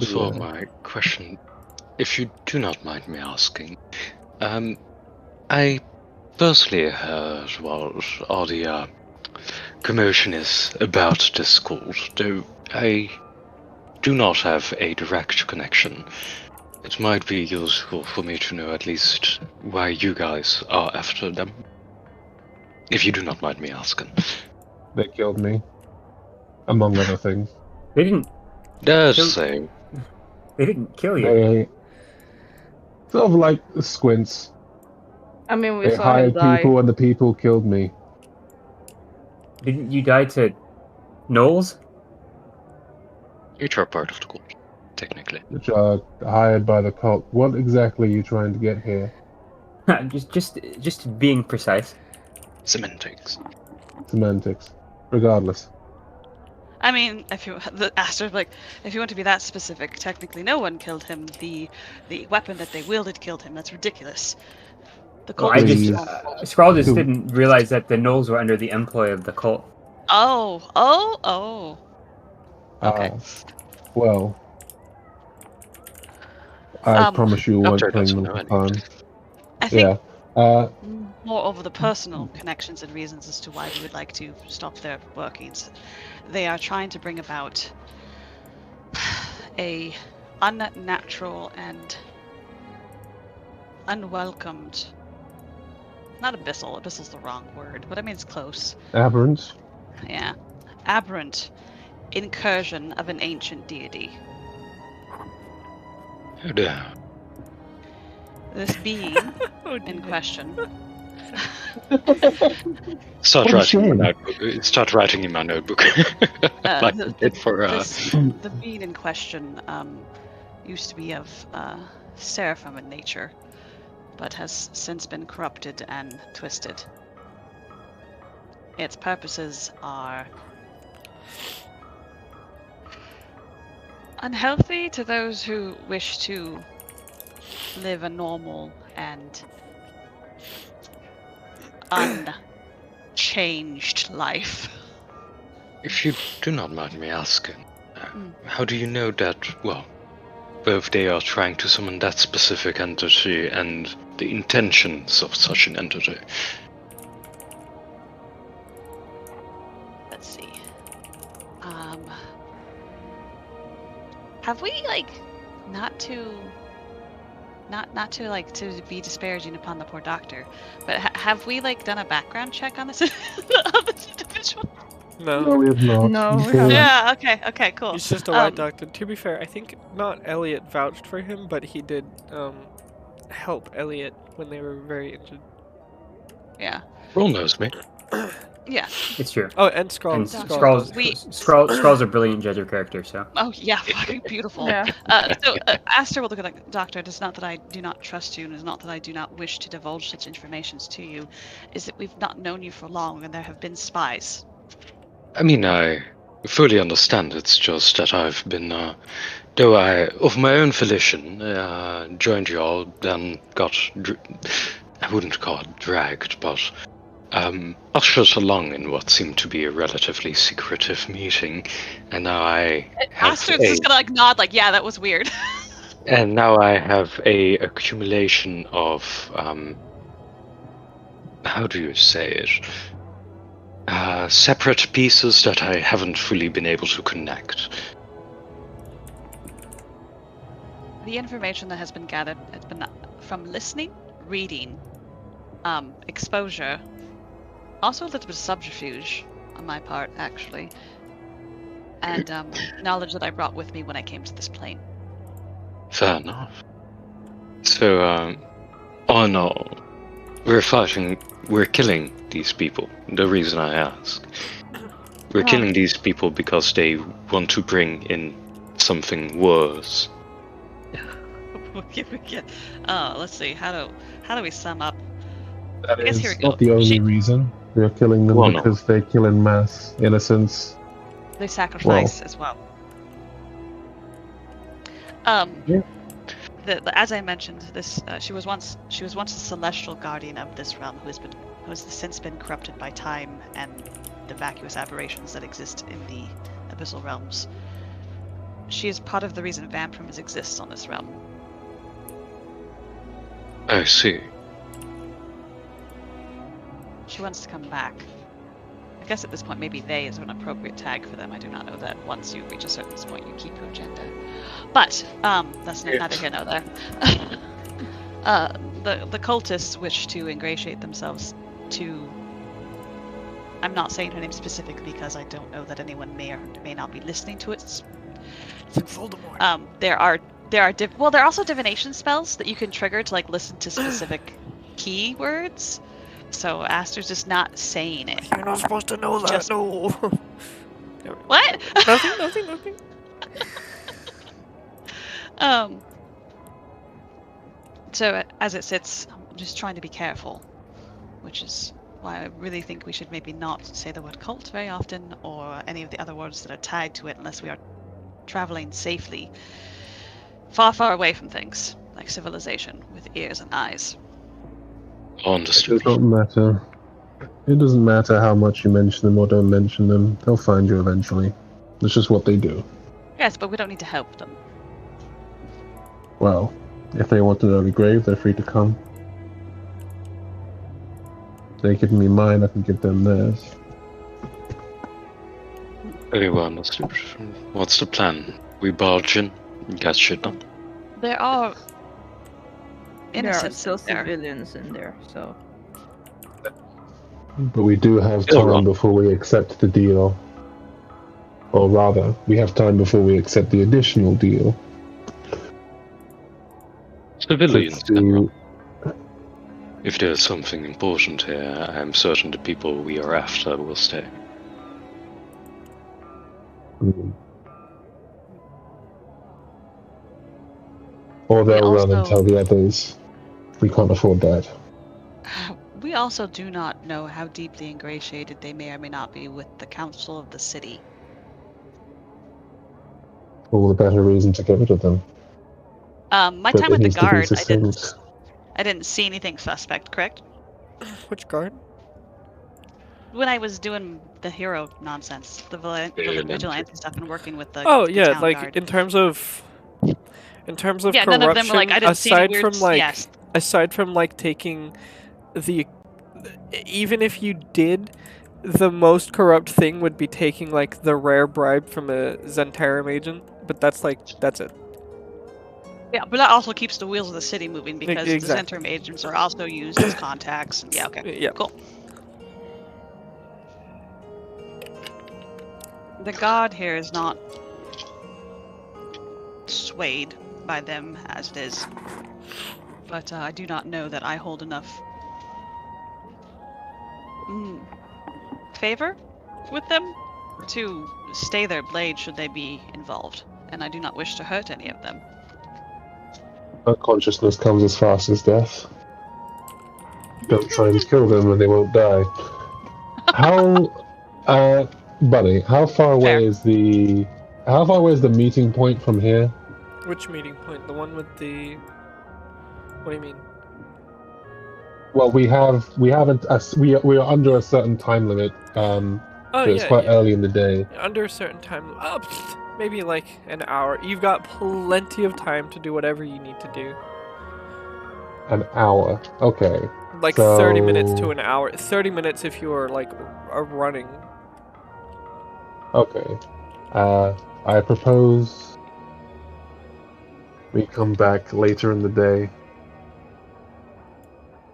for my question, if you do not mind me asking, I personally heard what all the commotion is about this cult, though I do not have a direct connection. It might be useful for me to know at least why you guys are after them. If you do not mind me asking. They killed me, among other things. They didn't. Does say. They didn't kill you. They sort of like squints. I mean, we They saw him hired die. people and the people killed me. Didn't you die to gnolls? Each are part of the cult, technically. Which are hired by the cult. What exactly are you trying to get here? just being precise. Semantics. Semantics. Regardless. I mean, if you if you want to be that specific, technically no one killed him. The weapon that they wielded killed him. That's ridiculous. The cult. Skrull just didn't realize that the gnolls were under the employ of the cult. Oh. Okay. Well, I promise you won't bring them to harm. I think more over the personal connections and reasons as to why we would like to stop their workings. They are trying to bring about a unnatural and unwelcomed, not abyssal, abyssal's the wrong word, but I mean it's close. Aberrant? Yeah. Aberrant incursion of an ancient deity. Oh dear. This being in question. Start writing in my notebook. Like the being in question used to be of seraphim in nature, but has since been corrupted and twisted. Its purposes are unhealthy to those who wish to live a normal and unchanged life. If you do not mind me asking, how do you know that, well, both they are trying to summon that specific entity and the intentions of such an entity? Let's see. Have we, not to be disparaging upon the poor doctor, but have we done a background check on this on this individual? No, we have not. No, we haven't. Yeah. Okay. Cool. He's just a white doctor. To be fair, I think not Elliot vouched for him, but he did help Elliot when they were very injured. Yeah. Roll knows me. Yeah. It's true. Oh, and Skrull. And Skrull's a brilliant judge of character, so. Oh yeah, fucking beautiful. Yeah. So Aster will look at the doctor. It's not that I do not trust you, and it's not that I do not wish to divulge such information to you. Is that we've not known you for long, and there have been spies. I mean, I fully understand. It's just that I've been, though I, of my own volition, joined y'all, then got, I wouldn't call it dragged, but ushered along in what seemed to be a relatively secretive meeting, and now I have Aster's just gonna nod yeah, that was weird. And now I have a accumulation of, how do you say it? Separate pieces that I haven't fully been able to connect. The information that has been gathered has been from listening, reading, exposure, also a little bit of subterfuge on my part, actually, and knowledge that I brought with me when I came to this plane. Fair enough. So, all in all, we're killing these people. The reason I ask. We're killing these people because they want to bring in something worse. Let's see, how do we sum up? That I guess is here we go. not the only reason. We're killing them because they kill in mass innocents. They sacrifice as well. Yeah. As I mentioned, this she was once a celestial guardian of this realm who has since been corrupted by time and the vacuous aberrations that exist in the abyssal realms. she is part of the reason vampirism exists on this realm. I see. She wants to come back. I guess at this point, maybe they is an appropriate tag for them. I do not know that once you reach a certain point, you keep your gender. But, that's neither here nor there. The cultists wish to ingratiate themselves to... I'm not saying her name specifically because I don't know that anyone may or may not be listening to it. It's Voldemort. There are also divination spells that you can trigger to like listen to specific keywords. So Aster's just not saying it. You're not supposed to know that. No. What? Nothing. So as it sits, I'm just trying to be careful, which is why I really think we should maybe not say the word cult very often, or any of the other words that are tied to it, unless we are traveling safely, far, far away from things like civilization with ears and eyes. Understood. It doesn't matter. It doesn't matter how much you mention them or don't mention them. They'll find you eventually. That's just what they do. Yes, but we don't need to help them. Well, if they want an early grave, they're free to come. They give me mine, I can give them theirs. Very well understood. What's the plan? We barge in and get shit done? There are There are innocents still in there. civilians in there, so... But we do have Still time wrong. before we accept the deal. Or rather, we have time before we accept the additional deal. Civilians Let's can do- run. If there's something important here, I'm certain the people we are after will stay. Or they'll We run and also- tell the others. We can't afford that. We also do not know how deeply ingratiated they may or may not be with the council of the city. All the better reason to get rid of them. My But time it with the needs to be guard, succinct. I didn't see anything suspect, correct? Which guard? When I was doing the hero nonsense, the vigilante stuff, and working with the Oh the yeah, town like guard. in terms of Yeah, corruption. none of them were like, I didn't see any aside weird... from like yes. aside from like taking the, even if you did, the most corrupt thing would be taking like the rare bribe from a Zentarum agent, but that's it. Yeah, but that also keeps the wheels of the city moving because exactly. the Zentrum agents are also used as contacts. Yeah, okay. Yeah. Cool. The god here is not swayed by them as it is. But I do not know that I hold enough favor with them to stay their blade should they be involved. And I do not wish to hurt any of them. Unconsciousness comes as fast as death. Don't try and kill them and they won't die. How, buddy, how far away Fair. is the meeting point from here? Which meeting point? The one with the... What do you mean? Well, we are under a certain time limit. Oh so it's yeah, quite yeah. early in the day. Under a certain time. Maybe like an hour. You've got plenty of time to do whatever you need to do. An hour. Okay. Like 30 minutes to an hour. 30 minutes if you are like running. Okay. I propose we come back later in the day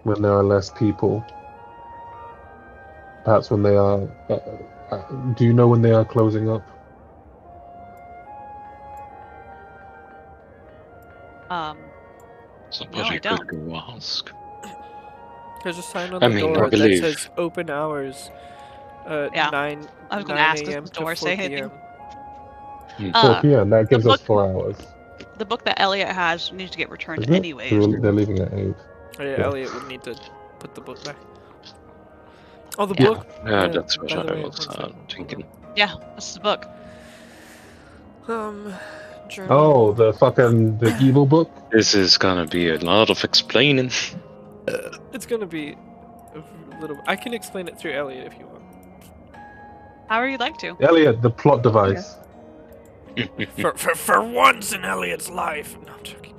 when there are less people. Perhaps when they are... do you know when they are closing up? Somebody I don't. could go ask. There's a sign on I the mean, door I believe- that says open hours. Yeah. 9 I was gonna 9 ask, does a.m. the to door 4 say anything? p.m. 4 p.m. That gives us book- 4 hours. The book that Elliot has needs to get returned Isn't it? anyways. They're leaving at 8. Oh, yeah, Yeah. Elliot would need to put the book back. Oh, the Yeah. book? Yeah, that's what by the I way, was one second. thinking. Yeah, that's the book. Journal. Oh, the evil book? This is gonna be a lot of explaining. It's gonna be a little... I can explain it through Elliot if you want. However you'd like to. Elliot, the plot device. For once in Elliot's life. No, I'm joking.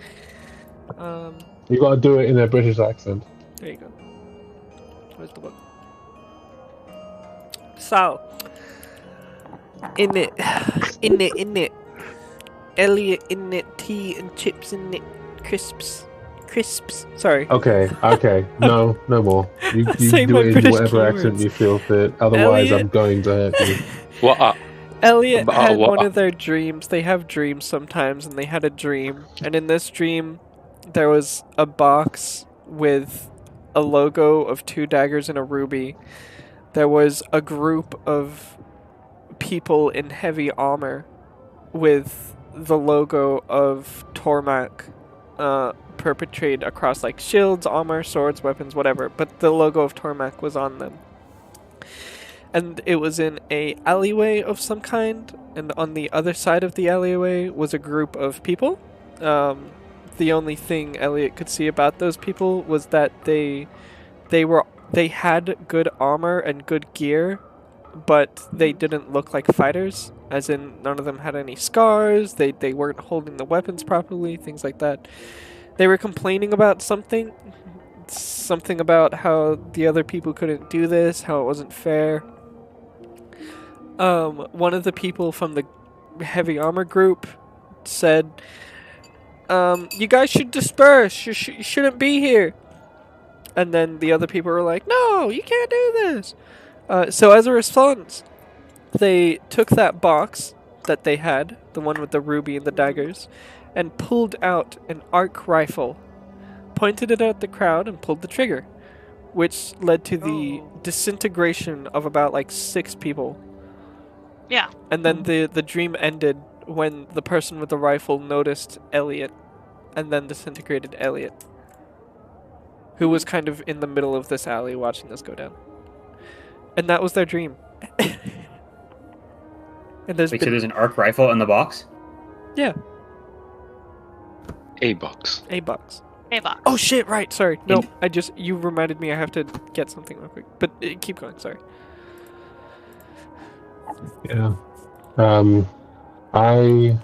You gotta do it in a British accent. There you go. Where's the book? So, in it, Elliot in it, tea and chips in it, crisps. Sorry. Okay. No more. You Say do my it in British whatever accent keywords. you feel fit. Otherwise, Elliot. I'm going to hurt you. What? Elliot had what? one of their dreams. They have dreams sometimes, and they had a dream. And in this dream, there was a box with a logo of 2 daggers and a ruby. There was a group of people in heavy armor with the logo of Tormak perpetrated across like shields, armor, swords, weapons, whatever. But the logo of Tormak was on them. And it was in a alleyway of some kind, and on the other side of the alleyway was a group of people. The only thing Elliot could see about those people was that they had good armor and good gear, but they didn't look like fighters, as in none of them had any scars, they weren't holding the weapons properly, things like that. They were complaining about something about how the other people couldn't do this, how it wasn't fair. One of the people from the heavy armor group said, you guys should disperse, you shouldn't be here. And then the other people were like, no, you can't do this. So as a response, they took that box that they had, the one with the ruby and the daggers, and pulled out an arc rifle, pointed it at the crowd, and pulled the trigger, which led to the disintegration of about like 6 people. Yeah. And then the dream ended when the person with the rifle noticed Elliot, and then disintegrated Elliot, who was kind of in the middle of this alley watching this go down. And that was their dream. And Wait, so there's an arc rifle in the box? Yeah, A box. a box. A box. Oh shit! Right, sorry. No, you reminded me. I have to get something real quick. But keep going. Sorry. Yeah. I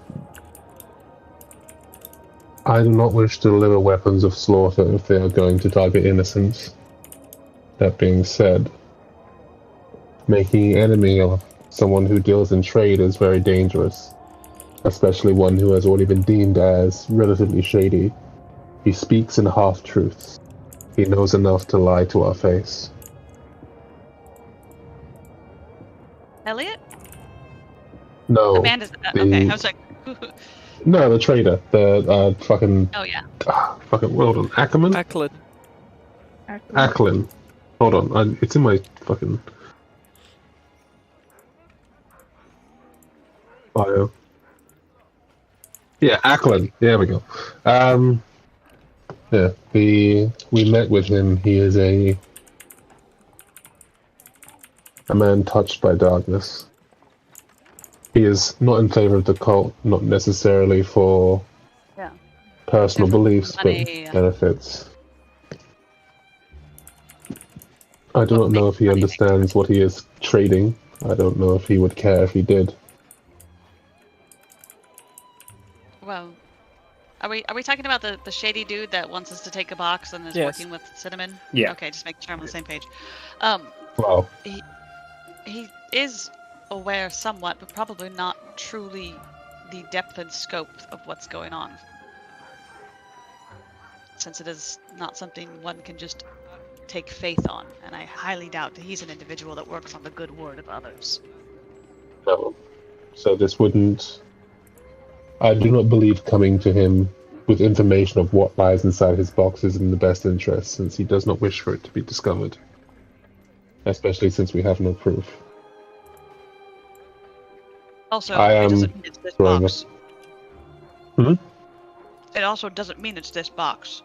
do not wish to deliver weapons of slaughter if they are going to target innocents. That being said, making an enemy of someone who deals in trade is very dangerous, especially one who has already been deemed as relatively shady. He speaks in half-truths. He knows enough to lie to our face. Elliot? No. Amanda's. Okay, I was like. No, the trader. The fucking. Oh yeah. Fucking. Hold on. Ackerman? Acklin. Hold on. It's in my fucking bio. Yeah, Acklin. There we go. Yeah, we met with him. He is a man touched by darkness. He is not in favor of the cult, not necessarily for personal beliefs, but benefits. I do not know if he understands what he is trading. I don't know if he would care if he did. Well, are we talking about the shady dude that wants us to take a box and is working with Cinnamon? Yeah. Okay, just making sure I'm on the same page. Wow. He is aware somewhat, but probably not truly the depth and scope of what's going on. Since it is not something one can just take faith on, and I highly doubt that he's an individual that works on the good word of others. No. So this wouldn't... I do not believe coming to him with information of what lies inside his box is in the best interest, since he does not wish for it to be discovered. Especially since we have no proof. Also, it doesn't mean it's this box. Hmm? It also doesn't mean it's this box.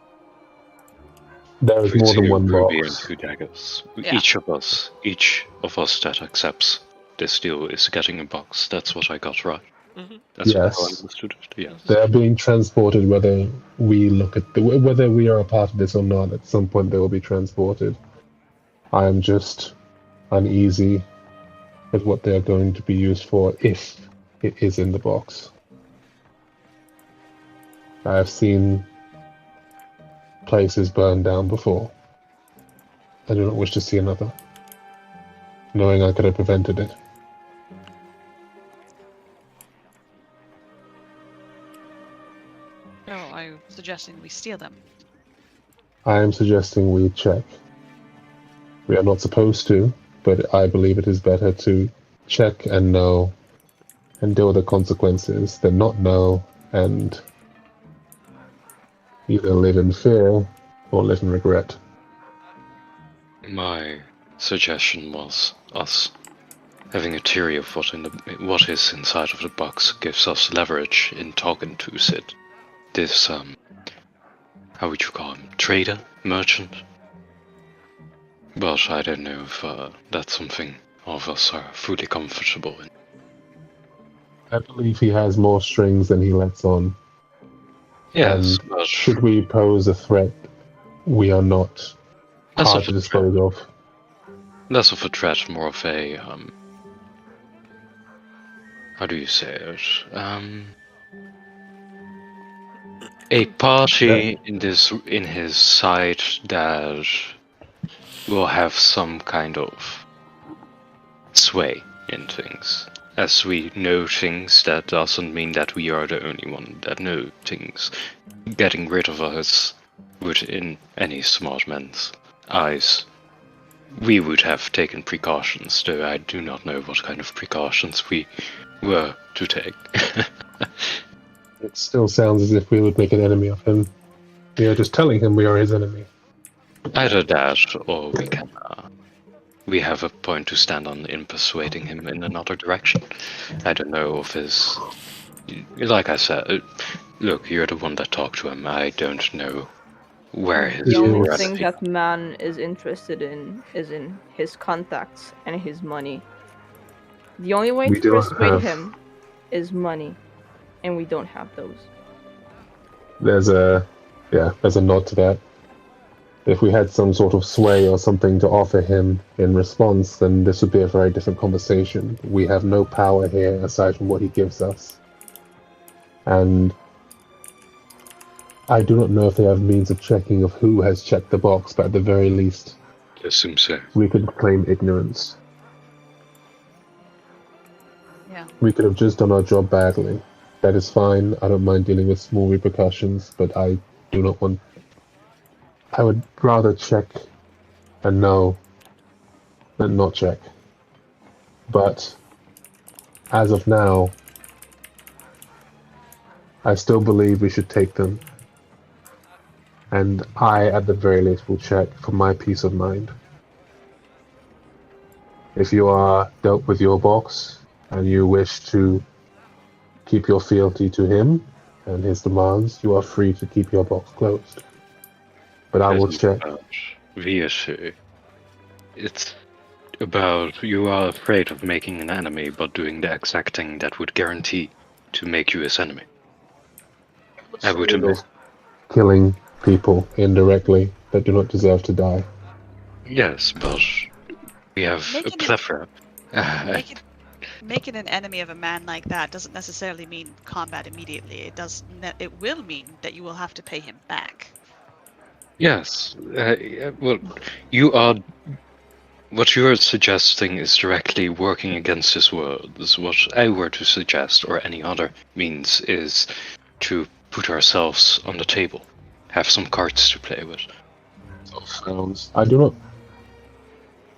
There is more than one Ruby box. and 2 daggers. Yeah. Each of us that accepts this deal is getting a box. That's what I got right. Mm-hmm. That's Yes. how I understood it. Yes. They are being transported whether we look at whether we are a part of this or not. At some point, they will be transported. I am just uneasy with what they are going to be used for if it is in the box. I have seen places burned down before. I do not wish to see another, knowing I could have prevented it. So, are you suggesting we steal them? I am suggesting we check. We are not supposed to, but I believe it is better to check and know and deal with the consequences than not know and either live in fear or live in regret. My suggestion was us having a theory of what is inside of the box gives us leverage in talking to Sid. This, how would you call him? Trader? Merchant? But I don't know if that's something all of us are fully comfortable in. I believe he has more strings than he lets on. Yes, And but should we pose a threat, we are not less hard of to a dispose of. less of a threat, more of a how do you say it? A party in his side that will have some kind of sway in things. As we know things, that doesn't mean that we are the only one that know things. Getting rid of us would, in any smart man's eyes, we would have taken precautions, though I do not know what kind of precautions we were to take. It still sounds as if we would make an enemy of him. We are just telling him we are his enemy. Either that, or we have a point to stand on in persuading him in another direction. I don't know if his... Like I said, look, you're the one that talked to him. I don't know where his The only Yes. thing morality... that man is interested in is in his contacts and his money. The only way We to do not persuade have- him is money, and we don't have those. There's a nod to that. If we had some sort of sway or something to offer him in response, then this would be a very different conversation. We have no power here aside from what he gives us. And I do not know if they have means of checking of who has checked the box, but at the very least, I assume so. we could claim ignorance. Yeah. We could have just done our job badly. That is fine. I don't mind dealing with small repercussions, but I do not want... I would rather check and know than not check. But as of now, I still believe we should take them. And I, at the very least, will check for my peace of mind. If you are dealt with your box and you wish to keep your fealty to him and his demands, you are free to keep your box closed. But I will check. Reassure. It's about you are afraid of making an enemy, but doing the exact thing that would guarantee to make you his enemy. I would admit. Killing people indirectly that do not deserve to die. Yes, but we have a Making it- plethora. Making an enemy of a man like that doesn't necessarily mean combat immediately. It will mean that you will have to pay him back. Yes. Well, you are. What you are suggesting is directly working against his words. What I were to suggest, or any other means, is to put ourselves on the table, have some cards to play with. Sounds. I do not.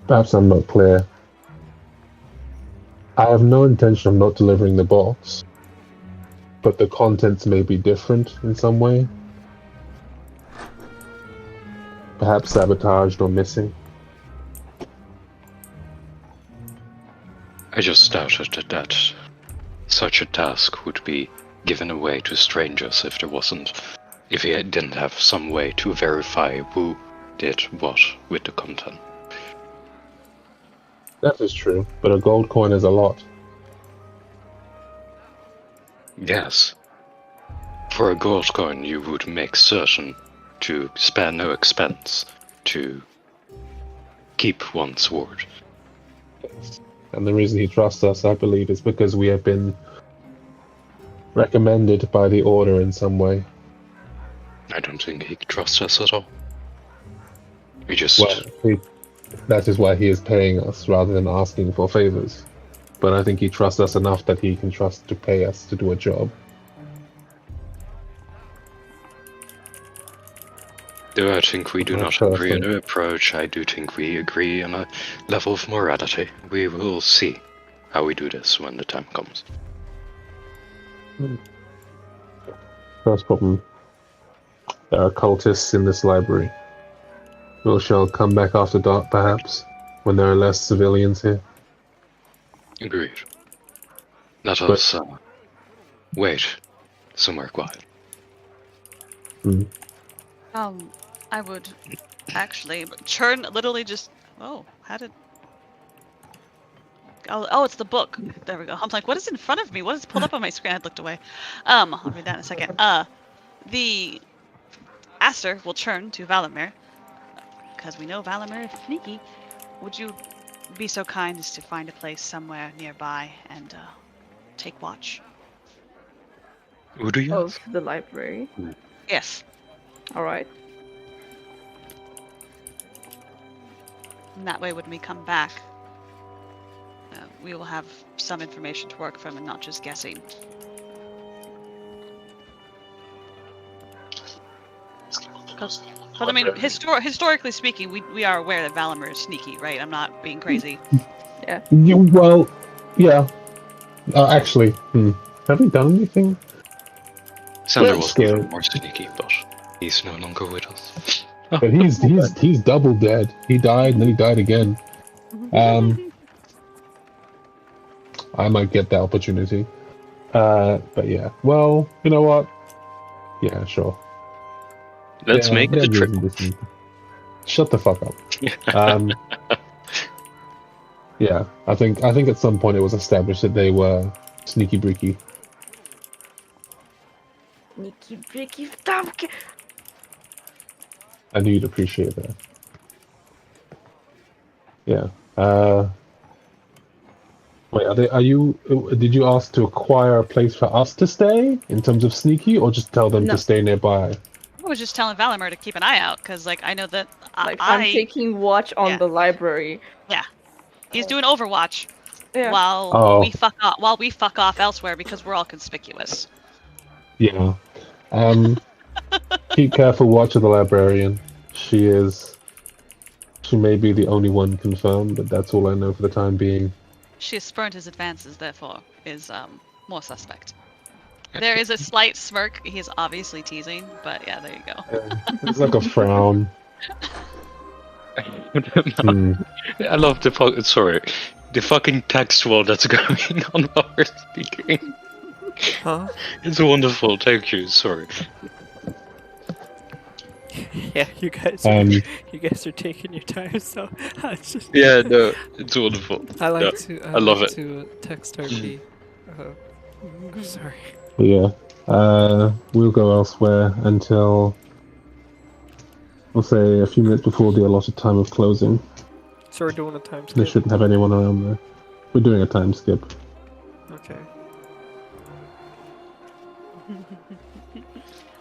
Perhaps I'm not clear. I have no intention of not delivering the box, but the contents may be different in some way. Perhaps sabotaged or missing. I just doubted that such a task would be given away to strangers if he didn't have some way to verify who did what with the content. That is true, but a gold coin is a lot. Yes. For a gold coin, you would make certain to spare no expense to keep one's word. And the reason he trusts us, I believe, is because we have been recommended by the Order in some way. I don't think he trusts us at all. We just... That is why he is paying us rather than asking for favors. But I think he trusts us enough that he can trust to pay us to do a job. Though I think we do not agree on an approach, I do think we agree on a level of morality. We will see how we do this when the time comes. First problem. There are cultists in this library. We shall come back after dark, perhaps, when there are less civilians here. Agreed. Let us wait somewhere quiet. I would actually churn literally just. Oh, how did? Oh, it's the book. There we go. I'm like, what is in front of me? What is pulled up on my screen? I looked away. I'll read that in a second. The Aster will churn to Valimir, because we know Valimir is sneaky. Would you be so kind as to find a place somewhere nearby and take watch? Who do you? Of the library. Yes. All right. And that way, when we come back, we will have some information to work from and not just guessing. But I mean, historically speaking, we are aware that Valimir is sneaky, right? I'm not being crazy. Yeah. Yeah. Actually, have we done anything? Sander was even more sneaky, but he's no longer with us. But he's double dead. He died and then he died again. I might get that opportunity. But yeah. Well, you know what? Yeah, sure. Let's make the trip. Shut the fuck up. Yeah, I think at some point it was established that they were sneaky breaky. Sneaky breaky stop. I knew you'd appreciate that. Yeah. Wait, did you ask to acquire a place for us to stay in terms of sneaky, or just tell them to stay nearby? I was just telling Valimir to keep an eye out, because like I know that I'm taking watch on the library. Yeah, he's doing Overwatch Yeah. while we fuck off elsewhere because we're all conspicuous. Yeah. Keep careful watch of the librarian. She may be the only one confirmed, but that's all I know for the time being. She has spurned his advances, therefore is more suspect. There is a slight smirk. He's obviously teasing, but yeah, there you go. It's like a frown. I love the fucking text wall that's going on while we're speaking. Huh? It's wonderful. Thank you. Sorry. Yeah, you guys are taking your time, so it's just... Yeah, no, it's wonderful. I love it. To text RP. Sorry. Yeah. We'll go elsewhere until, we'll say, a few minutes before the allotted time of closing. So we're doing a time skip? They shouldn't have anyone around there. We're doing a time skip. Okay.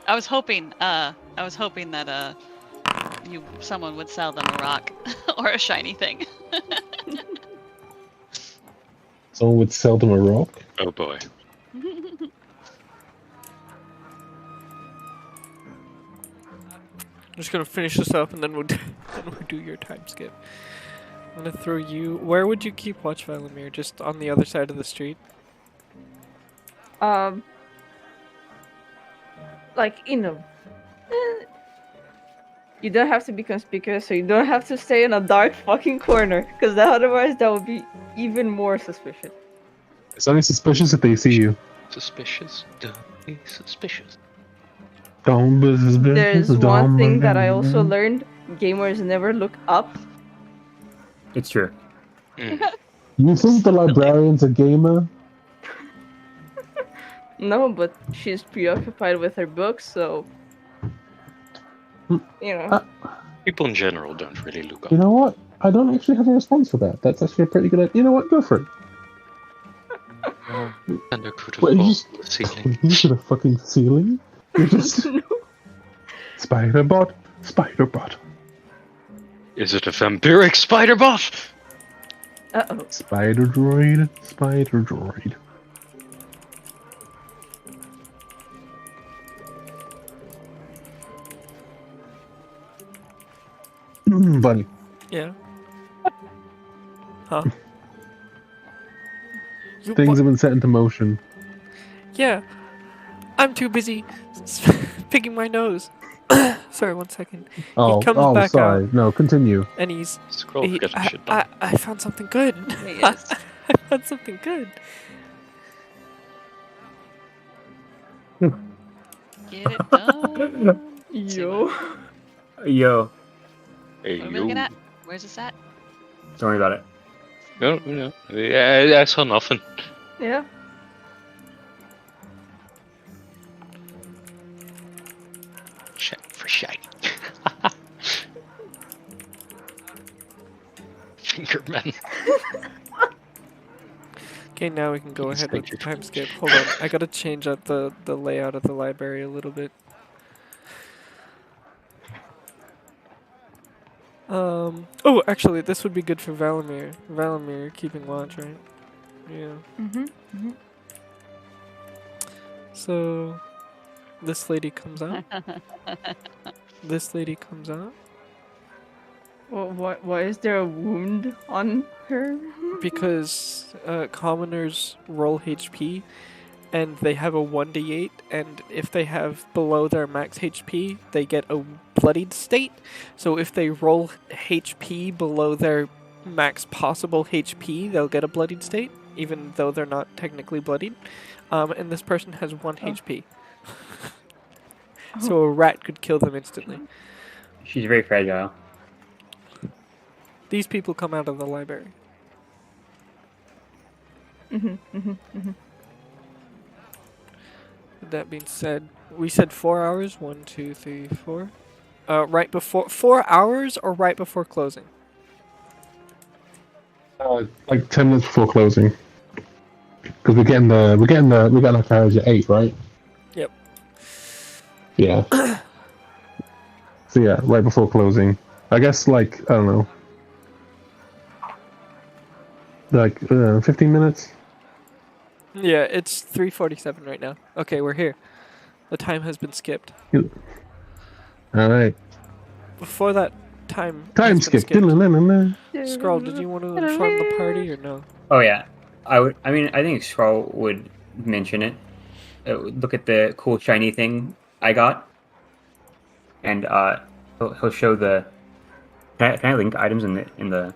I was hoping that someone would sell them a rock or a shiny thing. Someone would sell them a rock? Oh boy. I'm just gonna finish this up and then we'll do your time skip. I'm gonna throw you. Where would you keep watch, Valimir? Just on the other side of the street? Like, you know, you don't have to be conspicuous, so you don't have to stay in a dark fucking corner, because otherwise that would be even more suspicious. It's only suspicious if they see you. Suspicious? Don't be suspicious. There's one thing that I also learned: gamers never look up. It's true. You think the librarian's a gamer? No, but she's preoccupied with her books, so you know. People in general don't really look up. You know what? I don't actually have a response for that. That's actually a pretty good idea. You know what? Go for it. And I could have Wait, fallen to the ceiling. You to the fucking ceiling? You just... Spider-Bot, Spider-Bot. Is it a vampiric spider bot? Uh-oh. Spider-Droid, Spider-Droid. Buddy. Yeah. Huh? You Things what? have been set into motion. Yeah. I'm too busy picking my nose. Sorry, 1 second. Oh, comes back sorry. out. No, continue. And he's... Scroll for getting shit I, done. I found something good. Yes. I found something good. Get it done. Yo. Yo, Hey, What are we looking yo. at? Where's this at? don't worry about it. No. I saw nothing. Yeah. Check for shite. Fingerman. Okay, now we can go Please ahead with make the your time skip. Hold on, I gotta change up the layout of the library a little bit. Oh, actually, this would be good for Valamir. Valamir keeping watch, right? Yeah. Mm-hmm. So, this lady comes out. This lady comes out. Well, why is there a wound on her? Because commoners roll HP, and they have a 1d8, and if they have below their max HP, they get a bloodied state. So if they roll HP below their max possible HP, they'll get a bloodied state, even though they're not technically bloodied. And this person has 1 HP. So a rat could kill them instantly. She's very fragile. These people come out of the library. With that being said, we said 4 hours. 1, 2, 3, 4. Right before 4 hours or right before closing. Like 10 minutes before closing. Because we got our carriage at 8, right? Yep. Yeah. So yeah, right before closing. I guess like I don't know. Like 15 minutes. Yeah, it's 3:47 right now. Okay, we're here. The time has been skipped. All right. Before that time Time has been skip. Scroll, did you want to inform the party or no? Oh yeah, I think Skrull would mention it. Look at the cool shiny thing I got, and he'll show the. Can I link items in the?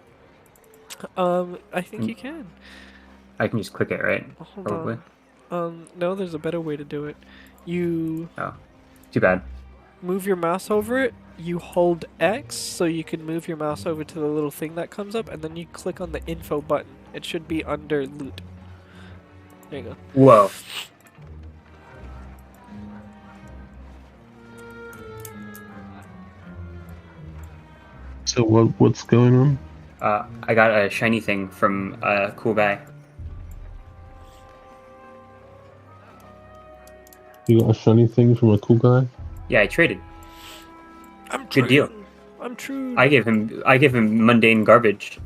I think you can. I can just click it, right? Hold Probably. on. No, there's a better way to do it. You Oh, too bad. move your mouse over it, you hold X so you can move your mouse over to the little thing that comes up, and then you click on the info button. It should be under loot. There you go. Whoa. So what's going on? I got a shiny thing from a cool guy. You got a shiny thing from a cool guy? Yeah, I traded. I'm Good deal. I'm true. I gave him mundane garbage.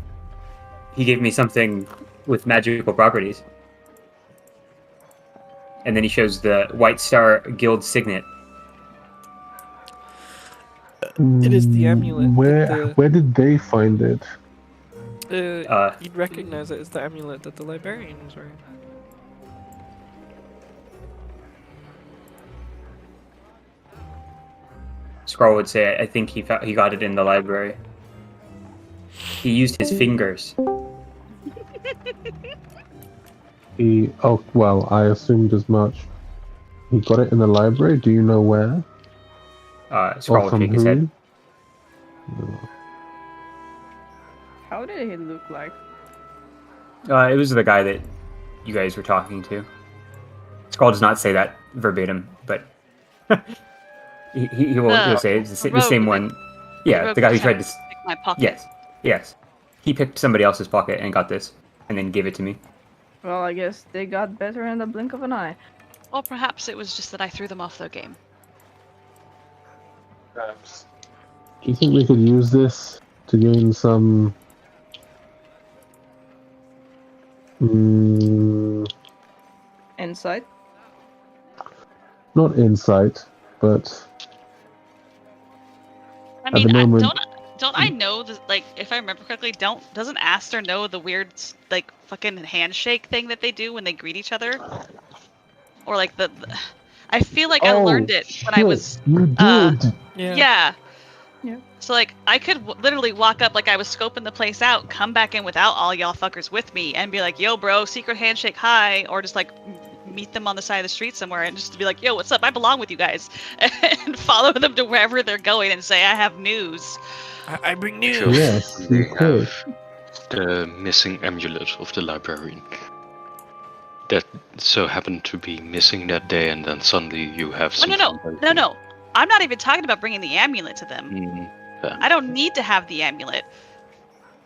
He gave me something with magical properties. And then he shows the White Star Guild signet. It is the amulet that Where did they find it? you'd recognize it as the amulet that the librarian was wearing. Skrull would say, I think he got it in the library. He used his fingers. Well, I assumed as much. He got it in the library. Do you know where? Skrull would shake his head. No. How did he look like? It was the guy that you guys were talking to. Skrull does not say that verbatim, but he will say it's the same one. Yeah, the guy who tried to. Pick my pocket. Yes. He picked somebody else's pocket and got this, and then gave it to me. Well, I guess they got better in the blink of an eye. Or perhaps it was just that I threw them off their game. Perhaps. Do you think we could use this to gain some Insight. not insight, but I at mean, the moment, don't I know that, like, if I remember correctly, doesn't Aster know the weird, like, fucking handshake thing that they do when they greet each other? Or, like, I feel like I learned it when I was... You did! Yeah. Yeah. So, like, I could literally walk up like I was scoping the place out, come back in without all y'all fuckers with me, and be like, yo, bro, secret handshake, hi, or just, like, meet them on the side of the street somewhere and just be like, yo, what's up? I belong with you guys. And follow them to wherever they're going and say, I have news. I bring news. Sure. Yes, We you could. have the missing amulet of the librarian. That so happened to be missing that day, and then suddenly you have some... No. I'm not even talking about bringing the amulet to them. I don't need to have the amulet.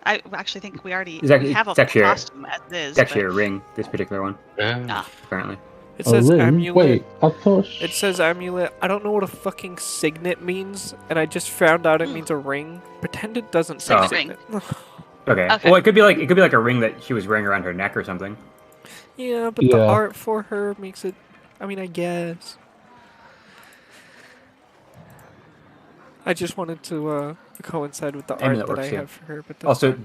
I actually think we already have a costume as is. It's actually a ring, this particular one, apparently. It says ring? amulet. Wait, I thought... It says amulet. I don't know what a fucking signet means, and I just found out it means a ring. Pretend it doesn't say Signet signet. Okay. Well, it could be like a ring that she was wearing around her neck or something. Yeah, but the art for her makes it... I mean, I guess. I just wanted to coincide with the art that I have for her. But also,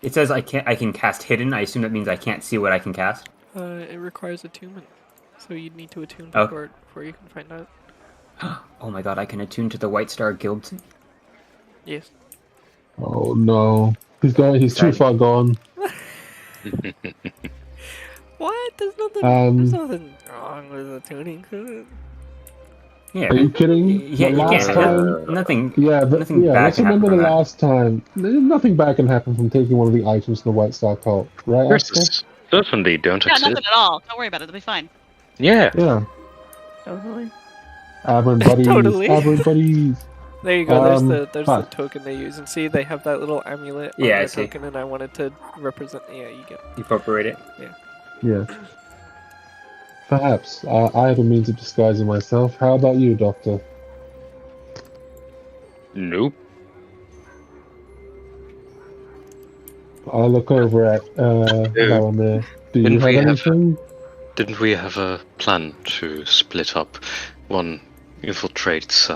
it says I can cast hidden. I assume that means I can't see what I can cast. It requires attunement, so you'd need to attune before you can find out. Oh my god, I can attune to the White Star Guild. Yes. Oh no, he's too far gone. What? There's nothing wrong with attuning. Yeah. Are you kidding? Yeah, you can't. Nothing. Yeah, nothing bad. Let's remember the last time. Nothing bad can happen from taking one of the items from the White Star cult, right? Curses certainly don't exist. Nothing at all. Don't worry about it. It'll be fine. Yeah. Totally. Aberrant buddies. Totally. Aberrant buddies. There you go. There's the token they use, and see they have that little amulet on their token, and I wanted to represent. Yeah, you get. Incorporate it. Yeah. Perhaps. I have a means of disguising myself. How about you, Doctor? Nope. I'll look over at Helen there. Do you have anything? Didn't we have a plan to split up? One infiltrates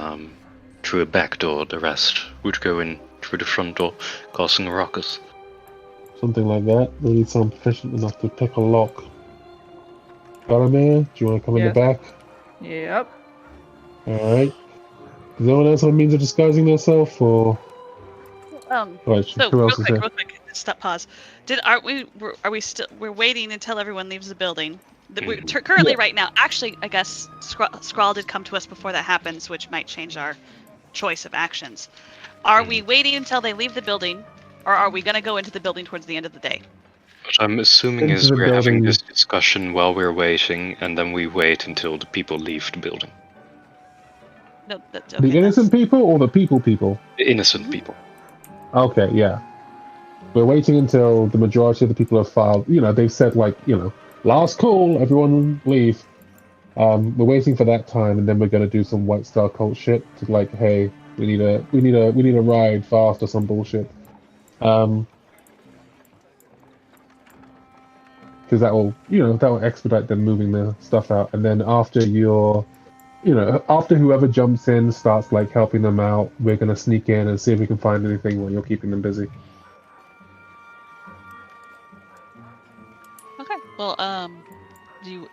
through a back door, the rest would go in through the front door, causing a ruckus. Something like that. We need someone proficient enough to pick a lock. Garamir, do you want to come in the back? Yep. Alright. Does anyone else have a means of disguising themselves, or...? Real quick, stop, pause. We're waiting until everyone leaves the building. We're currently right now, actually, I guess, Skrull did come to us before that happens, which might change our choice of actions. Are we waiting until they leave the building, or are we going to go into the building towards the end of the day? What I'm assuming is we're having this discussion while we're waiting, and then we wait until the people leave the building. No, the innocent people or the people? The innocent people. Okay, yeah. We're waiting until the majority of the people have filed. They've said, last call, everyone leave. We're waiting for that time, and then we're going to do some White Star cult shit. To hey, we need a ride fast or some bullshit. Because that will expedite them moving the stuff out, and then after after whoever jumps in starts helping them out, we're gonna sneak in and see if we can find anything while you're keeping them busy. Okay. Well, do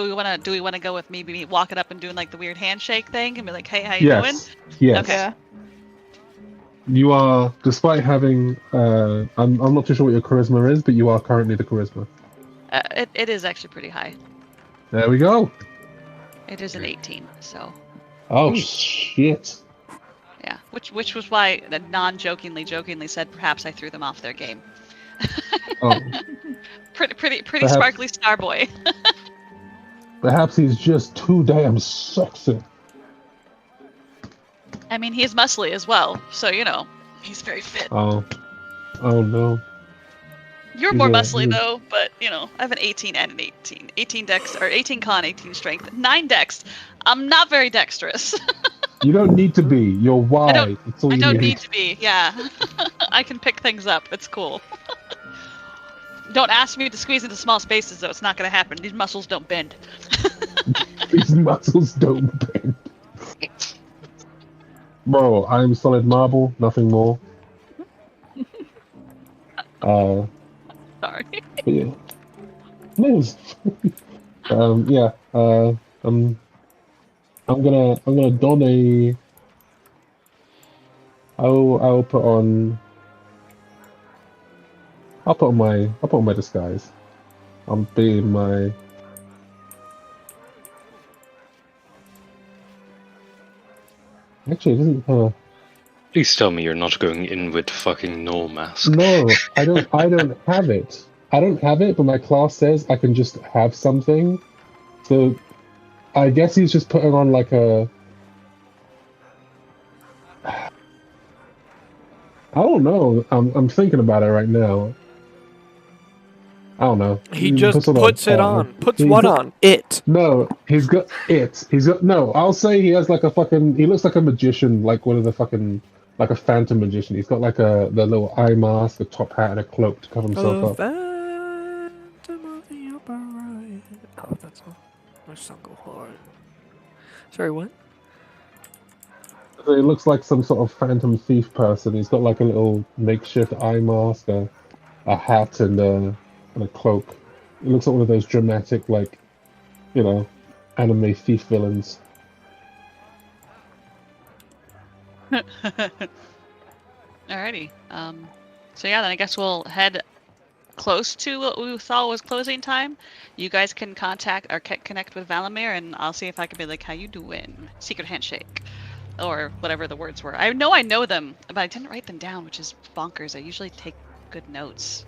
we want to go with maybe walking up and doing the weird handshake thing and be like, hey, how you doing? Yes. Okay. You are, despite having, I'm not too sure what your charisma is, but you are currently the charisma. It is actually pretty high. There we go. It is an 18, so. Oh shit. Yeah, which was why I jokingly said perhaps I threw them off their game. Oh. pretty sparkly star boy. Perhaps he's just too damn sexy. I mean, he's muscly as well, so he's very fit. Oh no. You're more muscly though, but I have an 18 and an 18 dex, or 18 con, 18 strength, 9 dex. I'm not very dexterous. You don't need to be. You're wise. That's all I you don't need to be. Yeah, I can pick things up. It's cool. Don't ask me to squeeze into small spaces, though. It's not going to happen. These muscles don't bend. These muscles don't bend. Bro, I'm solid marble, nothing more. Sorry. But yeah. No, yeah. I'm gonna don a. I'll put on my disguise. I'll be in my. Actually, it doesn't. Please tell me you're not going in with fucking null mask. No, I don't have it. I don't have it, but my class says I can just have something. So, I guess he's just putting on like a. I don't know. I'm thinking about it right now. I don't know. He just puts it on. Puts what on? It. No, he's got it. He's got no. I'll say he has like a fucking. He looks like a magician, like one of the fucking, like a phantom magician. He's got like the little eye mask, a top hat, and a cloak to cover himself up. Phantom of the Upper Right. Oh, that's all. My song go hard. Sorry, what? So he looks like some sort of phantom thief person. He's got like a little makeshift eye mask, a hat, and a cloak. It looks like one of those dramatic, like, anime thief villains. Alrighty. So yeah, then I guess we'll head close to what we thought was closing time. You guys can contact or connect with Valamir, and I'll see if I can be like, "How you doing?" Secret handshake, or whatever the words were. I know them, but I didn't write them down, which is bonkers. I usually take good notes.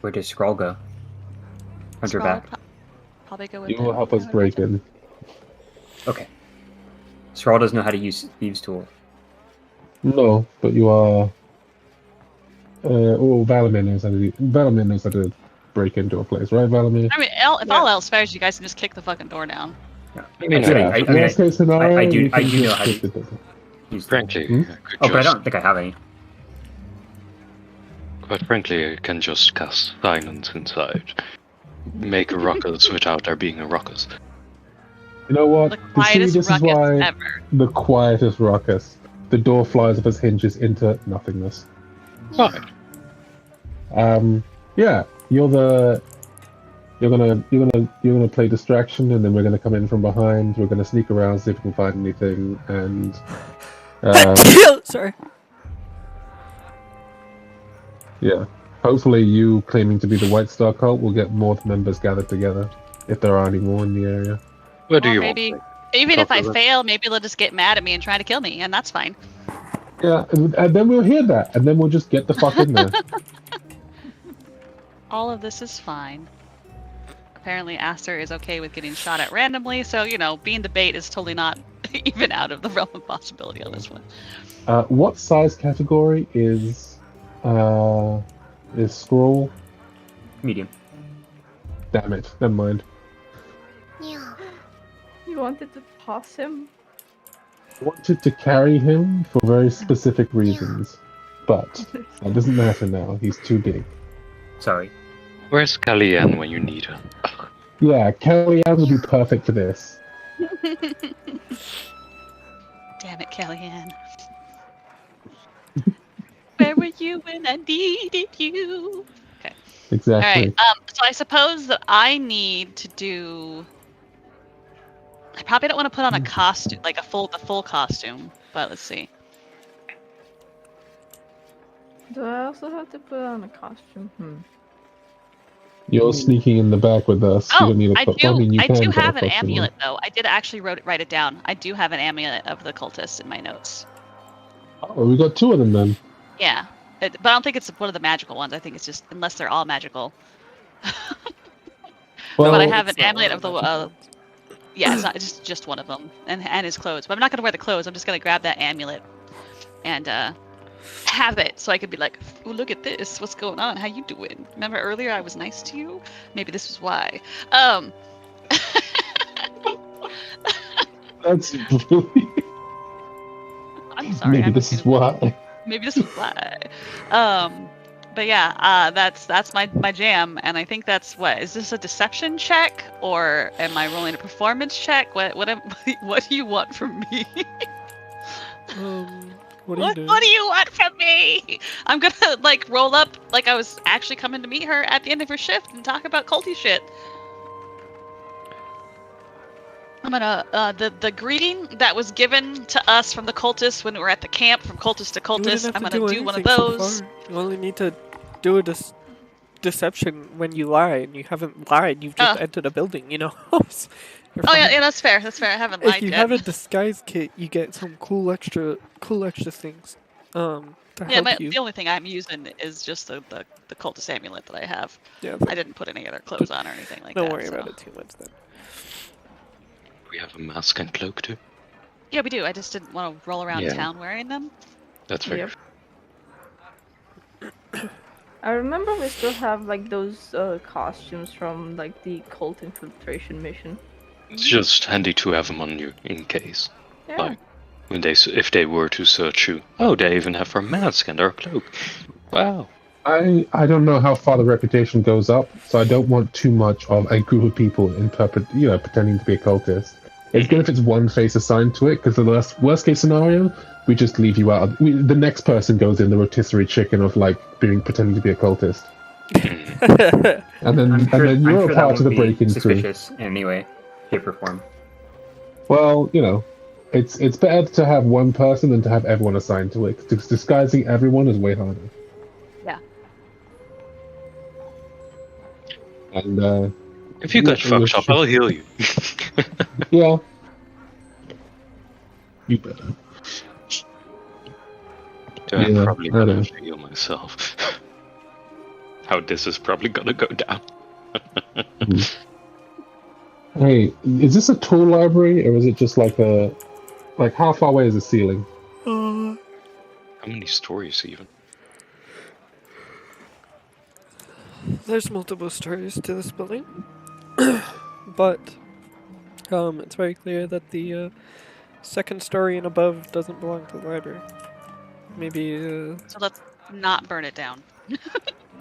Where does Skrull go? Hunter Skrull back. Probably go with You will them. help us break in. Okay. Skrull doesn't know how to use thieves' tool. No, but you are. Valamir knows how to do. Valamir knows how to break into a place, right, Valamir? I mean, if all else fails, you guys can just kick the fucking door down. Yeah. I mean, Worst case scenario, I do you can know how to just use frankly, them. I could Oh, but I just, don't think I have any. quite frankly, I can just cast silence inside. Make a ruckus without there being a ruckus. You know what? The You see, quietest this is ruckus why ever. the quietest ruckus. The door flies off its hinges into nothingness. Fine. Yeah, you're gonna play distraction, and then we're gonna come in from behind. We're gonna sneak around, see if we can find anything, and Sorry. yeah. Hopefully, you claiming to be the White Star cult will get more members gathered together, if there are any more in the area. Where do Or you maybe, want? even if I Talk fail, maybe they'll just get mad at me and try to kill me, and that's fine. Yeah, and then we'll hear that, and then we'll just get the fuck in there. All of this is fine. Apparently, Aster is okay with getting shot at randomly, so, being the bait is totally not even out of the realm of possibility on this one. What size category is Scroll? Medium. Damn it, never mind. You wanted to toss him? I wanted to carry him for very specific reasons, but that doesn't matter now. He's too big. Sorry. Where's Kellyanne when you need her? Yeah, Kellyanne would be perfect for this. Damn it, Kellyanne. Where were you when I needed you? Okay. Exactly. Alright, so I suppose that I need to do... I probably don't want to put on a costume, like the full costume, but let's see. Do I also have to put on a costume? You're sneaking in the back with us. You Oh, don't need a I co- do. mean, you I can do put a have an costume on. amulet though. I did actually write it down. I do have an amulet of the cultists in my notes. Oh, we got two of them then. Yeah, but I don't think it's one of the magical ones. I think it's just unless they're all magical. Well, But I have an it's not amulet one of the. of the magical ones. Yeah, it's not just one of them, and his clothes. But I'm not gonna wear the clothes. I'm just gonna grab that amulet, and have it so I could be like, "Ooh, look at this! What's going on? How you doing? Remember earlier I was nice to you? Maybe this was why." That's really... I'm sorry. Maybe I'm this is why. Maybe this is why. But yeah, that's my jam, and I think that's what is this a deception check or am I rolling a performance check? What do you want from me? What are you doing? What do you want from me? I'm gonna like roll up like I was actually coming to meet her at the end of her shift and talk about culty shit. I'm gonna the greeting that was given to us from the cultists when we were at the camp from cultist to cultist. I'm gonna do one of those. You only need to do a deception when you lie, and you haven't lied. You've just entered a building. You know. Oh yeah, that's fair. That's fair. I haven't lied If you yet. have a disguise kit, you get some cool extra things. To help you. The only thing I'm using is just the cultist amulet that I have. Yeah. I didn't put any other clothes on or anything like that. Don't worry about it too much then. We have a mask and cloak too. Yeah, we do. I just didn't want to roll around town wearing them. That's fair. Yep. I remember we still have like those costumes from like the cult infiltration mission. It's just handy to have them on you in case. Yeah. Like when if they were to search you. Oh, they even have our mask and our cloak. Wow. I don't know how far the reputation goes up, so I don't want too much of a group of people pretending to be a cultist. It's good if it's one face assigned to it, because the worst case scenario, we just leave you out. The next person goes in the rotisserie chicken of like pretending to be a cultist, and then you're a part of the break-in too. Suspicious in any way, shape, or form. Well, it's better to have one person than to have everyone assigned to it. Because disguising everyone is way harder. Yeah. And if you get fucked up, I'll heal you. Yeah. You better. I'm probably gonna have to heal myself. How this is probably gonna go down. Hey, is this a tool library or is it just like how far away is the ceiling? How many stories even? There's multiple stories to this building, but it's very clear that the second story and above doesn't belong to the library. Maybe. So let's not burn it down.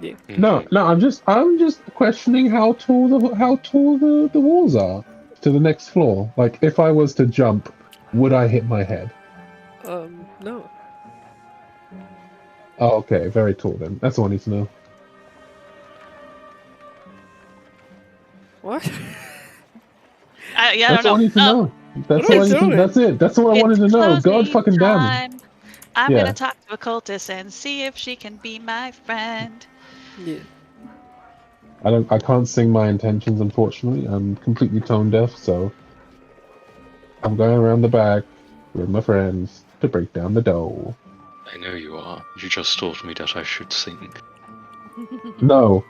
Yeah. No, I'm just questioning how tall the walls are to the next floor. Like, if I was to jump, would I hit my head? No. Oh, okay, very tall then. That's all I need to know. What? I That's don't all I know. need to know. That's What all are I you need to. doing? That's it. That's all I wanted to know. God fucking damn. I'm Yeah. gonna talk to a cultist and see if she can be my friend. Yeah. I can't sing my intentions, unfortunately. I'm completely tone deaf, so I'm going around the back with my friends to break down the dough. I know you are. You just told me that I should sing. No,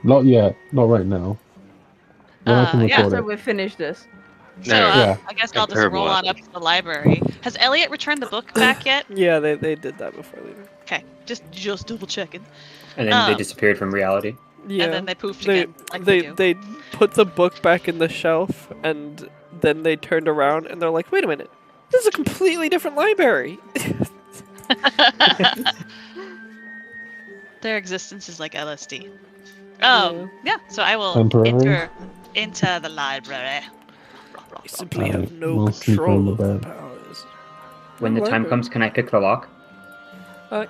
not yet. Not right now. When I can Yeah, record After it. we finish this. So Yeah. I guess I'll just Terrible roll on idea. up to the library. Has Elliot returned the book back yet? Yeah, they did that before leaving. Okay, just double checking. And then they disappeared from reality. Yeah. And then they poofed They again, like they do. they put the book back in the shelf, and then they turned around and they're like, "Wait a minute, this is a completely different library." Their existence is like LSD. Yeah. So I will Temporary. enter into the library. You simply have no We'll sleep on control the of the bed. powers. When the time Library. comes, can I pick the lock?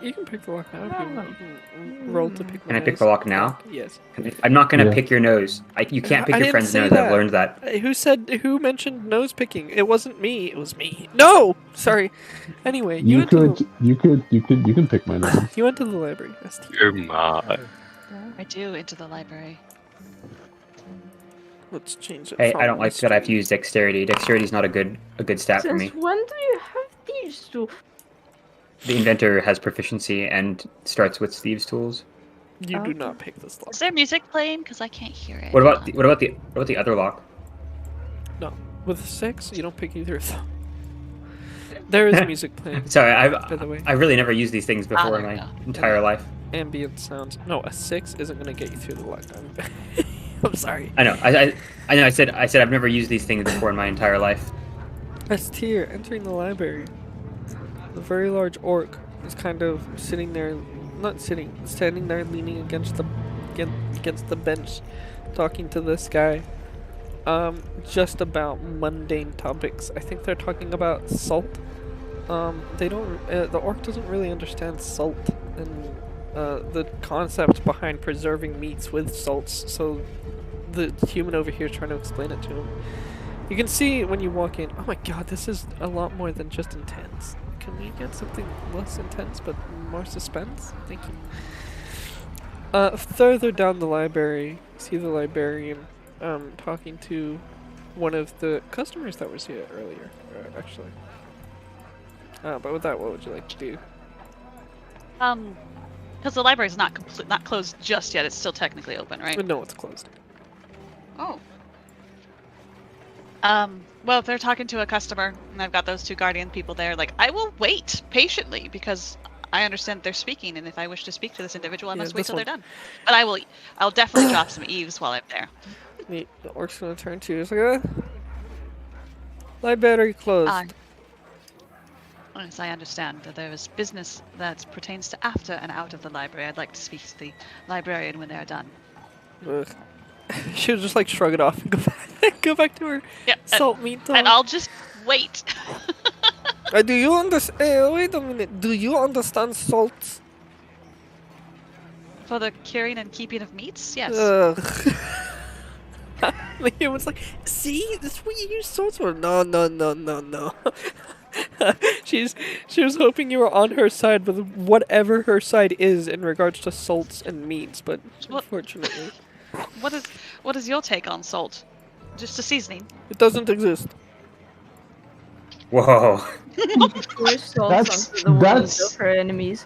You can pick the lock now. You can roll to pick. Can I pick the lock now? Yes. I'm not gonna Yeah. pick your nose. You can't pick I your didn't friend's say nose. that. I've learned that. Who mentioned nose picking? It wasn't me. It was me. No, sorry. Anyway, you You can pick my nose. you went to the library. ST. Oh my. I do into the library. Let's change it. Hey, from I don't like that I have to mystery. use dexterity. Dexterity is not a good stat for Since me. when do you have these two? The inventor has proficiency and starts with Steve's tools. You do not pick this lock. Is there music playing? Because I can't hear it. What about the other lock? No, with 6, you don't pick either of them. There is music playing. Sorry, By the way. I've really never used these things before in there my we go. entire life. Ambient sounds. No, a 6 isn't gonna get you through the lockdown. I'm sorry. I know. I know. I said I've never used these things before in my entire life. As Tyr entering the library, the very large orc is kind of sitting there, standing there leaning against the bench, talking to this guy. Just about mundane topics. I think they're talking about salt. They don't. The orc doesn't really understand salt and the concept behind preserving meats with salts. So the human over here is trying to explain it to him. You can see when you walk in. Oh my god, this is a lot more than just intense. Can we get something less intense but more suspense? Thank you. Further down the library, see the librarian talking to one of the customers that was here earlier, actually. But with that, what would you like to do? Because the library's not closed just yet. It's still technically open, right? No, it's closed. Oh. Well, if they're talking to a customer, and I've got those two guardian people there, like, I will wait patiently, because I understand they're speaking, and if I wish to speak to this individual, I must wait till they're done. But I'll definitely drop some eaves while I'm there. The orc's gonna turn to you. It's like, library closed. As I understand, that there is business that pertains to after and out of the library. I'd like to speak to the librarian when they're done. Ugh. She'll just like shrug it off and go back to her salt meat talk. And I'll just wait. Do you understand? Wait a minute. Do you understand salt? For the curing and keeping of meats, yes. The human's like, see, this is what you use salt for. No. She was hoping you were on her side with whatever her side is in regards to salts and meats, but unfortunately. What is your take on salt? Just a seasoning? It doesn't exist. Whoa. Pour salt onto the wounds of her enemies.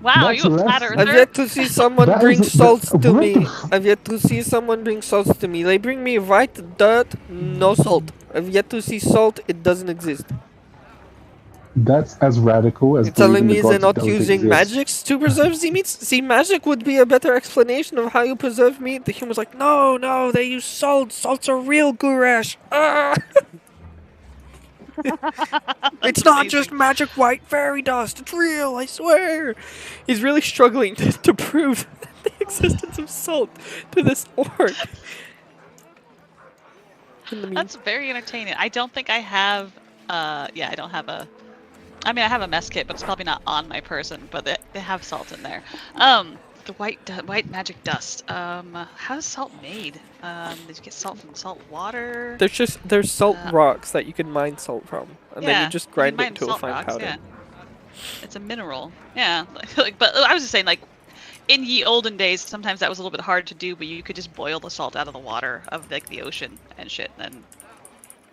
Wow, you a flat earther? I've yet to see someone bring salts to me. I've yet to see someone bring salts to me. They bring me white dirt, no salt. I've yet to see salt, it doesn't exist. That's as radical as. You're telling me they're not using magics to preserve the meats? See, magic would be a better explanation of how you preserve meat. The human's like, no, they use salt. Salt's a real gourash. It's not just magic white fairy dust. It's real, I swear. He's really struggling to prove the existence of salt to this orc. That's very entertaining. I don't think I have. I don't have a. I mean, I have a mess kit, but it's probably not on my person. But they have salt in there. The white magic dust. How is salt made? Did you get salt from salt water? There's salt rocks that you can mine salt from, and then you just grind it to a fine powder. Yeah. It's a mineral. Yeah, but I was just saying, like, in ye olden days, sometimes that was a little bit hard to do, but you could just boil the salt out of the water of like the ocean and shit, and then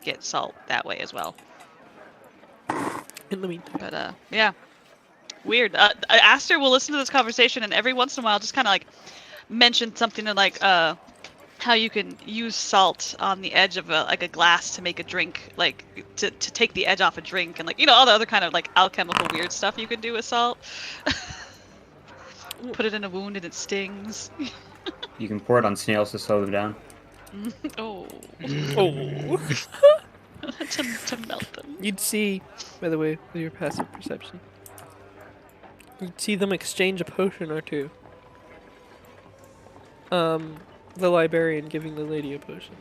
get salt that way as well. In the meantime. But yeah. Weird. Aster will listen to this conversation, and every once in a while just kind of like mention something like how you can use salt on the edge of a glass to make a drink, like to take the edge off a drink, and like all the other kind of like alchemical weird stuff you can do with salt. Put it in a wound and it stings. You can pour it on snails to slow them down. Oh. to melt them. You'd see, by the way, with your passive perception. You'd see them exchange a potion or two. The librarian giving the lady a potion.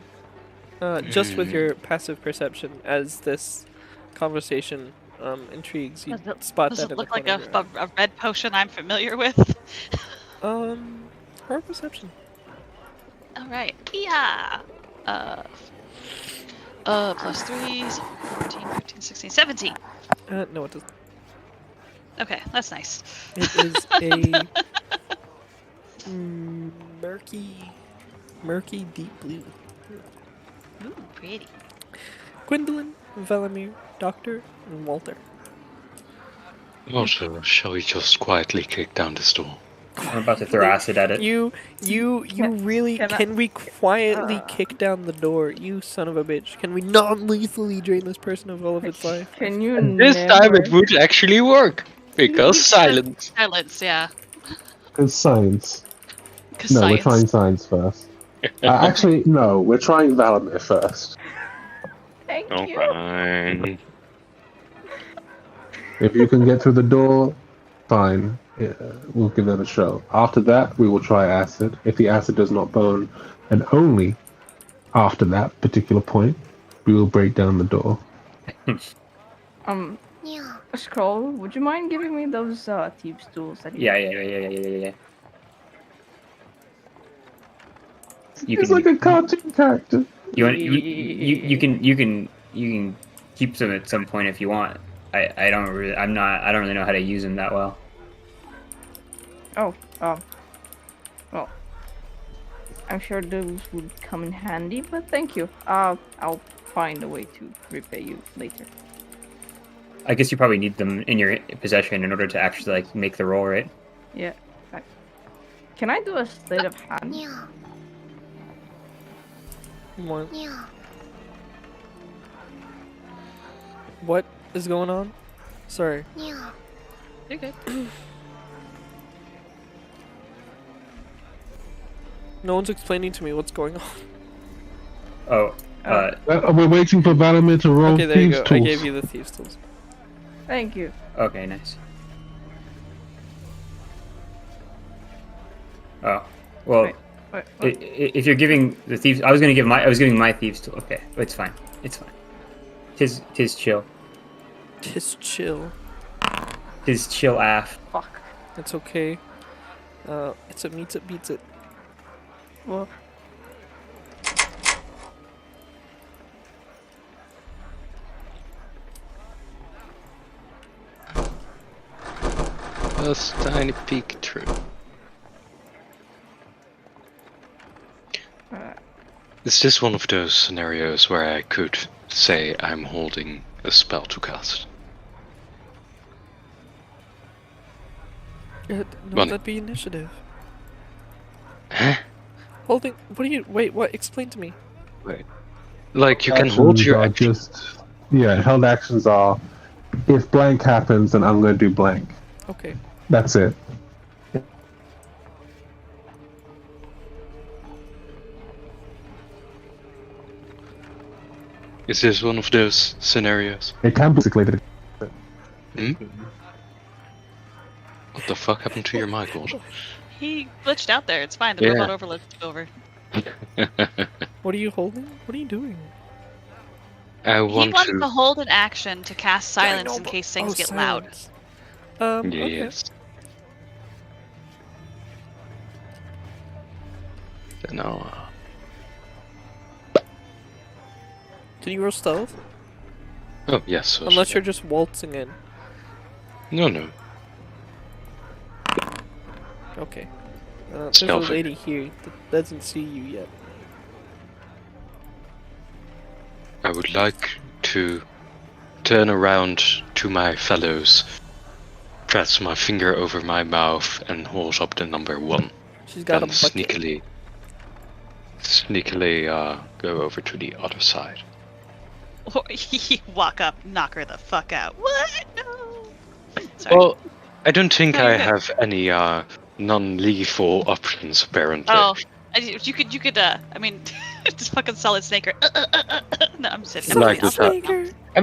Just with your passive perception, as this conversation intrigues, you spot that in the corner. Does it look like a red potion I'm familiar with? Her perception. Alright. Yeah. Plus 3, 14, 15, 16, 17. No, it doesn't. Okay, that's nice. It is a murky deep blue. Ooh, pretty. Gwendolyn, Velimir, Doctor, and Walter. Also, shall we just quietly kick down this door? I'm about to throw acid at it. You really, can we quietly kick down the door, you son of a bitch? Can we non-lethally drain this person of all of its life? Can you This time it would actually work, because silence. Silence, yeah. Because science. No, Science. we're trying science first. Actually, no, we're trying Valimir first. Thank you. Okay. If you can get through the door, fine. We'll give that a show. After that, we will try acid. If the acid does not burn, and only after that particular point, we will break down the door. Scroll, would you mind giving me those thieves' tools that you Yeah. You It's can, like a cartoon character. you can keep them at some point if you want. I don't really know how to use them that well. Oh, well, I'm sure those would come in handy, but thank you. I'll find a way to repay you later. I guess you probably need them in your possession in order to actually like make the roll, right? Yeah. Can I do a sleight of hand? What? What is going on? Sorry. You're good. No one's explaining to me what's going on. Oh, We're waiting for Valamir to roll Okay, there you thieves' go. tools. I gave you the thieves' tools. Thank you. okay, nice. Oh, well, Wait, what? if you're giving the thieves, I was giving my thieves tool. Okay, it's fine. It's fine. Tis chill. Just chill. Tis chill af. Fuck. It's okay. It's a meets it beats it. Well, Just tiny peek through. Is this one of those scenarios where I could say I'm holding a spell to cast? No, Money. that'd be initiative. Huh? Holding. What are you? Wait. What? Explain to me. Wait. Like, you can hold Actions your are action. held actions are, if blank happens, then I'm going to do blank. Okay. That's it. Is this one of those scenarios? It can be basically. Hmm? What the fuck happened to your mic, Walter? He glitched out there. It's fine. The Yeah. robot overload took over. What are you holding? What are you doing? I He want wanted to. to hold an action to cast Yeah, I silence know, in but- case things oh, get silence. Okay. Yes. No. Can you roll stealth? Oh, yes. Unless you're just waltzing in. No. Okay. There's a Stealthing. lady here that doesn't see you yet. I would like to turn around to my fellows, press my finger over my mouth, and hold up the number 1. She's got Then a bucket. sneakily go over to the other side. Or he walk up, knock her the fuck out. What? No. Sorry. Well, I don't think No, I you're good. have any non-lethal options, apparently. Oh, you could. I mean, just fucking solid snake her. No, I'm just kidding. Like the Snaker. I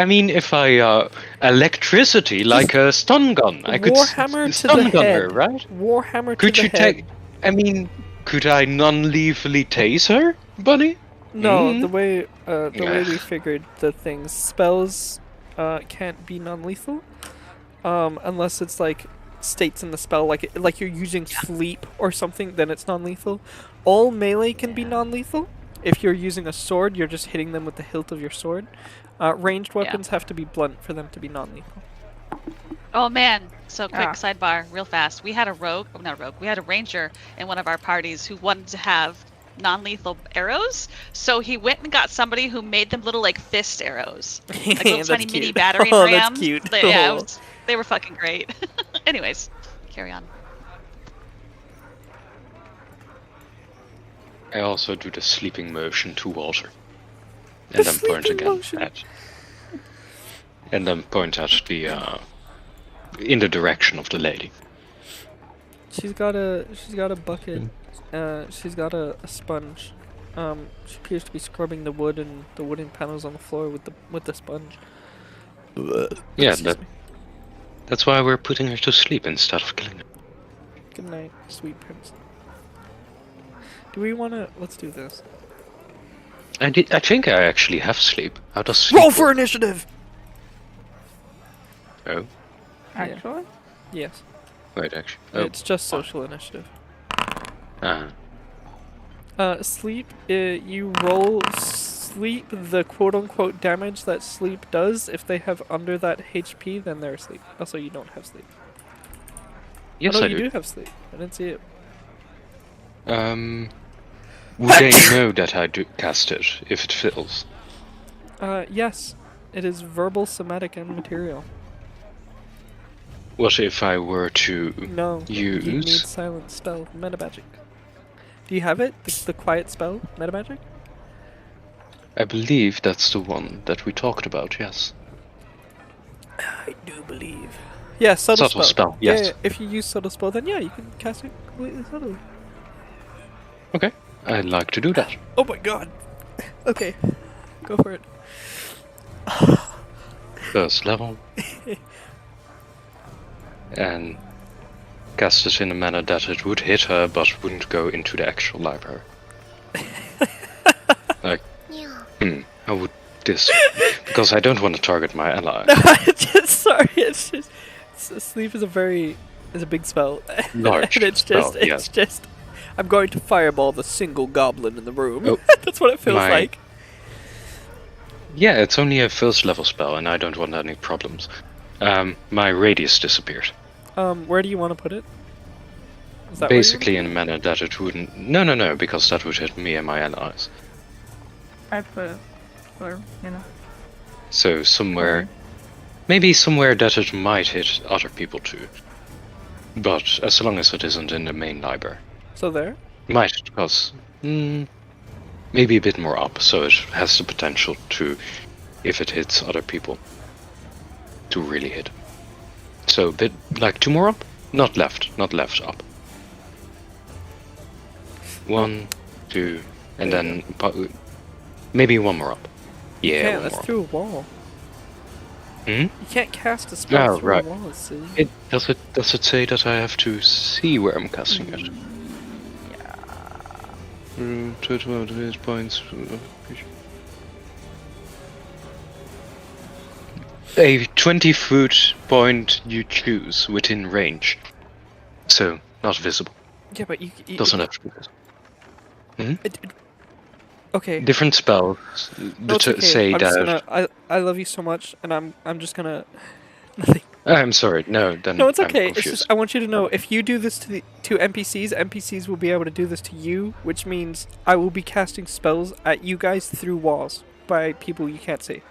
mean, if I electricity like a stun gun, I could Warhammer to stun the gun head. her, right? Warhammer Could to you the head. take? I mean, could I non-lethally tase her, buddy? No, Mm. the way Yeah. we figured the things, spells can't be non-lethal, unless it's like states in the spell like you're using sleep or something, then it's non-lethal. All melee can be non-lethal. If you're using a sword, you're just hitting them with the hilt of your sword. Ranged weapons have to be blunt for them to be non-lethal. Oh man! So quick Ah. sidebar, real fast. We had a rogue, oh, not a rogue. We had a ranger in one of our parties who wanted to have non-lethal arrows. So he went and got somebody who made them little like fist arrows, like little That's tiny mini cute. battering Oh, rams. that's cute. Yeah, Oh. they were fucking great. Anyways, carry on. I also do the sleeping motion to Walter, and then point sleeping again motion. at, and then point at the in the direction of the lady. She's got a bucket. She's got a sponge. She appears to be scrubbing the wood and the wooden panels on the floor with the sponge. Yeah, Excuse me. that's why we're putting her to sleep instead of killing her. Good night, sweet prince. Do we wanna... Let's do this. I think I actually have sleep. How does sleep Roll for work? initiative! Oh, Actually? Yes. wait, actually. Oh, It's just social initiative. Sleep, you roll sleep, the quote-unquote damage that sleep does. If they have under that HP, then they're asleep. Also, you don't have sleep. yes, oh, no, I you do. do have sleep. I didn't see it. Would they know that I do cast it if it fills? Yes. It is verbal, somatic, and material. What if I were to No. You need use? silent spell, metamagic. Do you have it? The quiet spell, metamagic? I believe that's the one that we talked about. Yes. I do believe. Yeah, subtle spell. Yeah, Yes. yeah, if you use subtle spell, then yeah, you can cast it completely subtly. Okay. I'd like to do that. Oh my god. Okay, go for it. First level. And cast it in a manner that it would hit her but wouldn't go into the actual library. Like, how would this... Because I don't want to target my ally. Sorry, it's just sleep is a big spell. Large and spell, it's just I'm going to fireball the single goblin in the room. Oh, That's what it feels like. Yeah, it's only a first level spell and I don't want any problems. My radius disappeared. Where do you want to put it? Is that Basically in a manner that it wouldn't... No, because that would hit me and my allies. I put it where, So somewhere... Maybe somewhere that it might hit other people too. But as long as it isn't in the main library. So there? Might, because... maybe a bit more up, so it has the potential to, if it hits other people, to really hit. So a bit, like 2 more up? Not left, up. 1, 2, and then maybe 1 more up. Yeah, Yeah, 1 that's more up. through a wall. Hmm? You can't cast a spell Oh, through right. a wall, see? Does it say that I have to see where I'm casting it? Yeah. 12 hit points. A 20-foot point you choose within range. So, not visible. Yeah, but you Doesn't have to be visible. okay. Different spells No, it's okay. say I'm just that... gonna, I love you so much, and I'm just gonna... Nothing. I'm sorry, no, then No, it's I'm okay. It's confused. just I want you to know if you do this to NPCs will be able to do this to you, which means I will be casting spells at you guys through walls by people you can't see.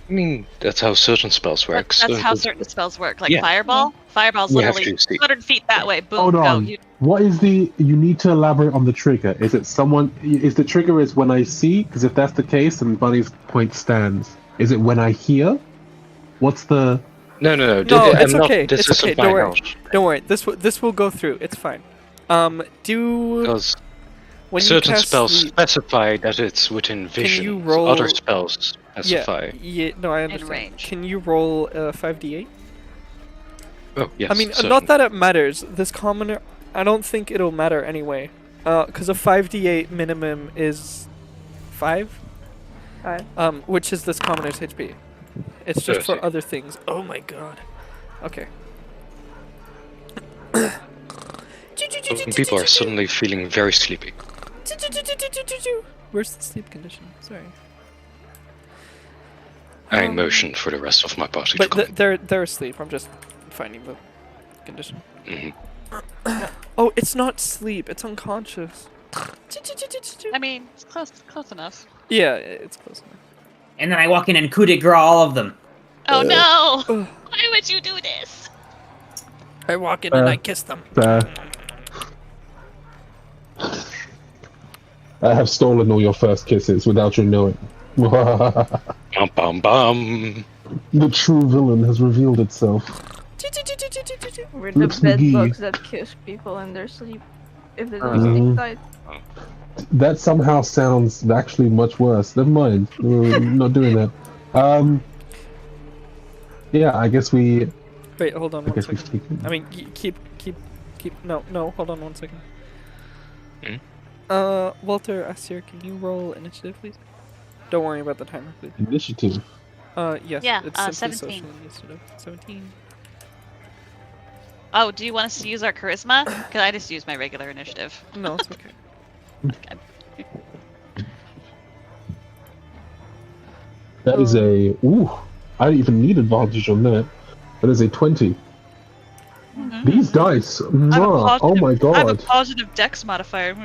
I mean, that's how certain spells work. That's how certain spells work. Like Yeah. Fireball. Fireball's You have literally to see. 200 feet that way. Boom, Hold go. on. What is the... You need to elaborate on the trigger. Is it someone... Is the trigger is when I see? Because if that's the case, then Bunny's point stands. Is it when I hear? What's the... No. No, I'm it's not, okay. This It's isn't okay. my Don't worry. house. Don't worry. This will go through. It's fine. Do Because when certain you cast spells sleep, specify that it's within vision. you roll- Other spells specify. Yeah, no, I understand. range. Can you roll 5d8? Oh, yes. I mean, certainly. not that it matters. This commoner, I don't think it'll matter anyway. Because a 5d8 minimum is 5. 5. Which is this commoner's HP. It's just for 30. other things. Oh my god. Okay. People are suddenly feeling very sleepy. Where's the sleep condition? Sorry. I motion for the rest of my party to But come. they're asleep. I'm just finding the condition. Mhm. Oh, it's not sleep. It's unconscious. I mean, it's close enough. Yeah, it's close enough. And then I walk in and coup de grace all of them. Oh no! Why would you do this? I walk in and I kiss them. I have stolen all your first kisses without you knowing. Bum bum bum. The true villain has revealed itself. We're the Lips bed McGee. bugs that kiss people in their sleep if they don't sleep tight. That somehow sounds actually much worse. Never mind. We're not doing that. Yeah, I guess we. Wait, hold on I one guess we second. keep. I mean, keep. No, hold on 1 second. Walter, Asir, can you roll initiative, please? Don't worry about the timer, please. Initiative. Yes, Yeah, it's simply 17. social initiative. 17. Oh, do you want us to use our charisma? Because I just use my regular initiative. No, it's okay. Okay. That is a. Ooh, I don't even need advantage on that. That is a 20. These dice. Mwah, oh my I have a god. positive dex modifier.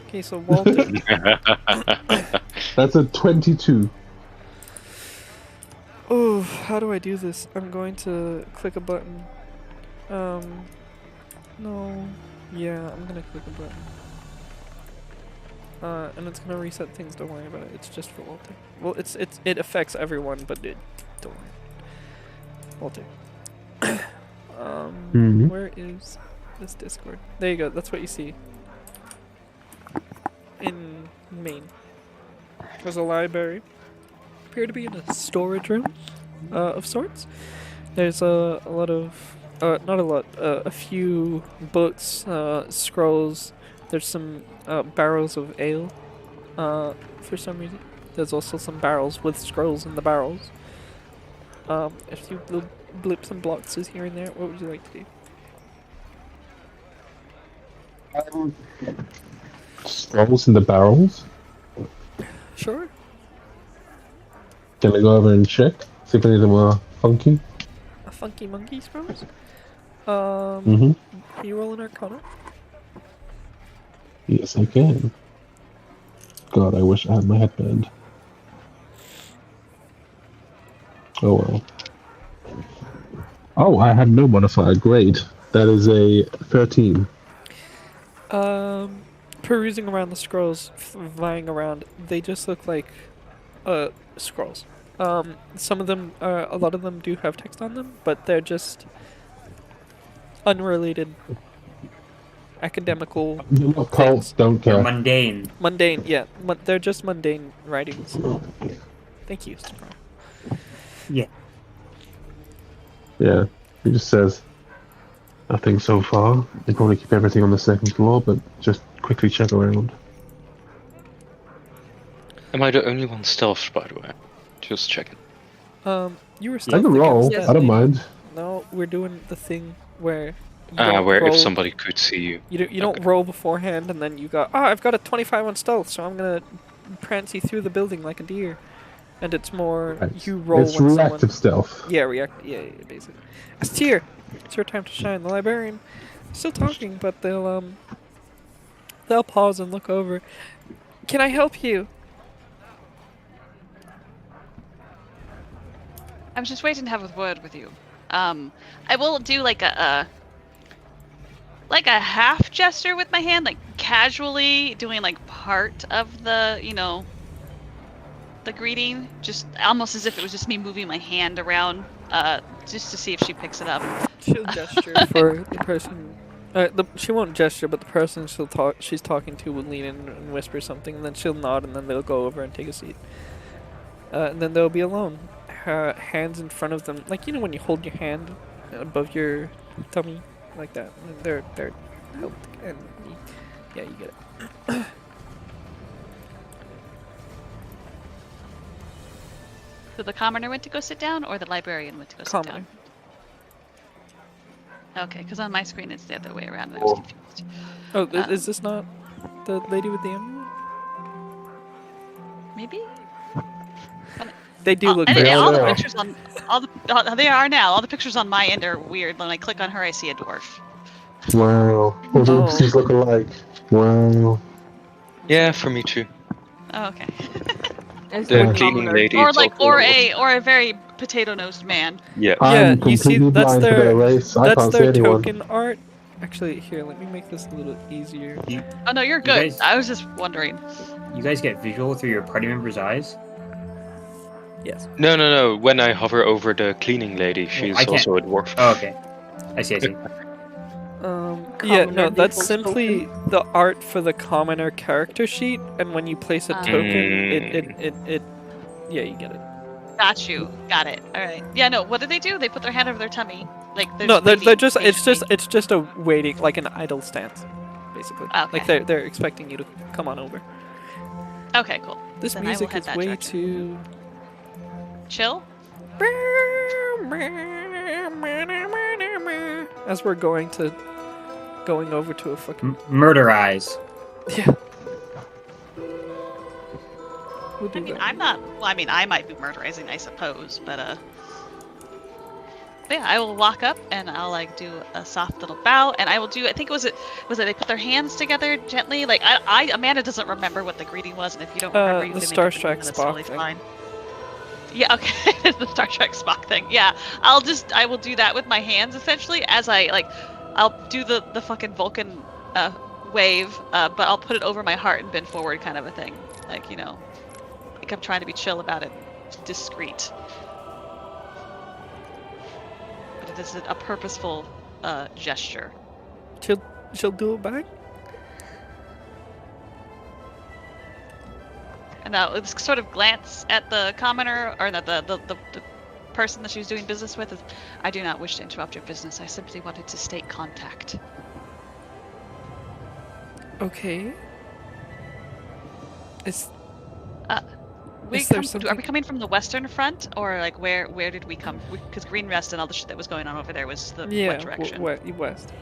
Okay, so Walter. That's a 22. Oh, how do I do this? I'm going to click a button. No. Yeah, I'm gonna click a button. And it's gonna reset things. Don't worry about it. It's just for Walter. Well, it affects everyone, but don't worry. Walter. Where is this Discord? There you go. That's what you see. In main, there's a library. Appear to be in a storage room, of sorts. There's a lot of, not a lot, a few books, scrolls. There's some barrels of ale, for some reason. There's also some barrels with scrolls in the barrels. A few little blips and boxes here and there. What would you like to do? Scrolls in the barrels. Sure. Can I go over and check? See if any of them are funky? A funky monkey scrolls? Mm-hmm. Can you roll an Arcana? Yes, I can. God, I wish I had my headband. Oh well. Oh, I had no modifier. Great. That is a 13. Perusing around the scrolls, flying around, they just look like, scrolls. Some of them, a lot of them do have text on them, but they're just unrelated academical Cults don't They're care. mundane. mundane, yeah. They're just mundane writings. Thank you, Stefan. Yeah. Yeah, he just says nothing so far. They probably keep everything on the second floor, but just quickly check around. Am I the only one stealthed, by the way? Just checking. You were I stealth can roll. against I don't Destiny. mind. No, we're doing the thing where you don't Where roll, if somebody could see you. you don't Okay. roll beforehand, and then you go, I've got a 25 on stealth, so I'm gonna prance you through the building like a deer. And it's more Right. you roll It's when reactive someone. stealth. Yeah, yeah, basically. Astir, it's your time to shine. The librarian, still talking, but they'll pause and look over. Can I help you? I was just waiting to have a word with you. I will do like a half gesture with my hand, like casually doing like part of the, the greeting, just almost as if it was just me moving my hand around, just to see if she picks it up. She'll gesture for the person. She won't gesture, but the person she's talking to will lean in and whisper something, and then she'll nod, and then they'll go over and take a seat. And then they'll be alone. Hands in front of them, like when you hold your hand above your tummy, like that. They're held, and yeah, you get it. So the commoner went to go sit down, or the librarian went to go sit down? Okay, because on my screen it's the other way around, and I was confused. Oh, is this not the lady with the emerald? Maybe? They do look Anyway, very all the now. pictures on they are now. All the pictures on my end are weird. When I click on her, I see a dwarf. Wow. All the Oh. oopsies look alike. Wow. Yeah, for me too. Oh, okay. It's The like cleaning commoner. lady. Or is like, also- or a very potato-nosed man. Yeah. I'm you see, completely that's blind to their their race. I that's can't see their anyone. token art. Actually, here, let me make this a little easier. Oh no, you're You good. guys- I was just wondering. You guys get visual through your party members' eyes? Yes. No. When I hover over the cleaning lady, she's I can't- also a dwarf. Oh, okay. I see. Yeah, no, commoner that's default simply token? the art for the commoner character sheet, and when you place a token, it yeah, you get it. Got you. Got it. All right. Yeah. No. What do? They put their hand over their tummy, like they're No, just waiting. it's just a waiting, like an idle stance, basically. Like Okay. they're expecting you to come on over. Okay. Cool. This Then I will music head is that way direction. too. Chill. As we're going over to a fucking Murder eyes. yeah. We'll do I mean, that. I'm not. Well, I mean, I might be murderizing, I suppose, but yeah, I will walk up and I'll like do a soft little bow, and I will do. I think was it they put their hands together gently. Like Amanda doesn't remember what the greeting was, and if you don't remember, you The can Star make up a new Trek one, that's Spock totally thing. fine. Yeah, okay, the Star Trek Spock thing. Yeah, I will do that with my hands essentially as I'll do the fucking Vulcan wave, but I'll put it over my heart and bend forward, kind of a thing. Like, you know, like I'm trying to be chill about it, discreet. But it is a purposeful gesture. She'll do it back. And I'll just sort of glance at the commoner, or the person that she was doing business with. I do not wish to interrupt your business. I simply wanted to state contact. Okay. Are we coming from the western front, or like where did we come? Because Green Rest and all the shit that was going on over there was the what direction? West.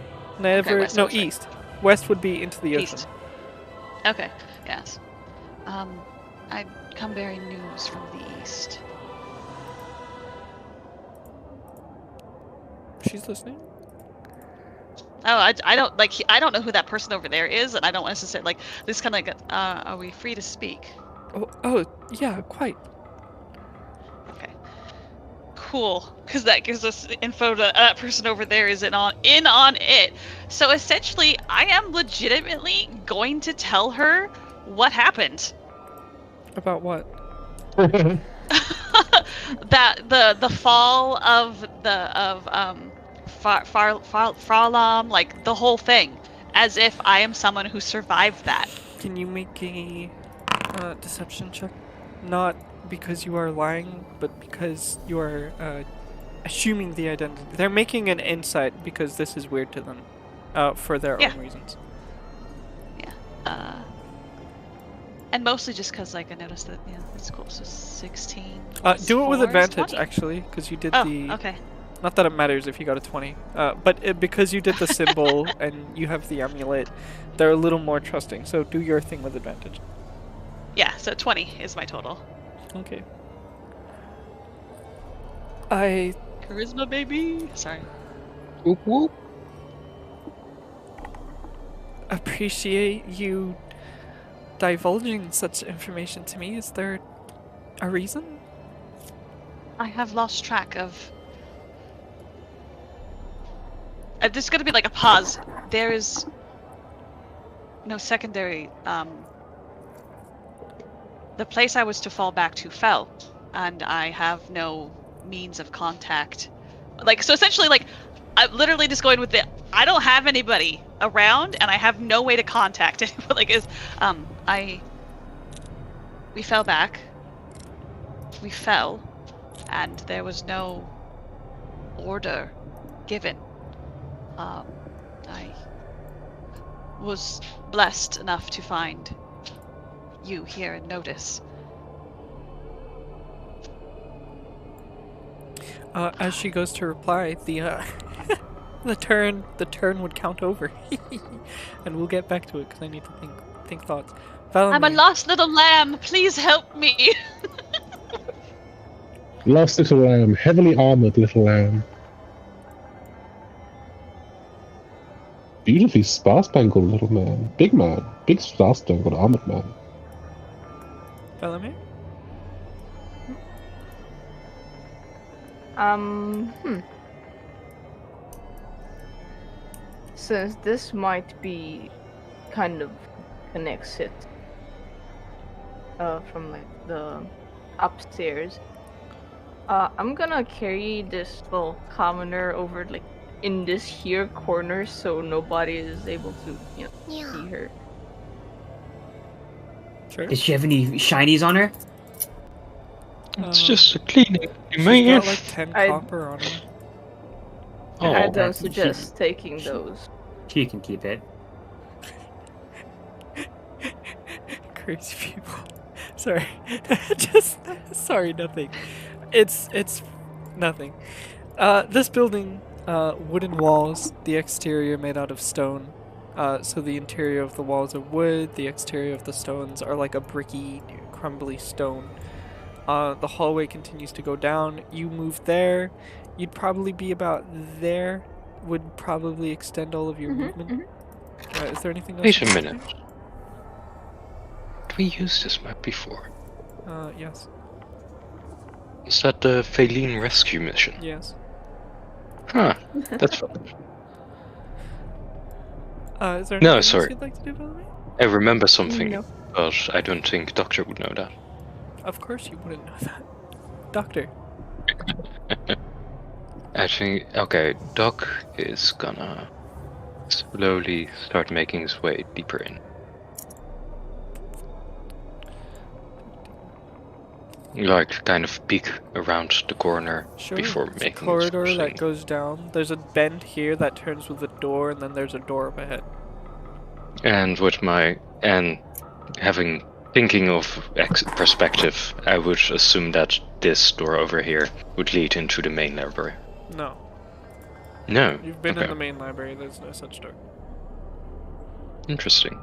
Never. west, No, west, right. east. West would be into the ocean. East. Okay. Yes. I come bearing news from the east. She's listening. Oh, I don't like. I don't know who that person over there is, and I don't necessarily like. This kind of like. Are we free to speak? Oh, yeah, quite. Okay. Cool, because that gives us info to that person over there is in on it. So essentially, I am legitimately going to tell her what happened. About what? That the fall of Farlam, like the whole thing, as if I am someone who survived that. Can you make a deception check? Not because you are lying, but because you are assuming the identity. They're making an insight because this is weird to them, for their own reasons. Yeah. And mostly just because, like, I noticed that, it's cool. So 16. Do it with 4 is advantage, 20. actually, because you did Oh, okay. Not that it matters if you got a 20, but because you did the symbol and you have the amulet, they're a little more trusting. So do your thing with advantage. Yeah, so 20 is my total. Okay. Charisma, baby. Sorry. Whoop whoop. Appreciate you divulging such information to me. Is there a reason? I have lost track of... there's gonna be like a pause. There is no secondary... The place I was to fall back to fell, and I have no means of contact. Like, so essentially, like, I'm literally just going with the... I don't have anybody around, and I have no way to contact anyone. Like, we fell back. We fell, and there was no order given. I was blessed enough to find you here in Notice. As she goes to reply, the turn would count over, and we'll get back to it because I need to think thoughts. Valamir, I'm a lost little lamb. Please help me. Lost little lamb, heavily armored little lamb. Beautifully star-spangled little man. Big star-spangled armored man. Valamir? Since this might be kind of an exit from like the upstairs, I'm gonna carry this little commoner over like in this here corner, so nobody is able to, see her. Sure. Does she have any shinies on her? It's just a cleaning. She's Man. got like 10 I- copper on her. I Oh, don't suggest taking those. She can keep it. Crazy people. Sorry. Just sorry, nothing. It's nothing. This building, wooden walls, the exterior made out of stone. So the interior of the walls are wood, the exterior of the stones are like a bricky, crumbly stone. The hallway continues to go down. You move there, you'd probably be about there. Would probably extend all of your movement. Is there anything else? Wait a you want to minute. Did we use this map before? do? Yes. Is that the Feline rescue mission? Yes. Huh. That's fun. Is there No, anything else sorry. you'd like to do, by the way? I remember something, No. but I don't think Doctor would know that. Of course you wouldn't know that. Doctor. I think, okay, Doc is gonna slowly start making his way deeper in. Like, kind of peek around the corner Sure. before It's a making corridor his that thing. goes down. There's a bend here that turns with a door, and then there's a door up ahead. And with my, and having, thinking of perspective, I would assume that this door over here would lead into the main library. No. No. You've been Okay. in the main library, there's no such door. Interesting.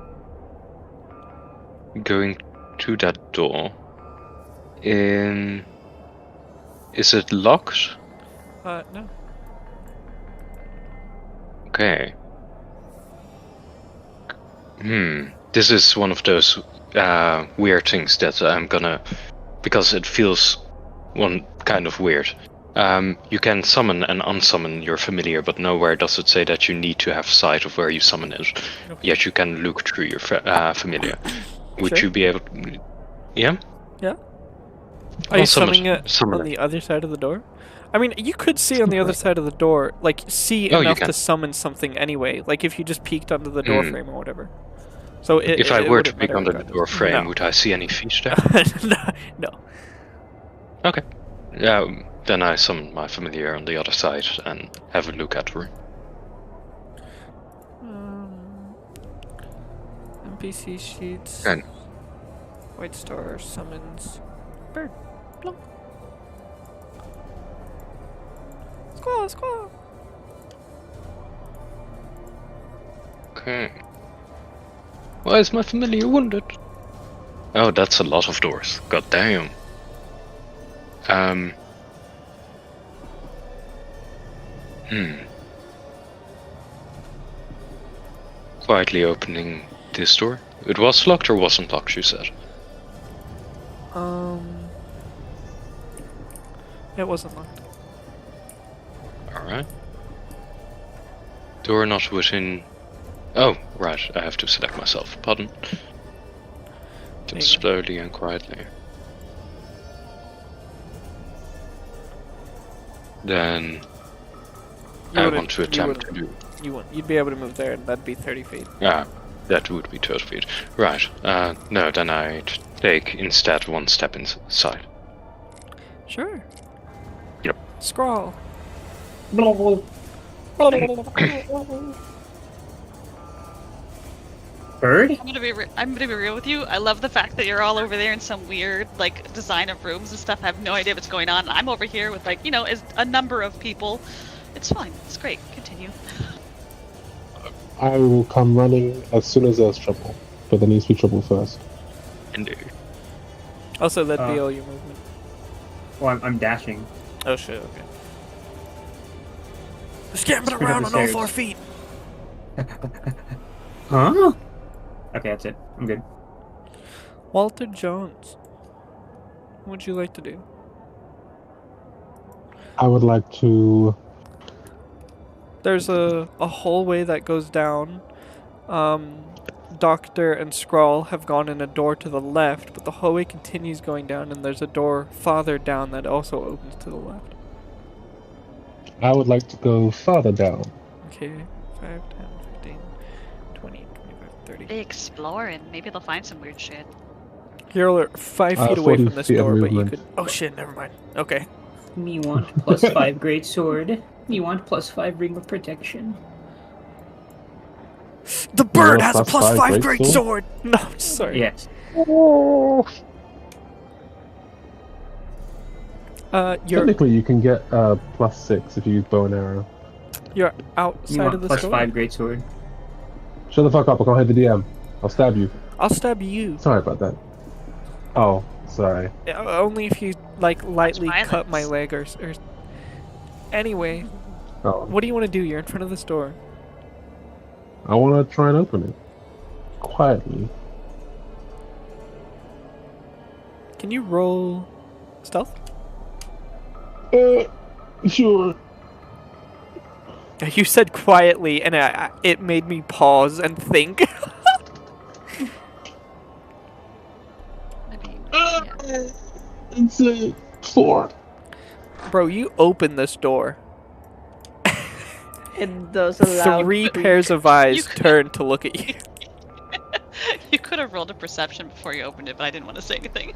Going to that door. Is it locked? No. Okay. This is one of those weird things that I'm gonna, because it feels one kind of weird. You can summon and unsummon your familiar, but nowhere does it say that you need to have sight of where you summon it. Okay. Yet you can look through your familiar. Would Sure. you be able to... Yeah? Yeah? Are you summon summoning it summon on it. the other side of the door? I mean, you could see on the other side of the door, like, see Oh, you enough can. to summon something anyway, like if you just peeked under the door frame or whatever. So If I were to wouldn't peek matter under the regardless. door frame, No. would I see any feet there? No. Okay. Yeah, then I summon my familiar on the other side and have a look at her. NPC sheets. And White Star summons. Bird. Plunk. Squaw, squaw. okay. Why is my familiar wounded? Oh, that's a lot of doors. God damn. Quietly opening this door. It was locked or wasn't locked, you said? It wasn't locked. Alright. Door not within... Oh, right, I have to select myself. Pardon. There Then you go. slowly and quietly. Then... You I wouldn't- want to you attempt to wouldn't. do... You wouldn't. You'd be able to move there, and that'd be 30 feet. Ah, that would be 30 feet. Right, no, then I'd take instead one step inside. Sure. Yep. Scrawl. Bird? I'm gonna be real with you. I love the fact that you're all over there in some weird like design of rooms and stuff. I have no idea what's going on. I'm over here with like as a number of people. It's fine. It's great. Continue. I will come running as soon as there's trouble, but there needs to be trouble first. Indeed. Also, that'd be all your movement. Well, I'm dashing. Oh shit. Okay. Scamping Speed up around the on all stairs. 4 feet. Huh? Okay, that's it. I'm good. Walter Jones. What would you like to do? I would like to. There's a hallway that goes down. Doctor and Skrull have gone in a door to the left, but the hallway continues going down, and there's a door farther down that also opens to the left. I would like to go farther down. Okay, 5, 10, 15, 20, 25, 30. They exploring. Maybe they'll find some weird shit. You're 5 feet away 40 from this feet of door, but you movement. could. Oh shit! Never mind. Okay. Me want +5 great sword. Me want +5 ring of protection. The bird want has a +5 +5 great great sword. No, I'm sorry. Yes. You're Technically, you can get +6 if you use bow and arrow. you're Me outside want of the +5 door. great sword. Shut the fuck up! I can't hit the DM. I'll stab you. I'll stab you. Sorry about that. Oh, sorry. Only if you like lightly violence. cut my leg or. Anyway, Oh, what do you want to do? You're in front of this door. I want to try and open it quietly. Can you roll stealth? Sure. You said quietly, and it made me pause and think. Maybe. Yeah. It's a 4. Bro, you open this door. It does allow 3 pairs of eyes turn to look at you. You could have rolled a perception before you opened it, but I didn't want to say anything.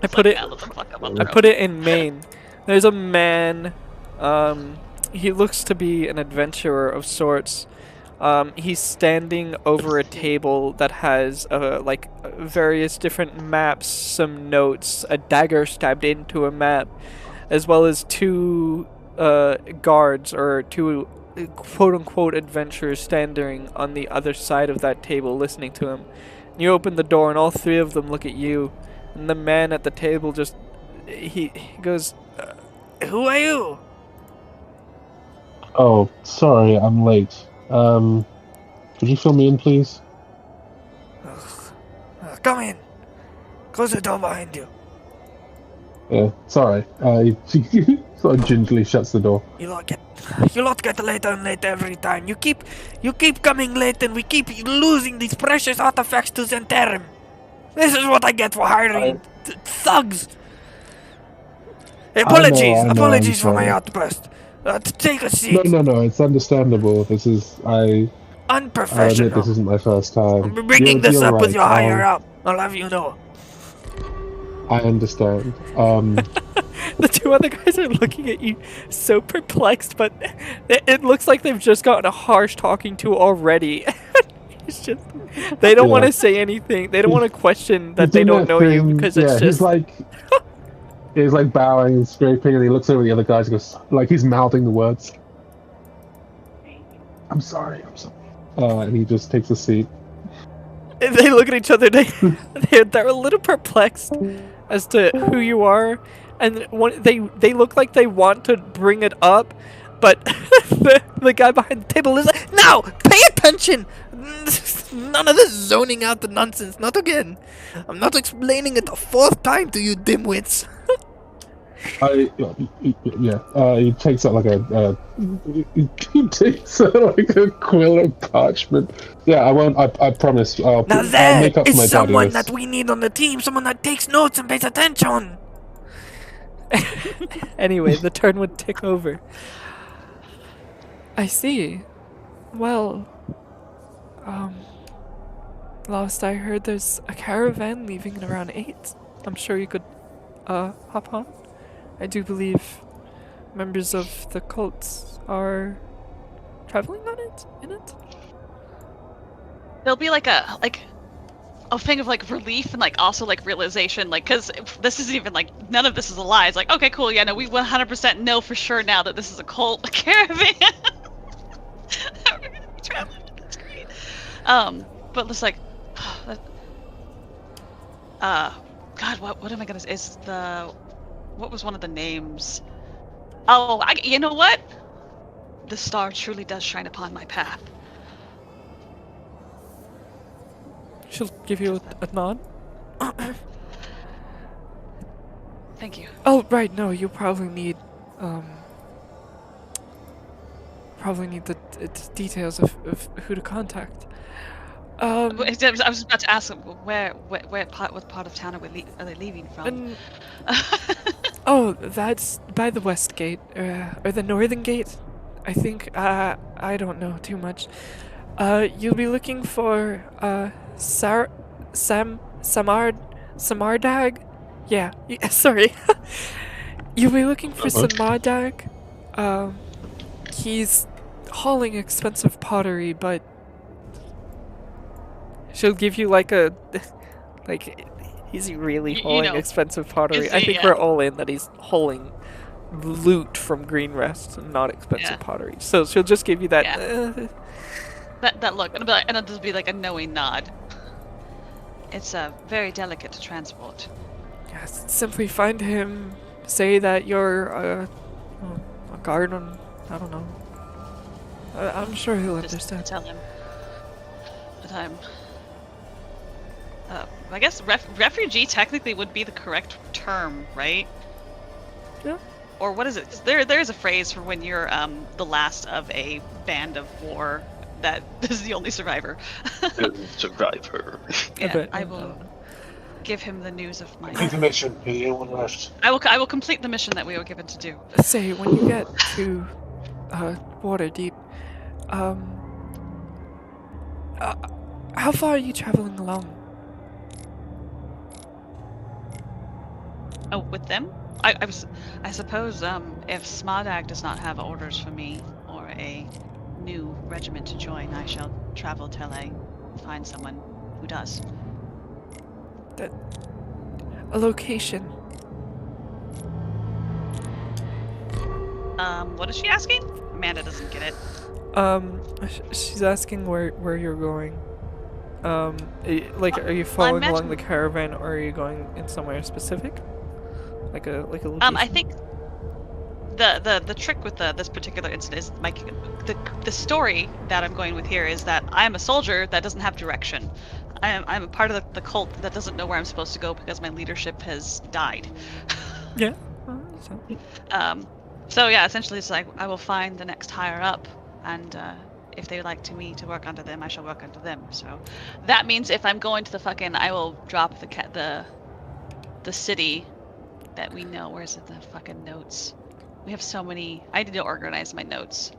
I put it. "Nah, let them fuck up, I'll I throw put it in Maine. There's a man. He looks to be an adventurer of sorts. He's standing over a table that has like various different maps, some notes, a dagger stabbed into a map, as well as 2 guards or 2 quote-unquote adventurers standing on the other side of that table listening to him. You open the door and all 3 of them look at you, and the man at the table just he goes, "Who are you?" Oh, sorry, I'm late. Could you fill me in, please? Come in. Close the door behind you. Yeah, sorry. He sort of gingerly shuts the door. You lot get later and later every time. You keep coming late, and we keep losing these precious artifacts to Zentarum. This is what I get for hiring thugs. Apologies, I know, apologies I'm for my sorry. outburst. Take a seat. No, it's understandable. This is I admit Unprofessional. this isn't my first time. I'm bringing this You're up with right. your higher up. I'll have you know. I understand. The 2 other guys are looking at you so perplexed, but it looks like they've just gotten a harsh talking to already. It's just they don't want to say anything. They don't want to question that they don't know you because it's just he's like bowing and scraping, and he looks over the other guys and goes like he's mouthing the words. I'm sorry. And he just takes a seat. they look at each other. They're a little perplexed as to who you are, and they look like they want to bring it up, but the guy behind the table is like, "No, pay attention. None of this zoning out the nonsense. Not again. I'm not explaining it a 4th time to you dimwits." He takes out like a quill of parchment. Yeah, I won't. I promise. I'll Now make there up for is my someone tardiness. that we need on the team, someone that takes notes and pays attention. Anyway, the turn would tick over. I see. Well, last I heard there's a caravan leaving at around 8. I'm sure you could, hop on. I do believe members of the cults are traveling on it, in it. There'll be like a thing of like relief and like also like realization, like, because this isn't even like none of this is a lie. It's like, okay, cool, yeah, no, we 100% know for sure now that this is a cult caravan. We're gonna be traveling. That's great. But it's like, God, what am I gonna say? Is what was one of the names? Oh, you know what? The star truly does shine upon my path. She'll give you a nod. Thank you. Oh, right, no, you probably need, the details of who to contact. I was about to ask what part of town are they leaving from? Oh, that's by the west gate, or the northern gate, I think. I don't know too much. You'll be looking for, Samardag? Yeah, sorry. You'll be looking for Samardag. He's hauling expensive pottery, but she'll give you like a, like, is he really hauling expensive pottery? I think we're all in that he's hauling loot from Green Rest and not expensive pottery. So she'll just give you that. That look, and it'll just be like a knowing nod. It's very delicate to transport. Yes, simply find him. Say that you're a garden. I don't know. I'm sure he'll understand. Tell him that I'm. I guess refugee technically would be the correct term, right? Yeah. Or what is it? 'Cause there is a phrase for when you're the last of a band of war that is the only survivor. Survivor. Yeah, I will give him the news of my information. Anyone left? I will complete the mission that we were given to do. Say, when you get to Waterdeep, how far are you traveling along? Oh, with them? I suppose if Smardag does not have orders for me or a new regiment to join, I shall travel till I find someone who does. A location. What is she asking? Amanda doesn't get it. She's asking where you're going. Like, are you following along the caravan, or are you going in somewhere specific? Like a location? I think the trick with this particular incident is the story that I'm going with here is that I'm a soldier that doesn't have direction. I'm a part of the cult that doesn't know where I'm supposed to go because my leadership has died. Yeah. So yeah, essentially it's like I will find the next higher up, and if they would like me to work under them, I shall work under them. So that means if I'm going to the fucking, I will drop the city that we know. Where's the fucking notes? We have so many. I need to organize my notes.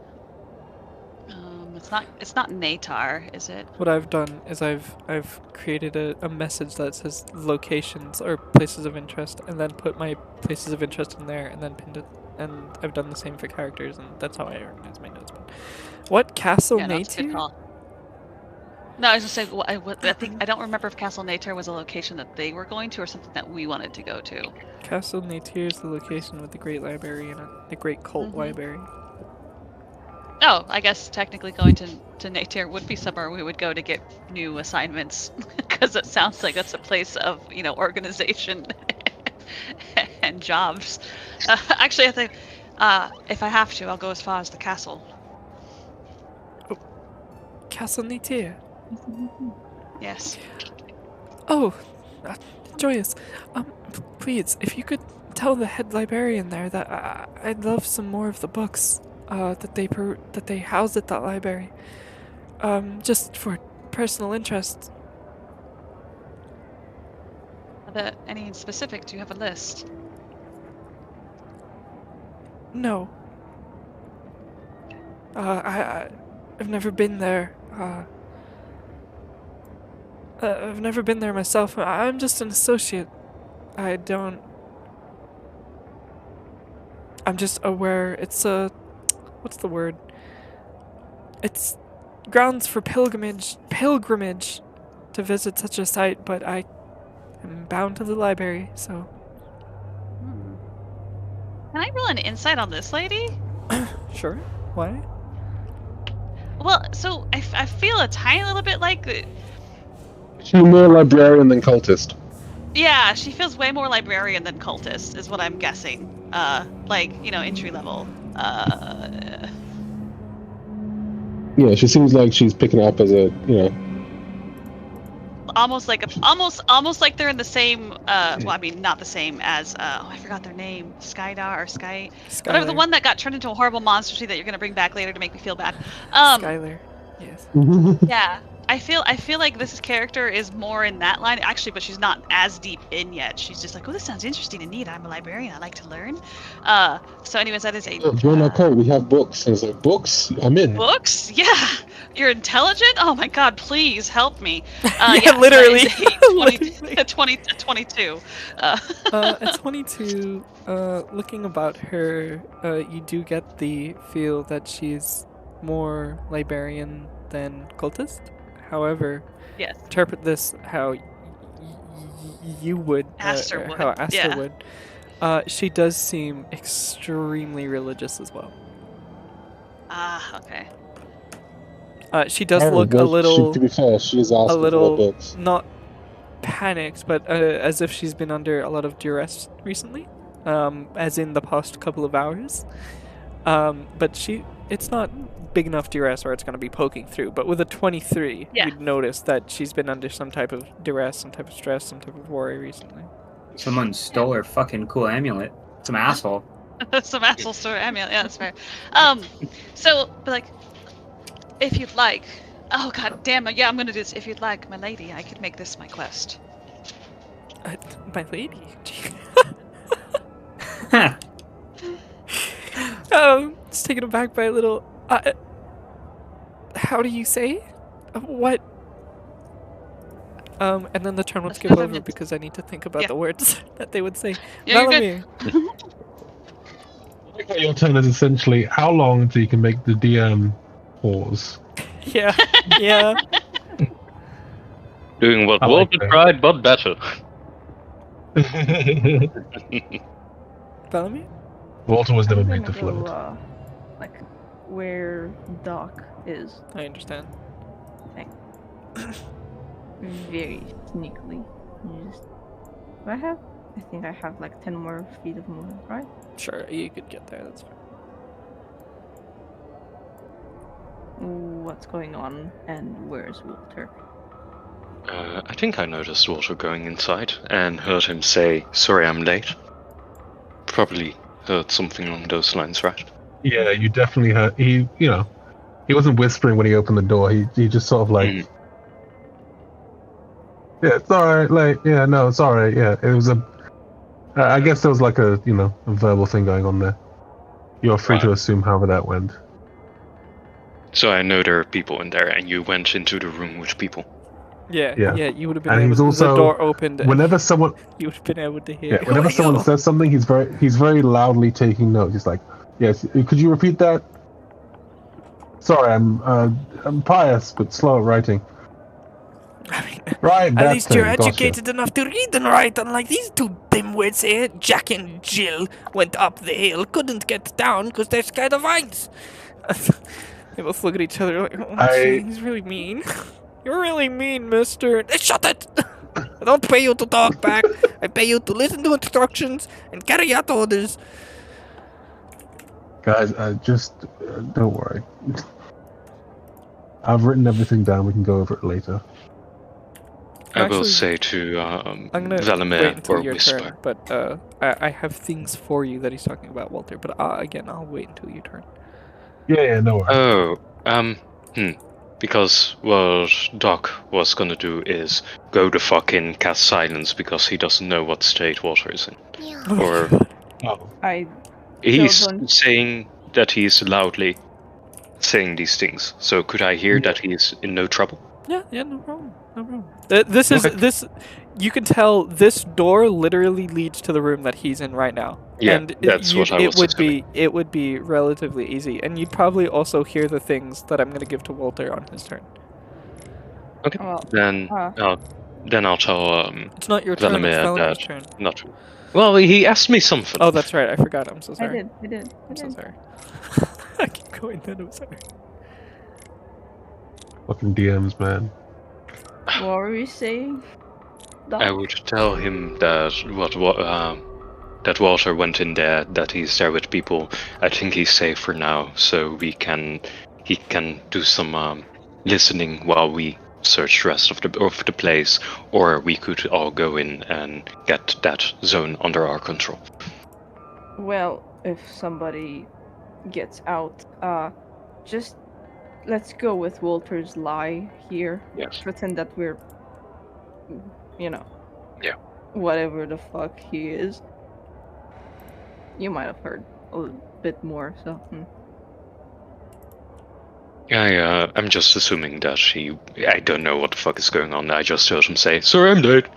It's not Natar, is it? What I've done is I've created a message that says locations or places of interest, and then put my places of interest in there, and then pinned it. And I've done the same for characters, and that's how I organize my notes. But what Castle Natir? No, I was just saying. I think I don't remember if Castle Natir was a location that they were going to, or something that we wanted to go to. Castle Natir is the location with the Great Library in it, the Great Cult Library. Oh, I guess technically going to Natir would be somewhere we would go to get new assignments, because it sounds like that's a place of organization and jobs. Actually, I think if I have to, I'll go as far as the castle. Oh, Castle Natir. Yes. Oh, joyous. Please, if you could tell the head librarian there that I'd love some more of the books that they house at that library. Just for personal interest. Any specific? Do you have a list? No. I've never been there. I've never been there myself. I'm just an associate. I'm just aware it's what's the word? It's grounds for pilgrimage to visit such a site, but I am bound to the library, so. Can I roll an insight on this lady? Sure. Why? Well, so I feel a tiny little bit like. She's more librarian than cultist. Yeah, she feels way more librarian than cultist, is what I'm guessing. Entry level. Yeah, she seems like she's picking up as a, almost like they're in the same. Well, I mean, not the same as. I forgot their name. Skydar or Sky. Whatever, the one that got turned into a horrible monster tree that you're gonna bring back later to make me feel bad. Skylar. Yes. Yeah. I feel like this character is more in that line actually, but she's not as deep in yet. She's just like, oh, this sounds interesting and neat. I'm a librarian. I like to learn. So, anyways, that is a Join our code. We have books. And it's like, books? I'm in. books. Yeah, you're intelligent. Oh my God, please help me. Yeah, literally. That is a 22. At 22, looking about her, you do get the feel that she's more librarian than cultist. However, Yes. interpret this how you would, Aster or would, how Aster yeah. would. She does seem extremely religious as well. Okay. She does Oh, look a well, little, to be fair, she is asking a for little books. not panicked, but as if she's been under a lot of duress recently, as in the past couple of hours. But it's not big enough duress where it's going to be poking through. But with a 23, Yeah. you'd notice that she's been under some type of duress, some type of stress, some type of worry recently. Someone stole her fucking cool amulet. Some asshole. Some asshole store amulet. Yeah, that's fair. So, but like, if you'd like, oh God damn it, yeah, I'm gonna do this. If you'd like, my lady, I could make this my quest. My lady. Ha! Just taken aback by a little. How do you say? What? And then the turn would skip over because I need to think about Yeah. the words that they would say. Yeah, you're good. Bellamy. Your turn is essentially how long until you can make the DM pause. Yeah, yeah. Doing what I like Walter that. tried, but better. Bellamy? Walter was never I'm made to gonna float. go, like, where Doc is. I understand. Very sneakily. Do I think I have like 10 more feet of movement, right? Sure, you could get there. That's fine. What's going on and where's Walter? I think I noticed Walter going inside and heard him say, "Sorry, I'm late." Probably heard something along those lines, right? Yeah, you definitely heard. He wasn't whispering when he opened the door. He just sort of like, yeah, it's alright. Like, yeah, no, it's alright. Yeah, it was a. I guess there was like a a verbal thing going on there. You're free to Right. assume however that went. So I know there are people in there, and you went into the room with people. Yeah, Yeah. you would have been And able he's to. also- The door opened. And Whenever someone, you would have been able to hear. whenever someone says something, he's very loudly taking notes. He's like, "Yes, could you repeat that?" Sorry, I'm pious but slow at writing. I mean, Right, at that least thing, you're gotcha. educated enough to read and write, unlike these two dimwits here. Jack and Jill went up the hill, couldn't get down because they're scared of heights. They both look at each other like, oh, gee, he's really mean. You're really mean, mister. Shut it! I don't pay you to talk back. I pay you to listen to instructions and carry out orders. Guys, don't worry. I've written everything down. We can go over it later. I will Actually, say to I'm gonna wait Valimir until or your whisper. turn, but I have things for you that he's talking about, Walter. But again, I'll wait until your turn. Yeah, no worries. Oh, because what Doc was gonna do is go the fuck in, cast silence, because he doesn't know what state Walter is in. Or Oh. I he's don't- saying that he's loudly saying these things. So could I hear that he's in no trouble? Yeah, no problem, no problem. This. You can tell this door literally leads to the room that he's in right now. Yeah, and that's what I was It would be relatively easy, and you'd probably also hear the things that I'm going to give to Walter on his turn. Okay. Well, Then I'll tell It's not your turn. It's Valimir Valamir's that turn. not. Well, he asked me something. Oh, that's right. I forgot. I'm so I sorry. did. I'm so sorry. I keep going. Then I'm sorry. Fucking DMs, man. What were you saying? Doc? I would tell him that that Walter went in there, that he's there with people. I think he's safe for now, so he can do some listening while we search the rest of the place, or we could all go in and get that zone under our control. Well, if somebody gets out, just let's go with Walter's lie here. Yes. Pretend that we're, Yeah. whatever the fuck he is. You might have heard a little bit more, so. I'm just assuming that I don't know what the fuck is going on. I just heard him say, "Sorry, I'm dead."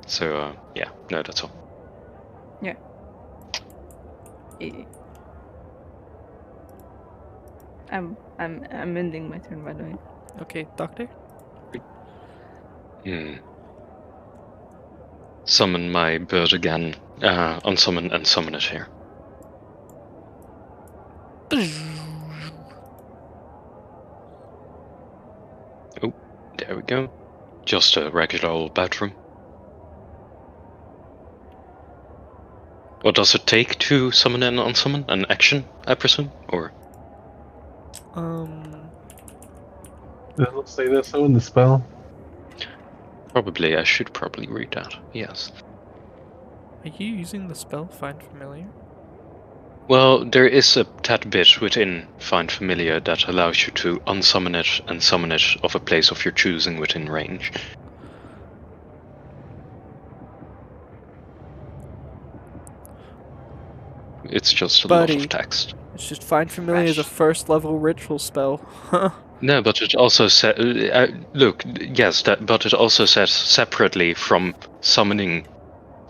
So, yeah, no, that's all. I'm ending my turn, by the way. Okay, Doctor? Summon my bird again. Unsummon and summon it here. Oh, there we go. Just a regular old bedroom. What does it take to summon and unsummon? An action, I presume? Or Let's say there's so in the spell. probably I should probably read that. Yes. Are you using the spell Find Familiar? Well, there is a tad bit within Find Familiar that allows you to unsummon it and summon it of a place of your choosing within range. It's just a lot Buddy. of text. It's just Find Familiar is a Fresh. first level ritual spell. No, but it also said, look, yes, but it also says separately from summoning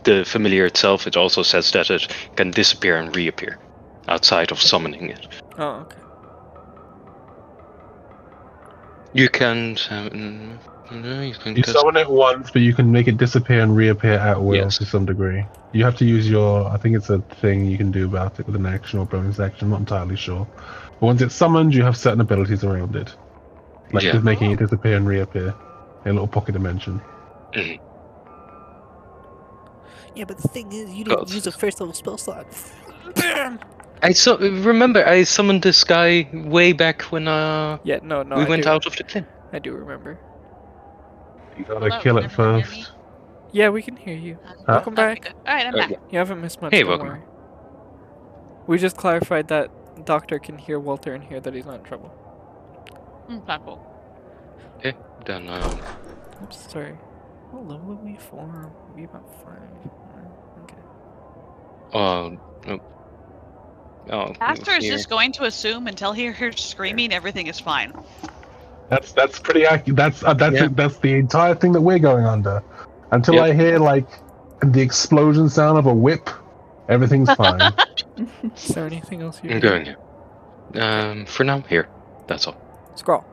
the familiar itself, it also says that it can disappear and reappear outside of summoning it. Oh, okay. You can, You summon it once, but you can make it disappear and reappear at will Yes. to some degree. You have to use your, I think it's a thing you can do about it with an action or bonus action, I'm not entirely sure. But once it's summoned, you have certain abilities around it. Like Yeah. just making it disappear and reappear in a little pocket dimension. Yeah, but the thing is, you didn't use a first level spell slot. remember I summoned this guy way back when Yeah, no, we went out of the clinic. I do remember. You gotta Hello, kill can it everyone hear me? first. Yeah, we can hear you. Huh? Welcome Okay, back. good. Alright, I'm Oh, back. yeah. You haven't missed much, Hey, don't welcome. worry. We just clarified that Doctor can hear Walter and hear that he's not in trouble. Not cool. Then Oops, sorry. What level are we for? Be about 5. Okay. Pastor is here. just going to assume until he hears screaming, everything is fine. That's pretty accurate. That's the entire thing that we're going under. Until Yep. I hear like the explosion sound of a whip, everything's fine. Is there anything else you I'm do? going here. For now, here. That's all. Scroll.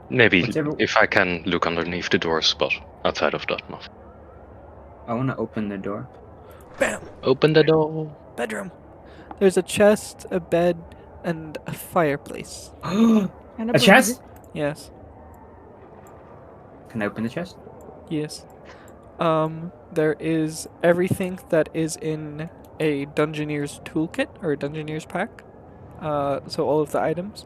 Maybe Whatever- if I can look underneath the doors, but outside of that, nothing. I want to open the door. Bam! Open the door. Bedroom. There's a chest, a bed, and a fireplace. And A chest? Yes. Can I open the chest? Yes. There is everything that is in a Dungeoneer's toolkit or a Dungeoneer's pack. So all of the items.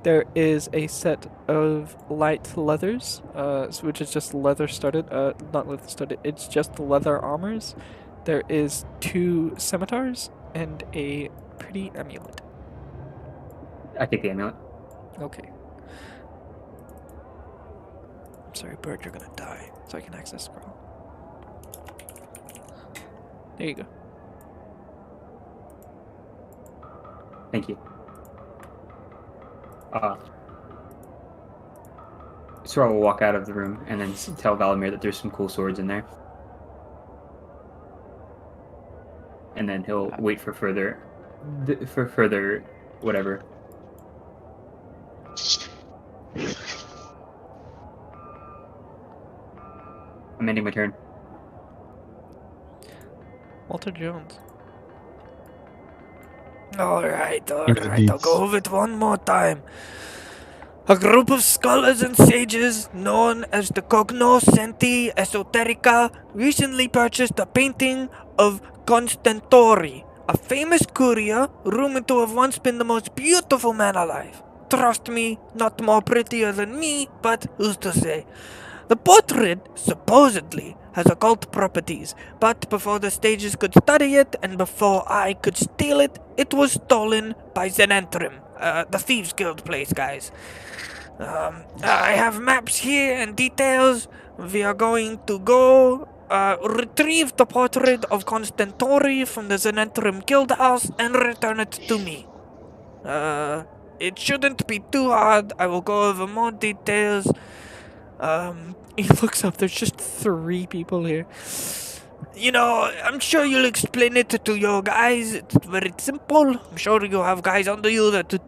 There is a set of light leathers, which is just leather studded. Not leather studded. It's just leather armors. There is 2 scimitars and a pretty amulet. I take the amulet. Okay. I'm sorry, bird, you're gonna die, so I can access scroll. There you go. Thank you. So I'll walk out of the room and then tell Valamir that there's some cool swords in there. And then he'll wait for further whatever. I'm ending my turn. Walter Jones. Alright, Indeed. I'll go over it one more time. A group of scholars and sages known as the Cognoscenti Esoterica recently purchased a painting of Constantori, a famous courier rumored to have once been the most beautiful man alive. Trust me, not more prettier than me, but who's to say? The portrait supposedly has occult properties, but before the stages could study it and before I could steal it, it was stolen by Zenantrim, the Thieves Guild place, guys. I have maps here and details. We are going to go retrieve the portrait of Constantori from the Zenantrim Guild House and return it to me. It shouldn't be too hard. I will go over more details. He looks up. There's just 3 people here. You know, I'm sure you'll explain it to your guys. It's very simple. I'm sure you have guys under you that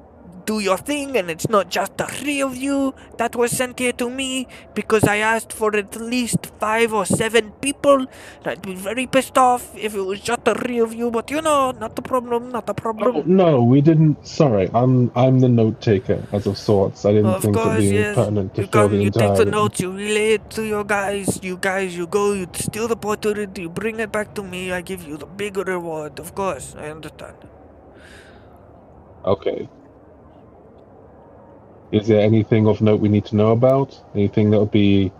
do your thing, and it's not just the 3 of you that was sent here to me because I asked for at least 5 or 7 people. I'd be very pissed off if it was just the 3 of you, but you know, not a problem, not a problem. Oh, no, we didn't. Sorry, I'm the note taker as of sorts. I didn't think it'd be pertinent to fill the You entire. take the notes, you relay it to your guys. You go, you steal the portrait, you bring it back to me. I give you the big reward. Of course, I understand. Okay. Is there anything of note we need to know about? Anything that would be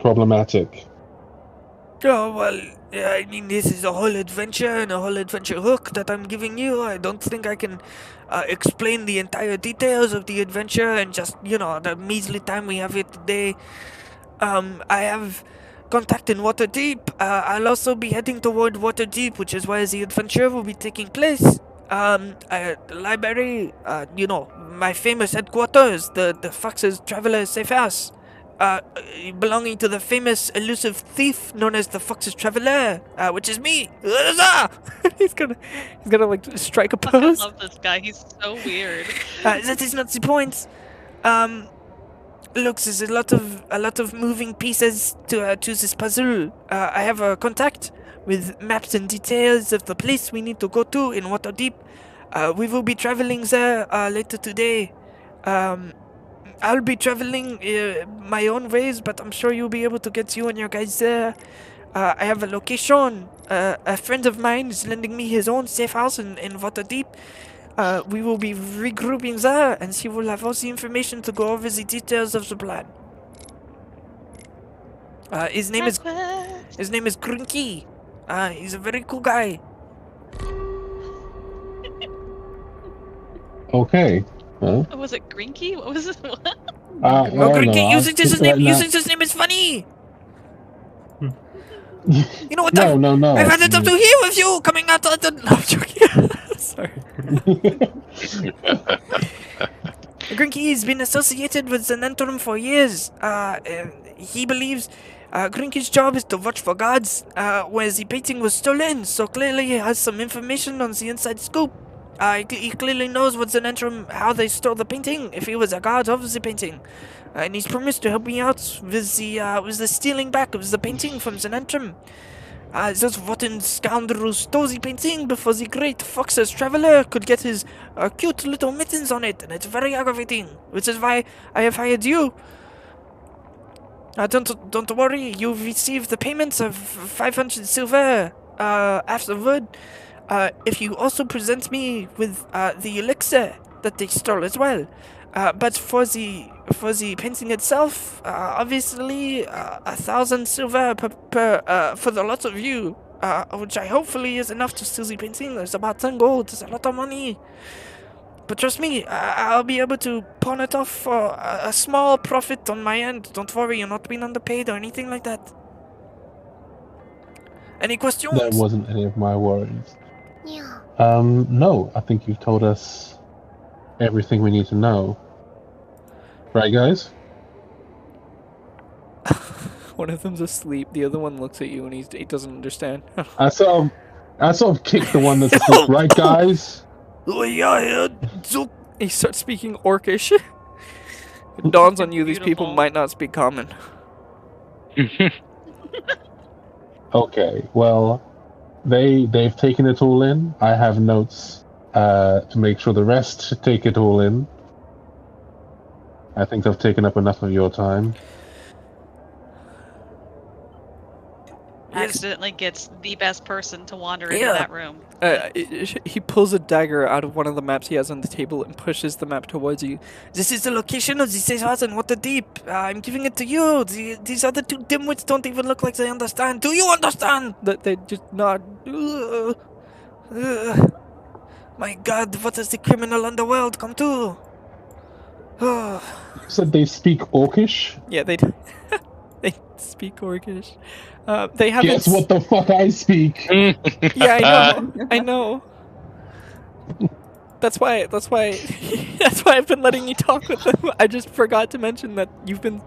problematic? Oh, well, I mean, this is a whole adventure and a whole adventure hook that I'm giving you. I don't think I can explain the entire details of the adventure and just, you know, the measly time we have here today. I have contact in Waterdeep. I'll also be heading toward Waterdeep, which is where the adventure will be taking place. The library, you know, my famous headquarters, the Fox's Traveler Safe House, belonging to the famous elusive thief known as the Fox's Traveler, which is me. he's gonna like strike a I pose. love this guy. He's so weird. That is not the point. Look, there's a lot of moving pieces to this puzzle. I have a contact with maps and details of the place we need to go to in Waterdeep. We will be traveling there later today. I'll be traveling my own ways, but I'm sure you'll be able to get you and your guys there. I have a location. A friend of mine is lending me his own safe house in Waterdeep. We will be regrouping there, and he will have all the information to go over the details of the plan. His name is Grinky. He's a very cool guy. Okay. Huh? Was it Grinky? What was it? What? No, Grinky, using his name. Right now. Using his name is funny. You know what? No. I've had it up to here with you coming out of the. No, I'm joking. Sorry. Grinky has been associated with Zenantrum for years. He believes Grinky's job is to watch for guards where the painting was stolen, so clearly he has some information on the inside scoop. He clearly knows what Zenantrum, how they stole the painting, if he was a guard of the painting. And he's promised to help me out with the stealing back of the painting from Zenantrum. Those rotten scoundrels stole the painting before the great Fox's Traveler could get his cute little mittens on it, and it's very aggravating, which is why I have hired you. Don't worry, you'll receive the payments of 500 silver afterward. If you also present me with the elixir that they stole as well. But for the painting itself, obviously 1,000 silver per for the lot of you, which I hopefully is enough to steal the painting. There's about 10 gold. It's a lot of money. But trust me, I'll be able to pawn it off for a small profit on my end. Don't worry, you're not being underpaid or anything like that. Any questions? That wasn't any of my worries. No, I think you've told us everything we need to know. Right, guys? One of them's asleep. The other one looks at you and he doesn't understand. I sort of kicked the one that's asleep. Right, guys? He starts speaking Orcish. It dawns on you these people Beautiful. might not speak common. Okay, well, they've taken it all in. I have notes to make sure the rest take it all in. I think I've taken up enough of your time. accidentally gets the best person to wander into that room. He pulls a dagger out of one of the maps he has on the table and pushes the map towards you. This is the location of the Sehaz and Waterdeep. I'm giving it to you. These other two dimwits don't even look like they understand. Do you understand? That they just nod. My God, what does the criminal underworld come to? You said they speak Orcish? Yeah, they they speak Orcish. They haven't. Guess what the fuck I speak? Yeah, I know. I know. That's why. That's why I've been letting you talk with them. I just forgot to mention that you've been.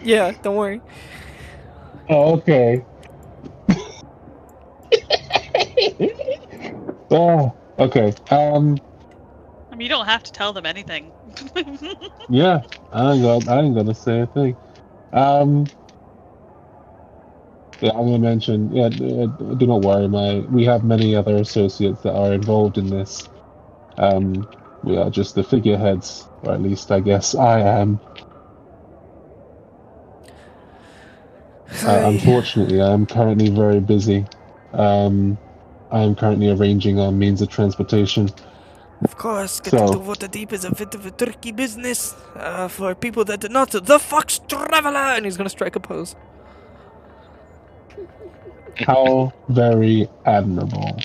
Yeah, don't worry. Oh, okay. Oh, okay. I mean, you don't have to tell them anything. Yeah, I ain't gonna say a thing. Yeah, I'm gonna mention. Yeah, do not worry. We have many other associates that are involved in this. We are just the figureheads, or at least I guess I am. Unfortunately, I am currently very busy. I am currently arranging our means of transportation. Of course, getting to Waterdeep is a bit of a tricky business for people that are not the Fox Traveler. And he's gonna strike a pose. How very admirable.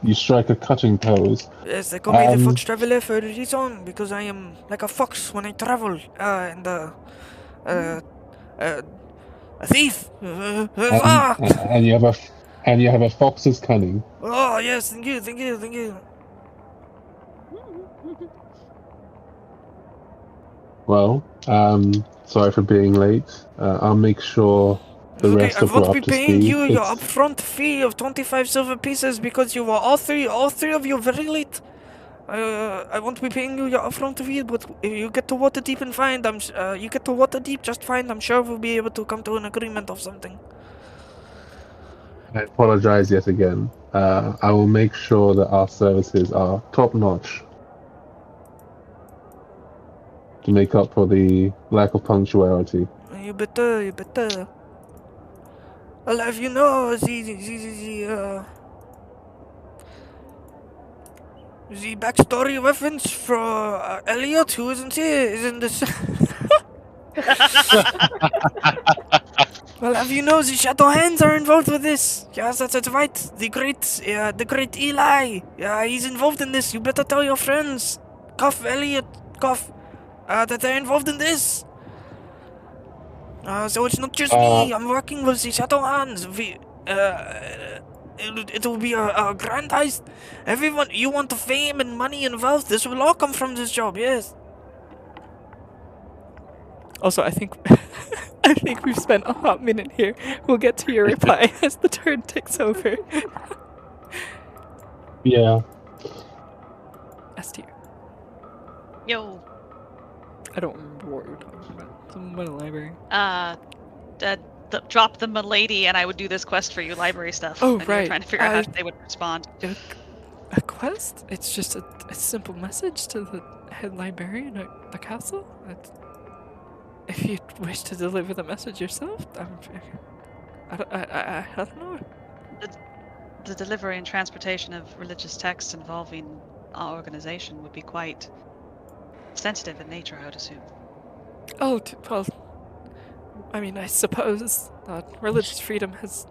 You strike a cutting pose. Yes, they call me the Fox Traveler for a reason, because I am like a fox when I travel, and a thief. And you have a fox's cunning. Oh yes, thank you. Well, sorry for being late. I'll make sure the rest of I won't are be up to paying speed. you your upfront fee of 25 silver pieces because you were all three of you very late. I won't be paying you your upfront fee, but if you get to Waterdeep and find, you get to Waterdeep just fine. I'm sure we'll be able to come to an agreement of something. I apologize yet again. I will make sure that our services are top notch to make up for the lack of punctuality. You better. I'll have you know, the backstory reference for Elliot, who isn't here, is in this. Well, have you know the Shadow Hands are involved with this? Yes, that's right. The great Eli. Yeah, he's involved in this. You better tell your friends. Cough, Elliot. Cough. That they're involved in this. So it's not just me. I'm working with the Shadow Hands. It will be a grand heist. Everyone, you want the fame and money and wealth. This will all come from this job. Yes. Also, I think we've spent a hot minute here. We'll get to your reply as the turn ticks over. Yeah. S tier. Yo. I don't remember what we were talking about. Something about a library. Drop them a lady, and I would do this quest for you, library stuff. Oh, and right. We were trying to figure out how they would respond. A quest? It's just a simple message to the head librarian at the castle. If you wish to deliver the message yourself, I don't know. The delivery and transportation of religious texts involving our organization would be quite sensitive in nature, I would assume. Oh, well, I mean, I suppose religious freedom has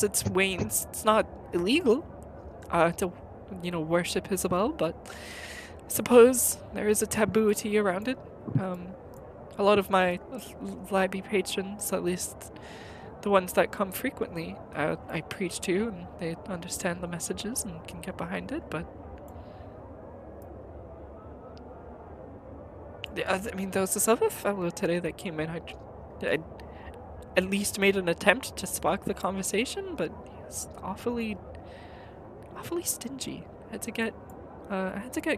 its wanes. It's not illegal to, worship Isabel, but I suppose there is a tabooity around it. A lot of my Libby patrons, at least the ones that come frequently, I preach to, and they understand the messages and can get behind it, but I mean, there was this other fellow today that came in. I at least made an attempt to spark the conversation, but he was awfully stingy. I had to get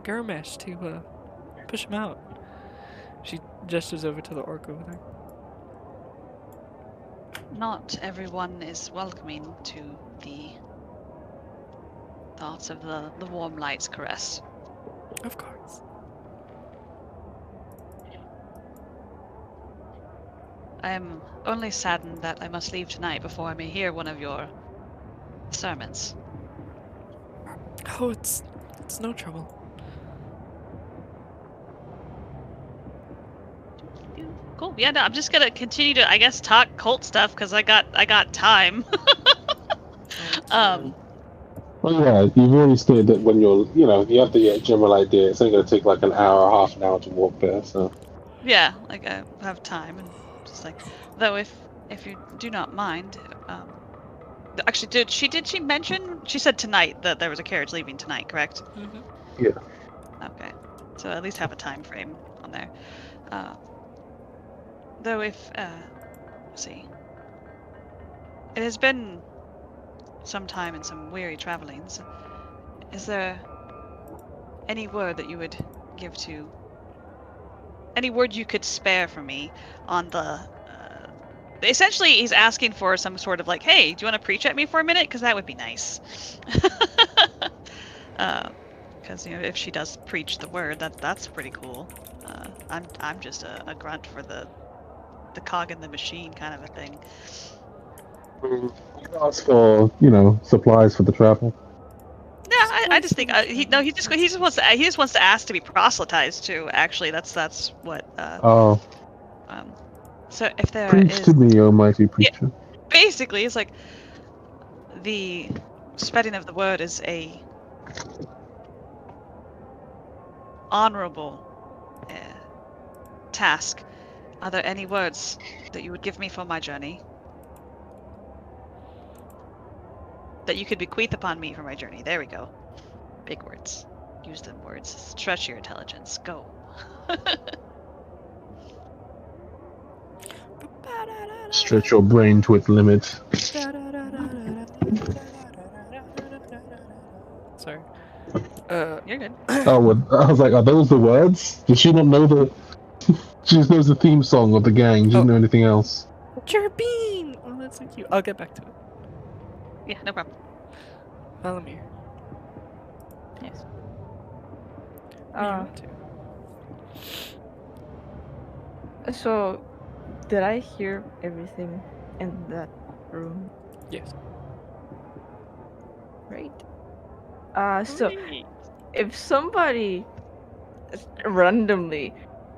Gurmesh to push him out. She gestures over to the orc over there. Not everyone is welcoming to the thoughts of the warm light's caress. Of course. I am only saddened that I must leave tonight before I may hear one of your sermons. Oh, it's no trouble. Cool. Yeah, no, I'm just gonna continue to, I guess, talk cult stuff because I got time. Well, yeah, you've already stated that when you're, you have the general idea. It's only going to take like an hour, half an hour to walk there. So Yeah, like I have time and just like, though if you do not mind, actually, did she mention? She said tonight that there was a carriage leaving tonight, correct? Mm-hmm. yeah, Okay, so at least have a time frame on there. Though if let's see, it has been some time and some weary travelings. Is there any word that you would give to? Any word you could spare for me on the? Essentially, he's asking for some sort of like, hey, do you want to preach at me for a minute? Because that would be nice. Because if she does preach the word, that's pretty cool. I'm just a grunt for the cog in the machine kind of a thing. you ask for supplies for the travel. Yeah, I just think he just wants to ask to be proselytized too. Actually, that's what. So if there Preach is, to me, O mighty preacher. basically, it's like the spreading of the word is a honorable task. Are there any words that you would give me for my journey? That you could bequeath upon me for my journey. There we go. Big words. Use them words. Stretch your intelligence. Go. Stretch your brain to its limit. Sorry. You're good. Oh, well, I was like, are those the words? Does she not know the? She just knows the theme song of the gang. She doesn't know anything else. Chirping! Oh, that's so cute. I'll get back to it. Yeah, no problem. Valamir. Yes. What do you want to? So, did I hear everything in that room? Yes. Right. So if somebody randomly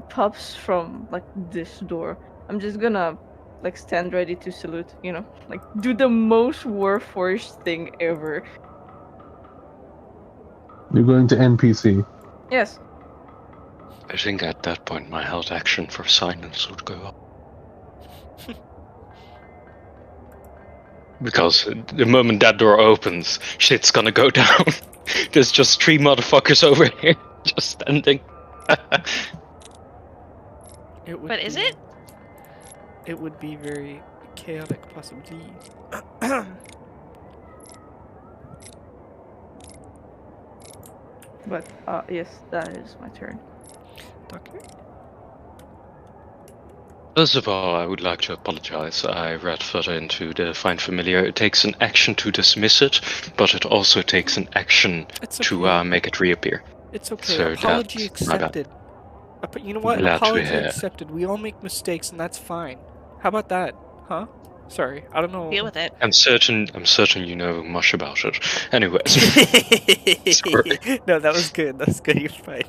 pops from like this door, I'm just gonna like stand ready to salute. Like do the most Warforged thing ever. You're going to NPC. Yes. I think at that point my held action for silence would go up. Because the moment that door opens, shit's gonna go down. There's just 3 motherfuckers over here, just standing. But is it? It would be very chaotic, possibly. But yes, that is my turn. Doctor? First of all, I would like to apologize. I read further into the Find Familiar. It takes an action to dismiss it, but it also takes an action to make it reappear. It's okay. So Apology that's my bad. accepted. You know what? Glad to Apology hear. accepted. We all make mistakes, and that's fine. How about that? Huh? Sorry, I don't know. Deal with it. I'm certain you know much about it. Anyways. Sorry. No, that was good. That was good. You're fine.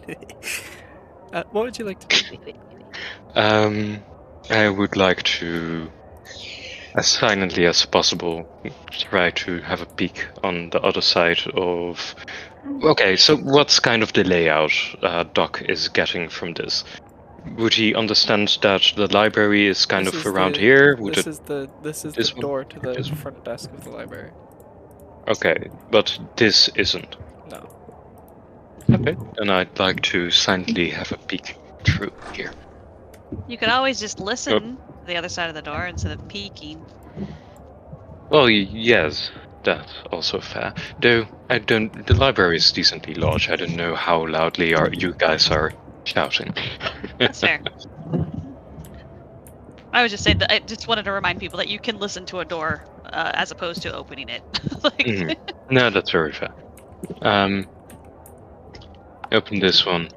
What would you like to do? I would like to, as silently as possible, try to have a peek on the other side of... Okay, so what's kind of the layout Doc is getting from this? Would he understand that the library is kind of around here? This is the this one? door to the This one? front desk of the library. Okay, but this isn't. No. Okay, and I'd like to silently have a peek through here. You could always just listen to the other side of the door instead of peeking. Well, yes, that's also fair. Though the library is decently large. I don't know how loudly you guys are shouting. That's fair. I was just saying that I just wanted to remind people that you can listen to a door as opposed to opening it. No, that's very fair. Open this one.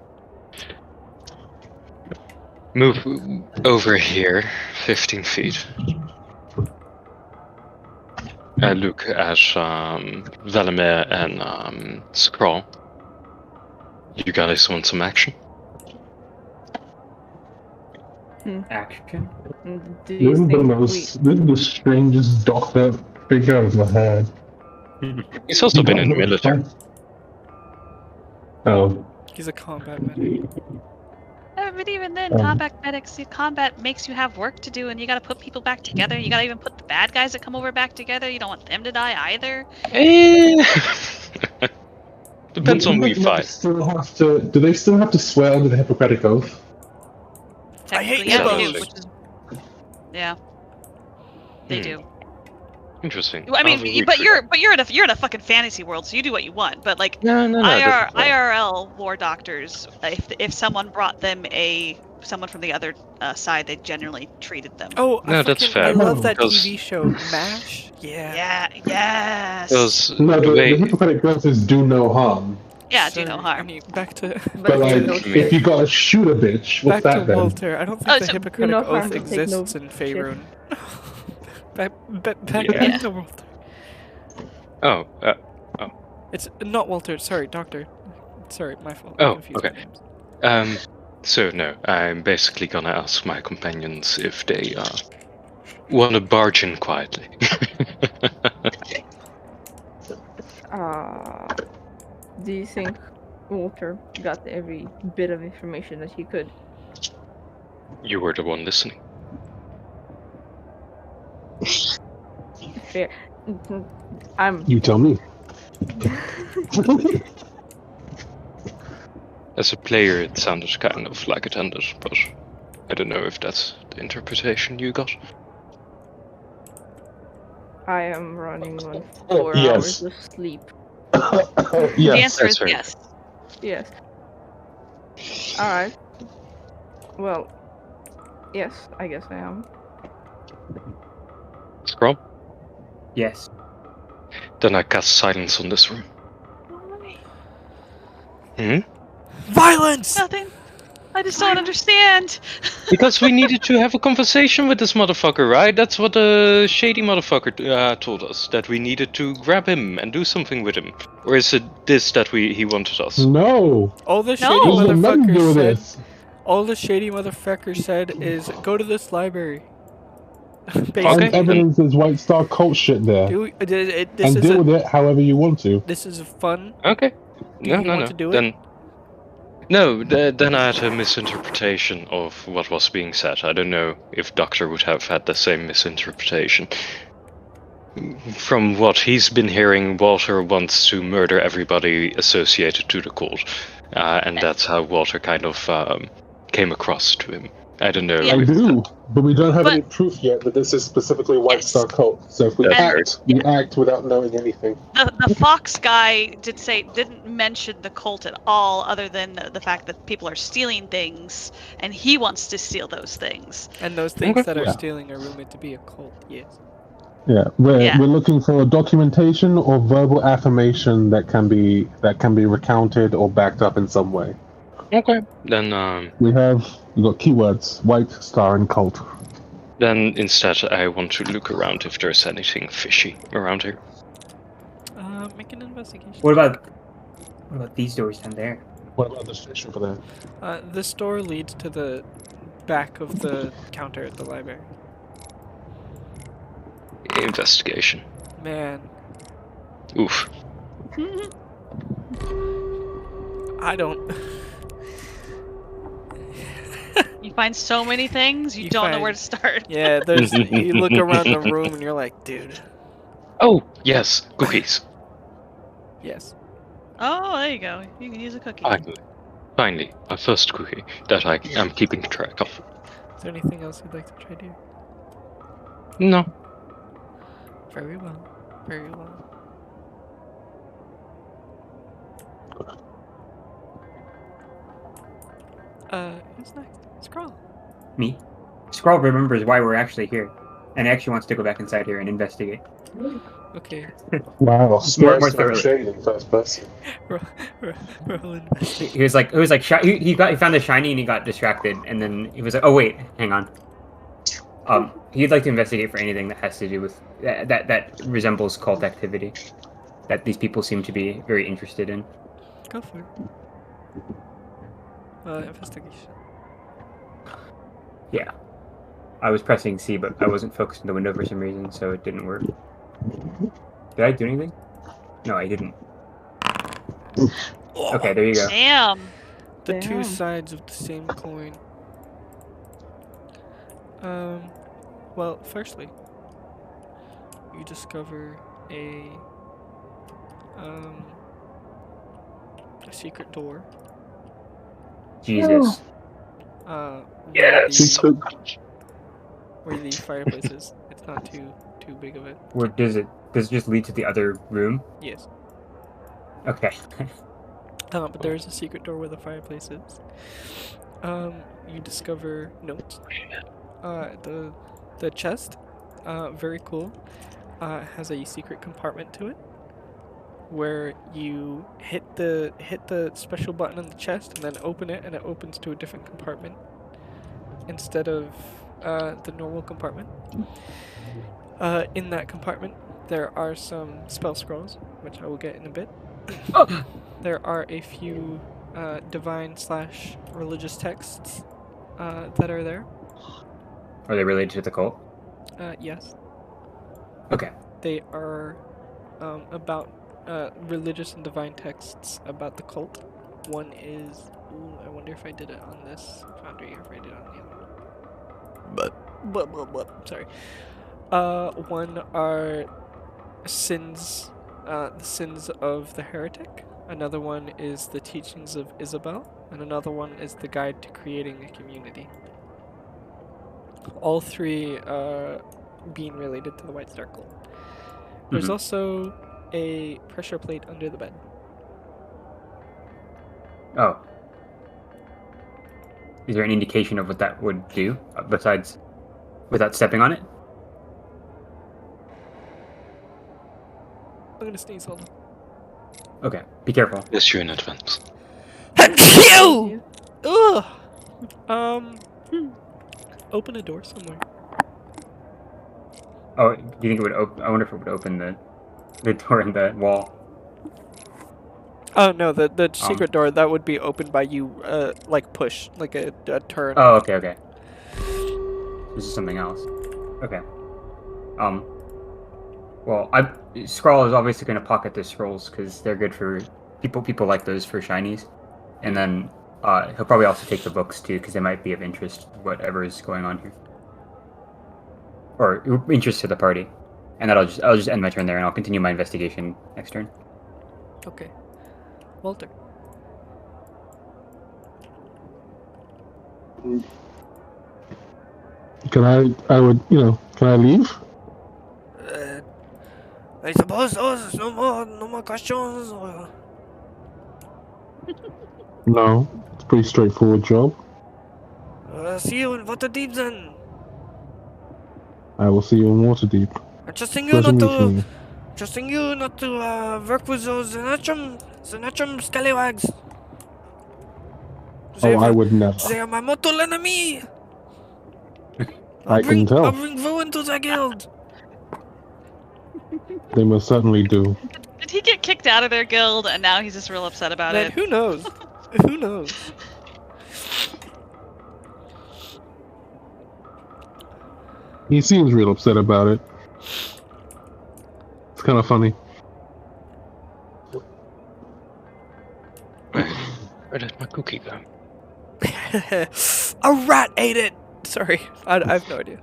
Move over here, 15 feet. I look at Valimir and Skrull. You guys want some action? Action. Do you think This is the strangest doctor figure I've ever had. He's also been in the military. Oh. He's a combat medic. But even then, combat makes you have work to do, and you gotta put people back together. You gotta even put the bad guys that come over back together. You don't want them to die either. Depends on who you fight. Do they still have to swear under the Hippocratic Oath? I hate Yeah, they hippos. do, which is, yeah, they do. Interesting. I mean, but you're in a fucking fantasy world, so you do what you want. But like No, IRL war doctors, if someone brought them someone from the other side, they generally treated them. Oh, No, that's fair. I love that Because- TV show, MASH. Yeah. Yes. Because No, the the way Hippocratic Oath is do no harm. Yeah, Sorry, do no I harm. mean, back to But like, if you gotta shoot a bitch, what's back that to then? Walter. I don't think Oh, the so- Hippocratic Do no harm Oath to take no exists in Faerun. back Yeah. to Walter. oh, It's not Walter. Sorry, Doctor. Sorry, my fault. I Oh, confused okay. the names. so no, I'm basically gonna ask my companions if they want to barge in quietly. Do you think Walter got every bit of information that he could? You were the one listening. Fair. I'm. You tell me. As a player, it sounded kind of like it ended, but I don't know if that's the interpretation you got. I am running on 4 Yes. hours of sleep. The Yes. answer is that's right. yes. Yes. Alright. Well, yes, I guess I am. Scroll? Yes. Then I cast silence on this room. Hmm? Violence! Nothing. I just don't understand. Because we needed to have a conversation with this motherfucker, right? That's what the shady motherfucker told us. That we needed to grab him and do something with him. Or is it this that he wanted us? No. All the No. shady This has nothing to do motherfucker with said. this. All the shady motherfucker said is go to this library. Basically. Okay. And evidence is White Star cult shit there. This And is deal with it however you want to. this is fun. Okay. Do No, you no, want no. to do it? Then... No, then I had a misinterpretation of what was being said. I don't know if Doctor would have had the same misinterpretation. From what he's been hearing, Walter wants to murder everybody associated to the cult. And that's how Walter kind of came across to him. I don't know. Yeah. I do, but we don't have But- any proof yet that this is specifically White Yes. Star cult. So if we That's we act without knowing anything. The Fox guy didn't mention the cult at all, other than the fact that people are stealing things, and he wants to steal those things. And those things Okay. that are Yeah. stealing are rumored to be a cult. Yes. Yeah, we're Yeah. looking for a documentation or verbal affirmation that can be recounted or backed up in some way. Okay. Then We got keywords: White Star and cult. instead I want to look around if there's anything fishy around here. Make an investigation. What about these doors down there? What about the fish over there? This door leads to the back of the counter at the library. Investigation. Man, Oof. I don't. You find so many things, you You don't know find- where to start. Yeah, there's. You look around the room and you're like, dude. Oh, yes, cookies. Yes. Oh, there you go. You can use a cookie. Finally, my first cookie that I am keeping track of. Is there anything else you'd like to try, dear? No. Very well. Very well. Who's next? Scroll. Me. Skrull remembers why we're actually here, and actually wants to go back inside here and investigate. Okay. Wow, More stress thoroughly. shade in first person. Roll investigation. He was like, he found the shiny and he got distracted, and then he was like, oh wait, hang on. He'd like to investigate for anything that has to do with that resembles cult activity that these people seem to be very interested in. Go for it. Investigation. Yeah. I was pressing C, but I wasn't focused on the window for some reason, so it didn't work. Did I do anything? No, I didn't. Okay, there you go. Damn. The two Damn. sides of the same coin. Well, firstly, you discover a secret door. Jesus. Where Yes. the, where the fireplace is. It's not too big of it. Where does it just lead to the other room? Yes. Okay. But there is a secret door where the fireplace is. You discover notes. The chest, very cool. Has a secret compartment to it, where you hit the special button on the chest and then open it, and it opens to a different compartment instead of the normal compartment. In that compartment, there are some spell scrolls, which I will get in a bit. There are a few divine/religious texts that are there. Are they related to the cult? Yes. Okay. They are about religious and divine texts about the cult. One is... Ooh, I wonder if I did it on this foundry or if I did it on the other one. Sorry. One are sins, the sins of the heretic. Another one is the teachings of Isabel. And another one is the guide to creating a community. All three being related to the White Star cult. There's also a pressure plate under the bed. Oh. Is there any indication of what that would do, besides without stepping on it? I'm gonna sneeze, hold on. Okay, be careful. Yes, you in advance. Achoo! Ugh! Open a door somewhere. Oh, do you think it would open? I wonder if it would open the door in the wall. Oh no, the secret door that would be opened by you, like push, like a turn. Oh, okay. This is something else. Okay. Well, Skrull is obviously going to pocket the scrolls because they're good for people like those for shinies, and then he'll probably also take the books too because they might be of interest, whatever is going on here, or interest to the party. And that I'll just end my turn there, and I'll continue my investigation next turn. Okay. Walter. Can I leave? I suppose there's no more questions. Or... No. It's a pretty straightforward job. See you in Waterdeep then. I will see you in Waterdeep. I'm trusting you Pleasure not meeting you. to work with those Zenatrum scallywags. Oh, I would never. They are my mortal enemy. I can tell. I'll bring ruin to the guild. They most certainly do. Did he get kicked out of their guild and now he's just real upset about Man, it? who knows? Who knows? He seems real upset about it. It's kind of funny. Where did my cookie go? A rat ate it! Sorry, I have no idea.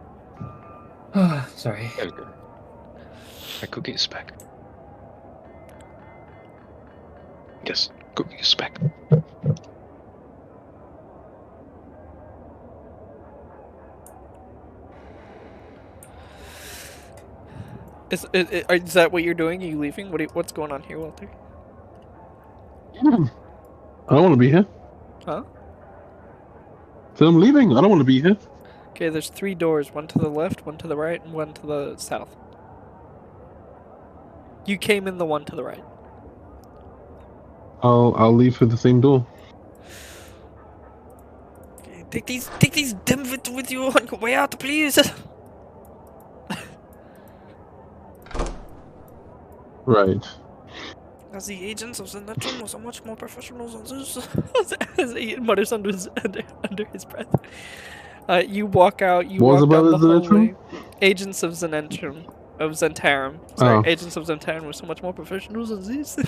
Sorry. There we go. My cookie is back. Yes, cookie is back. Is that what you're doing? Are you leaving? What's going on here, Walter? I don't want to be here. Huh? So I'm leaving. I don't want to be here. Okay, there's 3 doors. One to the left, one to the right, and one to the south. You came in the one to the right. I'll leave through the same door. Take these dimwits with you on your way out, please. Right. As the agents of the Neptune were so much more professional than this. As he mutters under his breath. You walk out. You What was walk about down the the hallway. Zenitrum? Agents of Zentarum. Sorry, Oh. agents of Zentarum were so much more professional than this.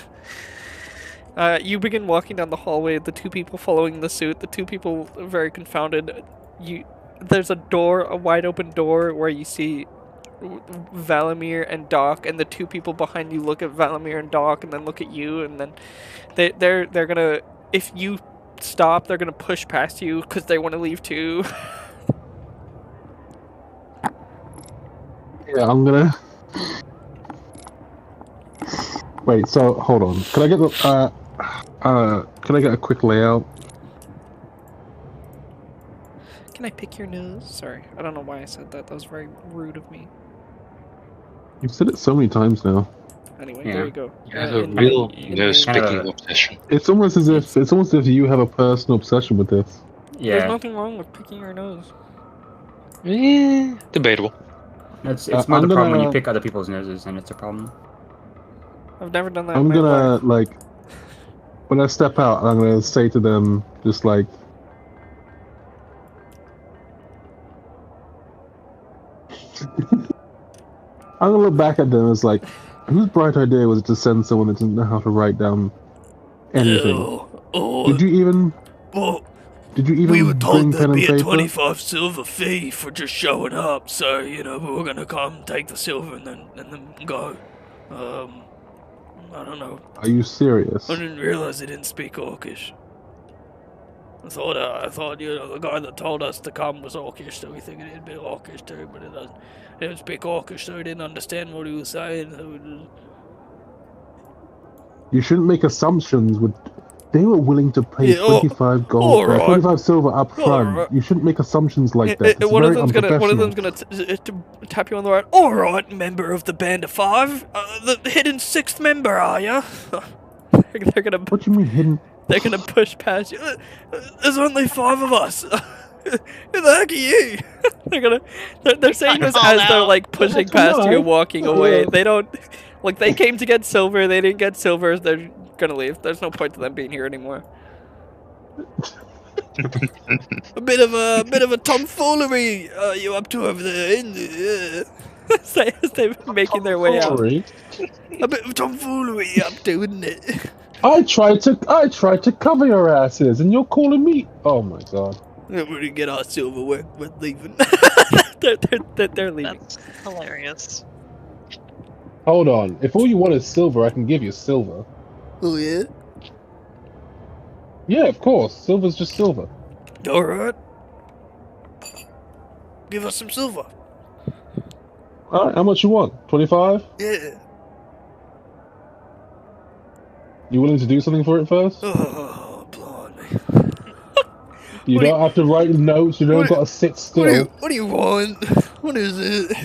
You begin walking down the hallway. The two people following the suit. The two people are very confounded. There's a door, a wide open door, where you see Valamir and Doc, and the two people behind you look at Valamir and Doc, and then look at you, and then they're gonna, if you stop, they're gonna push past you because they want to leave too. Yeah, I'm gonna. Wait. So hold on. Can I get the Can I get a quick layout? Can I pick your nose? Sorry, I don't know why I said that. That was very rude of me. You've said it so many times now. Anyway, Yeah. there you go. You have a real nose kind of picking a- obsession. It's almost as if you have a personal obsession with this. There's Yeah, nothing wrong with picking your nose. Debatable. it's I'm more the problem when you gonna- pick other people's noses, and it's a problem. I've never done that. I'm in my gonna life. like when I step out, I'm gonna say to them just like. I'm gonna look back at them as like, whose bright idea was it to send someone that didn't know how to write down anything? Did you even We were told bring pen there'd and be a paper? 25 silver fee for just showing up, so, you know, we were gonna come, take the silver, and then go. I don't know. Are you serious? I didn't realize they didn't speak Orcish. I thought, you know, the guy that told us to come was Orcish, so we figured it'd be Orcish too, but it doesn't. He didn't speak Orcish, so we didn't understand what he was saying. So we just... You shouldn't make assumptions. They were willing to pay Yeah, 25 gold, alright. 25 silver up front. Alright. You shouldn't make assumptions like that. It's One of very them's unprofessional. gonna tap you on the right. All right, member of the Band of Five, the hidden sixth member, are ya? They're gonna What do you mean hidden? they're gonna push past you. There's only 5 of us. Who the heck are you? They're saying this Call as they're out. like pushing That's past you fine. and walking away. They don't like they came to get silver. They didn't get silver. They're gonna leave. There's no point to them being here anymore. A bit of a tomfoolery you up to over there, isn't it? As they're making their way out. Sorry. A bit of tomfoolery you up to, isn't it? I tried to cover your asses, and you're calling me. Oh my god. We didn't get our silver, we're leaving. They're leaving. That's hilarious. Hold on. If all you want is silver, I can give you silver. Oh yeah? Yeah, of course. Silver's just silver. Alright. Give us some silver. All right. How much you want? 25? Yeah. You willing to do something for it first? Oh, blimey. You What do don't have to write notes. You don't what do- got to sit still. What do you want? What is it?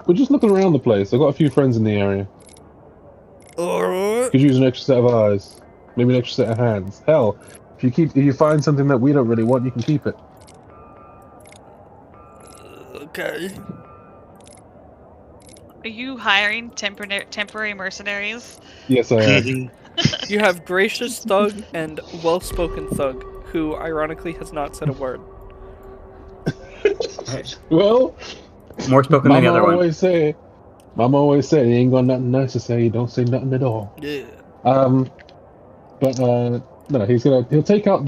We're just looking around the place. I've got a few friends in the area. Alright. Could use an extra set of eyes, maybe an extra set of hands. Hell, if you find something that we don't really want, you can keep it. Okay. Are you hiring temporary mercenaries? Yes, I am. You have gracious thug and well-spoken thug, who ironically has not said a word. Well, More spoken than the other one. Mama always say, you ain't got nothing nice to say. You don't say nothing at all. Yeah. No, he'll take out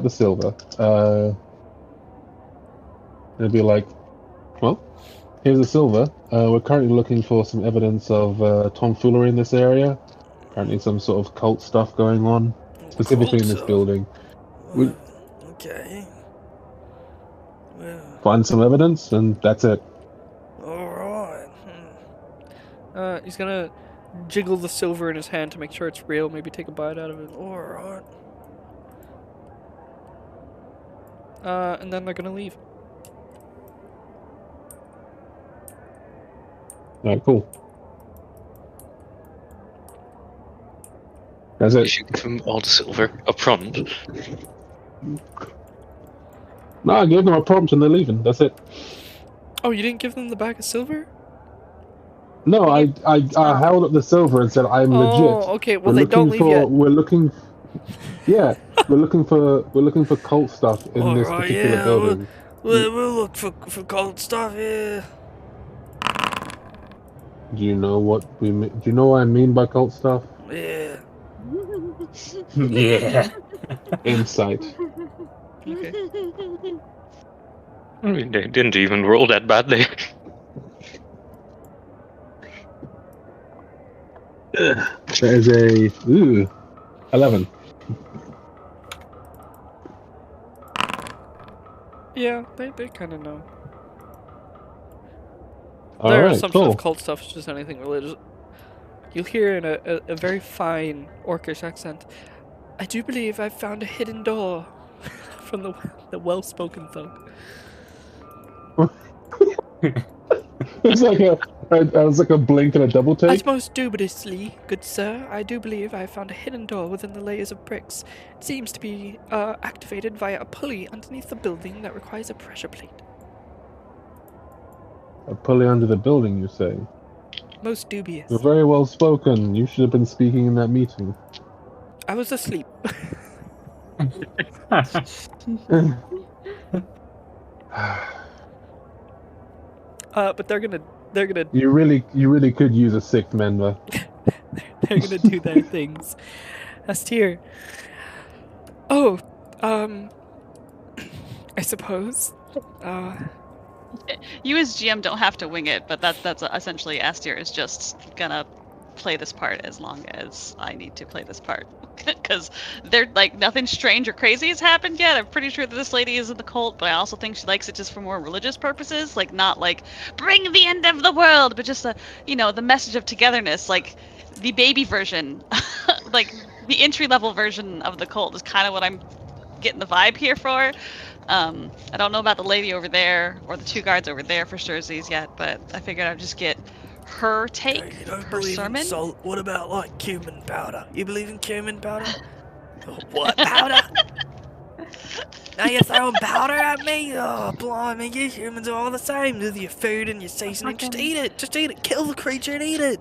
the silver. He'll be like, well, here's the silver. We're currently looking for some evidence of tomfoolery in this area. Apparently some sort of cult stuff going on, specifically in this Cult, building. We Okay. Well, find some evidence, and that's it. alright. He's gonna jiggle the silver in his hand to make sure it's real, maybe take a bite out of it. Alright. And then they're gonna leave. Alright, cool. That's You it. should give them all the silver up front. No, I gave them a prompt and they're leaving. That's it. Oh, you didn't give them the bag of silver? No, I held up the silver and said I'm legit. Oh, okay. Well, they don't leave yet. We're looking. Yeah, we're looking for cult stuff in this Alright, particular yeah, building. We'll look for cold stuff, yeah. Do you know what we mean? Do you know what I mean by cult stuff? Yeah. Yeah. Insight. Okay. I mean, they didn't even roll that badly. That is a 11. Yeah, they kind of know. All Their right, assumption cool. of cult stuff is just anything religious. You'll hear in a very fine Orcish accent, I do believe I've found a hidden door from the well-spoken thug. It's like a blink and a double take. As most dubiously, good sir, I do believe I have found a hidden door within the layers of bricks. It seems to be activated via a pulley underneath the building that requires a pressure plate. A pulley under the building, you say? Most dubious. You're very well spoken. You should have been speaking in that meeting. I was asleep. But they're gonna. You really could use a sixth member. They're gonna do their things. That's here. Oh, I suppose. You as GM don't have to wing it, but that's essentially Astir is just gonna play this part as long as I need to play this part. Because they're like nothing strange or crazy has happened yet. I'm pretty sure that this lady is in the cult, but I also think she likes it just for more religious purposes, like not like bring the end of the world, but just the message of togetherness, like the baby version, like the entry level version of the cult is kind of what I'm getting the vibe here for. I don't know about the lady over there or the two guards over there for Sturzies yet, but I figured I'd just get her take, You don't her believe sermon. in salt. What about like cumin powder? You believe in cumin powder? What powder? Now you're throwing powder at me? Oh, blimey, you humans are all the same. With your food and your seasoning, just eat it. Just eat it. Kill the creature and eat it.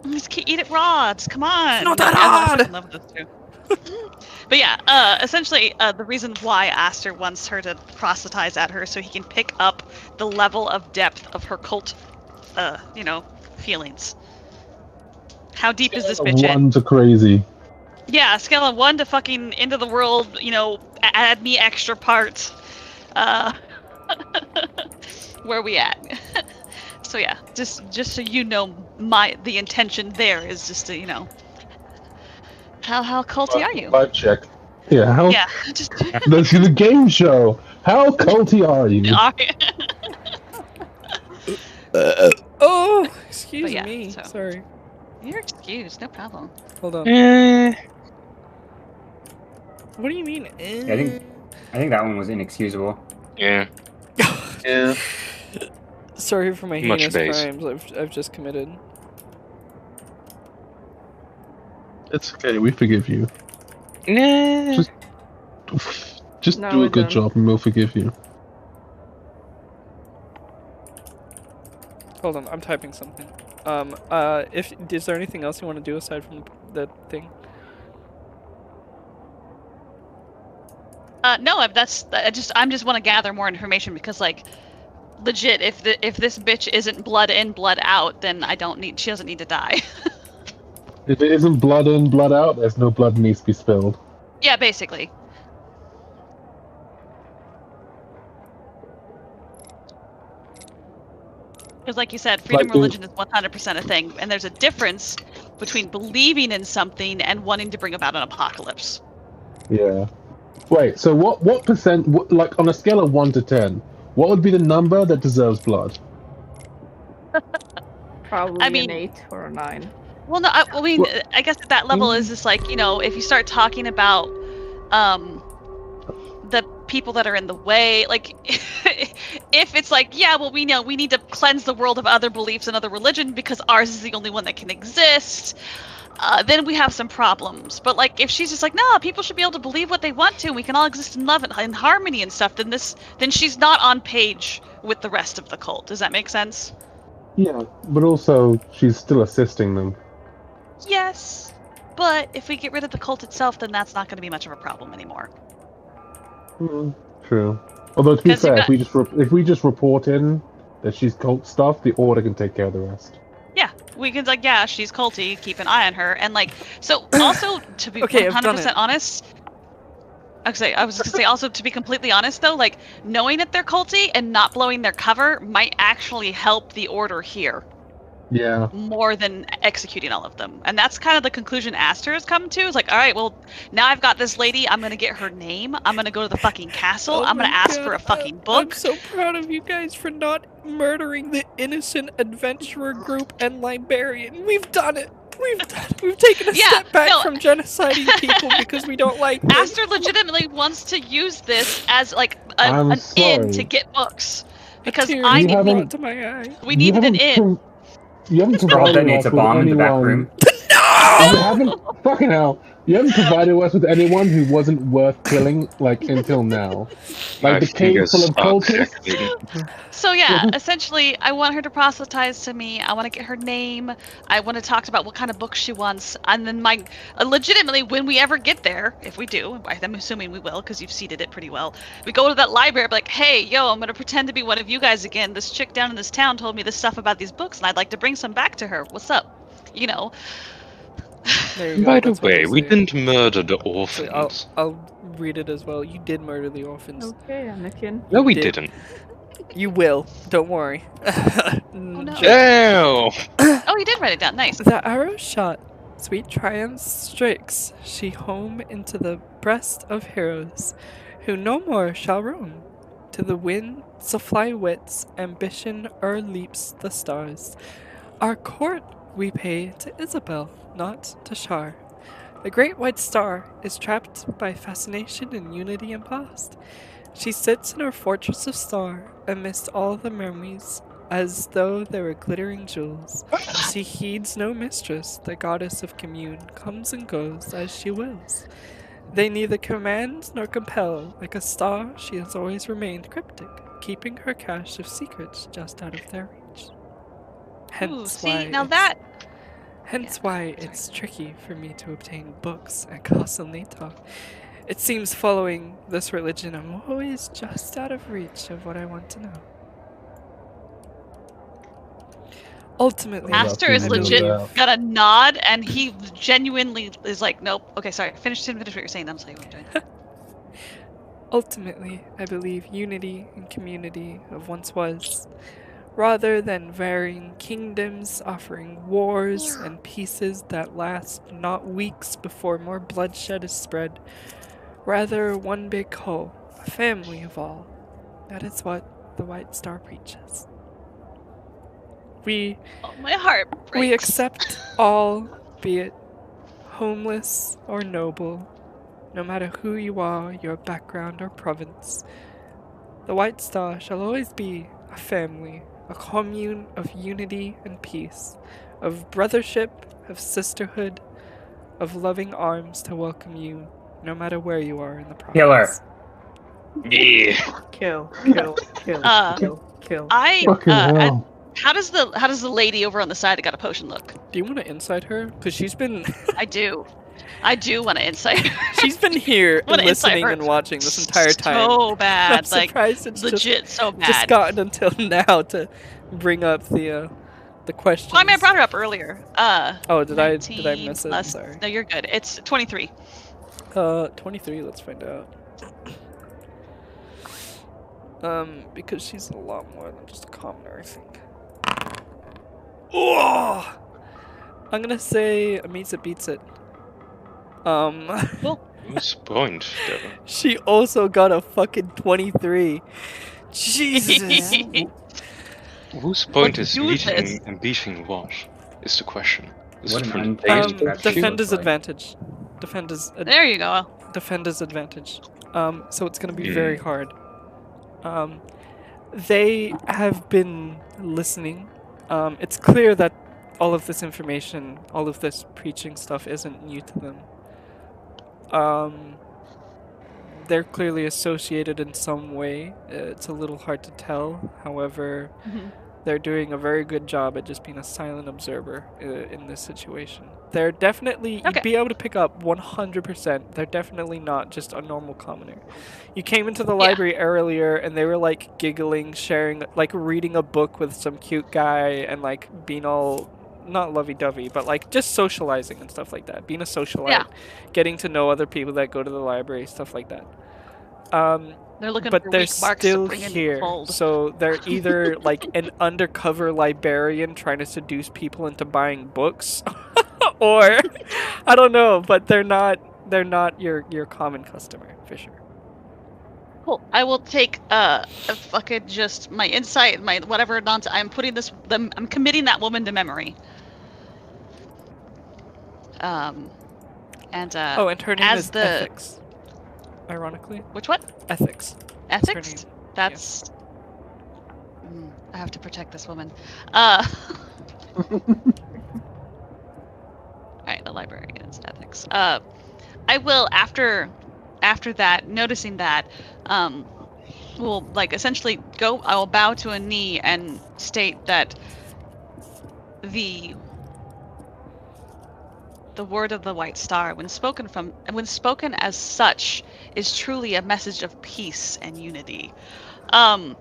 Just eat it raw. Just come on. It's not that hard. I love this too. But yeah, essentially, the reason why Aster wants her to proselytize at her so he can pick up the level of depth of her cult, feelings. How deep is this bitch in? 1 to crazy. Yeah, scale of 1 to fucking end of the world, add me extra parts. Where we at? So yeah, just so you know, the intention there is just to, how culty are you? Vibe check. Yeah, how? Yeah, just This is a game show. How culty are you? Oh, excuse yeah, me. so- Sorry. You're excused, no problem. Hold on. What do you mean? I think that one was inexcusable. Yeah. Yeah. Sorry for my Much heinous base. crimes I've just committed. It's okay. We forgive you. Nah. Just No, do we a good don't. job, and we'll forgive you. Hold on, I'm typing something. Is there anything else you want to do aside from the thing? No, I just want to gather more information because, like, legit, if this bitch isn't blood in, blood out, then she doesn't need to die. If it isn't blood in, blood out, there's no blood needs to be spilled. Yeah, basically. Because, like you said, freedom Like religion is 100% a thing, and there's a difference between believing in something and wanting to bring about an apocalypse. Yeah. Wait. So what percent? Like on a scale of 1 to 10, what would be the number that deserves blood? Probably I mean- an 8 or a 9. Well, no, I guess at that level is just like, if you start talking about the people that are in the way. Like, if it's like, yeah, well, we know we need to cleanse the world of other beliefs and other religion because ours is the only one that can exist, then we have some problems. But like, if she's just like, no, people should be able to believe what they want to, and we can all exist in love and in harmony and stuff, then she's not on page with the rest of the cult. Does that make sense? Yeah, but also she's still assisting them. Yes, but if we get rid of the cult itself, then that's not going to be much of a problem anymore. True. Although to be 'Cause you fair, got- if we just report in that she's cult stuff, the Order can take care of the rest. Yeah, we can like, yeah, she's culty. Keep an eye on her, and like, so also to be Okay, I've done 100% it. honest. I was gonna say also to be completely honest though, like knowing that they're culty and not blowing their cover might actually help the Order here Yeah. more than executing all of them. And that's kind of the conclusion Aster has come to. Is like, all right, well, now I've got this lady. I'm gonna get her name. I'm gonna go to the fucking castle. I'm gonna ask for a fucking I'm book. so proud of you guys for not murdering the innocent adventurer group and librarian. We've done it. We've taken a Yeah, step back no. from genociding people because we don't like them. Aster legitimately wants to use this as like I'm an in sorry. to get books. A Because tear I You need, haven't- brought to my eye. we needed an in. You haven't Scroll provided detonates us a with bomb in the back anyone. room. You haven't fucking hell. You haven't provided us with anyone who wasn't worth killing, like until now. Like the cave full of cultists. So yeah, essentially, I want her to proselytize to me. I want to get her name. I want to talk about what kind of books she wants, and then legitimately, when we ever get there, if we do, I'm assuming we will, because you've seeded it pretty well. We go to that library, be like, hey, yo, I'm gonna pretend to be one of you guys again. This chick down in this town told me this stuff about these books, and I'd like to bring some back to her. What's up? You know. There you go, By the that's what way, they we say. didn't murder the So orphans. I'll read it as well. You did murder the orphans. Okay, Anakin. No, we did. didn't. You will. Don't worry. no. Ew! Oh, you did write it down. Nice. The arrow shot, sweet triumph strikes she home into the breast of heroes, who no more shall roam. To the winds of fly wits, ambition o'erleaps the stars. Our court we pay to Isabel, not to Shar. The great white star is trapped by fascination and unity and past. She sits in her fortress of star amidst all the memories, as though they were glittering jewels. She heeds no mistress, the goddess of commune comes and goes as she wills. They neither command nor compel, like a star she has always remained cryptic, keeping her cache of secrets just out of their reach. Hence Ooh, why see, now it's- that. Hence Yeah, why sorry. it's tricky for me to obtain books and constantly talk. It seems following this religion I'm always just out of reach of what I want to know. Ultimately, Well, Aster is I know legit that. got a nod, and he genuinely is like, nope. Okay, sorry. Finish what you're saying. I'm sorry. What you're doing. ultimately, I believe unity and community of once was, rather than varying kingdoms offering wars and peaces that last not weeks before more bloodshed is spread. Rather one big whole, a family of all. That is what the White Star preaches. We Oh, my heart breaks. We accept all, be it homeless or noble, no matter who you are, your background or province. The White Star shall always be a family, a commune of unity and peace, of brothership, of sisterhood, of loving arms to welcome you, no matter where you are in the province. Killer. Yeah. Kill. Fucking hell. How does the lady over on the side that got a potion look? Do you want to inside her? Because she's been I do want to insight. she's been here Wanna and insight listening her and watching this entire time. So I'm bad, like surprised it's legit so bad. just gotten until now to bring up the questions. Well, I mean, I brought her up earlier. Oh, did I 19 miss it? plus- Sorry. No, you're good. It's 23. 23. Let's find out. Because she's a lot more than just a commoner, I think. Oh! I'm gonna say Amisa beats it. Who's point, Devin? She also got a fucking 23. Jesus. Whose point Let's is do meeting this. and beating what? Is the question. Is What it an from the unpaid base strategy. point of view? Defender's like. advantage. Defender's There you go. defender's advantage. So it's going to be very hard. They have been listening. It's clear that all of this information, all of this preaching stuff isn't new to them. They're clearly associated in some way. It's a little hard to tell. However, they're doing a very good job at just being a silent observer in this situation. They're definitely, you'd be able to pick up 100%. They're definitely not just a normal commoner. You came into the library earlier and they were like giggling, sharing, like reading a book with some cute guy and like being all, not lovey-dovey, but like just socializing and stuff like that. Being a socialite, getting to know other people that go to the library, stuff like that. They're looking but for they're weak marks to still bring in the here, fold. so they're either like an undercover librarian trying to seduce people into buying books, or I don't know, but they're not your common customer for sure. Cool. I will take a fucking just my insight, my whatever nonsense. I'm putting I'm committing that woman to memory. And and her name is Ethics. Ironically. Which one? Ethics. Ethics? That's... I have to protect this woman. Alright, the librarian's ethics. I will, after that, noticing that, will, like, essentially I will bow to a knee and state that the word of the White Star, when spoken as such, is truly a message of peace and unity. I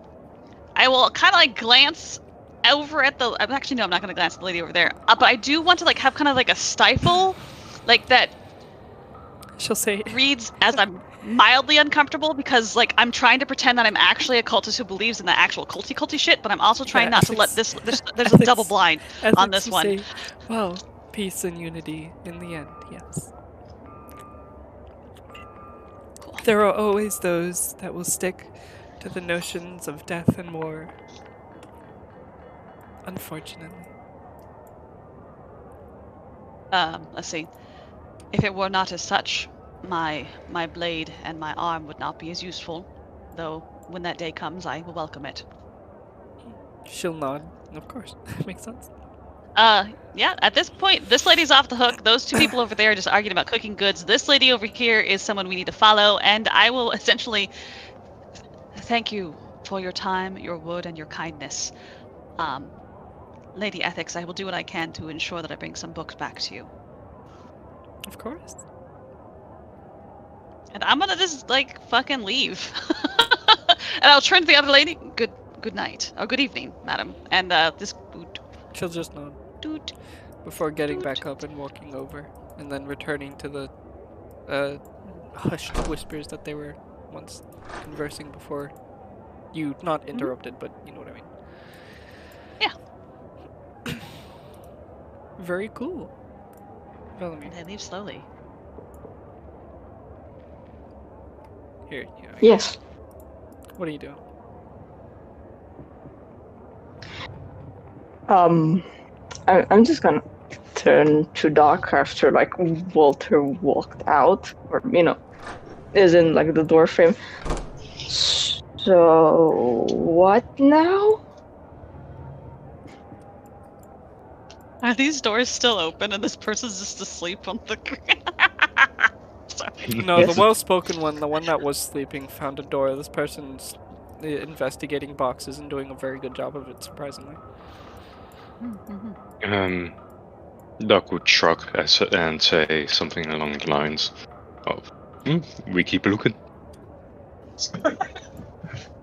will kind of like glance over at the. Actually, no, I'm not going to glance at the lady over there. But I do want to like have kind of like a stifle, like that. She'll say reads as I'm mildly uncomfortable because like I'm trying to pretend that I'm actually a cultist who believes in the actual culty shit, but I'm also trying not to let this. There's a double blind on this one. Say, well, peace and unity in the end, yes. Cool. There are always those that will stick to the notions of death and war. Unfortunately. Let's see. If it were not as such, my blade and my arm would not be as useful. Though, when that day comes, I will welcome it. She'll nod. Of course. Makes sense. Yeah, at this point, this lady's off the hook. Those two people over there are just arguing about cooking goods. This lady over here is someone we need to follow, and I will essentially thank you for your time, your wood, and your kindness. Lady Ethics, I will do what I can to ensure that I bring some books back to you. Of course. And I'm gonna just, like, fucking leave. And I'll turn to the other lady. Good night. Or good evening, madam. And, this boot. She'll just nod. Doot. Before getting back up and walking over. And then returning to the, hushed whispers that they were once conversing before you not interrupted, but you know what I mean. Yeah. Very cool. Vladimir. They leave slowly. Here, Yes. What are you doing? I'm just gonna turn to Doc after like Walter walked out, or is in like the door frame. So what now? Are these doors still open and this person's just asleep on the ground? Sorry. No, Yes. the well-spoken one, the one that was sleeping, found a door. This person's investigating boxes and doing a very good job of it, surprisingly. Doc would shrug and say something along the lines of, we keep looking.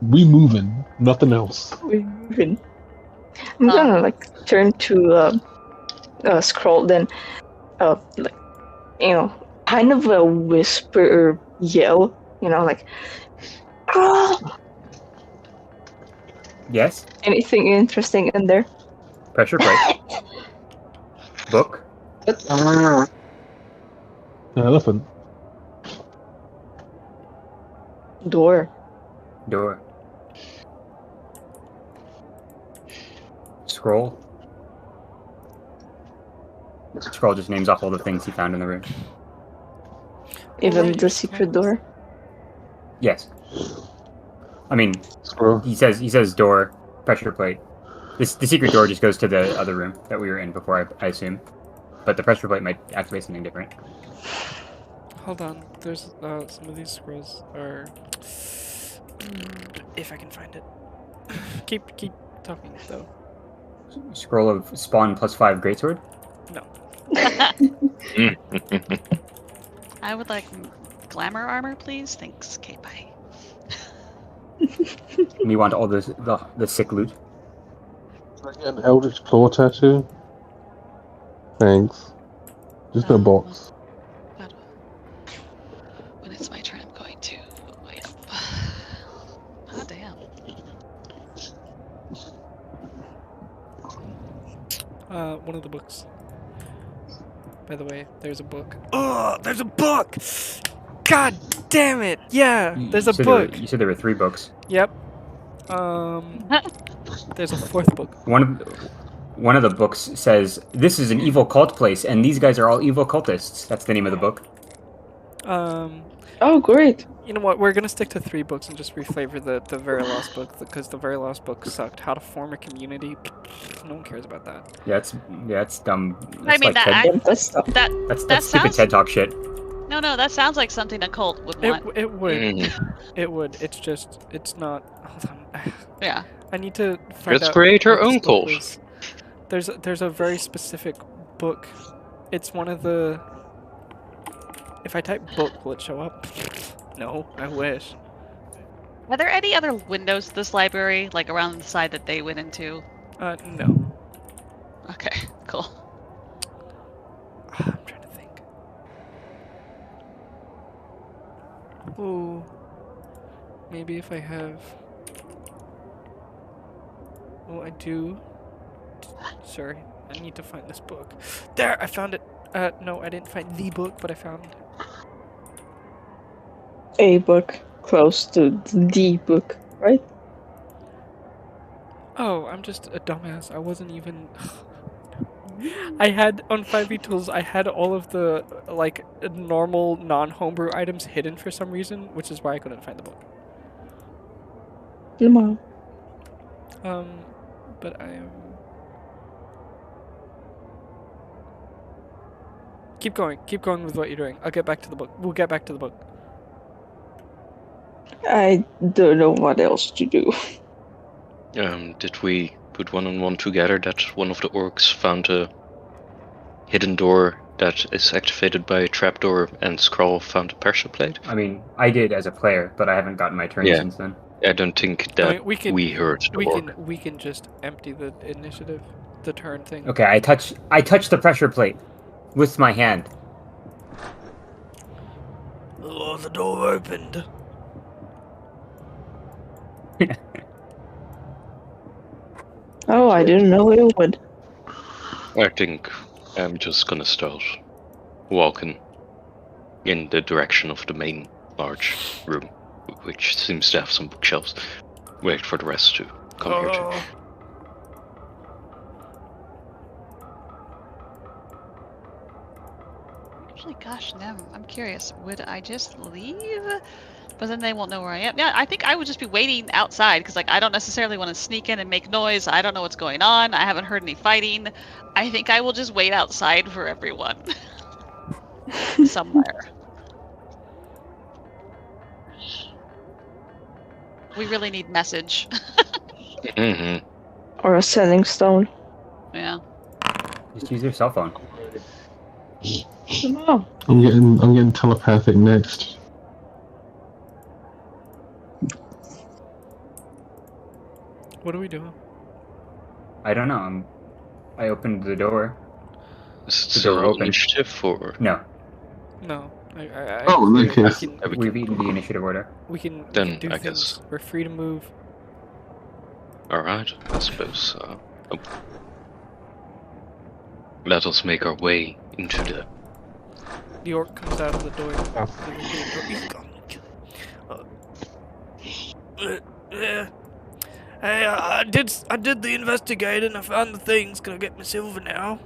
We moving, nothing else. I'm gonna like turn to Scroll, then like kind of a whisper yell, like oh! Yes. Anything interesting in there? Pressure plate. Book. An elephant. Door. Door. Scroll. Scroll just names off all the things he found in the room. Even Alright, the secret door. Yes. I mean, Scroll. he says door, pressure plate. The secret door just goes to the other room that we were in before, I assume. But the pressure plate might activate something different. Hold on. There's some of these scrolls are. If I can find it. Keep talking though. Scroll of spawn +5 greatsword. No. I would like glamour armor, please. Thanks. Okay, bye. And you want all the sick loot? Can I get an Eldritch Claw tattoo? Thanks. Just a box. But when it's my turn, I'm going to wait up. Oh damn. One of the books. By the way, there's a book. Oh, there's a book! God damn it! Yeah, there's a You said book. you said there were 3 books. Yep. There's a 4th book. One of the books says, "This is an evil cult place, and these guys are all evil cultists." That's the name of the book. Oh, great. You know what? We're gonna stick to 3 books and just reflavor the very last book because the very last book sucked. How to form a community. No one cares about that. Yeah, it's dumb. I mean, like that Yeah, that's stuff. that's that stupid sounds- TED Talk shit. No, that sounds like something a cult would want. It would. Mhm. It would. It's just. It's not. Hold on. Yeah. I need to find Let's out create our what this own book cult. was. There's a very specific book. It's one of the. If I type book, will it show up? No, I wish. Are there any other windows to this library, like around the side that they went into? No. Okay, cool. I'm trying to think. Oh, maybe if I have. Oh, I do. Sorry, I need to find this book. There, I found it. No, I didn't find the book, but I found. A book close to the book, right? Oh, I'm just a dumbass. I wasn't even. I had on 5e tools. I had all of the like normal non-homebrew items hidden for some reason, which is why I couldn't find the book. Lamar. But I am. Keep going with what you're doing. I'll get back to the book. We'll get back to the book. I don't know what else to do. Did we put 1 and 1 together that one of the orcs found a hidden door that is activated by a trapdoor and Skrull found a pressure plate? I mean, I did as a player, but I haven't gotten my turn Yeah. since then. I don't think that we heard the orc. We can just empty the initiative, the turn thing. Okay, I touch the pressure plate with my hand. Oh, the door opened. Oh, I didn't know it would. I think I'm just gonna start walking in the direction of the main large room, which seems to have some bookshelves. Wait for the rest to come here too. Oh, Actually, gosh, no. I'm curious. Would I just leave? But then they won't know where I am. Yeah, I think I would just be waiting outside because, like, I don't necessarily want to sneak in and make noise. I don't know what's going on. I haven't heard any fighting. I think I will just wait outside for everyone. Somewhere. We really need message. Mm-hmm. Or a selling stone. Yeah. Just use your cell phone. No. I'm getting telepathic next. What are we doing? I don't know. I opened the door. Is it The door still open. initiative or? No, No. Oh, in that case. we've eaten the initiative order. We can Then, do I things. guess. We're free to move. Alright, I suppose. Let us make our way into the. The orc comes out of the door. he's gone. Hey, I did the investigating. I found the things. Can I get my silver now?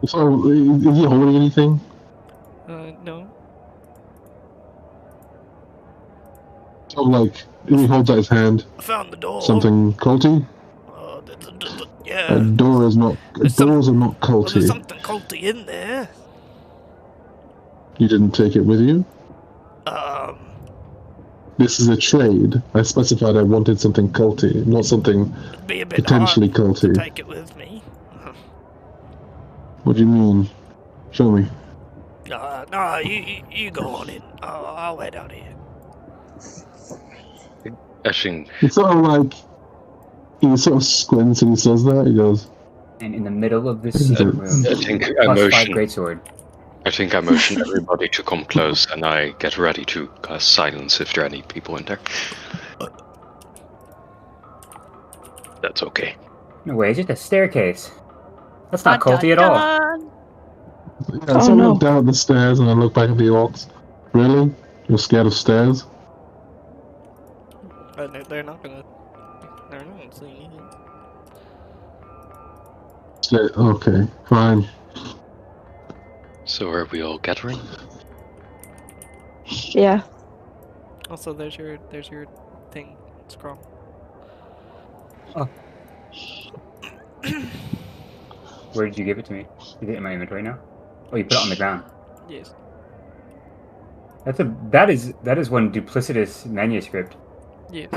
So, is he holding anything? No. So, like, he holds out his hand. I found the door. Something culty? Yeah. Doors are not Well, there's culty. something culty in there. You didn't take it with you? This is a trade. I specified I wanted something culty, not something It'd be a bit potentially hard to culty. take it with me. What do you mean? Show me. No, you go on in. I'll head out here. I think It's sort of like he sort of squints and he says that. He goes, And in the middle of this secret room, I think I +5 motion. greatsword. I think I motion everybody to come close, and I get ready to cast silence if there are any people in there. That's okay. No way, it's just a staircase. That's not culty at all. yeah, so I look down the stairs and I look back at the orcs. Really? You're scared of stairs? They're not gonna see anything. Okay, fine. So are we all gathering? Yeah. Also, there's your thing, scroll. Where did you give it to me? Is it in my inventory now? Oh, you put it on the ground. Yes. That is one duplicitous manuscript. Yes.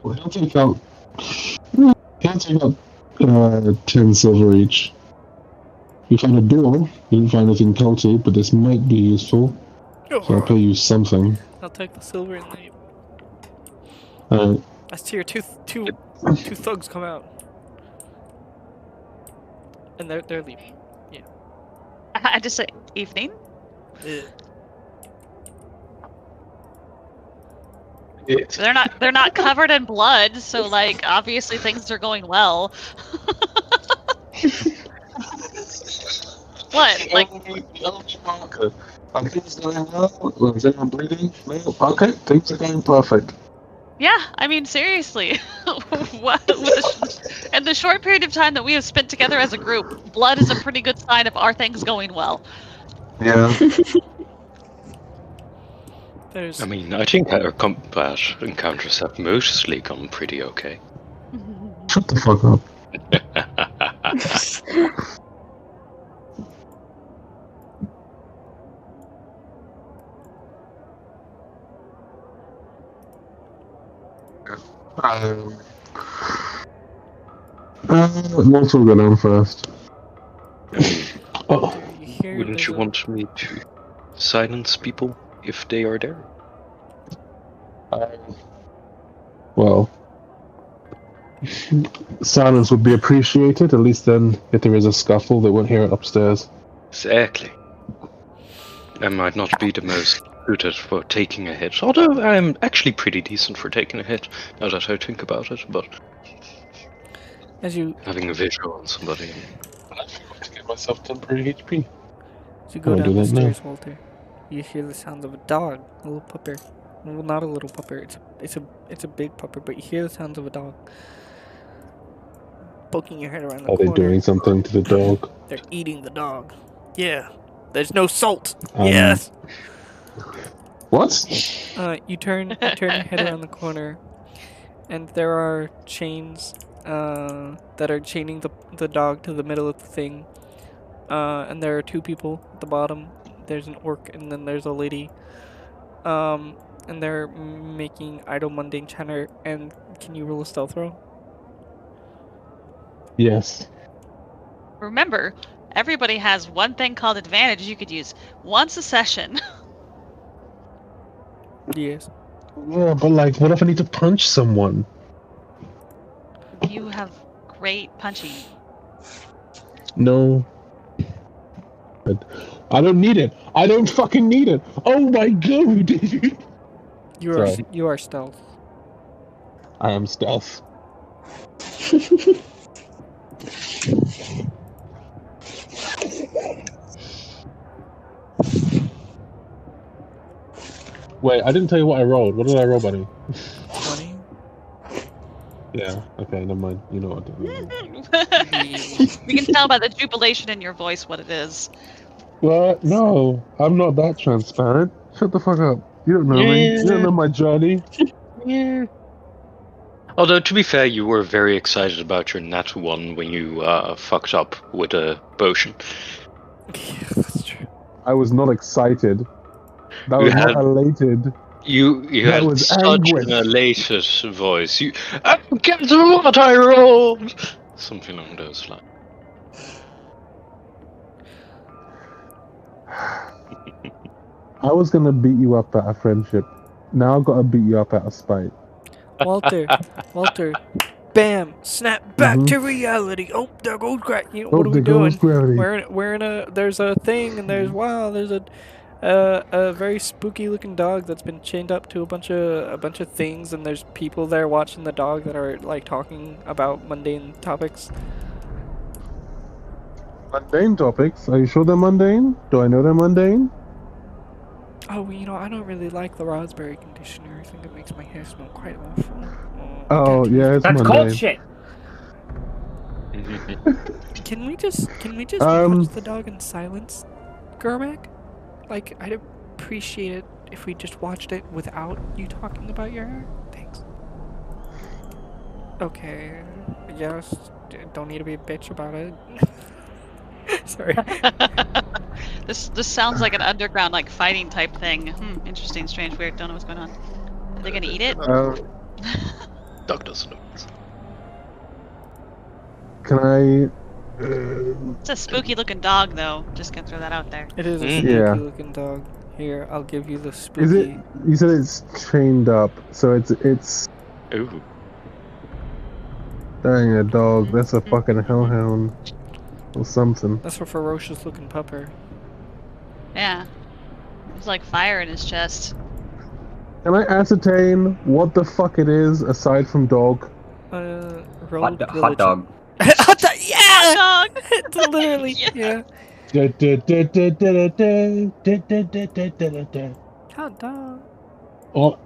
Well, he'll take out 10 silver each. You found a door. You didn't find anything culty, but this might be useful. So I'll pay you something. I'll take the silver and leave. Alright. I see your two thugs come out. And they're leaving. Yeah. I just say evening. They're not covered in blood, so like obviously things are going well. What? Like Are things going well? Is anyone bleeding? No? Okay, things are going perfect. yeah, I mean seriously. What in the short period of time that we have spent together as a group, blood is a pretty good sign of our things going well. Yeah. There's I mean, I think our combat encounters have mostly gone pretty okay. Shut the fuck up. Walter will go down first. Oh. Wouldn't you want me to silence people if they are there? Well, silence would be appreciated. At least then, if there is a scuffle, they won't hear it upstairs. Exactly. I might not be the most suited for taking a hit, although I'm actually pretty decent for taking a hit, now that I think about it, but as you having a visual on somebody. I forgot to give myself temporary HP. go I'll down do the that now. stairs, Walter, you hear the sounds of a dog, a little pupper. Well, not a little pupper. It's a big pupper, but you hear the sounds of a dog poking your head around the Are they corner. doing something to the dog? They're eating the dog. Yeah. There's no salt. Um, Yes. What? You turn your head around the corner, and there are chains that are chaining the dog to the middle of the thing. And there are two people at the bottom. There's an orc, and then there's a lady. And they're making idle mundane chatter. And can you roll a stealth roll? Yes. Remember, everybody has one thing called advantage you could use once a session. Yes. Yeah, but like, what if I need to punch someone? You have great punching. No. I don't need it. I don't fucking need it. Oh my god. You are stealth. I am stealth. Wait, I didn't tell you what I rolled. What did I roll, buddy? 20. Yeah, okay, never mind. You know what I did. We can tell by the jubilation in your voice what it is. What? No, I'm not that transparent. Shut the fuck up. You don't know me. You don't know my journey. Yeah. Although, to be fair, you were very excited about your nat 1 when you fucked up with a potion. Yeah, that's true. I was not excited. That You was had- not elated. You That had was such anguish. an elated voice. Guess what I rolled! Something along those lines. I was gonna beat you up out of friendship. Now I've got to beat you up out of spite. Walter, bam, snap back Mhm. to reality. Oh, there goes gravity. Oh, What are we there goes doing? gravity. We're in a. There's a thing, and there's there's a very spooky looking dog that's been chained up to a bunch of things, and there's people there watching the dog that are like talking about mundane topics. Mundane topics. Are you sure they're mundane? Do I know they're mundane? Oh, well, I don't really like the raspberry conditioner. I think it makes my hair smell quite awful. Oh, yeah, it's That's mundane. cold shit. Can we just Um, watch the dog in silence, Germac? Like, I'd appreciate it if we just watched it without you talking about your hair. Thanks. Okay. Yes. Don't need to be a bitch about it. Sorry. This sounds like an underground like fighting type thing. Interesting, strange, weird. Don't know what's going on. Are they gonna eat it? Dog doesn't know. Can I? It's a spooky looking dog, though. Just gonna throw that out there. It is a Mm. spooky Yeah. looking dog. Here, I'll give you the spooky. Is it? You said it's chained up, so it's. Ooh. Dang, a dog. That's a fucking hellhound or something. That's a ferocious looking pupper. Yeah. There's like fire in his chest. Can I ascertain what the fuck it is aside from dog? Roll Hot religion. dog. Hot dog! Yeah! Dog! It's literally, yeah. Hot dog. Oh,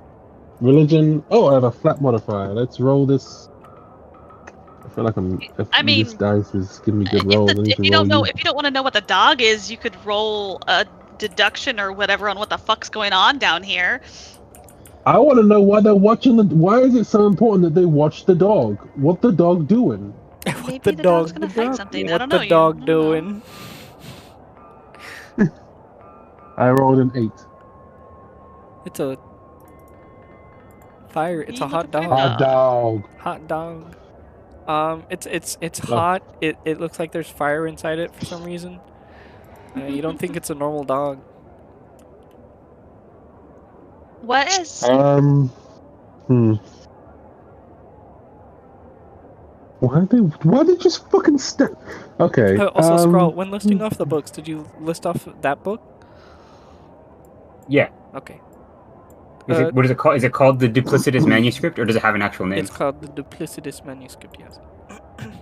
religion. Oh, I have a flat modifier. Let's roll this. I feel like this dice is giving me good rolls. I need If to you roll don't know, if you don't want to know what the dog is, you could roll a deduction or whatever on what the fuck's going on down here. I want to know why they're watching the. Why is it so important that they watch the dog? What the dog doing? Maybe the the dog's dog- gonna fight something. I What don't know. the dog doing? I rolled an 8. It's a fire. It's You a hot looking for dog. a Hot dog. Hot dog. It's hot. It looks like there's fire inside it for some reason. You don't think it's a normal dog? What is? Why they just fucking Okay. Also, Scroll. When listing off the books, did you list off that book? Yeah. Okay. What is it called? Is it called the Duplicitous Manuscript, or does it have an actual name? It's called the Duplicitous Manuscript. Yes.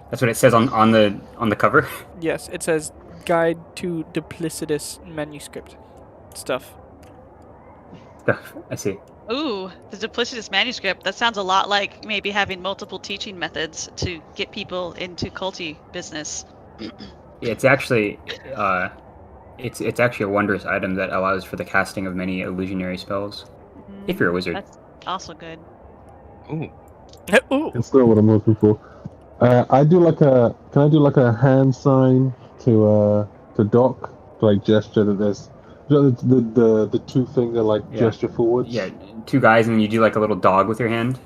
That's what it says on the cover. Yes, it says Guide to Duplicitous Manuscript stuff. I see. Ooh, the duplicitous manuscript. That sounds a lot like maybe having multiple teaching methods to get people into culty business. It's actually it's actually a wondrous item that allows for the casting of many illusionary spells. If you're a wizard. That's also good. Ooh. Ooh. It's not what I'm looking for. Can I do like a hand sign to Doc to like gesture that there's the 2-finger like gesture forwards? Yeah, 2 guys, and then you do like a little dog with your hand.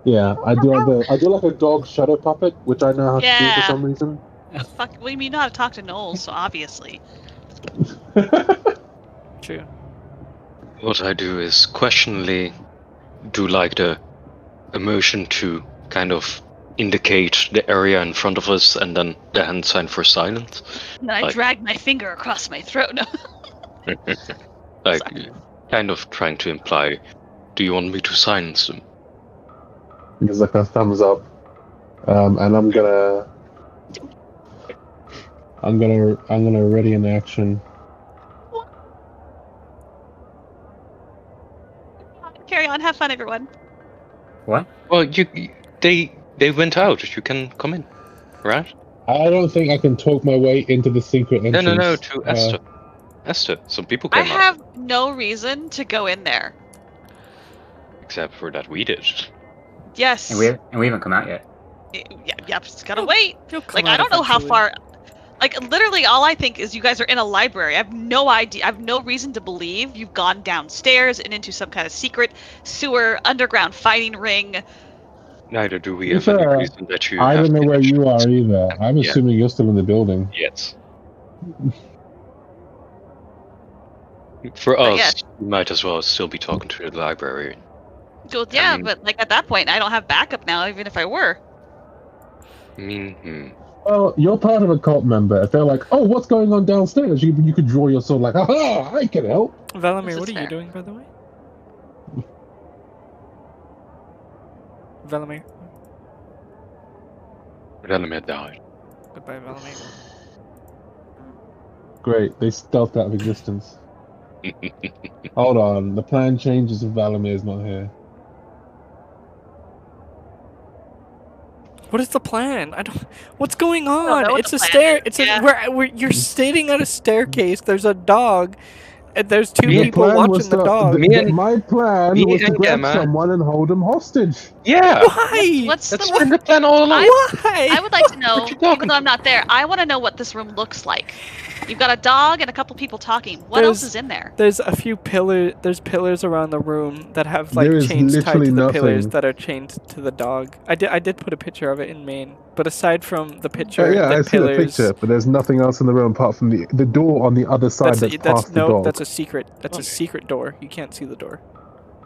Yeah, I do like a dog shadow puppet, which I know how to do for some reason. Fuck, well, you know how to talk to gnolls, so obviously. True. What I do is questionably do like the emotion to kind of indicate the area in front of us, and then the hand sign for silence. And then I drag my finger across my throat. No. Like, kind of trying to imply, do you want me to silence them? Gives like a thumbs up, and I'm gonna ready an action. Carry on, have fun, everyone. What? Well, they went out. You can come in, right? I don't think I can talk my way into the secret entrance. No, to Esther. Esther, some people I came out. have no reason to go in there. Except for that we did. Yes. And we haven't come out yet. Yeah, just gotta wait. You'll come Like, out I don't know how eventually. far. Like, literally, all I think is you guys are in a library. I have no idea. I have no reason to believe you've gone downstairs and into some kind of secret sewer underground fighting ring. Neither do we To be have any fair, reason that you I have don't know where you are either. I'm Yeah. assuming you're still in the building. Yes. For But us, yeah. we might as well still be talking to the library. Well, yeah, mean- but like at that point, I don't have backup now, even if I were. I mean, Well, you're part of a cult member. If they're like, "Oh, what's going on downstairs?" You could draw your sword like, "Aha! I can help." Valamir, This what is are you fair. doing, by the way? Valamir. Venomir died. Goodbye, Valamir. Great, they stealthed out of existence. Hold on, the plan changes if Valamir's not here. What is the plan? I don't. What's going don't on? know what It's the a plan stair. is, It's yeah. a. You're sitting at a staircase. There's a dog, and there's two The people watching the dog. Me and- my plan me was to and grab Gamma- someone and hold him hostage. Yeah! Why? What's That's the been the plan all along. Why? I would like to know, What you talking even though I'm not there, I want to know what this room looks like. You've got a dog and a couple people talking. What else is in there? There's a few pillars. There's pillars around the room that have like There is chains tied literally to the pillars nothing. that are chained to the dog. I did put a picture of it in main, but aside from the picture, Yeah, the I see the pillars. picture, but there's nothing else in the room apart from the door on the other side that's past the dog. That's a secret. That's a secret door. You can't see the door.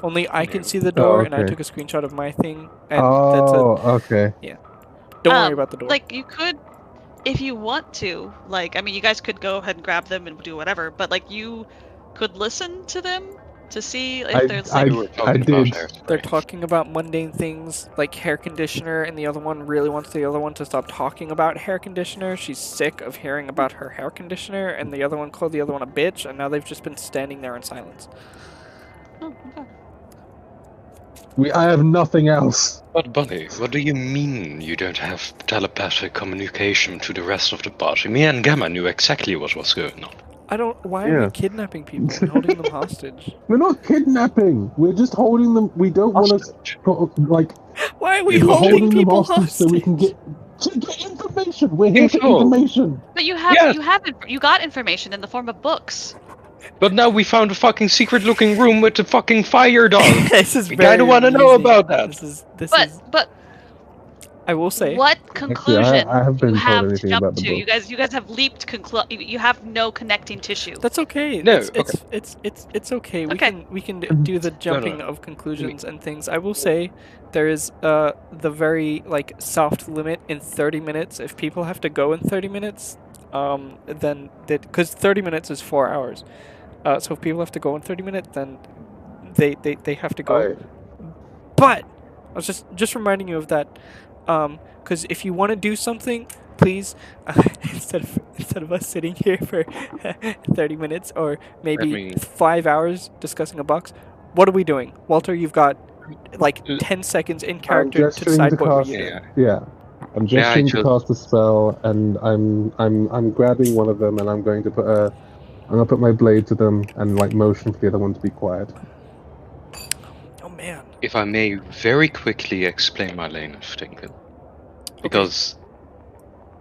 Only I can Okay. see the door, Oh, and I okay. took a screenshot of my thing. And Oh, okay. don't worry about the door. Like, you could, if you want to, like, I mean, you guys could go ahead and grab them and do whatever, but, like, you could listen to them to see if there's, like... We were talking about did. hair They're spray. talking about mundane things like hair conditioner, and the other one really wants the other one to stop talking about hair conditioner. She's sick of hearing about her hair conditioner, and the other one called the other one a bitch, and now they've just been standing there in silence. Oh, okay. I have nothing else. But Bunny, what do you mean you don't have telepathic communication to the rest of the party? Me and Gamma knew exactly what was going on. I don't. Why are Yeah. we kidnapping people and holding them hostage? We're not kidnapping. We're just holding them. We don't want to like. Why are we We're holding holding them people hostage so we can get information. We're here for Info. information. But you have, Yes. you got information in the form of books. But now we found a fucking secret-looking room with a fucking fire dog. This is We kinda very wanna know easy. about that. This But, is. but I will say. what conclusion I haven't been you told have to anything jump about the to? book. You guys have leaped you have no connecting tissue. That's okay. No, It's okay. Okay. We can do the jumping of conclusions and things. I will say there is the very like soft limit in 30 minutes. If people have to go in 30 minutes, then because 30 minutes is 4 hours. So if people have to go in 30 minutes, then they have to go. Right. But I was just reminding you of that, because if you want to do something, please, instead of us sitting here for 30 minutes or maybe mean- 5 hours discussing a box, what are we doing? Walter, you've got like 10 seconds in character to gesturing decide to what cast- we're doing. Yeah. I'm gesturing to just- cast a spell, and I'm grabbing one of them, and I'm going to put my blade to them and like motion for the other one to be quiet. Oh man. If I may very quickly explain my lane of thinking. Because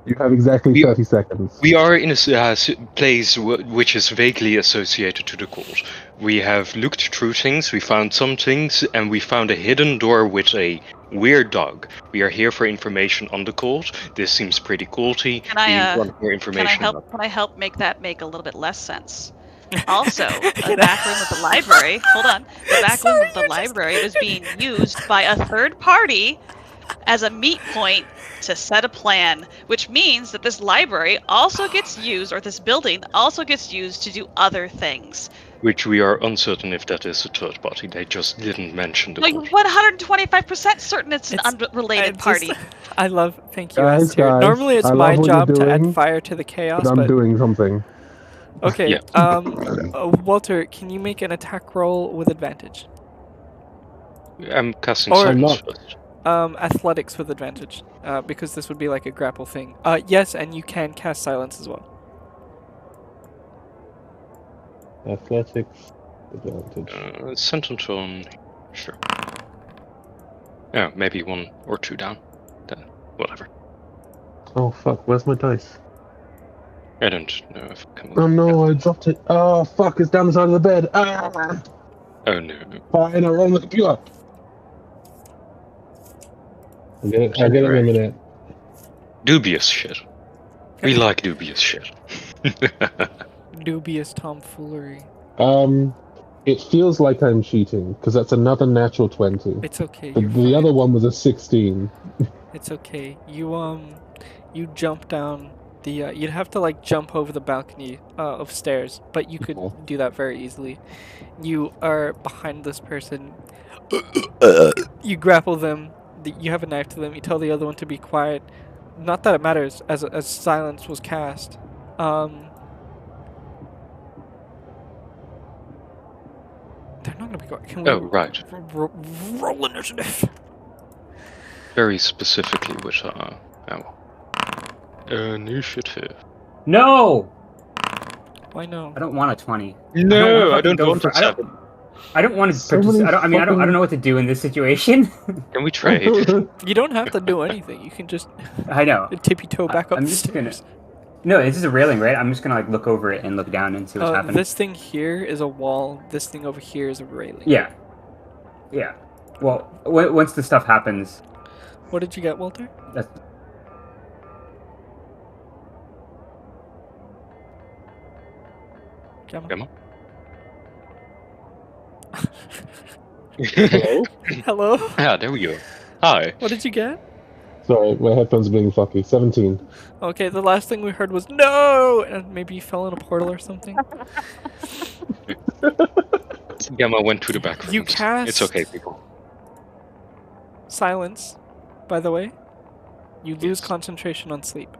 You have exactly We- 30 seconds. we are in a place which is vaguely associated to the cult. We have looked through things, we found some things, and we found a hidden door with a weird dog. We are here for information on the cult. This seems pretty culty. Can I, We want more Can information. Can I help make that make a little bit less sense? Also, the back room of the library. Hold on. The back room of the library was being used by a third party as a meet point to set a plan, which means that this library also gets used, or this building also gets used to do other things. Which we are uncertain if that is a third party. They just didn't mention the Like cult. 125% certain it's an It's- unrelated party. I love. Thank you, Guys, Esther. guys, Normally it's I my love what job you're to add doing, fire to the chaos, But I'm but doing something. okay. Yeah. Walter, can you make an attack roll with advantage? I'm casting Or- silence I'm not. first. Athletics with advantage, because this would be like a grapple thing. Yes, and you can cast silence as well. Athletics advantage. Sentence on. Sure. Yeah, maybe 1 or 2 down. Then whatever. Oh fuck, where's my dice? I don't know if I can. Oh no, I dropped it. Oh fuck, it's down the side of the bed. Ah! Oh no. Fine, I run the computer. I'll get it in a minute. Dubious shit. We like dubious shit. Dubious tomfoolery. It feels like I'm cheating because that's another natural 20. It's okay. The other one was a 16. It's okay. You jump down the. You'd have to like jump over the balcony of stairs, but you could do that very easily. You are behind this person. You grapple them. You have a knife to them. You tell the other one to be quiet. Not that it matters, as silence was cast. They're not gonna be quiet. Can we right. roll initiative? Very specifically with initiative. No! Why no? I don't want a 20. No, I don't want to. I don't want to participate. I don't know what to do in this situation. Can we trade? You don't have to do anything. You can just. I know. Tippy toe back up. I'm just gonna. No, this is a railing, right? I'm just gonna like look over it and look down and see what's happening. This thing here is a wall. This thing over here is a railing. Yeah. Yeah. Well, once the stuff happens. What did you get, Walter? That's... Gamma? Hello? Hello? Ah, there we go. Hi. What did you get? Sorry, my headphones are being fucky. 17. Okay, the last thing we heard was no! And maybe you fell in a portal or something. Gamma went to the back rooms. You cast... It's okay, people. Silence, by the way. You lose Yes. concentration on sleep.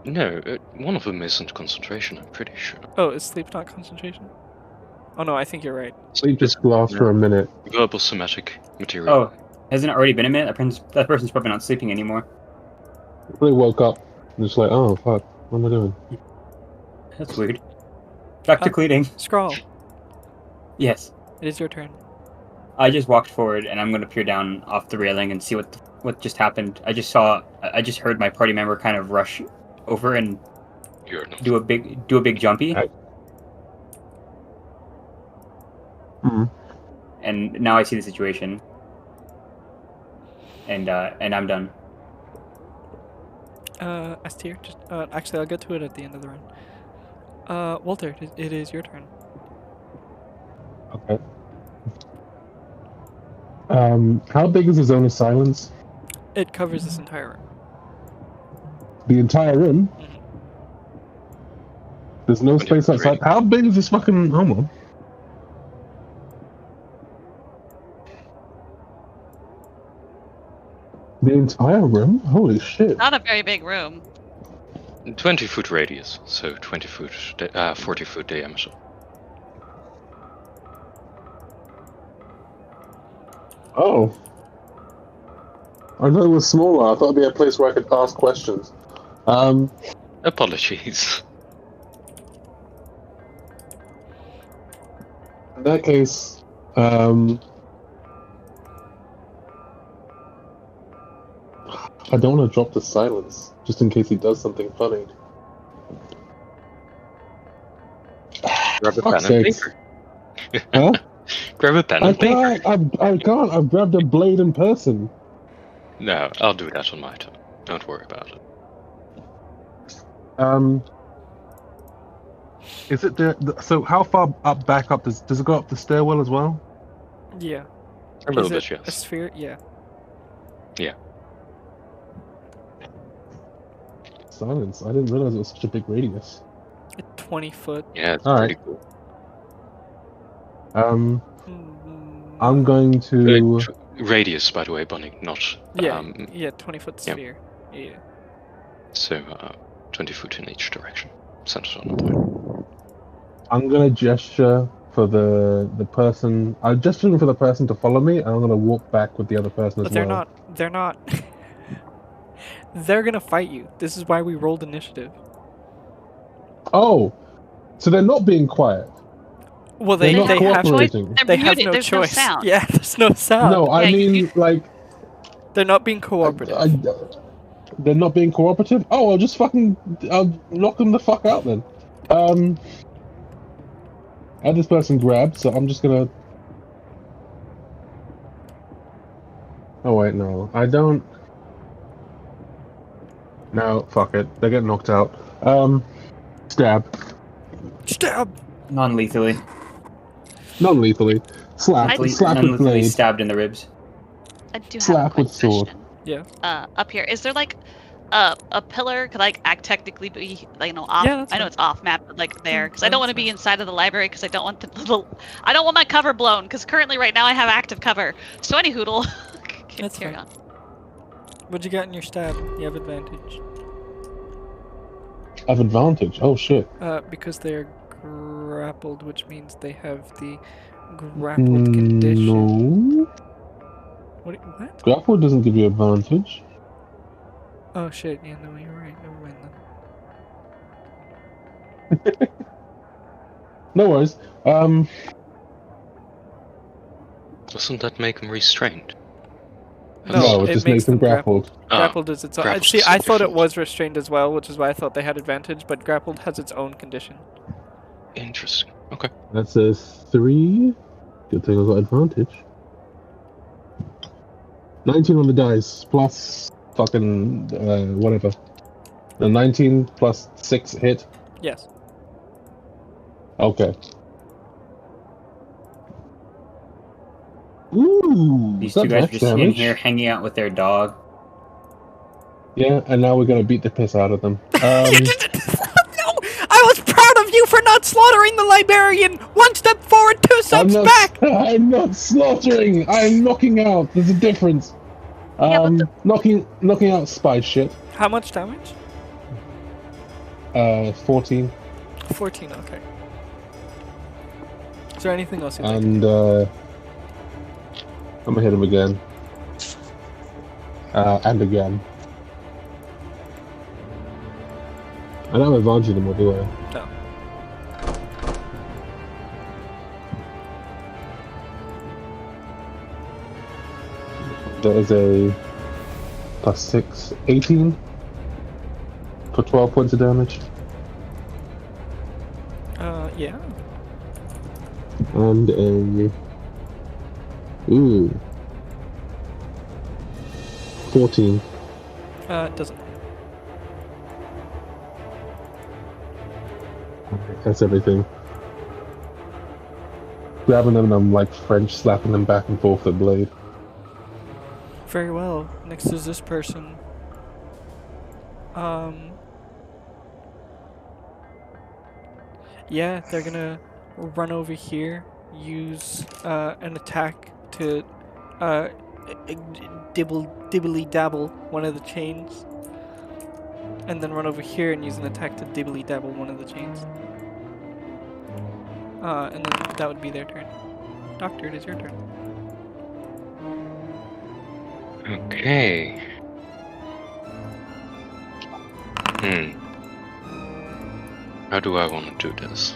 No, one of them isn't concentration, I'm pretty sure. Oh, is sleep not concentration? Oh no, I think you're right. Sleep just lasts for a minute. Verbal somatic material. Oh, hasn't it already been a minute? That person's probably not sleeping anymore. Really woke up and just like, oh fuck, what am I doing? That's weird. Back to cleaning. Scrawl, Yes. it is your turn. I just walked forward and I'm going to peer down off the railing and see what just happened. I just heard my party member kind of rush over and do a big jumpy. And now I see the situation. And I'm done. S tier. Just actually, I'll get to it at the end of the round. Walter, it is your turn. Okay. How big is the zone of silence? It covers this entire room. The entire room? There's no space outside. How big is this fucking homo? The entire room? Holy shit. Not a very big room. 20-foot radius, so 20 foot, 40-foot diameter. Oh. I thought it was smaller. I thought it'd be a place where I could ask questions. Apologies. In that case, I don't want to drop the silence, just in case he does something funny. Grab a Fuck's pen and sakes. paper. Huh? Grab a pen I and paper. can't. I can't. I've grabbed a blade in person. No, I'll do that on my turn. Don't worry about it. Is it so how far back up does it go up the stairwell as well? Yeah. A little Is bit, it a yes. sphere? Yeah. Yeah. Silence. I didn't realize it was such a big radius. 20 foot. Yeah, it's All pretty right. cool. I'm going to. Radius, by the way, Bunny, not... Yeah, 20 foot yeah. sphere. Yeah. So, 20 foot in each direction. Centered on the point. I'm gonna gesture for the person. I'm gesturing for the person to follow me, and I'm gonna walk back with the other person But as they're well. not. They're not. They're gonna fight you. This is why we rolled initiative. Oh, So they're not being quiet. Well, They're they not have cooperating. They're they have muted. no There's choice. no sound. Yeah, there's no sound. No, I Yeah, mean, you- like, They're not being cooperative. they're not being cooperative? Oh, I'll knock them the fuck out then. I had this person grabbed, so I'm just gonna... Oh wait, no, I don't... No, fuck it, they get knocked out. Stab. Stab. Non-lethally. Non-lethally. Slap with Non-lethally blade. stabbed in the ribs. I do have Slap a quick with sword. question. Yeah. Up here, is there like a pillar? Could like act technically be like off? Yeah, that's I know fine. it's off map, but like there, because I Yeah, don't want to that's be inside of the library because I don't want I don't want my cover blown because currently right now I have active cover. So any hoodle, That's carry fine. on. What'd you got in your stab? You have advantage. Have advantage. Oh shit. Because they're grappled, which means they have the grappled condition. No. What? Grapple doesn't give you advantage. Oh shit! Yeah, no, you're right. Never mind then. No worries. Doesn't that make them restrained? No, it just makes them grappled. Grappled is its own. grappled See, is I thought it different. was restrained as well, which is why I thought they had advantage. But grappled has its own condition. Interesting. Okay. That's a 3. Good thing I got advantage. 19 on the dice, plus fucking whatever. The 19 plus 6 hit. Yes. Okay. Ooh, These is two that guys are max just in damage? here hanging out with their dog. Yeah, and now we're gonna beat the piss out of them. No! I was proud of you for not slaughtering the librarian! One step forward, two steps back! I'm not slaughtering. I'm knocking out. There's a difference. Yeah, but knocking out spy shit. How much damage? 14, 14. Okay. Is there anything else you think? and I'm gonna hit him again. And again. I don't have advantage anymore, do I? No. That is a plus 6, 18 for 12 points of damage. Yeah. And a 14. It doesn't. That's everything. Grabbing them and I'm like French slapping them back and forth with the blade. Very well. Next is this person. Yeah, they're gonna run over here, use an attack to dibbly dabble one of the chains, and then run over here and use an attack to dibbly dabble one of the chains. And then that would be their turn. Doctor, it is your turn. Okay. How do I want to do this?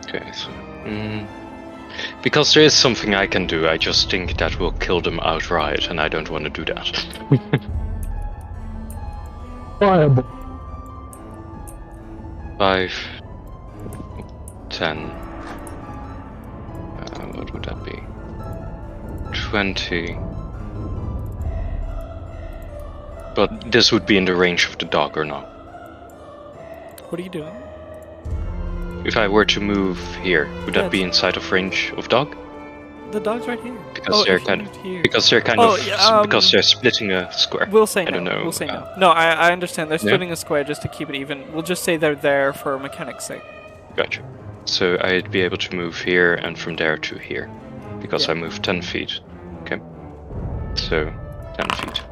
Okay, so... because there is something I can do, I just think that will kill them outright, and I don't want to do that. Fireball. 5... 10... what would that be? 20... But this would be in the range of the dog or not? What are you doing? If I were to move here, would that be inside of range of dog? The dog's right here. Because they're if you kind moved here. because they're kind Oh, of yeah, because they're splitting a square. We'll say I no. don't know. We'll say no. No, I understand. They're Yeah? splitting a square just to keep it even. We'll just say they're there for mechanics' sake. Gotcha. So I'd be able to move here and from there to here, because Yeah. I moved 10 feet. Okay. So 10 feet.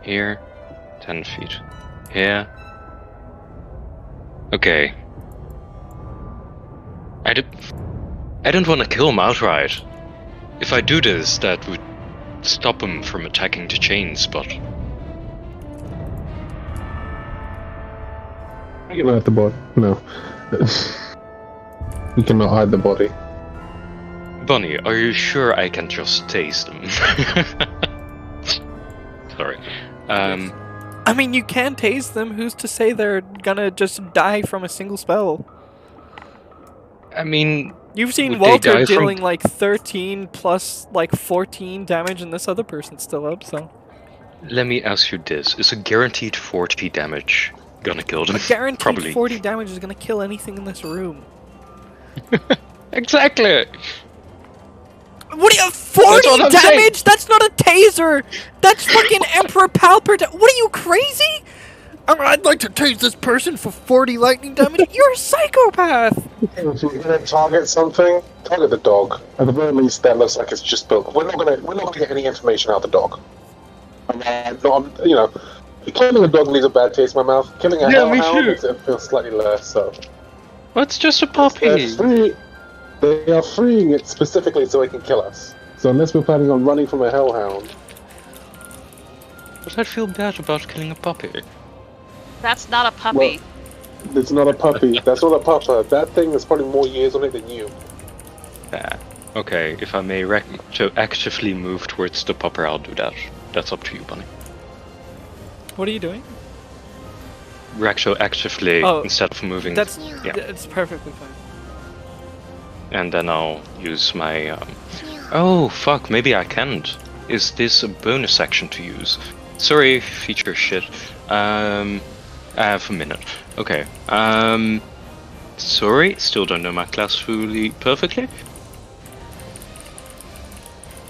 Here, 10 feet. Here. Okay. I don't want to kill him outright. If I do this, that would stop him from attacking the chains, but... We can hide the body. No. We cannot hide the body. Bunny, are you sure I can just taste them? Sorry. I mean, you can tase them. Who's to say they're gonna just die from a single spell? I mean, You've seen would they Walter die from- dealing like 13 plus like 14 damage, and this other person's still up. So let me ask you this: is a guaranteed 40 damage gonna kill them? guaranteed Probably. 40 damage is gonna kill anything in this room. Exactly. What are you 40 what I'm saying. damage? That's not a taser. That's fucking Emperor Palpatine. What are you crazy? I'd like to tase this person for 40 lightning damage. You're a psychopath. If you're gonna target something, target the dog. At the very least, that looks like it's just built. We're not gonna get any information out of the dog. Killing a dog leaves a bad taste in my mouth. Killing a hellhound, it feels slightly less so. Well, it's just a puppy. They are freeing it specifically so it can kill us. So unless we're planning on running from a hellhound, But I feel bad about killing a puppy. That's not a puppy. well, it's not a puppy. That's not a pupper. That thing has probably more years on it than you. Okay, if I may actively move towards the pupper, I'll do that. That's up to you, Bunny. What are you doing? Recto actively instead of moving. It's perfectly fine. And then I'll use my. Oh fuck! Maybe I can't. Is this a bonus action to use? Sorry, feature shit. I have a minute. Okay. Sorry, still don't know my class fully perfectly.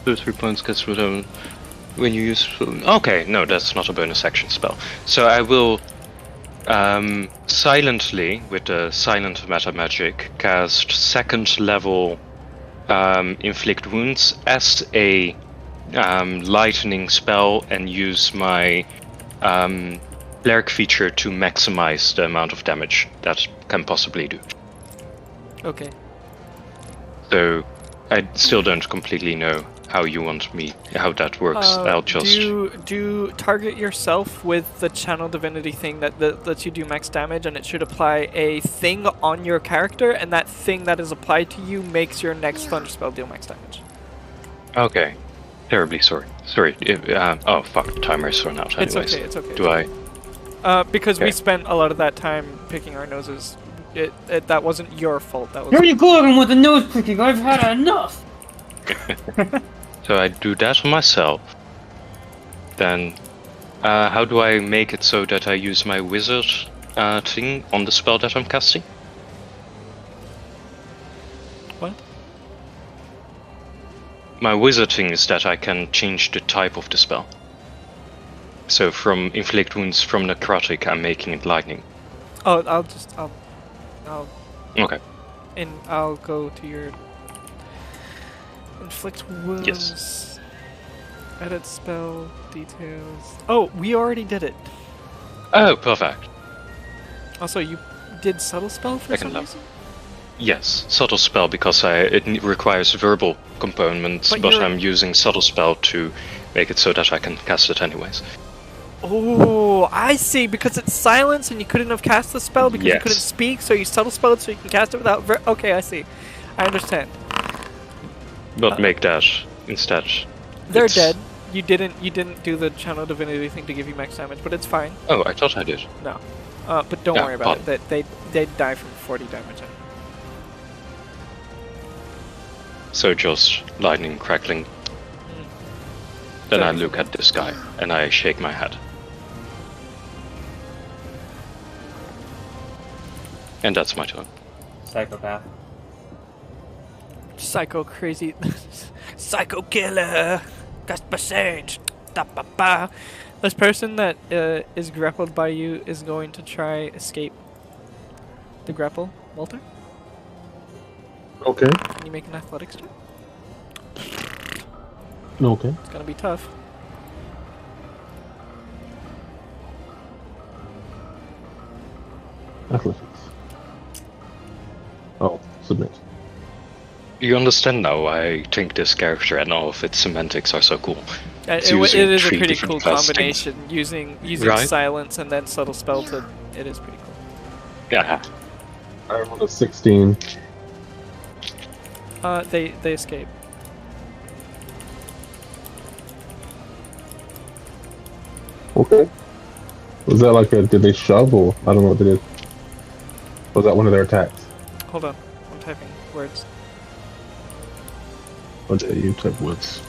3 points gets rid of when you use. Okay, no, that's not a bonus action spell. So I will silently, with the silent meta magic, cast 2nd level inflict wounds as a lightning spell and use my cleric feature to maximize the amount of damage that can possibly do. Okay. So I still don't completely know how you want me, how that works. I'll just do target yourself with the channel divinity thing that lets you do max damage, and it should apply a thing on your character, and that thing that is applied to you makes your next thunder spell deal max damage. Okay. Terribly sorry. Sorry. Oh fuck, the timer is run out. Anyways, It's okay. do I? Because we Okay. spent a lot of that time picking our noses. That wasn't your fault. That was. Here you go again with the nose picking. I've had enough. So I do that on myself. Then, how do I make it so that I use my wizard thing on the spell that I'm casting? What? My wizard thing is that I can change the type of the spell. So from inflict wounds from necrotic, I'm making it lightning. Oh, I'll Okay. and I'll go to your inflict wounds. Yes. Edit spell details. Oh, we already did it. Oh, perfect. Also, you did subtle spell for Second some level. reason. Yes, subtle spell because it requires verbal components, But but you're- I'm using subtle spell to make it so that I can cast it anyways. Oh, I see. Because it's silence, and you couldn't have cast the spell because you Yes. couldn't speak, so you subtle spelled so you can cast it without. Okay, I see. I understand. But make that instead. They're It's- dead. You didn't do the channel divinity thing to give you max damage, but it's fine. Oh, I thought I did. No, but don't Yeah, worry about fine. it. They die from 40 damage. So just lightning crackling. Then I look at this guy and I shake my head. And that's my turn. Psychopath. Psycho crazy, psycho killer, Gamastrange. Da-ba-ba. This person that is grappled by you is going to try escape the grapple. Walter, Okay. can you make an athletics check? Okay. It's gonna be tough. Athletics. Oh, submit. You understand now why I think this character and all of its semantics are so cool. It's It using is a 3 pretty different cool class combination. Using Right? silence and then subtle spell to. It is pretty cool. Yeah. I rolled a 16. They escape. Okay. Was that like a, did they shove or, I don't know what they did. Was that one of their attacks? Hold on, I'm typing words. Or did you type words?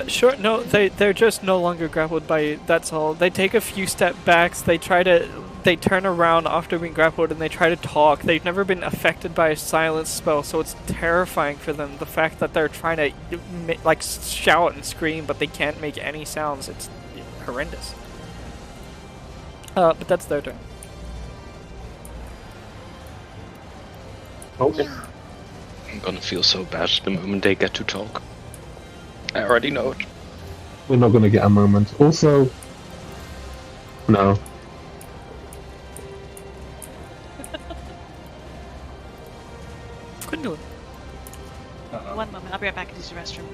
Sure, no, they're just no longer grappled by, that's all. They take a few step backs, they turn around after being grappled and they try to talk. They've never been affected by a silence spell, so it's terrifying for them. The fact that they're trying to, like, shout and scream, but they can't make any sounds, it's horrendous. But that's their turn. Okay. I'm gonna feel so bad the moment they get to talk. I already know it. We're not going to get a moment. Also, no. Gwendolyn. One moment, I'll be right back to use the restroom.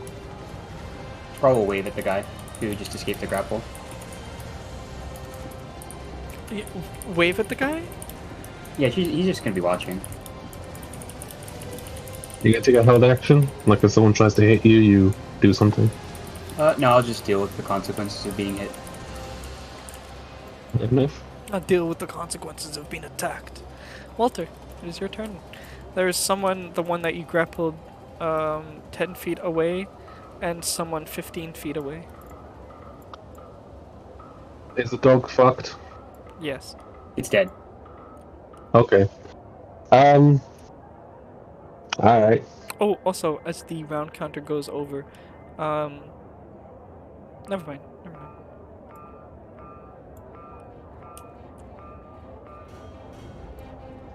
Thrall will wave at the guy who just escaped the grapple. Wave at the guy? Yeah, he's just gonna be watching. You gonna take a held action? Like if someone tries to hit you, you do something? No, I'll just deal with the consequences of being hit. Enough. I'll deal with the consequences of being attacked. Walter, it is your turn. There's someone, the one that you grappled 10 feet away, and someone 15 feet away. Is the dog fucked? Yes. It's dead. Okay. Alright. Oh, also, as the round counter goes over, never mind.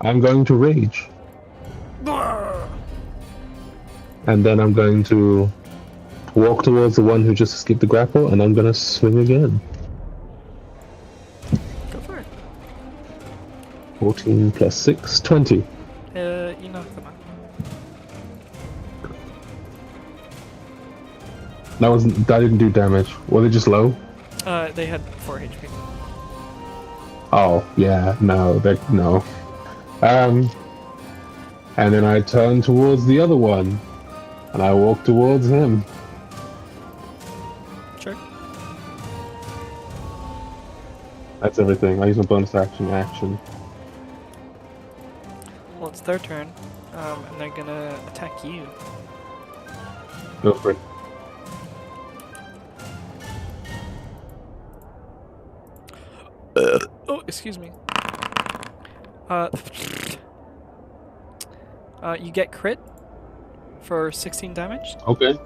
I'm going to rage. And then I'm going to walk towards the one who just escaped the grapple, and I'm going to swing again. Go for it. 14 plus 6, 20. You knock them out. That didn't do damage. Were they just low? They had 4 HP. Oh, yeah, no. And then I turn towards the other one, and I walk towards him. Sure. That's everything. I use my bonus action. Well, it's their turn, and they're gonna attack you. Go for it. Oh, excuse me. You get crit for 16 damage. Okay.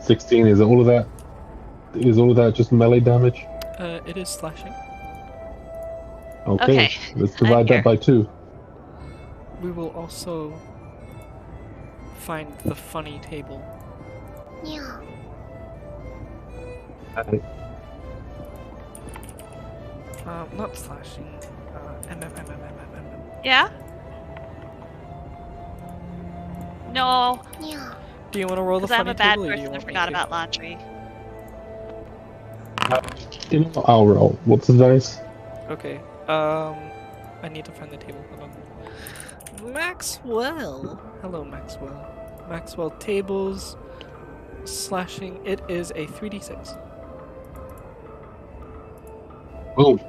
16, is all of that? Is all of that just melee damage? It is slashing. Okay. Okay, Let's divide that by 2. We will also find the funny table. Not slashing. Yeah? No, Do you want to roll the because funny I'm a bad table, or do you person. I want me forgot to? about laundry. I'll roll. What's the dice? Okay. I need to find the table. Hold on. Maxwell. Hello, Maxwell. Maxwell tables. Slashing. It is a 3d6. Boom.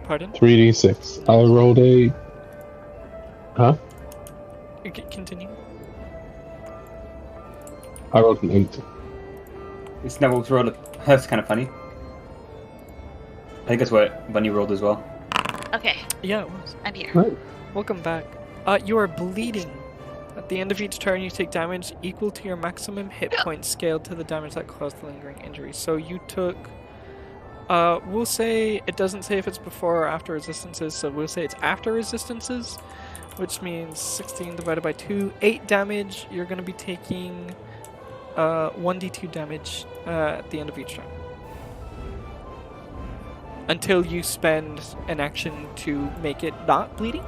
Pardon? 3d6. I rolled a... Huh? Continue. I rolled an 8. It's Neville's rolled. That's kind of funny. I think that's what Bunny rolled as well. Okay, Yeah, it was. I'm here. Right. Welcome back. You are bleeding. At the end of each turn, you take damage equal to your maximum hit points scaled to the damage that caused the lingering injury. So you took... we'll say... It doesn't say if it's before or after resistances, so we'll say it's after resistances, which means 16 divided by 2, 8 damage. You're going to be taking 1d2 damage at the end of each turn. until you spend an action to make it not bleeding.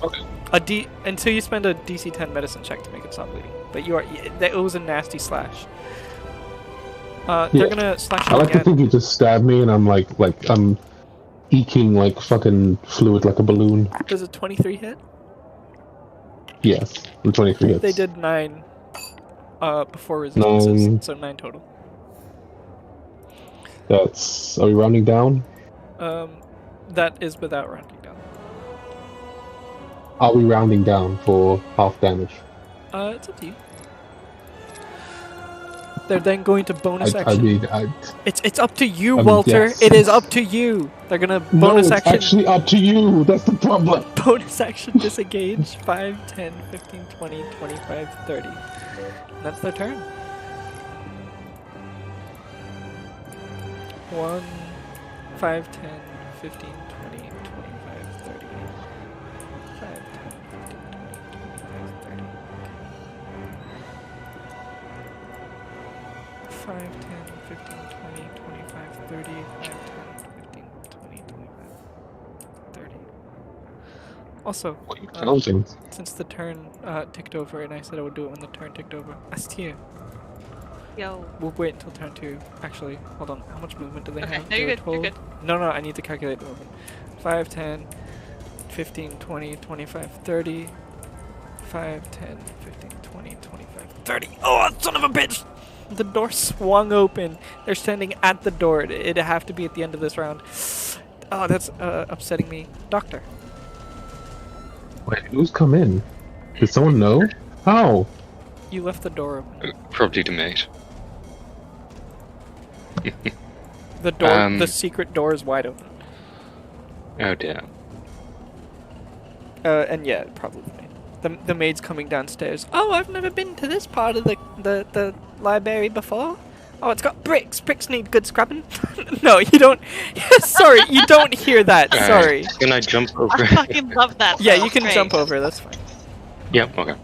Okay. Until you spend a DC 10 medicine check to make it stop bleeding. But it was a nasty slash. They're gonna slash I you like to again. think you just stabbed me and I'm like I'm eking like fucking fluid like a balloon. Does a 23 hit? Yes, the 23 hits. They did 9 before resistances, 9. so 9 total. That's. Are we rounding down? That is without rounding down. Are we rounding down for half damage? It's up to you. They're then going to bonus I action. mean, It's up to you, I mean, Walter. yes. It is up to you. They're gonna no, bonus it's action. actually up to you. That's the problem. Bonus action disengage 5, 10, 15, 20, 25, 30. And that's their turn. 1, 5, 10, 15, 20, 25, 30. 5, 10, 15, 20, 25, 30. 5, 10, 15, 20, 25, 30. 5, 10, 15, 20, 25, 30. Also, What are you counting? since the turn ticked over and I said I would do it when the turn ticked over, Astia, Yo. we'll wait until turn 2. Actually, hold on. How much movement do they Okay, have? no, you're Their good, you're total- good. No, I need to calculate the movement. 5, 10, 15, 20, 25, 30. 5, 10, 15, 20, 25, 30. Oh, son of a bitch! The door swung open. They're standing at the door. It'd have to be at the end of this round. Oh, that's upsetting me. Doctor. Wait, who's come in? Did someone know? How? You left the door open. Probably the mate. The door, the secret door is wide open. Oh dear. And yeah, probably. The maid's coming downstairs. Oh, I've never been to this part of the library before. Oh, it's got bricks. Bricks need good scrubbing. No, you don't. Sorry, you don't hear that. Sorry. Can I jump over? I fucking love that. Yeah, though. you can Great. jump over. That's fine. Yep, okay.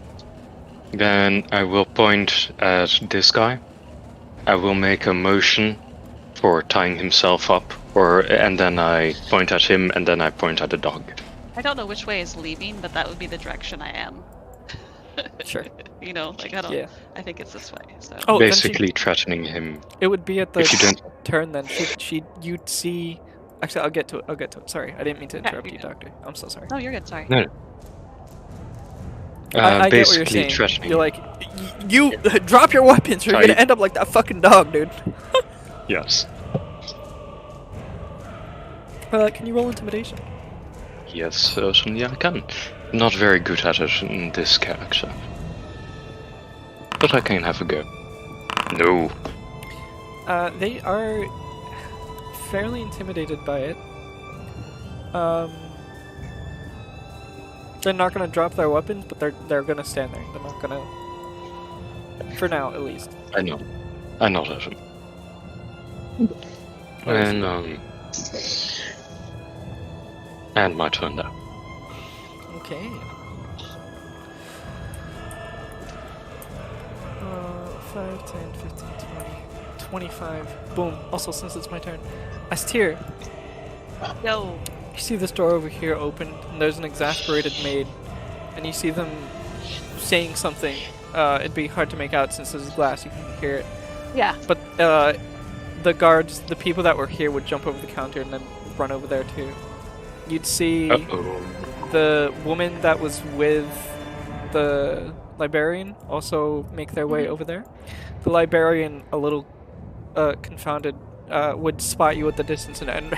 Then I will point at this guy. I will make a motion for tying himself up, and then I point at him, and then I point at the dog. I don't know which way is leaving, but that would be the direction I am. Sure. You know, like I don't. Yeah. I think it's this way. So. Oh, then Basically threatening him. it would be at the If you don't- turn then. You'd see. Actually, I'll get to it. Sorry, I didn't mean to Okay, interrupt you, you're good. Doctor. I'm so sorry. No, you're good. Sorry. No. I get what you're Basically saying. threatening. You're like, you drop your weapons, or you're gonna Tight. end up like that fucking dog, dude. Yes. Can you roll intimidation? Yes, certainly I can. Not very good at it in this character. But I can have a go. No. They are fairly intimidated by it. They're not gonna drop their weapons, but they're gonna stand there. They're not gonna, for now at least. I know. I nod at him. And my turn now. Okay. 5, 10, 15, 20, 25. Boom. Also, since it's my turn. Astir, Yo. you see this door over here open, and there's an exasperated maid, and you see them saying something. It'd be hard to make out since this is glass, you can hear it. Yeah. But the guards, the people that were here would jump over the counter and then run over there too. You'd see Uh-oh. the woman that was with the librarian also make their way over there. The librarian, a little confounded, would spot you at the distance and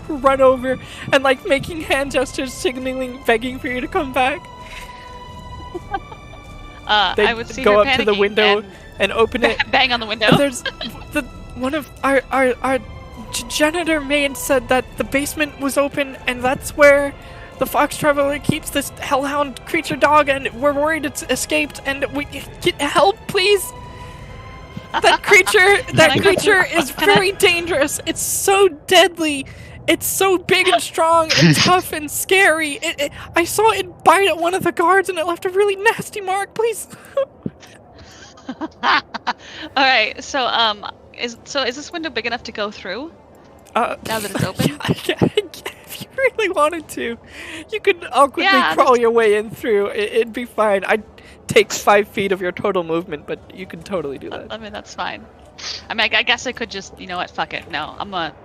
run over and like making hand gestures, signaling, begging for you to come back. They I would see go her up to the panicking window and open it. bang on the window. And there's one of our janitor maid said that the basement was open and that's where the fox traveler keeps this hellhound creature dog, and we're worried it's escaped, and we get help, please. That creature is very dangerous. It's so deadly. It's so big and strong and tough and scary. I saw it bite at one of the guards and it left a really nasty mark. Please. All right. So Is this window big enough to go through? Now that it's open? If you really wanted to, you could awkwardly crawl your way in through. It'd be fine. I'd take 5 feet of your total movement, but you can totally do that. I mean, that's fine. I mean, I guess I could just, you know what, fuck it. No,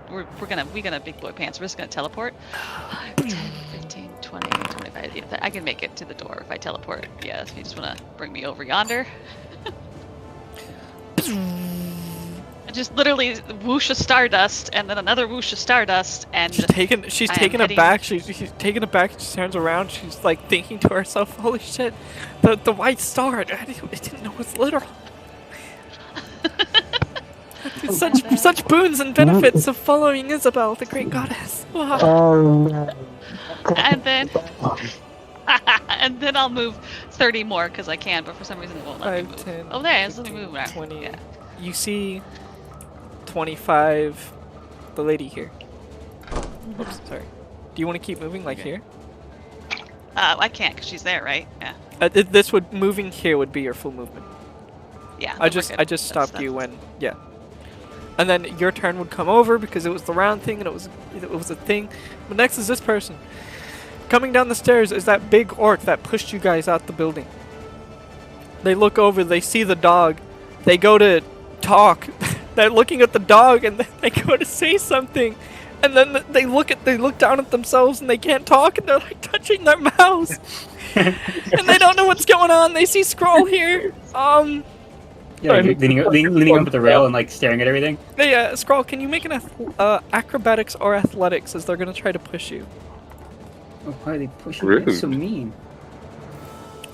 we're gonna big boy pants. We're just gonna teleport. 5, 10, 15, 20, 25. Yeah, I can make it to the door if I teleport. Yeah, if you just wanna bring me over yonder. I just literally whoosh of stardust, and then another whoosh of stardust, and she's taken aback. She's taken aback. She turns around. She's like thinking to herself, "Holy shit, the white star! I didn't know it was literal." Such boons and benefits of following Isabel, the great goddess. Wow. And then and then I'll move 30 more because I can, but for some reason it won't let me move. 10, oh, there, it's let me move. 20. Yeah. You see 25, the lady here. Oops, sorry. Do you want to keep moving like here? I can't because she's there, right? Yeah. Moving here would be your full movement. Yeah. I just stopped you when, yeah. And then your turn would come over because it was the round thing and it was a thing. But next is this person. Coming down the stairs is that big orc that pushed you guys out the building. They look over, they see the dog. They go to talk. They're looking at the dog and they go to say something. And then they look down at themselves and they can't talk and they're like touching their mouths. And they don't know what's going on. They see Scroll here. Yeah, like leaning up at the rail and like staring at everything. Hey, Scroll, can you make an acrobatics or athletics as they're gonna try to push you? Oh, why are they pushing me? That's so mean.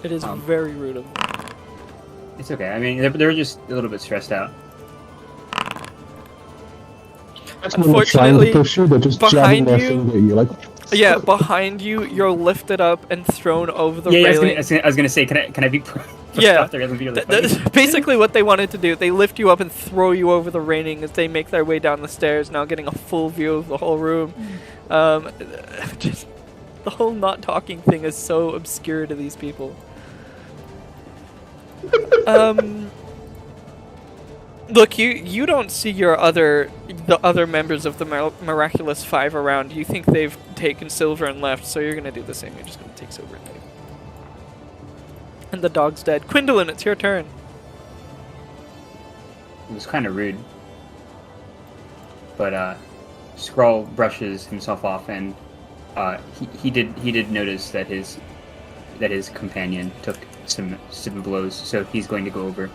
It is very rude of them. It's okay. I mean, they're just a little bit stressed out. Unfortunately, behind you, yeah, behind you, you're lifted up and thrown over the railing. I was gonna say, can I be? Yeah, that's basically what they wanted to do. They lift you up and throw you over the railing as they make their way down the stairs, now getting a full view of the whole room. Just the whole not talking thing is so obscure to these people. Look, you don't see the other members of the Miraculous Five around. You think they've taken silver and left, so you're gonna do the same. You're just gonna take silver and leave. And the dog's dead. Quindolin, it's your turn. It was kind of rude, but Skrull brushes himself off, and he did notice that his companion took some blows, so he's going to go over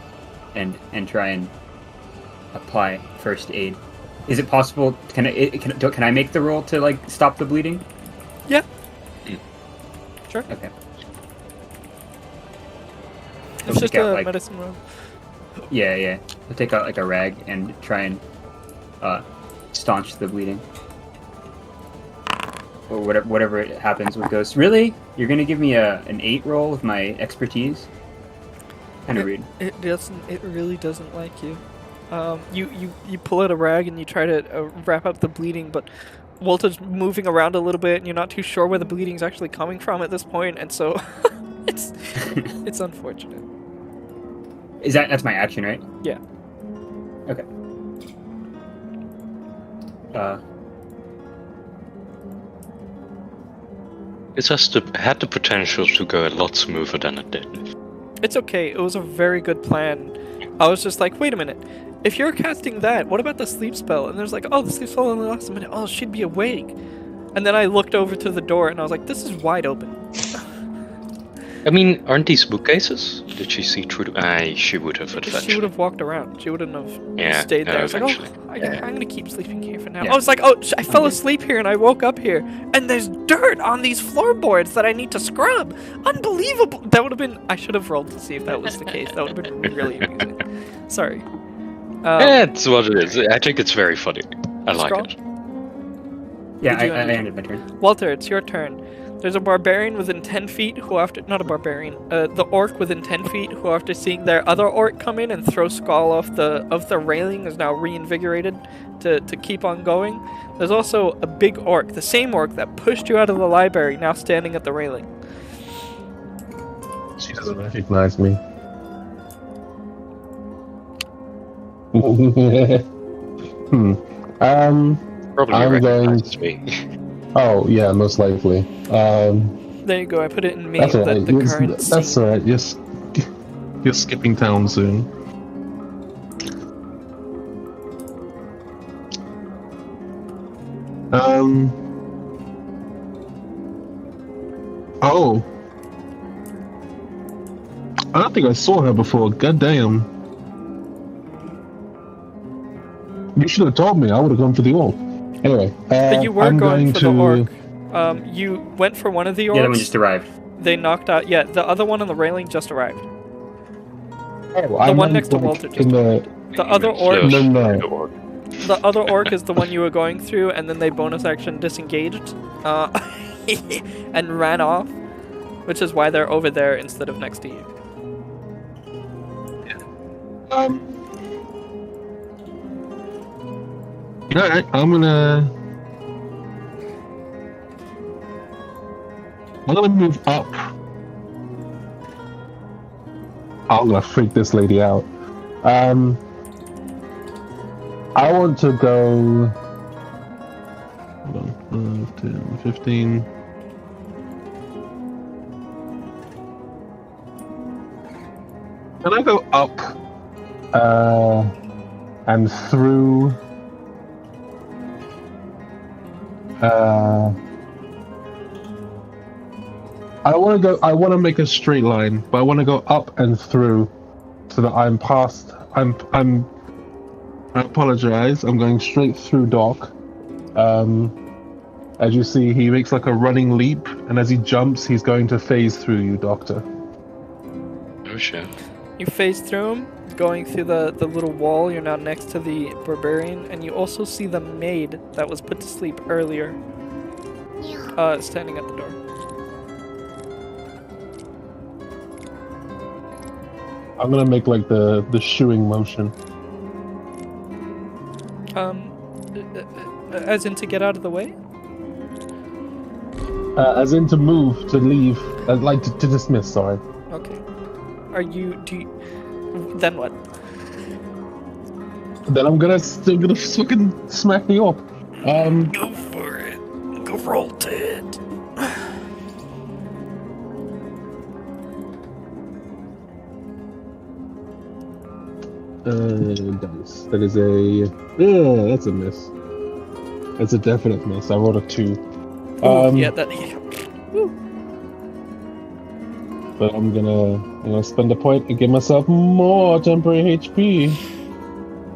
and try and apply first aid. Is it possible? Can I make the roll to like stop the bleeding? Yeah. Sure. Okay. It's just a medicine roll. Yeah. I'll take out like a rag and try and staunch the bleeding. Or whatever it happens with Ghost. Really? You're gonna give me an 8 roll with my expertise? Kind of rude. It really doesn't like you. You pull out a rag and you try to wrap up the bleeding, but Walter's moving around a little bit and you're not too sure where the bleeding's actually coming from at this point, and so it's unfortunate. That's my action, right? Yeah. Okay. It had the potential to go a lot smoother than it did. It's okay. It was a very good plan. I was just like, wait a minute. If you're casting that, what about the sleep spell? And there's like, oh, the sleep spell only lasts a minute. Oh, she'd be awake. And then I looked over to the door and I was like, this is wide open. I mean, aren't these bookcases? Did she see through she would have eventually. She would have walked around. She wouldn't have stayed there. I was like, I'm gonna keep sleeping here for now. Yeah. I was like, I fell asleep here and I woke up here. And there's dirt on these floorboards that I need to scrub. Unbelievable. That would have been... I should have rolled to see if that was the case. That would have been really amazing. Sorry. It's what it is. I think it's very funny. I like it. Yeah, I ended my turn. Walter, it's your turn. There's a barbarian within 10 feet who not a barbarian, the orc within 10 feet who after seeing their other orc come in and throw Skull off the railing is now reinvigorated to keep on going. There's also a big orc, the same orc that pushed you out of the library, now standing at the railing. She doesn't recognize me. Probably I'm going. recognizes me. Oh yeah, most likely. There you go. I put it in That's main alright. that the current That's scene. alright. You're skipping town soon. Oh. I don't think I saw her before. God damn. You should have told me. I would have gone for the orc. Anyway, But you were I'm going for to... the orc. You went for one of the orcs. The other one just arrived. They knocked out. Yeah, the other one on the railing just arrived. Oh, The one next to Walter just arrived. The other orc. No. The other orc is the one you were going through, and then they bonus action disengaged, and ran off, which is why they're over there instead of next to you. Alright, I'm gonna move up. I'm gonna freak this lady out. I want to go. Hold on, 5, 10, 15. Can I go up and through? I want to make a straight line, but I want to go up and through so that I'm past. I apologize. I'm going straight through Doc. As you see, he makes like a running leap, and as he jumps, he's going to phase through you, Doctor. Oh shit. You phase through him, going through the little wall. You're now next to the barbarian, and you also see the maid that was put to sleep earlier, standing at the door. I'm gonna make like the shooing motion. As in to get out of the way? As in to move, to leave, like to dismiss. Sorry. Okay. Then what? Then I'm gonna fucking smack you up. Go for it. Go roll it. Dice. That is a. That's a miss. That's a definite miss. I rolled a 2. Yeah, that. Woo. But I'm gonna spend a point and give myself more temporary HP.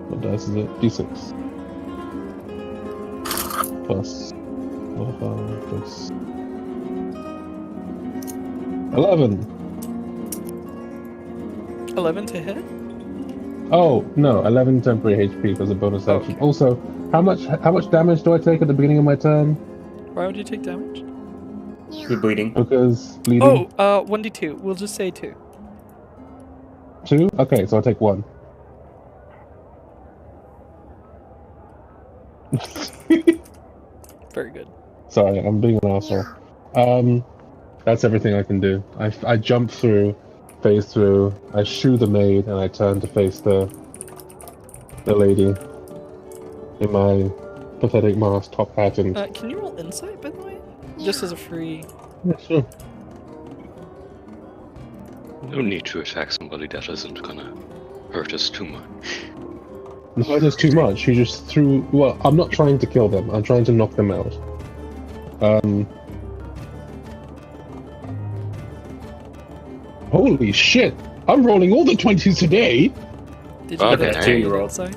What dice is it? D6. Plus 5 plus 11. 11 to hit? Oh no, 11 temporary HP as a bonus action. Okay. Also, how much damage do I take at the beginning of my turn? Why would you take damage? You're bleeding. Because bleeding. Oh, 1d2. We'll just say 2. 2? Okay, so I'll take 1. Very good. Sorry, I'm being an asshole. That's everything I can do. I jump through, phase through, I shoo the maid, and I turn to face the lady in my pathetic mask, top hat, and... Can you roll insight, by the way? Just as a free... Yeah, sure. No need to attack somebody that isn't gonna hurt us too much. No, that's too much. You just threw... Well, I'm not trying to kill them. I'm trying to knock them out. Holy shit! I'm rolling all the 20s today! Did you Okay. get a Two 2 you rolled. insight?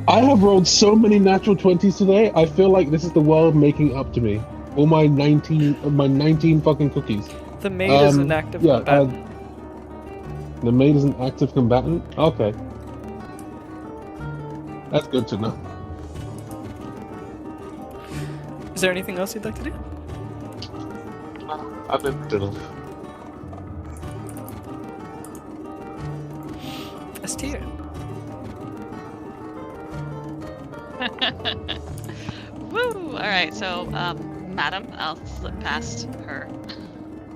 I have rolled so many natural 20s today, I feel like this is the world making up to me. All my 19 fucking cookies. The maid is an active combatant. The maid is an active combatant? Okay. That's good to know. Is there anything else you'd like to do? I've been enough. S tier. Woo! Alright, so, madam, I'll slip past her.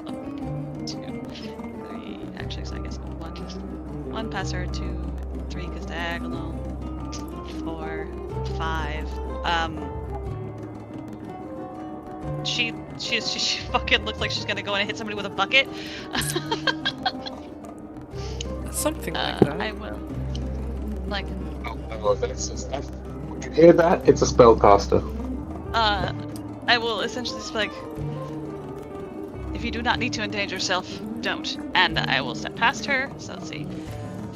1, 2, 3. Actually, so I guess 1 past her, 2, 3, because diagonal. 4, 5. She fucking looks like she's gonna go and hit somebody with a bucket. Something like that. I will. Like, Oh, that's just, would you hear that? It's a spellcaster. I will essentially just be like, if you do not need to endanger yourself, don't. And I will step past her. So let's see.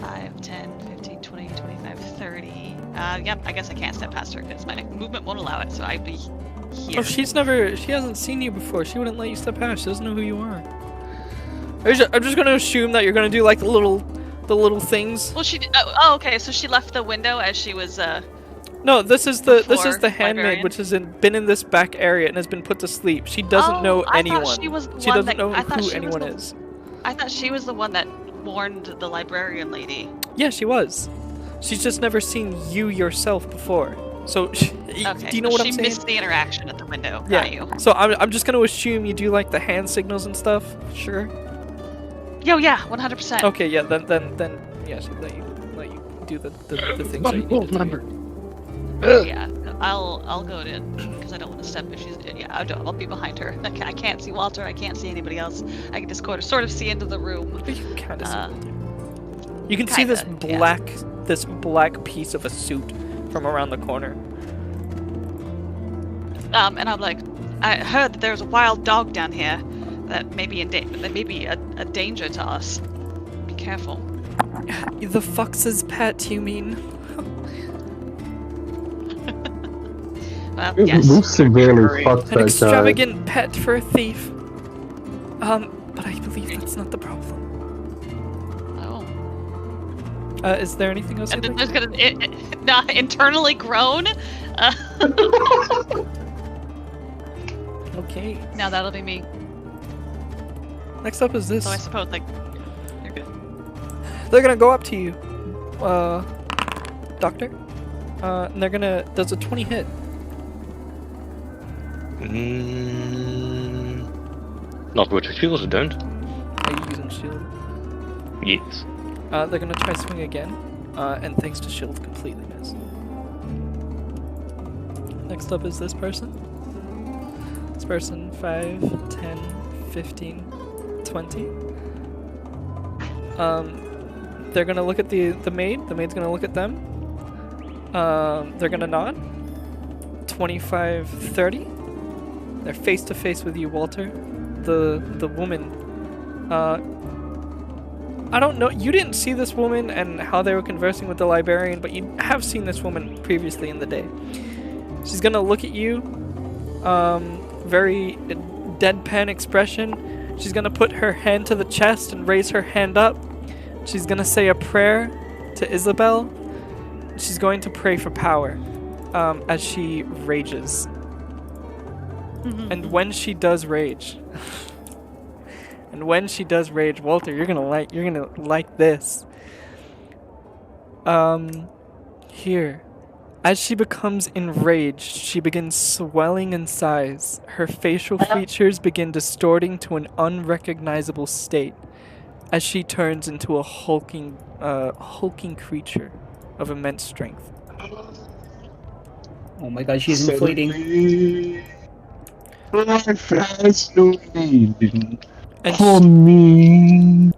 5, 10, 15, 20, 25, 30. Yep, I guess I can't step past her because my movement won't allow it, so I'd be here. Oh, she hasn't seen you before. She wouldn't let you step past. She doesn't know who you are. I'm just gonna assume that you're gonna do like the little things. Well, she did, oh, okay, so she left the window as she was, No, this is the handmaid, librarian? which has been in this back area and has been put to sleep. She doesn't know anyone. Thought she was the She one doesn't know I thought who she was anyone the- is. I thought she was the one that warned the librarian lady. Yeah, she was. She's just never seen you yourself before. So, Okay, do you know so what I'm she saying? missed the interaction at the window, Yeah. not you. So I'm just gonna assume you do like the hand signals and stuff. Sure. Yo, yeah, 100%. Okay. Yeah. Then yes, let you do the things that you need to do. Yeah, I'll go in because I don't want to step if she's. Yeah, I'll be behind her. I can't see Walter. I can't see anybody else. I can just sort of see into the room. But you can kind of see Walter. You can see this black piece of a suit from around the corner. And I'm like, I heard that there's a wild dog down here that may be a danger to us. Be careful. The fox's pet, you mean? Well, We've yes. severely fucked An that guy. extravagant pet for a thief. But I believe that's not the problem. Oh. Is there anything else And you'd then like? there's gonna not internally grown. Okay. Now that'll be me. Next up is this. So I suppose like you're good. They're gonna go up to you, Doctor. And they're gonna. Does a 20 hit? Not with shields, don't. Are you using shield? Yes. They're gonna try swing again, and thanks to shield, completely miss. Next up is this person. This person, 5, 10, 15, 20. They're gonna look at the maid. The maid's gonna look at them. They're gonna nod. 25, 30. They're face to face with you, Walter. The woman. I don't know. You didn't see this woman and how they were conversing with the librarian, but you have seen this woman previously in the day. She's gonna look at you. Very deadpan expression. She's gonna put her hand to the chest and raise her hand up. She's gonna say a prayer to Isabel. She's going to pray for power as she rages. And when she does rage, Walter, you're gonna like this. Here, as she becomes enraged, she begins swelling in size. Her facial features begin distorting to an unrecognizable state, as she turns into a hulking creature of immense strength. Oh my god, she's inflating. Life has no meaning And for me.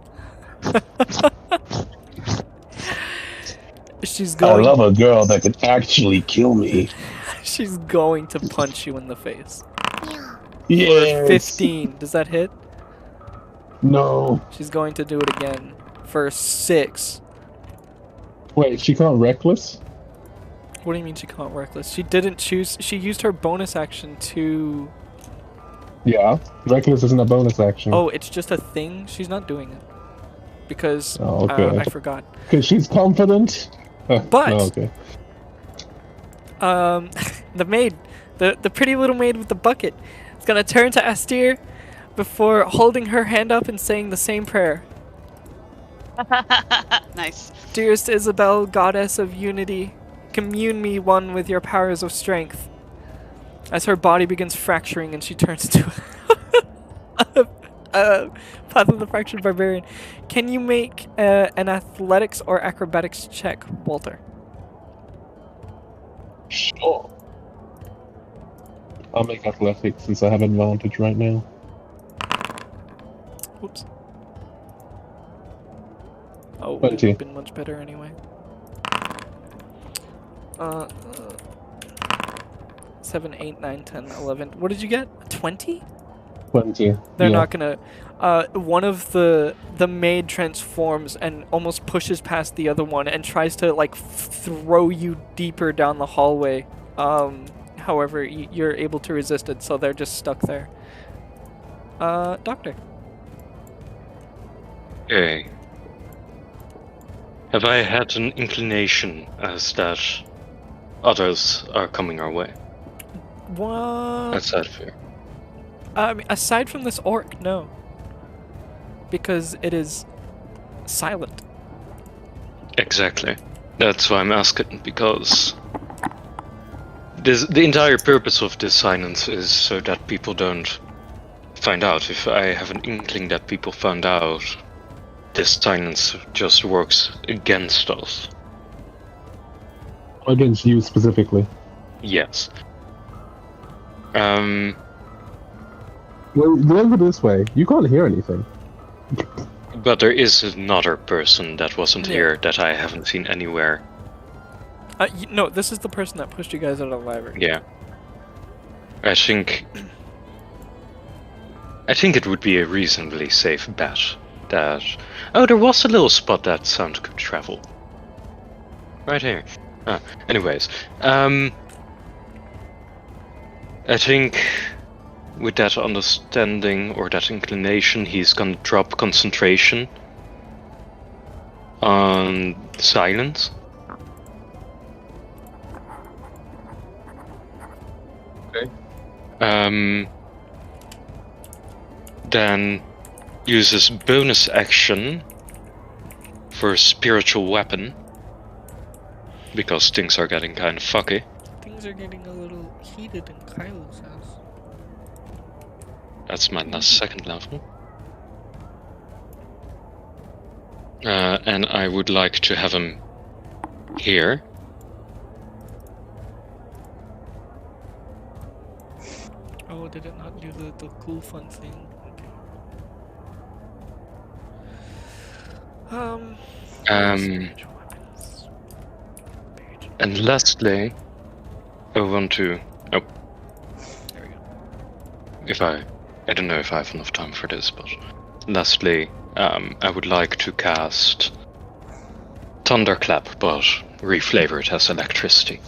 she's I going. love a girl that can actually kill me. She's going to punch you in the face. Yes. 15. Does that hit? No. She's going to do it again for 6. Wait, she can't reckless? What do you mean she can't reckless? She didn't choose. She used her bonus action to. Yeah. Reckless isn't a bonus action. Oh, it's just a thing. She's not doing it because Oh, okay. I forgot. Because she's confident? But- Oh, okay. The maid, the pretty little maid with the bucket, is gonna turn to Astir before holding her hand up and saying the same prayer. Nice. Dearest Isabel, goddess of unity, commune me one with your powers of strength. As her body begins fracturing and she turns into Path of the Fractured Barbarian. Can you make an athletics or acrobatics check, Walter? Sure. I'll make athletics since I have advantage right now. Oops. Oh, it 20. would have been much better anyway. 7, 8, 9, 10, 11. What did you get? 20? 20. They're yeah. not gonna. One of the maid transforms and almost pushes past the other one and tries to like throw you deeper down the hallway. However, you're able to resist it, so they're just stuck there. Doctor. Okay. Have I had an inclination as that others are coming our way? What? That's that fair. Aside from this orc, no. Because it is silent. Exactly. That's why I'm asking, because the entire purpose of this silence is so that people don't find out. If I have an inkling that people found out, this silence just works against us. Against you specifically. Yes. Well, remember this way. You can't hear anything. But there is another person that wasn't Yeah. here that I haven't seen anywhere. No, this is the person that pushed you guys out of the library. Yeah. I think it would be a reasonably safe bet that... Oh, there was a little spot that sound could travel. Right here. Anyways, I think with that understanding or that inclination, he's gonna drop concentration on silence. Okay. Then uses bonus action for spiritual weapon, because things are getting kind of fucky. Things are getting a little heated in Kylo's house. That's my second level. And I would like to have him here. Oh, did it not do the cool fun thing? Okay. Spiritual weapons. And lastly, I want to... Oh. There we go. If I don't know if I have enough time for this, but... Lastly, I would like to cast Thunderclap, but reflavor it as electricity.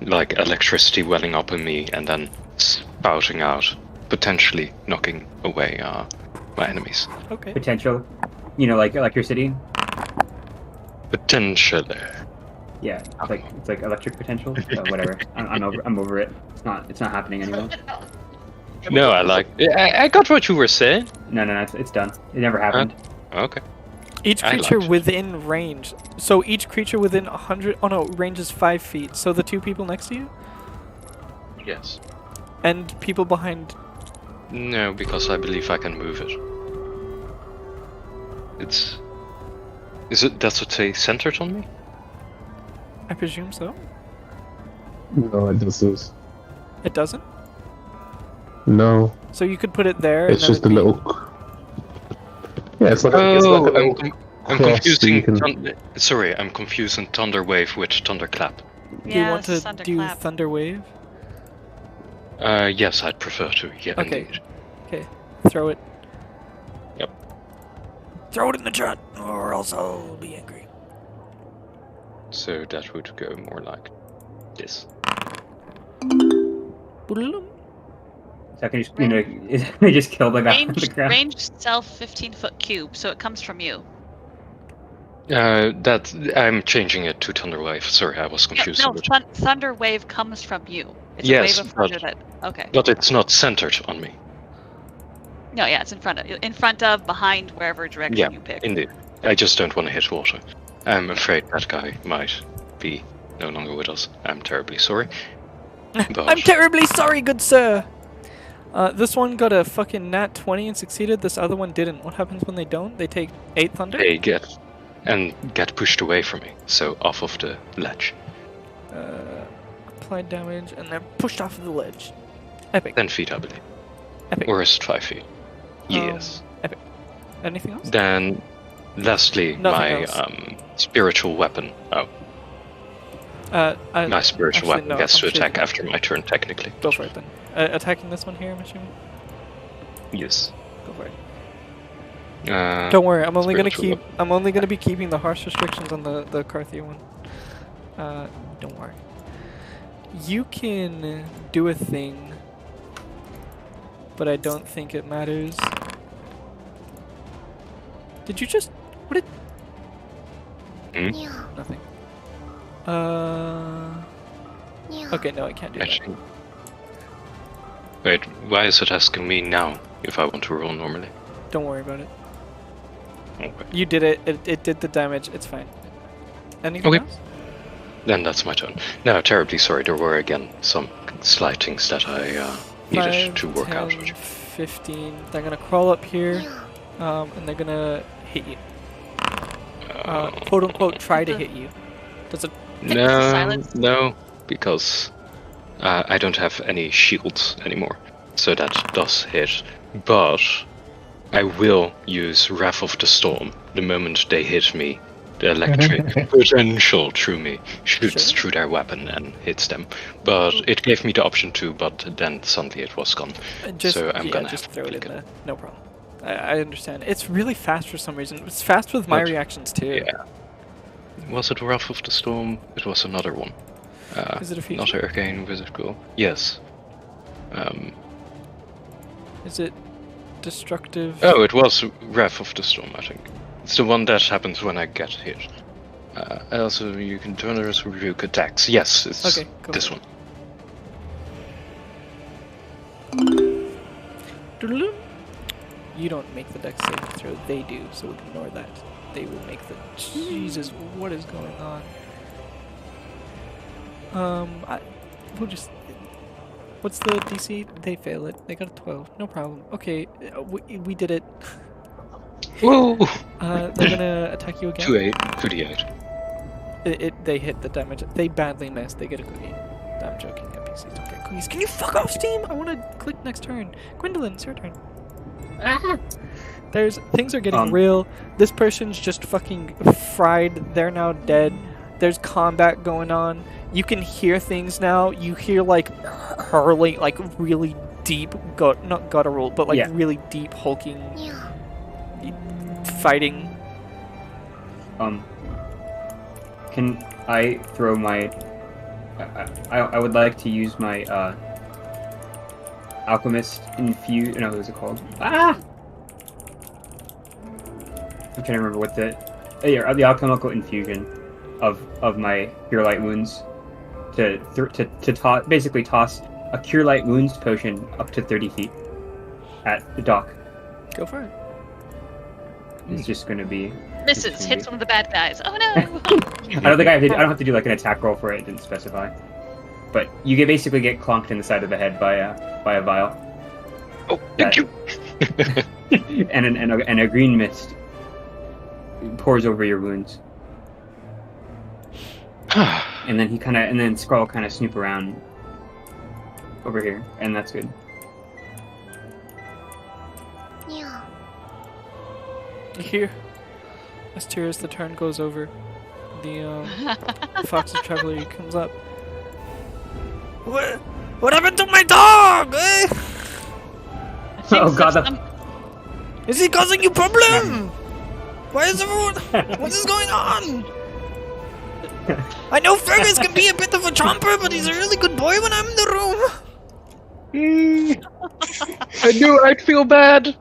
Like electricity welling up in me and then spouting out, potentially knocking away my enemies. Okay. Potential, like electricity. Potentially. Yeah, it's like electric potential. So whatever. I'm over it. It's not happening anymore. No, I got what you were saying. No, it's done. It never happened. Okay. Each I creature liked it. within range. So each creature within 100... Oh no, range is 5 feet. So the 2 people next to you? Yes. And people behind... No, because I believe I can move it. That's what say centered on me? I presume so. No, it doesn't. It doesn't? No, So you could put it there it's and just a then it'd little. Yeah, it's like a little I'm cross that you confusing. can- Sorry, I'm confusing Thunderwave with Thunderclap. be... Do you Yeah, want to this is do Thunderclap. Thunder Wave? Yes, I'd prefer to. Yeah. Okay. Indeed. Okay. Throw it. Yep. Throw it in the chat, or else I'll be angry. So that would go more like this. Boodaloo. So I can just they just kill the guy on the ground. Range self 15-foot cube, so it comes from you. That I'm changing it to Thunderwave. Sorry, I was confused. No, with it. Thunder Wave comes from you. It's Yes, a wave of thunder but- that. Okay. But it's not centered on me. No, yeah, it's in front of, behind, wherever direction Yeah, you pick. indeed. I just don't want to hit water. I'm afraid that guy might be no longer with us. I'm terribly sorry. But I'm terribly sorry, good sir! This one got a fucking nat 20 and succeeded, this other one didn't. What happens when they don't? They take 8 thunder? they get pushed away from me, so off of the ledge. applied damage, and they're pushed off of the ledge. Epic. 10 feet, I believe. Epic. Worst 5 feet. Yes. Epic. Anything else? Then, lastly, Nothing my else. spiritual weapon. Oh, my spiritual weapon gets to attack after my turn, technically. Go for it then. Attacking this one here, I'm assuming. Yes. Go for it. Uh, Don't worry, I'm only gonna spiritual keep. I'm only gonna be keeping the harsh restrictions on the Carthia one. Don't worry. You can do a thing, but I don't think it matters. Did you just? What did? Nothing. Okay, no, I can't do that. Actually, wait, why is it asking me now if I want to roll normally? Don't worry about it. Okay. You did it. It did the damage. It's fine. Anything Okay. else? Then that's my turn. No, terribly sorry, there were again some slight things that I needed 5, to work 10, out with you. 15. They're gonna crawl up here, and they're gonna hit you. Quote unquote, try to hit you. Does it? No, Silence. no, because I don't have any shields anymore, so that does hit. But I will use Wrath of the Storm the moment they hit me. The electric potential through me shoots through their weapon and hits them. But it gave me the option to, but then suddenly it was gone. So I'm gonna just have throw to it in click there. No problem. I understand. It's really fast for some reason. It's fast with my What? reactions too. Yeah. Was it Wrath of the Storm? It was another one. Is it a feature? Not Arcane Wizard School. Yes. Is it destructive? Oh, it was Wrath of the Storm, I think. It's the one that happens when I get hit. Also, you can turn those rebuke attacks. Yes, it's Okay, go this for one. Doodaloo. You don't make the dex saving throw. They do, so ignore that. They will make the. Jesus, what is going on? We'll just. What's the DC? They fail it. They got a 12. No problem. Okay, we did it. Whoa! They're gonna attack you again. 2-8. They hit the damage. They badly missed. They get a cookie. I'm joking. NPCs don't get cookies. Can you fuck off, Steam? I want to click next turn. Gwendolyn, it's your turn. Things are getting real. This person's just fucking fried. They're now dead. There's combat going on. You can hear things now. You hear like hurling, like really deep, not guttural, but like really deep hulking, fighting. Can I throw my? I would like to use my alchemist infuse. No, what is it called? I'm trying to remember what the alchemical infusion of my cure light wounds to basically toss a cure light wounds potion up to 30 feet at the dock. Go for it. It's just going to be. Misses, hits one of the bad guys. Oh no! I don't have to do like an attack roll for it. It didn't specify. But you basically get clonked in the side of the head by a vial. Oh, thank you. and a green mist pours over your wounds. and then Skrull kind of snoop around over here, and that's good. Yeah. Here, as the turn goes over, the Fox's Traveler comes up. What happened to my dog? Eh? Oh god, Is he causing you problem? Why is everyone? What is going on? I know Fergus can be a bit of a chomper, but he's a really good boy when I'm in the room. I knew I'd feel bad.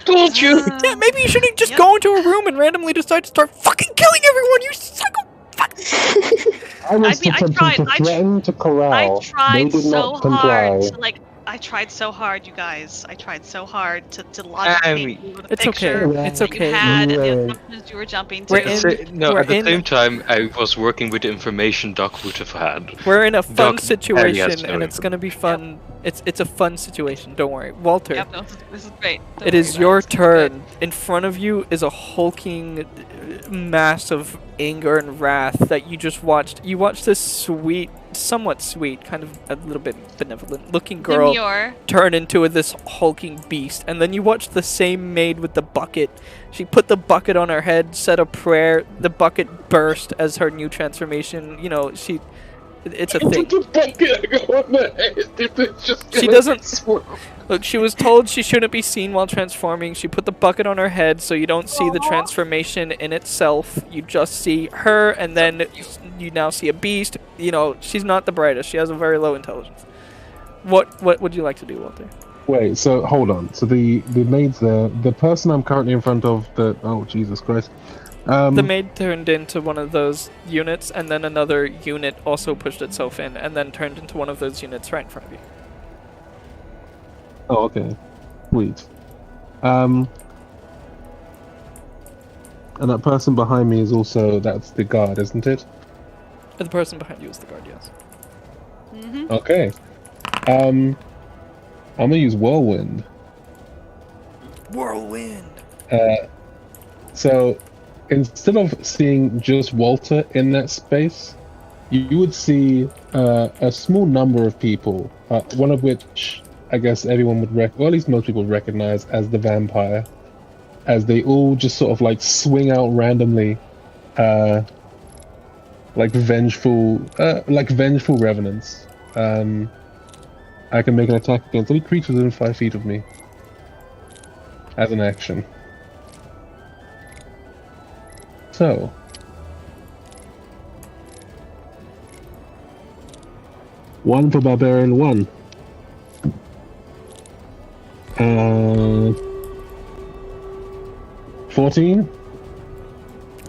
Told you. Yeah, maybe you shouldn't just go into a room and randomly decide to start fucking killing everyone. You psychopath. I was attempting to threaten to corral. I tried they did so not comply. hard to, I tried so hard, you guys. I tried so hard to logically the it's picture okay. It's that you okay. had and the assumptions you were jumping to. We're At the same time, I was working with the information Doc would have had. We're in a fun Doc situation, no and it's gonna be fun. It's a fun situation. Don't worry, Walter. Yep, no, this is great. Don't It worry is about your it. This is turn. In front of you is a hulking mass of anger and wrath that you just watched. You watched this sweet somewhat sweet, kind of a little bit benevolent looking girl Demure. turn into this hulking beast. And then you watch the same maid with the bucket. She put the bucket on her head, said a prayer, the bucket burst as her new transformation. You know, it's a thing. She doesn't... Look, she was told she shouldn't be seen while transforming. She put the bucket on her head so you don't see the transformation in itself. You just see her, and then you now see a beast. You know, she's not the brightest. She has a very low intelligence. What would you like to do, Walter? Wait, so hold on. So the maid's there. The person I'm currently in front of, oh, Jesus Christ. The maid turned into one of those units, and then another unit also pushed itself in, and then turned into one of those units right in front of you. Oh, okay. Sweet. And that person behind me is also, that's the guard, isn't it? The person behind you is the guard, yes. Mm-hmm. Okay. I'm gonna use Whirlwind. Whirlwind. So, instead of seeing just Walter in that space, you would see a small number of people, one of which I guess everyone would or at least most people would recognize as the vampire, as they all just sort of like swing out randomly, like vengeful revenants. I can make an attack against any creature within 5 feet of me as an action. So, one for barbarian, 1. 14?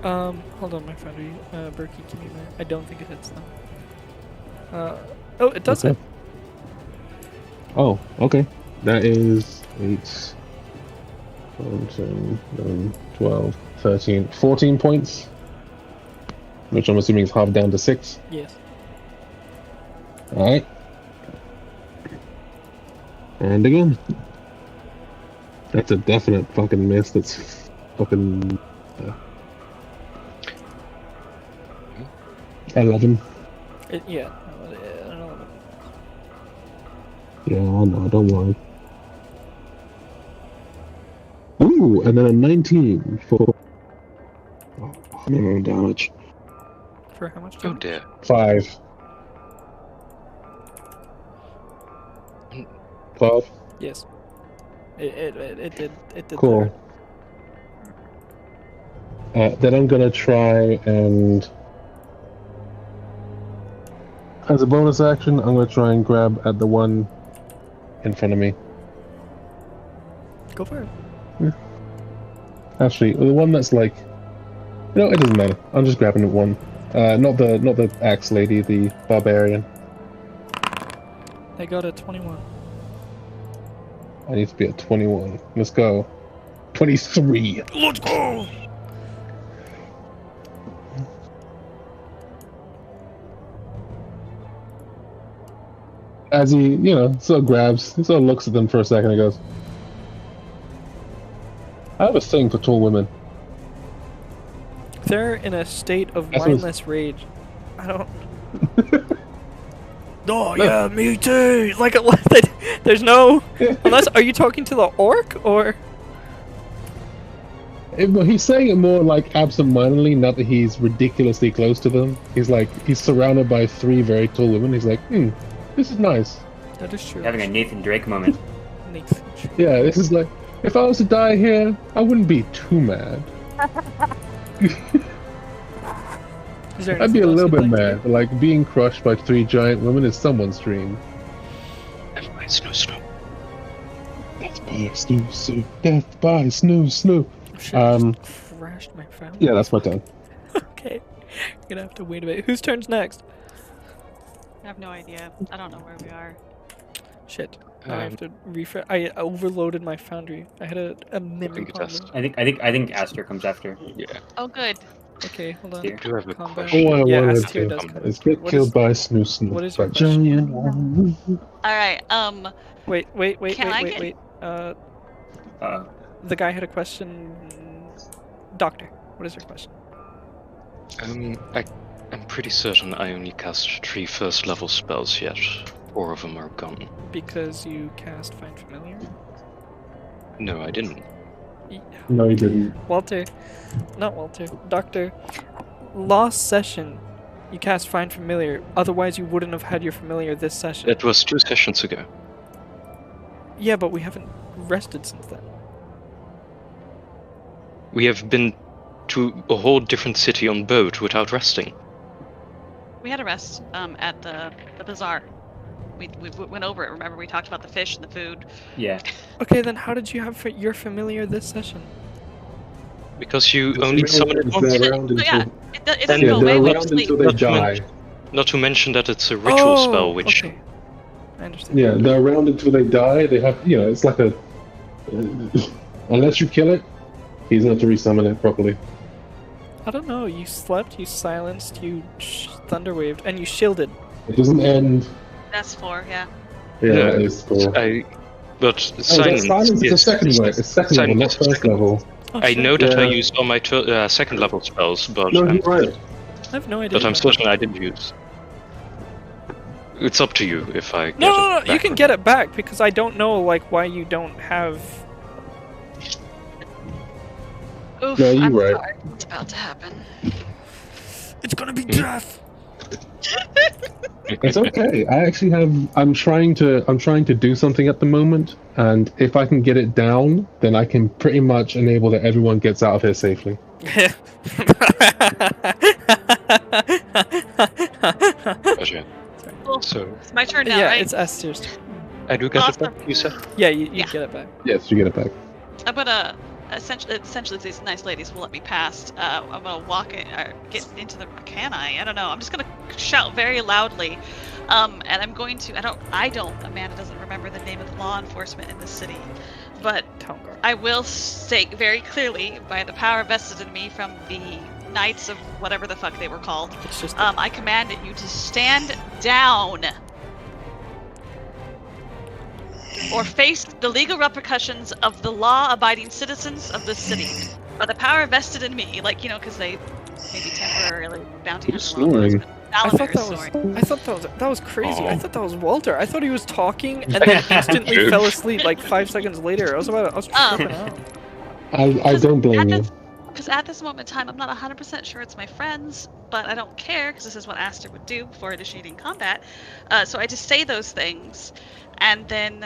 Hold on, my friend. Berkey, give me that. I don't think it hits though. Oh, it does hit. Oh, okay. That is 8, 10, 11, 12, 13, 14 points. Which I'm assuming is half down to 6. Yes. Alright. And again. That's a definite fucking miss. That's fucking... 11. Yeah. 11. Yeah, I know, don't worry. Ooh, and then a 19 for... minimum damage. For how much? Oh dear. 5. 12? Yes. It did. Cool. Then I'm gonna try and... As a bonus action, I'm gonna try and grab at the one in front of me. Go for it. Yeah. Actually, the one that's like... No, it doesn't matter. I'm just grabbing at one. Not the axe lady, the barbarian. I got a 21. I need to be at 21. Let's go. 23. Let's go. As he, sort of grabs, he sort of looks at them for a second and goes, I have a thing for tall women. They're in a state of That's mindless rage. I don't... Oh, yeah, me too. Like, there's no... Unless, are you talking to the orc, or... He's saying it more like absent-mindedly, not that he's ridiculously close to them. He's surrounded by 3 very tall women. He's like, this is nice. That is true. Having a Nathan Drake moment. Nathan. Yeah, this is like, if I was to die here, I wouldn't be too mad. I'd be a little bit mad, but like being crushed by 3 giant women is someone's dream. Death by snoo. Death by snoo. Death by snoo. Crashed my phone. Yeah, that's my turn. Okay. You're gonna have to wait a bit. Whose turn's next? I have no idea. I don't know where we are. Shit. I have to refresh. I overloaded my foundry. I had a memory problem. I think Aster comes after. Yeah. Oh, good. Okay, hold on. Here. Do have a Combat. question. All I Yeah, wanted S-tier does to cut is it. get What killed is- by snoo. what is your By question? giant woman. All right. Wait. Can I Wait. Uh, The guy had a question. Doctor, what is your question? I'm pretty certain I only cast 3 first level spells yet. 4 of them are gone. Because you cast Find Familiar? No, I didn't. No, he didn't. Doctor. Last session, you cast Find Familiar. Otherwise, you wouldn't have had your familiar this session. That was 2 sessions ago. Yeah, but we haven't rested since then. We have been to a whole different city on boat without resting. We had a rest at the bazaar. We went over it. Remember, we talked about the fish and the food. Yeah. Okay, then how did you have your familiar this session? Because you only summon it once. They're around Oh, yeah, until, it doesn't go they're away when you around sleep. until they die. Not to mention that it's a ritual spell, which... Okay. I understand. Yeah, they're around until they die. They have, it's like a... unless you kill it, he's going to resummon it properly. I don't know, you slept, you silenced, you thunderwaved, and you shielded. It doesn't end. That's 4, yeah. Yeah, No, it is cool. But silence, Silence is a second level, not first level. Oh, I shit. know that I Yeah. used all my second level spells, but No, you're right. I have no idea. I'm certain I didn't use. It's up to you if I get No, it you back can or get not. it back, because I don't know, why you don't have... Oof, No, you're I'm right. sorry. What's about to happen? It's gonna be death. It's okay. I'm trying to do something at the moment, and if I can get it down, then I can pretty much enable that everyone gets out of here safely. Gotcha. Cool. So, It's my turn now, Yeah, right? it's Esther's turn. I do get it Awesome. back, you said? Yeah, you Yeah. get it back. Yes, you get it back. I'm gonna essentially these nice ladies will let me pass. I'm gonna walk in, or get into the. Can I? I don't know. I'm just gonna shout very loudly, and I'm going to. I don't. Amanda doesn't remember the name of the law enforcement in this city, but Town guard. I will state very clearly by the power vested in me from the Knights of whatever the fuck they were called. It's just... I command you to stand down. Or face the legal repercussions of the law-abiding citizens of this city. By the power vested in me, because they maybe temporarily bounty Who's hunter law snoring? enforcement. I thought Valomir's that was crazy. I Aw. thought that was Walter. I thought he was talking and then instantly fell asleep 5 seconds later. I was tripping out. I don't blame you. Because at this moment in time, I'm not 100% sure it's my friends, but I don't care because this is what Aster would do before initiating combat. So I just say those things, and then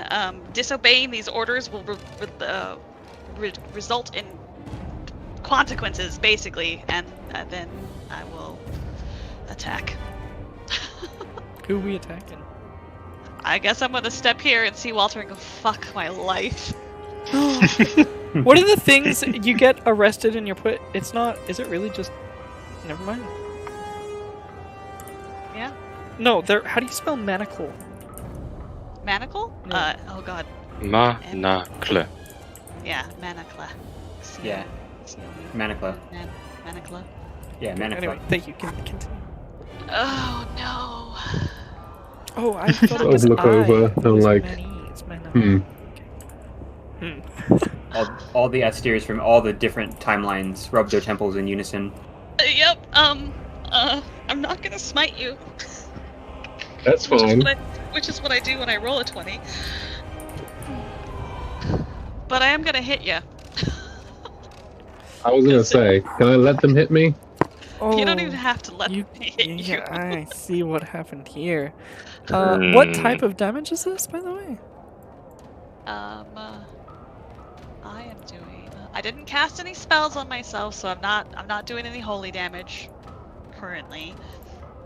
disobeying these orders will result in consequences, basically, and then I will attack. Who are we attacking? I guess I'm gonna step here and see Walter and go, fuck my life. What are the things you get arrested and you're put? It's not. Is it really just? Never mind. Yeah? No, there. How do you spell manacle? Manacle? Yeah. Oh god. Manacle. Yeah, Manacla. Yeah. Manacla. Manacla. Yeah, Manacla. Anyway, thank you. Continue. Oh no. Oh, I thought it was Look I. over It and was like, Manny's, All the Asteers from all the different timelines rub their temples in unison. Yep, I'm not gonna smite you. That's fine. Which is what I do when I roll a 20. But I am gonna hit you. I was gonna say, can I let them hit me? Oh, You don't even have to let you, me hit you. yeah, I see what happened here. What type of damage is this, by the way? I am doing. I didn't cast any spells on myself, so I'm not doing any holy damage currently.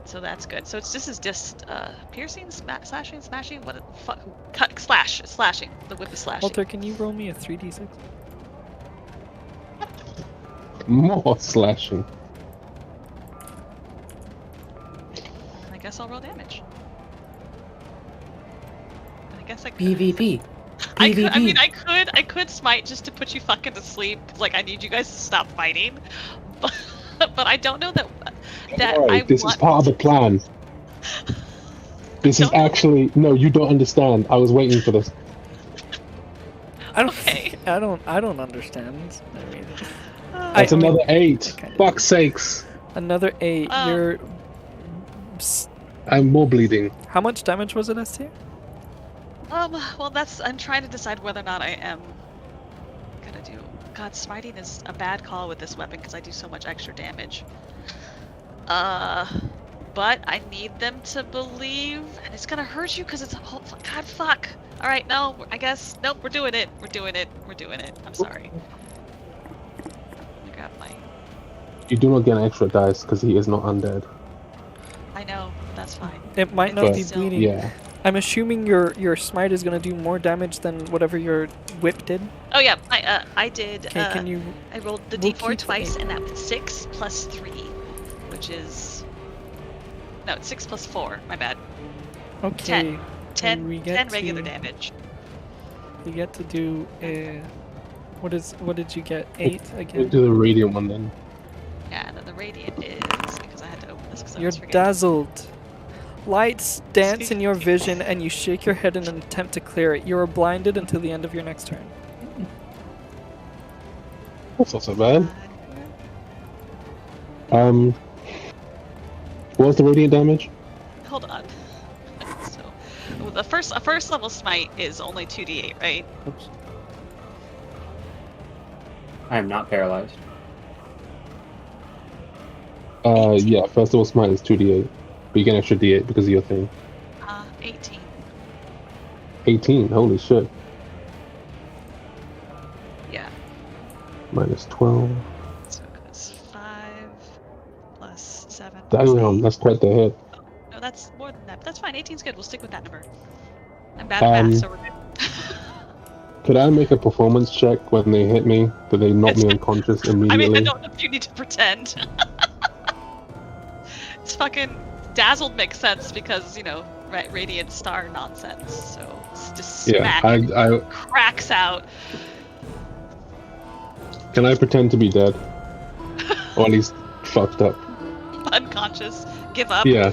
So that's good. So this is just piercing, slashing, smashing. What the fuck? Cut, slashing. The whip is slashing. Walter, can you roll me a 3d6? More slashing. I guess I'll roll damage. I guess I could. PvP. I could smite just to put you fucking to sleep. Like I need you guys to stop fighting, but I don't know that This is part of the plan. This is actually no. You don't understand. I was waiting for this. I don't. Okay. I don't understand. I mean, That's I mean, another 8. okay. Fuck's sakes. Another 8. I'm more bleeding. How much damage was it, ST? Well, I'm trying to decide whether or not I am gonna do. God, smiting is a bad call with this weapon because I do so much extra damage. But I need them to believe, and it's gonna hurt you because it's God, fuck. All right, no, I guess nope. We're doing it. We're doing it. We're doing it. I'm sorry. Let me grab my. You do not get an extra dice because he is not undead. I know. That's fine. It might not be still- bleeding. Yeah. I'm assuming your smite is gonna do more damage than whatever your whip did. Oh yeah, I did. Okay, can you? I rolled the we'll d4 keep twice, the- and that was 6 plus 3, which is no, it's 6 plus 4. My bad. Okay. 10 we get 10 regular to- damage. You get to do a. What did you get? 8 We'll again. do the radiant one then. Yeah, and then the radiant is because I had to open this because I You're was forgetting. dazzled. Lights dance in your vision, and you shake your head in an attempt to clear it. You are blinded until the end of your next turn. That's not so bad. What was the radiant damage? Hold on. So, well, a first level smite is only 2d8, right? Oops. I am not paralyzed. Yeah, first level smite is 2d8. But you get an extra d8 because of your thing. 18. 18, holy shit. Yeah. Minus 12. So it's 5 plus 7. plus Damn, 8. that's quite the hit. No, that's more than that. But that's fine. 18's good. We'll stick with that number. I'm bad at math, so we're good. Could I make a performance check when they hit me? Do they knock me unconscious I immediately? mean, I don't know if you need to pretend. It's fucking dazzled makes sense because, radiant star nonsense. So it's just Yeah, smack. I Cracks out. can I pretend to be dead? Or at least fucked up. Unconscious. Give up. Yeah.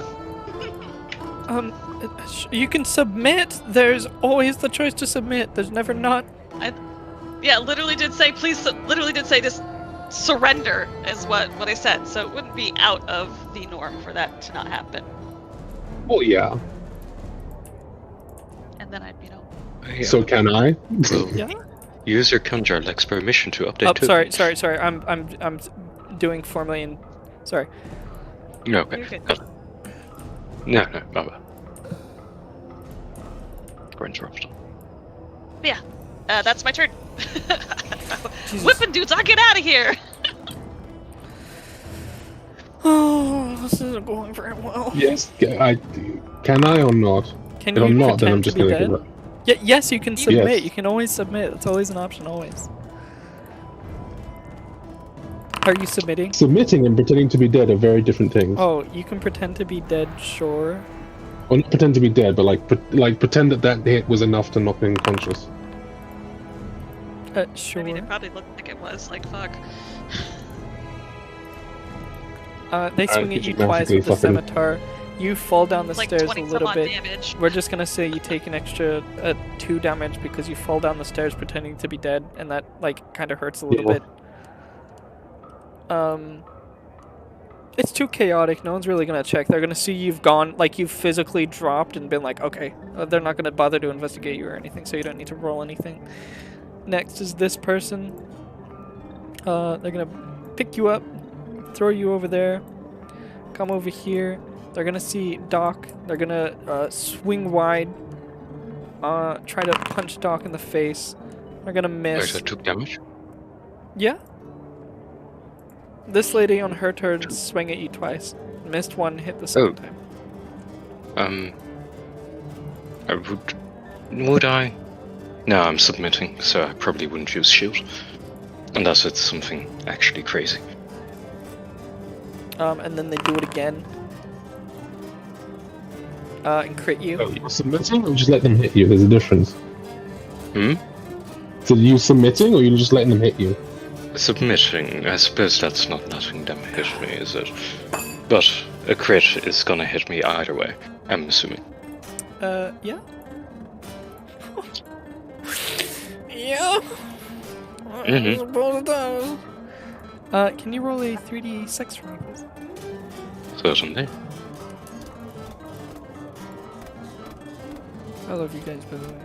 You can submit. There's always the choice to submit. There's never not. Yeah, literally did say, just surrender is what I said. So it wouldn't be out of the norm for that to not happen. Well, yeah. And then I'd, Yeah. So can I? Well, Yeah. user Kahnjar lacks permission to update. Oh, tokens. sorry. I'm doing formally and sorry. No, okay. You're good. Got it. No, my bad. Go interrupt. Yeah, that's my turn. Jesus. Whipping dudes, I get out of here. Oh, this isn't going very well. Yes. Can I or not? Can If you I'm not, then I'm pretend just to be gonna dead? give up. Yes, you can submit. Yes. You can always submit. It's always an option, always. Are you submitting? Submitting and pretending to be dead are very different things. Oh, you can pretend to be dead, sure. Well, not pretend to be dead, but like pretend that hit was enough to knock me unconscious. Sure. I mean, it probably looked like it was. Like, fuck. They swing at you twice with the scimitar. You fall down the Like stairs a 20 some little odd bit. damage. We're just gonna say you take an extra 2 damage because you fall down the stairs pretending to be dead, and that kind of hurts a little Yeah. bit. It's too chaotic. No one's really gonna check. They're gonna see you've gone, you've physically dropped and been like, okay. They're not gonna bother to investigate you or anything, so you don't need to roll anything. Next is this person. They're gonna pick you up, throw you over there, come over here. They're gonna see Doc. They're gonna swing wide, try to punch Doc in the face. They're gonna miss. Wait, I took damage? Yeah. This lady on her turn swing at you twice. Missed one, hit the second time. Would I? No, I'm submitting, so I probably wouldn't use shield. Unless it's something actually crazy. And then they do it again. And crit you. Oh, you're submitting or just let them hit you? There's a difference. Hmm? So you submitting or you just letting them hit you? Submitting, I suppose that's not letting them hit me, is it? But a crit is gonna hit me either way, I'm assuming. Yeah. Yeah. Mhm. I suppose it does. Can you roll a 3d6 for me, please? Certainly. I love you guys, by the way.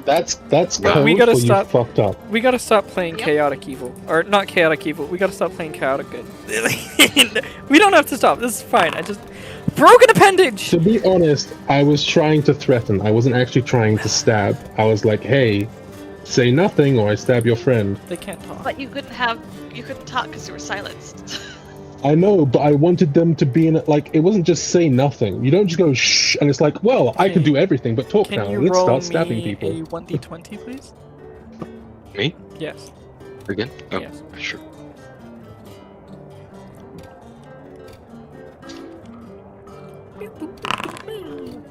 That's Yeah. code We gotta for you stop- fucked up. We gotta stop playing Yep. chaotic evil. Or not chaotic evil. We gotta stop playing chaotic good. We don't have to stop. This is fine. I just... Broken appendage! To be honest, I was trying to threaten. I wasn't actually trying to stab. I was like, hey, say nothing or I stab your friend. They can't talk. But you couldn't talk because you were silenced. I know, but I wanted them to be in it. Like, it wasn't just say nothing. You don't just go shh, and it's like, well, I can do everything but talk Can now. you Let's roll start stabbing me people. a 1d20, please? Me? Yes. Again? Oh, Yes. sure.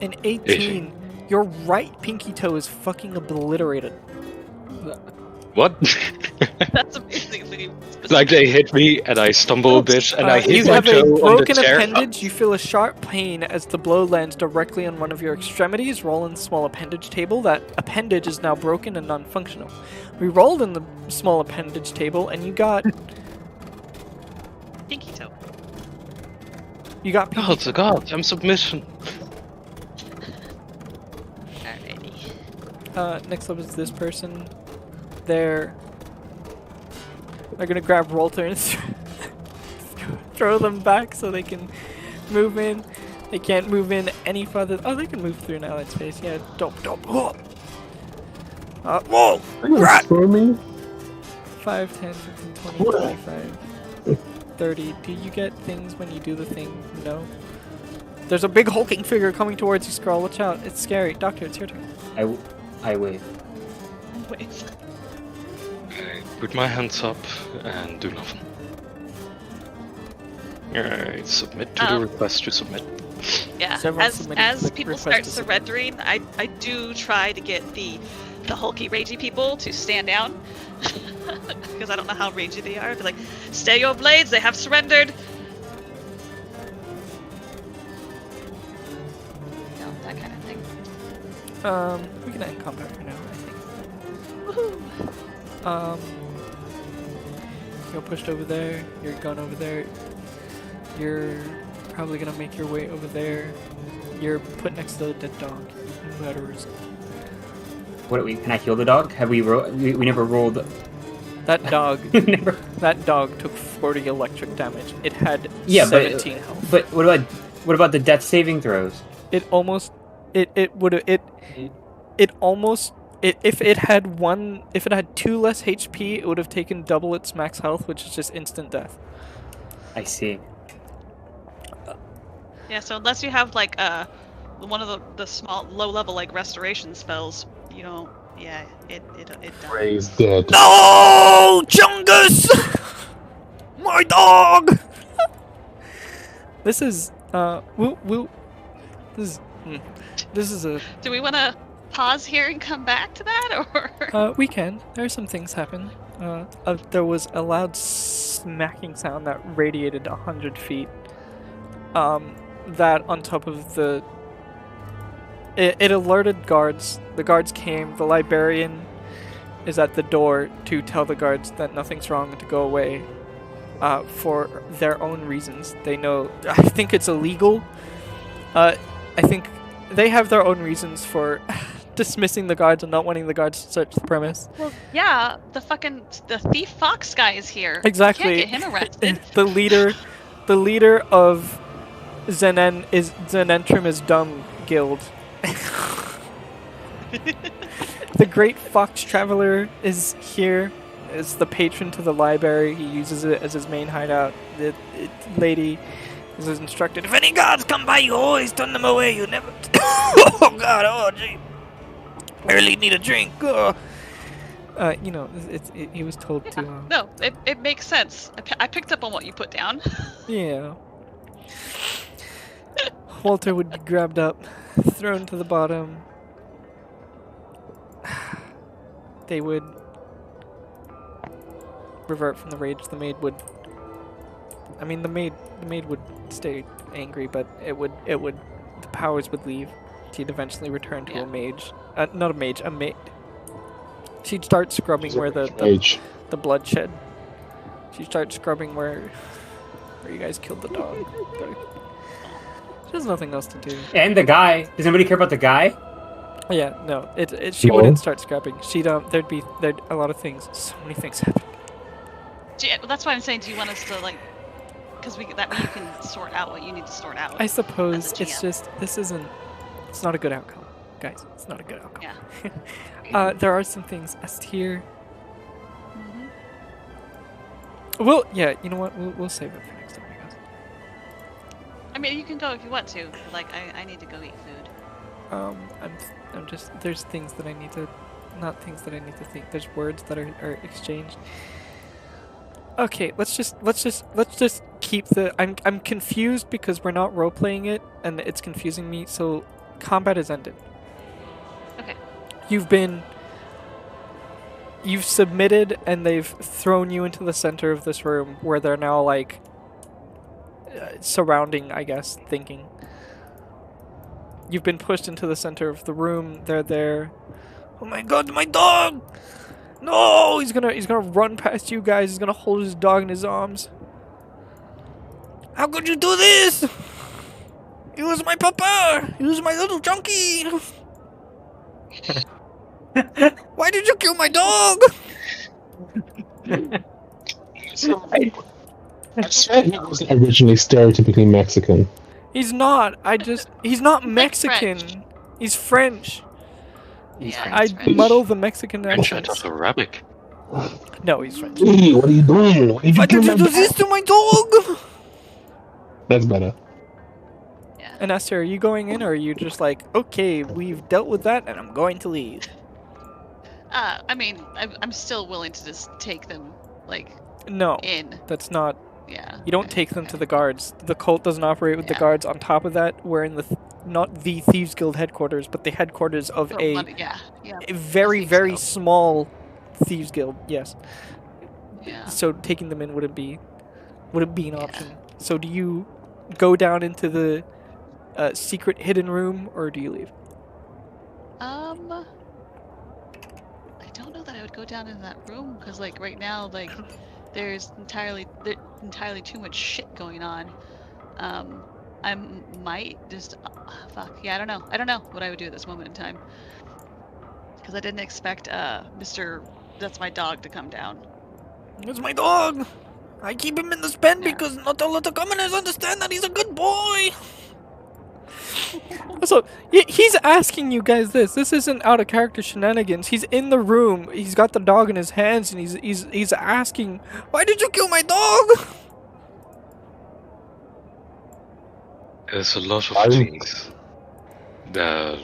An 18. Your right pinky toe is fucking obliterated. What? That's amazingly specific. Like they hit me and I stumble a bit and I hit you my have a toe on the broken chair. appendage. You feel a sharp pain as the blow lands directly on one of your extremities. Roll in the small appendage table. That appendage is now broken and non-functional. We rolled in the small appendage table, and you got Pinky toe. you got pinky. Oh, to God, I'm submission. Alrighty. Next up is this person. They're gonna grab Rolter and throw them back so they can move in. They can't move in any further. Oh, they can move through an allied space. Yeah, don't. Whoa! Whoa! Rat for me? 5, 10, 15, 20, 25, 30. Do you get things when you do the thing? No. There's a big hulking figure coming towards you, Skrull. Watch out. It's scary. Doctor, it's your turn. I wave. Wait. I put my hands up and do nothing. Alright, submit to the request to submit. Yeah. Several submitting As the people request start to submit. surrendering, I do try to get the hulky ragey people to stand down. Because I don't know how ragey they are. Be like, stay your blades, they have surrendered. You know, that kind of thing. We can end combat for now, I think. Woohoo! You're pushed over there. You're gone over there. You're probably gonna make your way over there. You're put next to the dead dog. Murderers. Can I heal the dog? Have we we never rolled. That dog. Never. That dog took 40 electric damage. It had Yeah, 17 health. But what about the death saving throws? It almost. If it had 2 less HP, it would have taken double its max health, which is just instant death. I see. Yeah, so unless you have like one of the small low level like restoration spells, you don't. Yeah, it does. Ray's dead. No, Chungus! My dog! This is this is a Do we want to pause here and come back to that, or? we can. There are some things happen. There was a loud smacking sound that radiated 100 feet. That on top of the... It alerted guards. The guards came. The librarian is at the door to tell the guards that nothing's wrong and to go away. For their own reasons. They know... I think it's illegal. I think they have their own reasons for dismissing the guards and not wanting the guards to search the premise. Well, yeah, the thief fox guy is here. Exactly. You can't get him arrested. The leader of Zenentrum is Dumb Guild. The Great Fox Traveler is here. Is the patron to the library. He uses it as his main hideout. The lady is instructed, if any guards come by, you always turn them away. You never... Oh god, oh gee. I really need a drink. Oh. He was told to... No, it makes sense. I picked up on what you put down. Yeah. Walter would be grabbed up, thrown to the bottom. They would revert from the rage. The maid would... I mean, the maid would stay angry, but the powers would leave. She'd eventually return to a mage. Not a mage, a maid. She'd start scrubbing where the bloodshed. She'd start scrubbing where you guys killed the dog. She has nothing else to do. And the guy. Does anybody care about the guy? Yeah, no. She No. wouldn't start scrapping. There'd a lot of things. So many things happen. Well, that's why I'm saying, do you want us to like, because that way you can sort out what you need to sort out. I suppose as a it's GM. just it's not a good outcome, guys. It's not a good outcome. Yeah. There are some things S tier. Mm-hmm. Well, yeah. You know what? We'll save it for next time, I guess. I mean, you can go if you want to. But, like, I need to go eat food. I'm just there's things that I need to, not things that I need to think. There's words that are exchanged. Okay, let's just keep the. I'm confused because we're not role playing it and it's confusing me. So, combat is ended. Okay. You've submitted and they've thrown you into the center of this room where they're now like surrounding, I guess, thinking. You've been pushed into the center of the room. They're there. Oh my god, my dog! No, he's gonna run past you guys. He's gonna hold his dog in his arms. How could you do this? He was my papa. He was my little junkie. Why did you kill my dog? I said he wasn't originally stereotypically Mexican. He's not. He's not Mexican. French. He's French. Yeah, I he's French. muddle the Mexican French, I accents. thought Arabic. No, he's French. Hey, what are you doing? Why Why did did you you kill do my this dog? to my dog? That's better. Yeah. And Esther, are you going in, or are you just like, okay, we've dealt with that, and I'm going to leave? I mean, I'm still willing to just take them, like, No, in. that's not. Yeah. You don't take them to the guards. The cult doesn't operate with the Yeah. guards. On top of that, we're in not the Thieves Guild headquarters, but the headquarters of a Yeah. very, Thieves very Guild. small Thieves Guild. Yes. Yeah. So taking them in wouldn't be an option. So do you go down into the secret hidden room, or do you leave? I don't know that I would go down in that room because, like, right now, like, there's entirely too much shit going on. I might just fuck. Yeah, I don't know what I would do at this moment in time because I didn't expect Mr. That's my dog to come down. It's my dog. I keep him in this pen Yeah. because not all of the commoners understand that he's a good boy. So he's asking you guys this. This isn't out of character shenanigans. He's in the room. He's got the dog in his hands, and he's asking, Why did you kill my dog? There's a lot of I- things that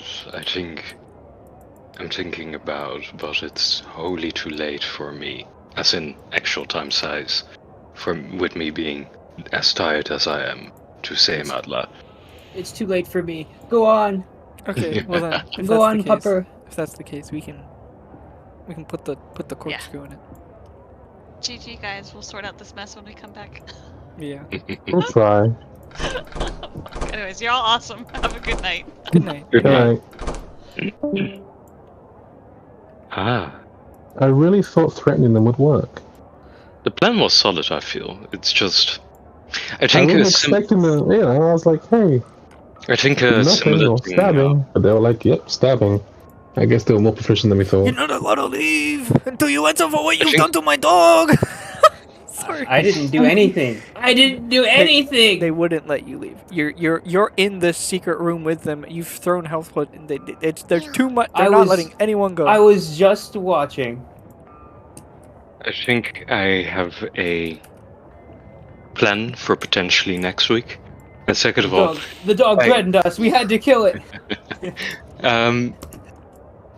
I'm thinking about, but it's wholly too late for me, as in actual time size, with me being as tired as I am, to say them out loud. It's too late for me. Go on. okay, well then, if Go that's on, the case, Pupper. if that's the case, we can put the corkscrew in it. GG, guys. We'll sort out this mess when we come back. Yeah. We'll try. Anyways, you're all awesome. Have a good night. Good night. Good night. Alright. Ah, I really thought threatening them would work. the plan was solid, I feel. It's just... I I think wasn't a expecting them, I was like, hey, similar nothing, or thing... stabbing. But they were like, yep, stabbing. I guess they were more proficient than we You're thought. not allowed to leave until you answer for what you've think- done to my dog. Sorry. I didn't do anything. I didn't do anything. They wouldn't let you leave. You're in this secret room with them. You've thrown health points. And there's too much. They're I not was- letting anyone go. I was just watching. I think I have a plan for potentially next week. And second of all, The dog I- threatened us. We had to kill it.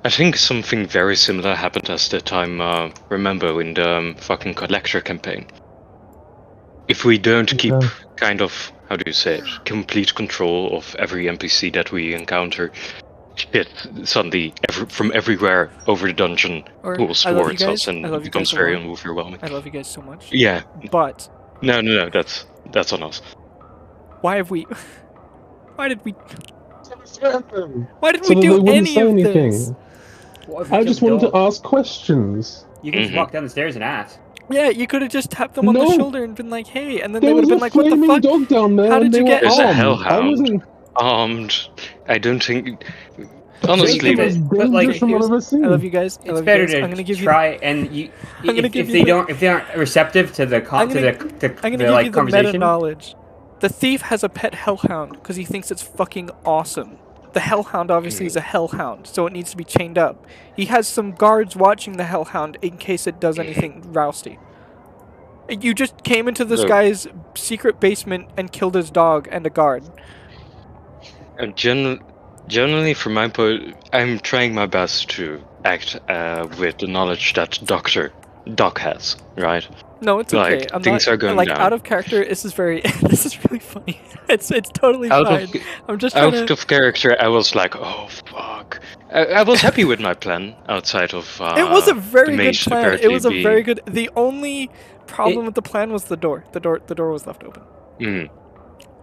I think something very similar happened as the time, remember, in the fucking collector campaign. If we don't keep Yeah. kind of, how do you say it, complete control of every NPC that we encounter, shit suddenly from everywhere over the dungeon Or, pulls I love you towards guys. us and I love it you becomes guys a very lot. overwhelming. I love you guys so much. Yeah, But no, that's on us. why have we? Why did we? Them. Why did So we that they do wouldn't any say of anything. this? What if we I killed just the wanted to dog? ask questions. You can just Mhm. walk down the stairs and ask. Yeah, you could have just tapped them on the No. shoulder and been like, "Hey," and then There they would was have been a like, "What the flaming fuck?" dog down there How and did they you were get- There's a armed. I hellhound. wasn't... armed. I don't think. Honestly, But, like, from what I've ever seen. I love you guys. I It's love better you guys. to I'm gonna give try and you. I'm gonna If, give if you they the- if they aren't receptive to the I'm gonna to give the you the conversation, meta knowledge. The thief has a pet hellhound because he thinks it's fucking awesome. The hellhound obviously is a hellhound, so it needs to be chained up. He has some guards watching the hellhound in case it does anything rousty. You just came into this Look. guy's secret basement and killed his dog and a guard. Generally, from my point, I'm trying my best to act with the knowledge that Doc has, right? No, it's Like, okay. I'm things not, are going like down. out of character. This is very. This is really funny. It's totally fine. I'm just trying Out to. of character, I was like, oh fuck. I was happy with my plan outside of. It was a very the good maze plan. It apparently was a being- very good. The only problem with the plan was the door. The door was left open. Mm.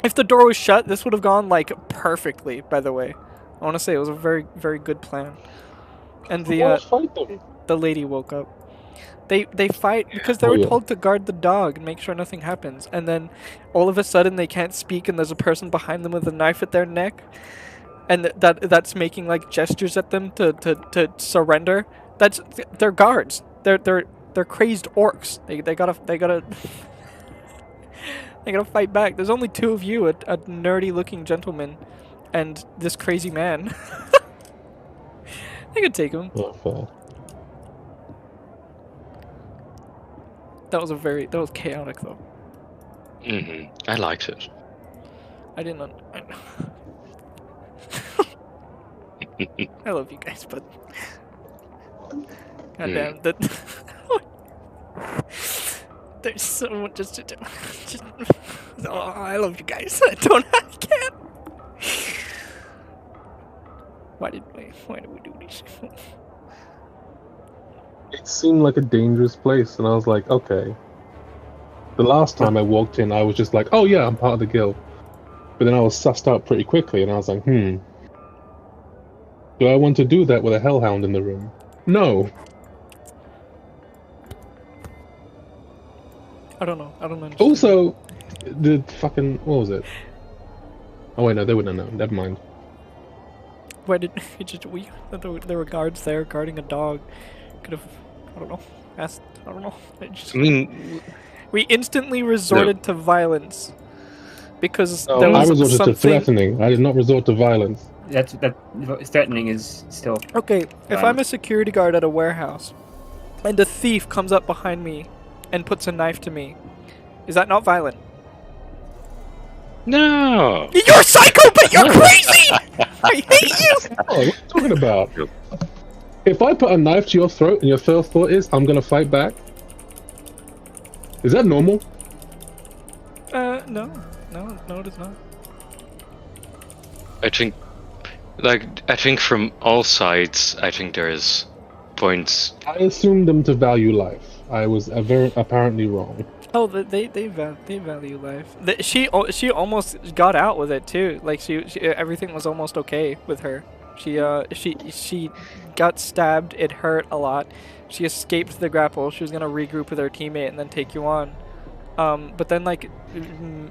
If the door was shut, this would have gone like perfectly. By the way, I want to say it was a very very good plan. And the lady woke up. They fight because they were told to guard the dog and make sure nothing happens. And then all of a sudden they can't speak and there's a person behind them with a knife at their neck. And that's making like gestures at them to surrender. They're guards. They're crazed orcs. They gotta they gotta fight back. There's only two of you, a nerdy looking gentleman and this crazy man. I could take him. Not fair. That was chaotic though. I liked it. I didn't. I love you guys, but goddamn that. There's so much just to do. Oh, I love you guys. I can't. Why did we do this? It seemed like a dangerous place, and I was like, okay. The last time I walked in, I was just like, oh yeah, I'm part of the guild. But then I was sussed out pretty quickly, and I was like, do I want to do that with a hellhound in the room? No. I don't know. Also, the fucking, what was it? Oh wait, no, they wouldn't know. Never mind. Why did there were guards there guarding a dog? Could have, I don't know. Asked, I don't know. We instantly resorted to violence because there was I resorted something. to threatening. I did not resort to violence. That threatening is still. Okay, if I'm a security guard at a warehouse, and a thief comes up behind me and puts a knife to me, is that not violent? No. You're psycho, but you're crazy. I hate you. Oh, what are you talking about? If I put a knife to your throat and your first thought is, I'm gonna fight back, is that normal? No, it is not. I think from all sides, I think there is points. I assumed them to value life. I was very apparently wrong. Oh, they value life. She almost got out with it too. Like she everything was almost okay with her. She got stabbed. It hurt a lot. She escaped the grapple. She was gonna regroup with her teammate and then take you on. But then like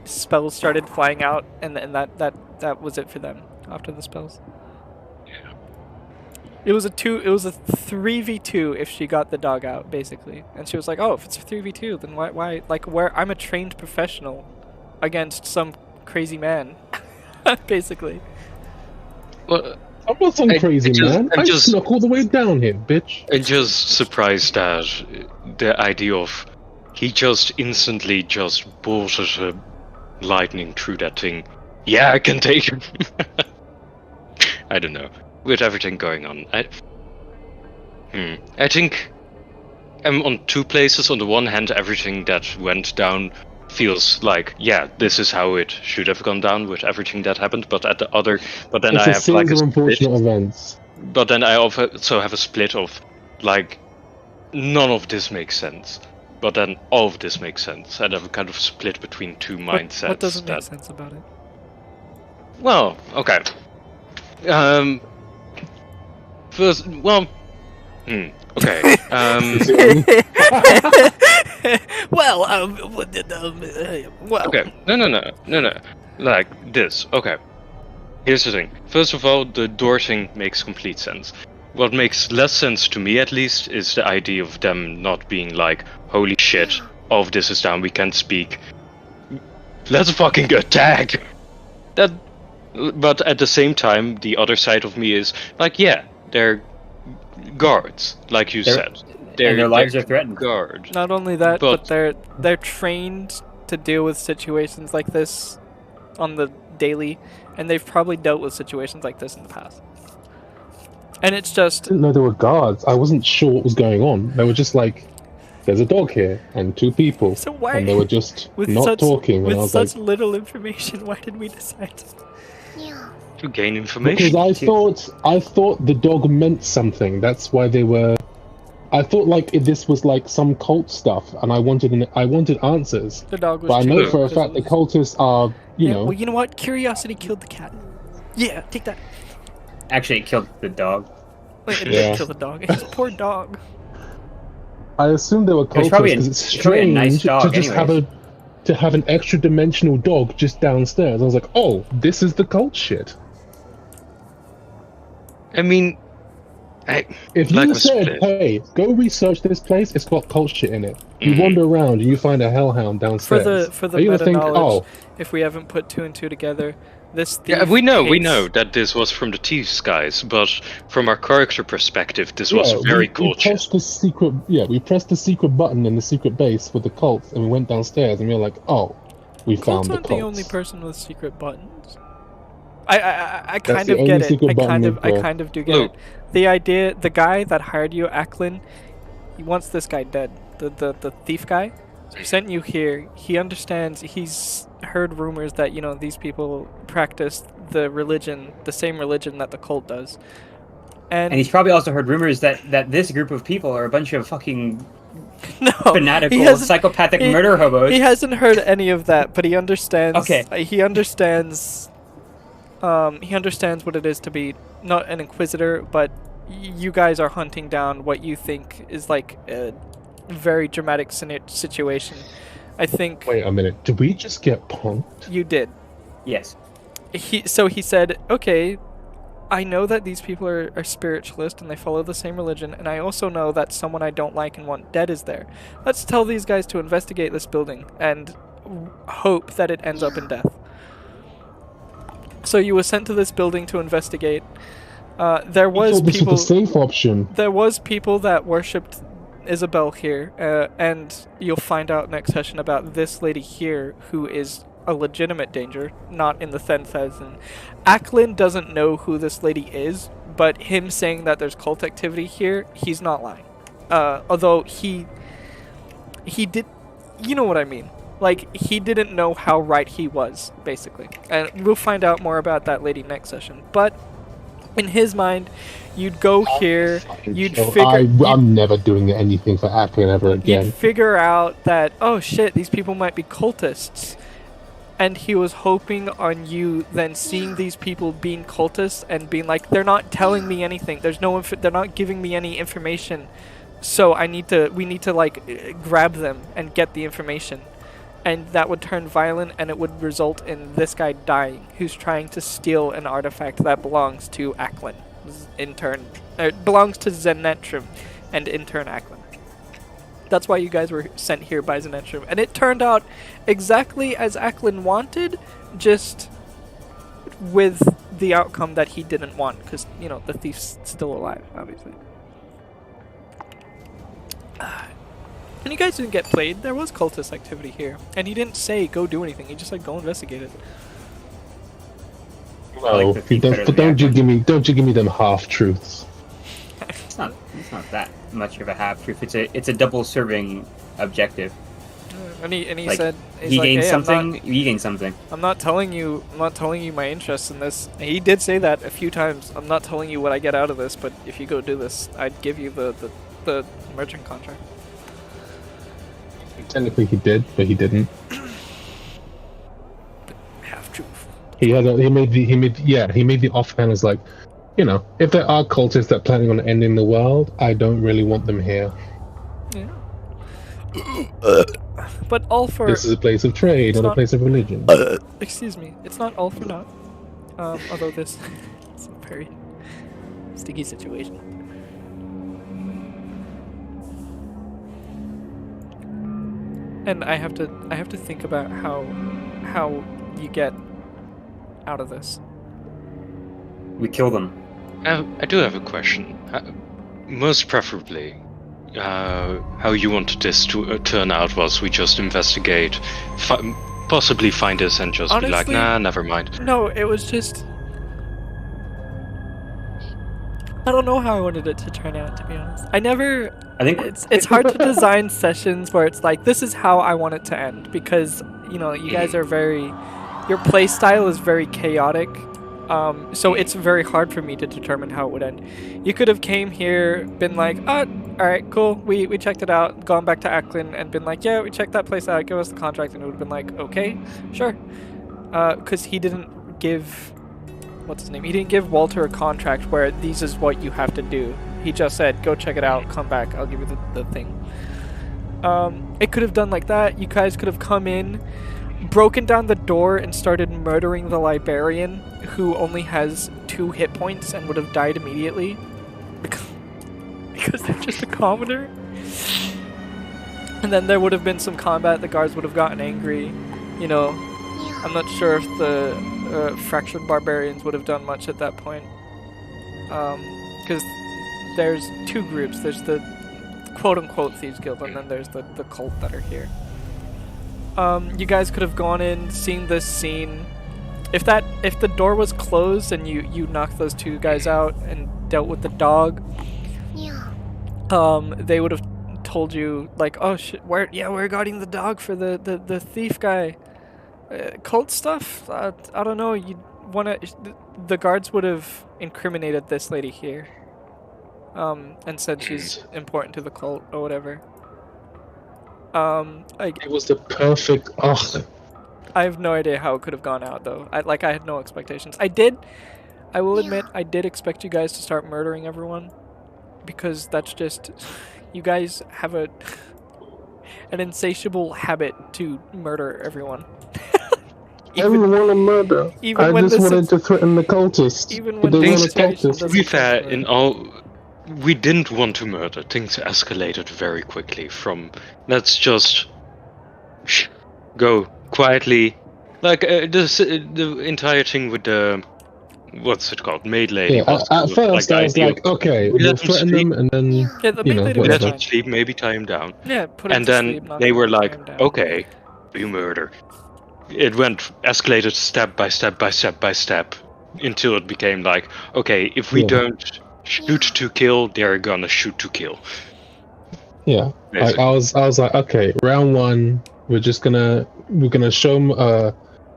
spells started flying out, and that was it for them after the spells. Yeah. It was a 3v2 if she got the dog out, basically. And she was like, "Oh, if it's a 3v2, then why? Like, where I'm a trained professional against some crazy man, basically." Well, I'm not some crazy man. I just snuck all the way down here, bitch. I'm just surprised that the idea of he just instantly just bolted a lightning through that thing. Yeah, I can take him. I don't know. With everything going on, I think I'm on two places. On the one hand, everything that went down feels like, yeah, this is how it should have gone down with everything that happened. But at the other, then I have like a unfortunate events. But then I also have a split of like, none of this makes sense. But then all of this makes sense, and I'm kind of split between two mindsets. What doesn't make sense about it? Well, okay. First, well, okay. Well, Okay. No. Like this. Okay. Here's the thing. First of all, the door thing makes complete sense. What makes less sense to me, at least, is the idea of them not being like, holy shit, all of this is down, we can't speak. Let's fucking attack! But at the same time, the other side of me is, like, yeah, they're guards, like you said. And their lives are threatened. Guards. Not only that, but they're trained to deal with situations like this on the daily, and they've probably dealt with situations like this in the past. And it's just... I didn't know there were guards. I wasn't sure what was going on. They were just like, there's a dog here, and 2 people. So why... And they were just with not such, talking, and with I was such like... little information, why did we decide To gain information. Because I thought the dog meant something. That's why they were... I thought like this was like some cult stuff, and I wanted answers. The dog was but I know chewing for a fact the cultists are, you know... Well, you know what? Curiosity killed the cat. Yeah, take that. Actually, it killed the dog. Wait, it didn't kill the dog. It's a poor dog. I assumed they were cultists because it's strange nice dog to just have an extra dimensional dog just downstairs. I was like, oh, this is the cult shit. I mean, if you said, hey, go research this place, it's got cult shit in it. You wander around and you find a hellhound downstairs. For the are you gonna meta think, knowledge, oh, if we haven't put 2 and 2 together, this thief yeah, we know hates- that this was from the Thieves guys, but from our character perspective, this was very cool we shit. pressed the secret, we pressed the secret button in the secret base with the cults, and we went downstairs, and we were like, oh, we found the Cults cults. aren't the only person with secret buttons. I kind the of only get it. secret button I kind of do get it. The idea, the guy that hired you, Acklin, he wants this guy dead. The thief guy. So he sent you here. He understands. He's heard rumors that these people practice the same religion that the cult does. And he's probably also heard rumors that this group of people are a bunch of fucking fanatical, psychopathic murder hobos. He hasn't heard any of that, but he understands. Okay. He understands. He understands what it is to be not an inquisitor, but you guys are hunting down what you think is like a very dramatic situation. I think. Wait a minute. Did we just get punked? You did. Yes. So he said, okay, I know that these people are spiritualist and they follow the same religion, and I also know that someone I don't like and want dead is there. Let's tell these guys to investigate this building and hope that it ends up in death. So you were sent to this building to investigate. There was this people. was the safe option. There was people that worshipped Isabel here, and you'll find out next session about this lady here who is a legitimate danger, not in the sense as in Acklin doesn't know who this lady is, but him saying that there's cult activity here, he's not lying. Although he did, you know what I mean. Like, he didn't know how right he was, basically. And we'll find out more about that lady next session. But in his mind, you'd go here, you'd figure... I'm never doing anything for Acklin ever again. You'd figure out that, oh shit, these people might be cultists. And he was hoping on you then seeing these people being cultists and being like, they're not telling me anything. There's no they're not giving me any information. So we need to like grab them and get the information. And that would turn violent, and it would result in this guy dying, who's trying to steal an artifact that belongs to Acklin. Belongs to Zenetrim, and in turn Acklin. That's why you guys were sent here by Zenetrim. And it turned out exactly as Acklin wanted, just with the outcome that he didn't want, because, the thief's still alive, obviously. And you guys didn't get played. There was cultist activity here, and he didn't say go do anything. He just said go investigate it. No, don't you give me them half truths. It's not that much of a half truth. It's a double serving objective. And he like, said he gained something. You gained something. I'm not telling you my interest in this. He did say that a few times. I'm not telling you what I get out of this, but if you go do this, I'd give you the merchant contract. Technically he did, but he didn't. Half truth. He made the offhand as like, if there are cultists that are planning on ending the world, I don't really want them here. Yeah. But all for this is a place of trade, not a place of religion. Excuse me, it's not all for naught. Although this is a very sticky situation. And I have to think about how you get out of this. We kill them. I do have a question. Most preferably, how you wanted this to turn out was we just investigate, possibly find us and just be like, Honestly, nah, never mind. No, it was just... I don't know how I wanted it to turn out, to be honest. I think it's hard to design sessions where it's like, this is how I want it to end, because, you know, you guys are your play style is very chaotic, so it's very hard for me to determine how it would end. You could have came here, been like, alright, cool, we checked it out, gone back to Ackland, and been like, yeah, we checked that place out, give us the contract, and it would have been like, okay, sure. Because he didn't give... What's his name? He didn't give Walter a contract where this is what you have to do. He just said, go check it out, come back, I'll give you the thing. It could have done like that. You guys could have come in, broken down the door, and started murdering the librarian, who only has 2 hit points and would have died immediately. Because they're just a commoner. And then there would have been some combat, the guards would have gotten angry. You know, I'm not sure if the fractured barbarians would have done much at that point. Because there's 2 groups. There's the quote-unquote Thieves Guild, and then there's the cult that are here. You guys could have gone in, seen this scene. If the door was closed and you knocked those 2 guys out and dealt with the dog, they would have told you, like, oh shit, we're guarding the dog for the thief guy. Cult stuff? I don't know. The guards would have incriminated this lady here, and said she's important to the cult or whatever. It was the perfect. I have no idea how it could have gone out though. I had no expectations. I will admit, I did expect you guys to start murdering everyone, because that's just, you guys have an insatiable habit to murder everyone. I didn't want to murder. I just wanted to threaten the cultists. Even when the situation to be fair, we didn't want to murder. Things escalated very quickly from let's just go quietly, like the entire thing with the what's it called, maid lady. Yeah, at first I was like, okay, we'll threaten them, and then we let him sleep, maybe tie him down. Yeah, put him and to then sleep, they were like, okay, you murder. It escalated step by step by step by step until it became like, okay, if we don't shoot to kill, they're gonna shoot to kill. Yeah, I was like, okay, round 1, we're gonna show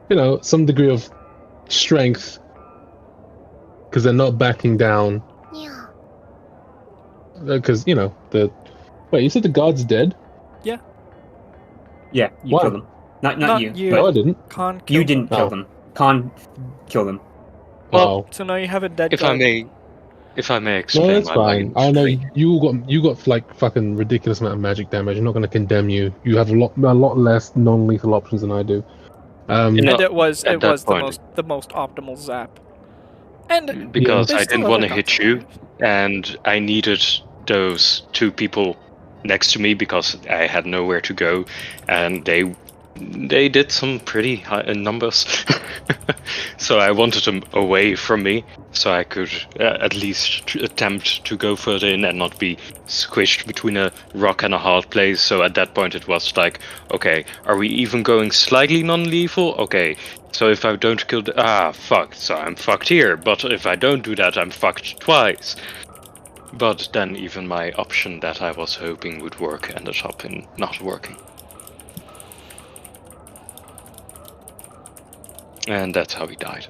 them, some degree of strength, because they're not backing down. Yeah. Because wait, you said the guard's dead? Yeah. Yeah, you killed them. Not you. No, I didn't. You didn't kill them. Khan killed them. Well, so now you have a dead guard. If I may explain, no, that's fine. I know you got like fucking ridiculous amount of magic damage. I'm not going to condemn you. You have a lot less non-lethal options than I do. And it was the most optimal zap. And because I didn't want to hit you, and I needed those 2 people next to me because I had nowhere to go, and they did some pretty high numbers. So I wanted them away from me so I could at least attempt to go further in and not be squished between a rock and a hard place. So at that point it was like, okay, are we even going slightly non-lethal? Okay, so if I don't kill fuck, so I'm fucked here, but if I don't do that, I'm fucked twice. But then even my option that I was hoping would work ended up in not working. And that's how he died.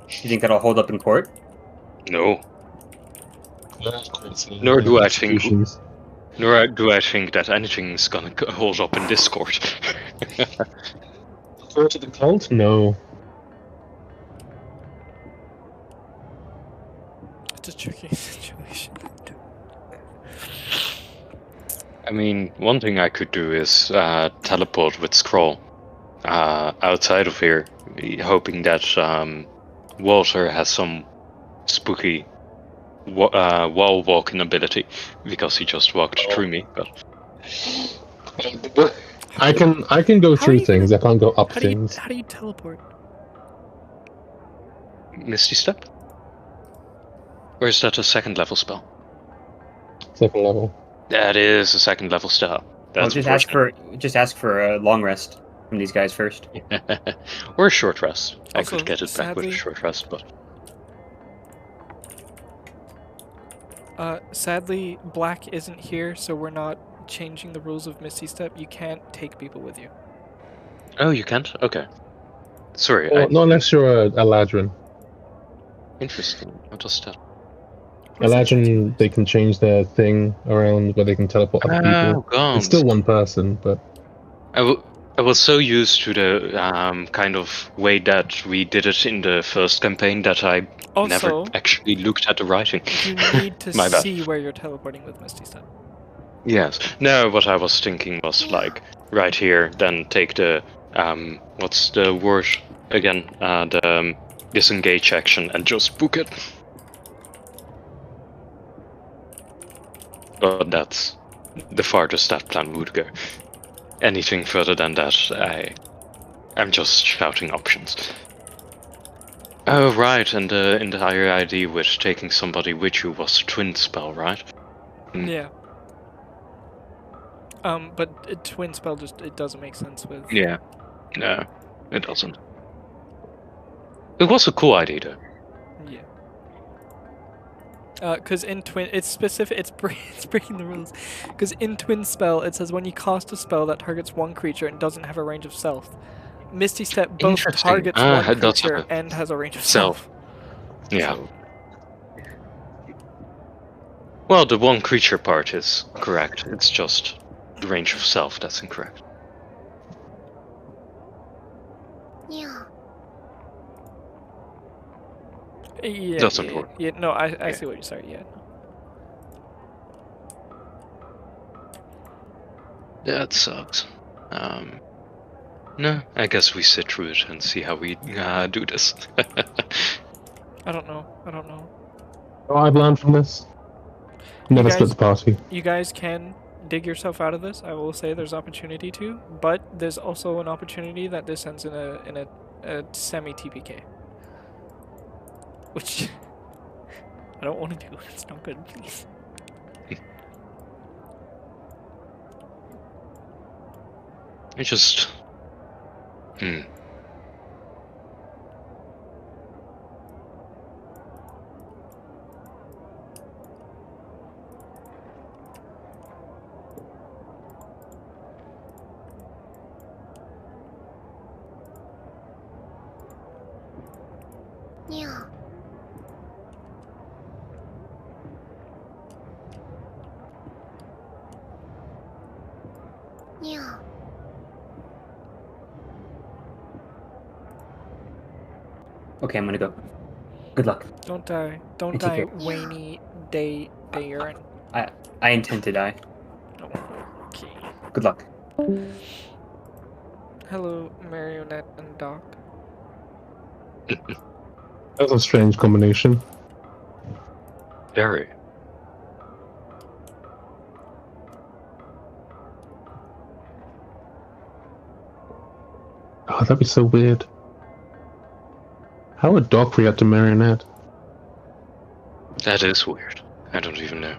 You think that'll hold up in court? No. Nor do I think that anything's gonna hold up in this court. Go to the cult? No. It's a tricky situation. I mean, one thing I could do is teleport with Scroll. outside of here, hoping that Walter has some spooky wall walking ability, because he just walked through me. But I can go How are through you gonna- things. I can't go up How do you things. teleport? Misty Step? Or is that a second level spell? Second level. That is a second level spell. Well, That's just ask for a long rest from these guys first. or a short rest. I Also, could get it back with a sadly- short rest, but Sadly, Black isn't here, so we're not changing the rules of Misty Step. You can't take people with you. oh, you can't. Okay, sorry. Well, not unless you're a Eladrin. Interesting. What does that? What does that Eladrin, they can change their thing around where they can teleport other Oh, people. God. It's still one person, but I was so used to the kind of way that we did it in the first campaign that I never Also, actually looked at the writing. you need to My bad. see where you're teleporting with Misty Step. Yes. No, what I was thinking was like right here, then take the what's the word again? The disengage action and just book it. But that's the farthest that plan would go. Anything further than that, I'm just shouting options. Oh right, and the entire idea with taking somebody with you was twin spell, right? Mm. Yeah. But a twin spell it doesn't make sense with. Yeah. No, it doesn't. It was a cool idea though. Yeah. Because in twin, it's specific. It's breaking the rules. Because in twin spell, it says when you cast a spell that targets one creature and doesn't have a range of stealth. Misty Step both Interesting. targets Ah, one it does have creature a and has a range of self. stealth. Yeah. So, Well, the one creature part is correct. It's just the range of self that's incorrect. yeah. Doesn't yeah, work. Yeah. No, I Yeah. see what you're saying. Yeah. That sucks. No, I guess we sit through it and see how we do this. I don't know. oh, I've learned from this. Never guys- split the party. You guys can dig yourself out of this. I will say there's opportunity to, but there's also an opportunity that this ends in a semi TPK, which I don't want to do. It's not good, please. I just. Okay, I'm gonna go. Good luck. Don't die. Don't Take die, care. Wayne Day Urine. I intend to die. Okay. Good luck. Hello, Marionette and Doc. That's a strange combination. Very. Oh, that'd be so weird. How would Doc react to Marionette? That is weird. I don't even know.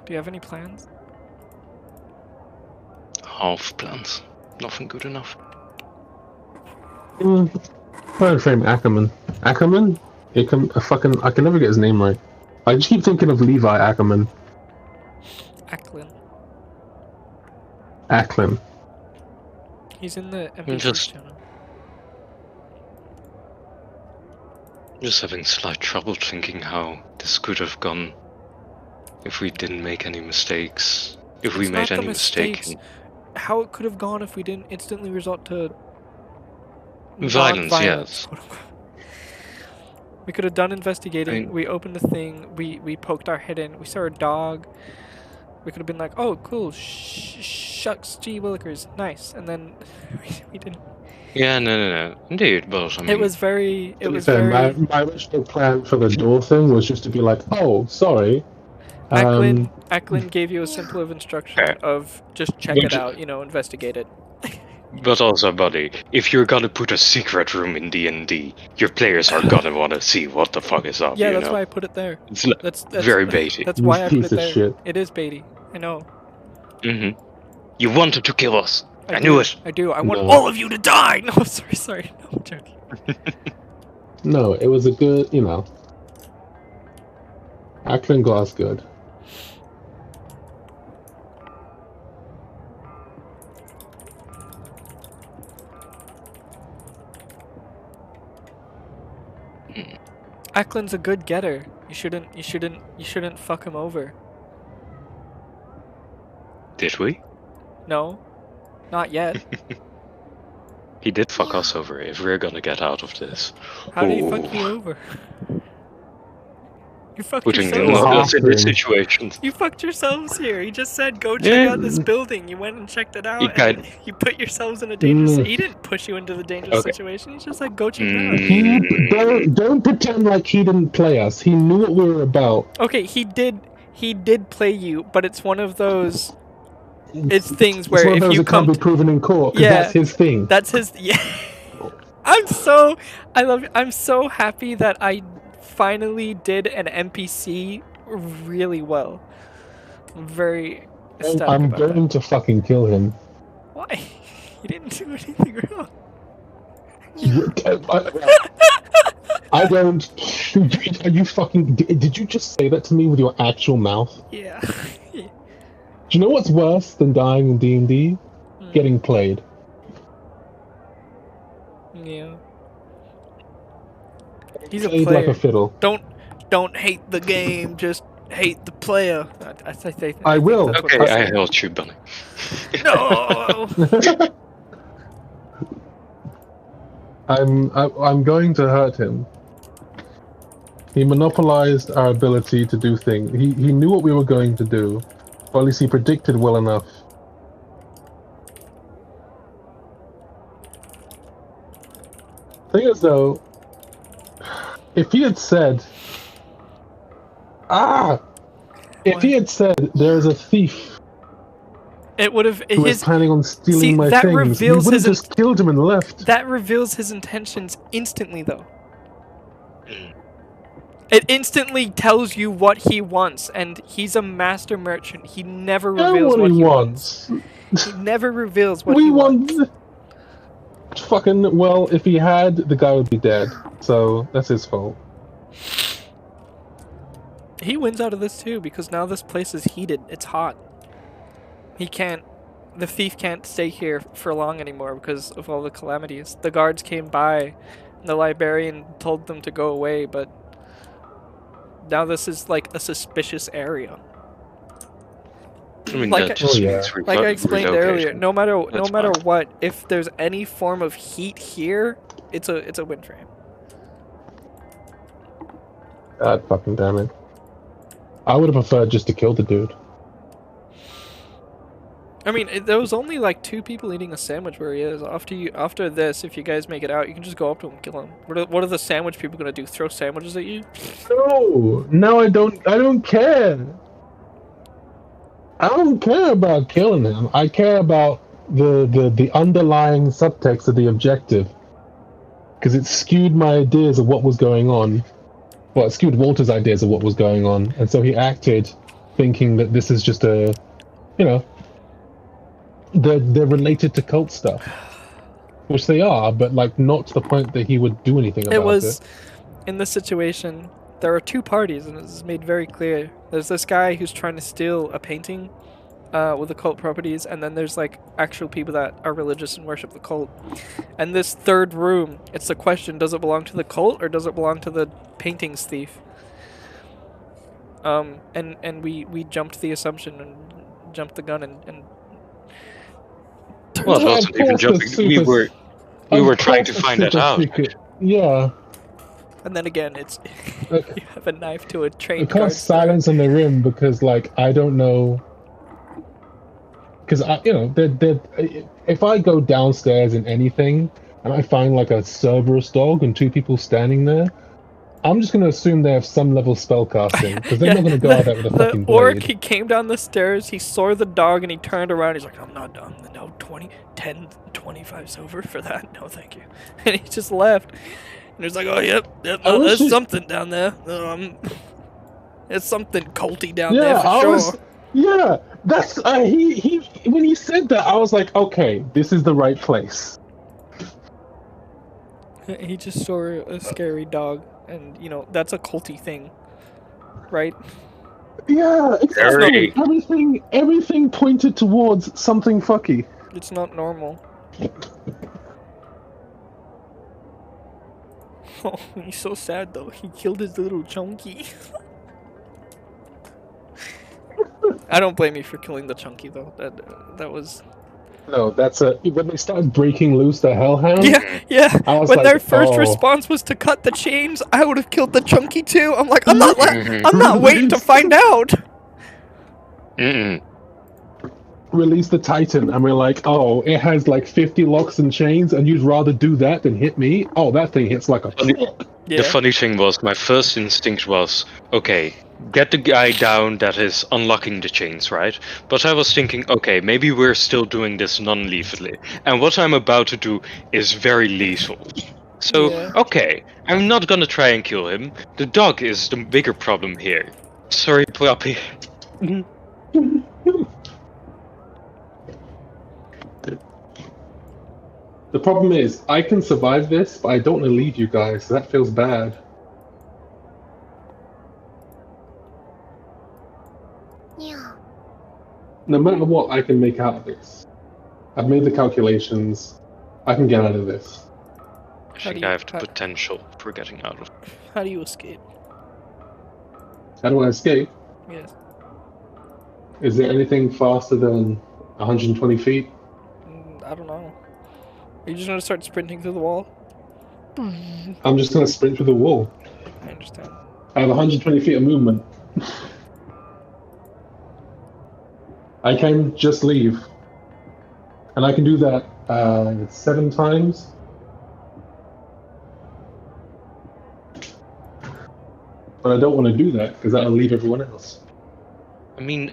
Do you have any plans? Half plans. Nothing good enough. Third frame Ackerman. Ackerman? I can never get his name right. I just keep thinking of Levi Ackerman. Acklin. He's in the I'm NPC just- channel. Just having slight trouble thinking how this could have gone if we didn't make any mistakes. If we It's made not the any mistake. mistakes. How it could have gone if we didn't instantly resort to Violence, non-violence, yes. quote unquote. We could have done investigating. I mean- We opened the thing. We poked our head in. We saw a dog. We could have been like, "Oh, cool, shucks, gee willikers, nice," and then we didn't. Yeah, no. Indeed, but I mean... It was very. It To be was fair, very. my original plan for the door thing was just to be like, oh, sorry. Acklin gave you a simple of instruction Okay. of just check But it ju- out, investigate it. But also, buddy, if you're gonna put a secret room in D&D, your players are gonna want to see what the fuck is up, Yeah, you that's know? why I put it there. It's That's very baity. That's why I put Piece it of there. shit. It is baity. I know. Mm-hmm. You wanted to kill us. I knew it. I do. I want No. all of you to die. No, sorry. No, I'm joking. No, it was a good, Acklin Glass good. Acklin's a good getter. You shouldn't fuck him over. Did we? No, not yet. He did fuck us over if we're gonna get out of this. How did he fuck Ooh. you over? You fucked Putting yourselves. us in this situation. You fucked yourselves here. He just said go check Yeah. out this building. You went and checked it out. You And you put yourselves in a dangerous. Mm. He didn't push you into the dangerous Okay. situation. He's just like go check it out. Don't pretend like he didn't play us. He knew what we were about. Okay, he did play you, but it's one of those. It's things where it's one of if those you that can't come, be proven in court, 'cause Yeah. that's his thing. that's his. Yeah. I'm so happy that I finally did an NPC really well. I'm very ecstatic I'm about going to fucking kill him. that. Why? You didn't do anything wrong. I don't. Are you fucking? Did you just say that to me with your actual mouth? Yeah. Do you know what's worse than dying in D&D? Getting played. Yeah. He's a Played player. like a fiddle. Don't hate the game, just hate the player. I think will. that's what Okay, they I say. held you, Bunny. No. I'm going to hurt him. He monopolized our ability to do things. He knew what we were going to do, or at least he predicted well enough. Thing is, though, if he had said, if he had said there's a thief It would have who was planning on stealing See, my that things, we reveals would have his just killed him and left. that reveals his intentions instantly, though. It instantly tells you what he wants, and he's a master merchant. He never Know reveals what he wants. He never reveals what We he want. wants. Fucking well, if he had, the guy would be dead. So that's his fault. He wins out of this too because now this place is heated. It's hot. He can't. The thief can't stay here for long anymore because of all the calamities. The guards came by, and the librarian told them to go away, but now this is like a suspicious area. I mean, Like that I- just Oh, yeah. means Like I explained earlier, no matter That's matter fine. what, if there's any form of heat here, it's a win for him. God fucking damn it. I would have preferred just to kill the dude. I mean, there was only like 2 people eating a sandwich where he is. After this, if you guys make it out, you can just go up to him and kill him. What are the sandwich people gonna do? Throw sandwiches at you? No, I don't care. I don't care about killing him. I care about the underlying subtext of the objective. Because it skewed my ideas of what was going on. Well, it skewed Walter's ideas of what was going on. And so he acted thinking that this is just a, they're related to cult stuff. which they are, but like not to the point that he would do anything about it. It was in this situation. There are two parties, and it's made very clear. There's this guy who's trying to steal a painting with occult properties, and then there's like actual people that are religious and worship the cult. And this third room, it's the question: does it belong to the cult or does it belong to the paintings thief? And we jumped the assumption and jumped the gun and Well, it Of wasn't even course the jumping. We were trying to find that out. Yeah. and then again it's Like, you have a knife to a I trained can't guard. silence in the room because, like, I don't know. Because if I go downstairs in anything and I find like a Cerberus dog and two people standing there, I'm just gonna assume they have some level spellcasting because they're not gonna go out there with a fucking The orc, blade. he came down the stairs, he saw the dog, and he turned around. He's like, I'm not done. No, 10, 25 silver for that. No, thank you. And he just left. And he's like, oh, yep, I wish there's it- something down there. There's something culty down Yeah, there for I sure. was. Yeah, that's he. When he said that, I was like, okay, this is the right place. He just saw a scary dog, and, that's a culty thing, right? Yeah, exactly. Very. Everything pointed towards something fucky. It's not normal. Oh, he's so sad, though. He killed his little chunky. I don't blame you for killing the chunky, though. That was... No, that's when they started breaking loose the hellhound. Yeah. I was When like, their first oh. response was to cut the chains, I would have killed the chunky too. I'm like, I'm Mhm. not waiting to find out. Mm-mm. Release the Titan, and we're like, oh, it has like 50 locks and chains, and you'd rather do that than hit me? Oh, that thing hits like a truck. The funny thing was, my first instinct was, okay, get the guy down that is unlocking the chains, right? But I was thinking, okay, maybe we're still doing this non-lethally, and what I'm about to do is very lethal. So, Yeah. okay, I'm not gonna try and kill him. The dog is the bigger problem here. Sorry, puppy. The problem is, I can survive this, but I don't want to leave you guys, so that feels bad. Yeah. No matter what, I can make out of this. I've made the calculations. I can get out of this. I How do think you- I have the how- potential for getting out of. How do you escape? How do I escape? Yes. Is there anything faster than 120 feet? I don't know. Are you just gonna start sprinting through the wall? I'm just going to sprint through the wall. I understand. I have 120 feet of movement. I can just leave. And I can do that 7 times. But I don't want to do that because that'll leave everyone else. I mean,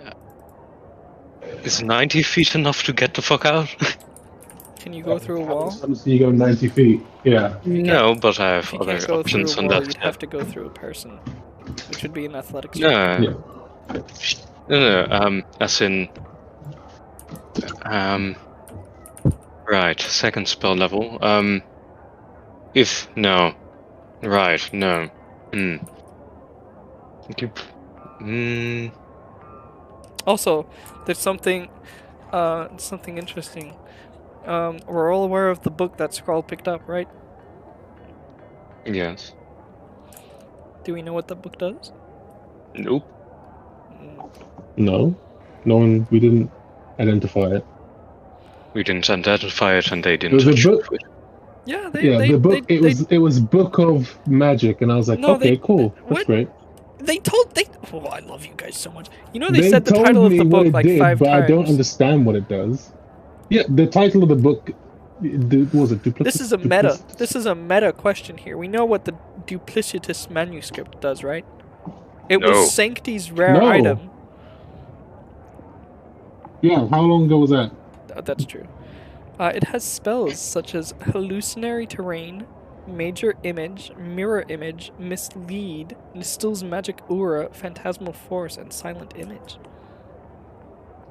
is 90 feet enough to get the fuck out? Can you go through a wall? Sometimes you go 90 feet. Yeah. No, but I have If you other can't go through options a on wall, that. you'd have to go through a person, which would be an athletics. No. Yeah. No, as in, right, second spell level. Right, no. Okay. Also, there's something interesting. We're all aware of the book that Skrull picked up, right? Yes. Do we know what the book does? Nope. No. We didn't identify it. We didn't identify it, and they It didn't was a touch book. it. Yeah, The book. It was Book of Magic, and I was like, No, okay, cool, that's what? great. Oh, I love you guys so much. You know, they They said the told title of me the what book it like did, 5 but times. I don't understand what it does. Yeah, the title of the book was it duplicitous? This is a meta. This is a meta question here. We know what the duplicitous manuscript does, right? It No. was Sancti's rare No. item. Yeah, how long ago was that? That's true. It has spells such as hallucinatory terrain, major image, mirror image, mislead, instills magic aura, phantasmal force, and silent image.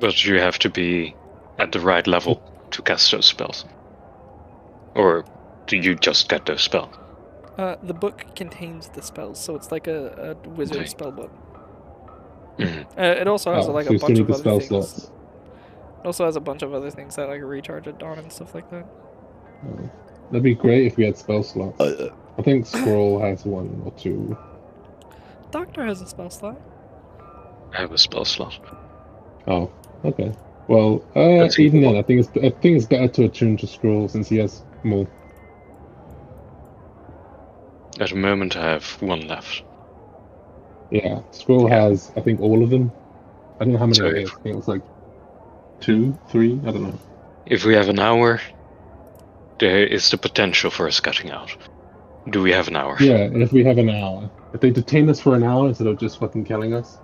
But you have to be at the right level to cast those spells. Or do you just get those spells? The book contains the spells, so it's like a wizard Okay. spell book. Mhm. It also has like so a you still bunch need of the other spell things. slots. It also has a bunch of other things that like recharge at dawn and stuff like that. That'd be great if we had spell slots. I think Scroll has 1 or 2. Doctor has a spell slot. I have a spell slot. Oh, okay. Well, That's even equal. then, I think it's better to attune to Scroll since he has more. At the moment, I have 1 left. Yeah, Scroll has, I think, all of them. I don't know how many So it is. I think it's like 2, 3. I don't know. if we have an hour, there is the potential for us getting out. Do we have an hour? Yeah, and if we have an hour, if they detain us for an hour instead of just fucking killing us.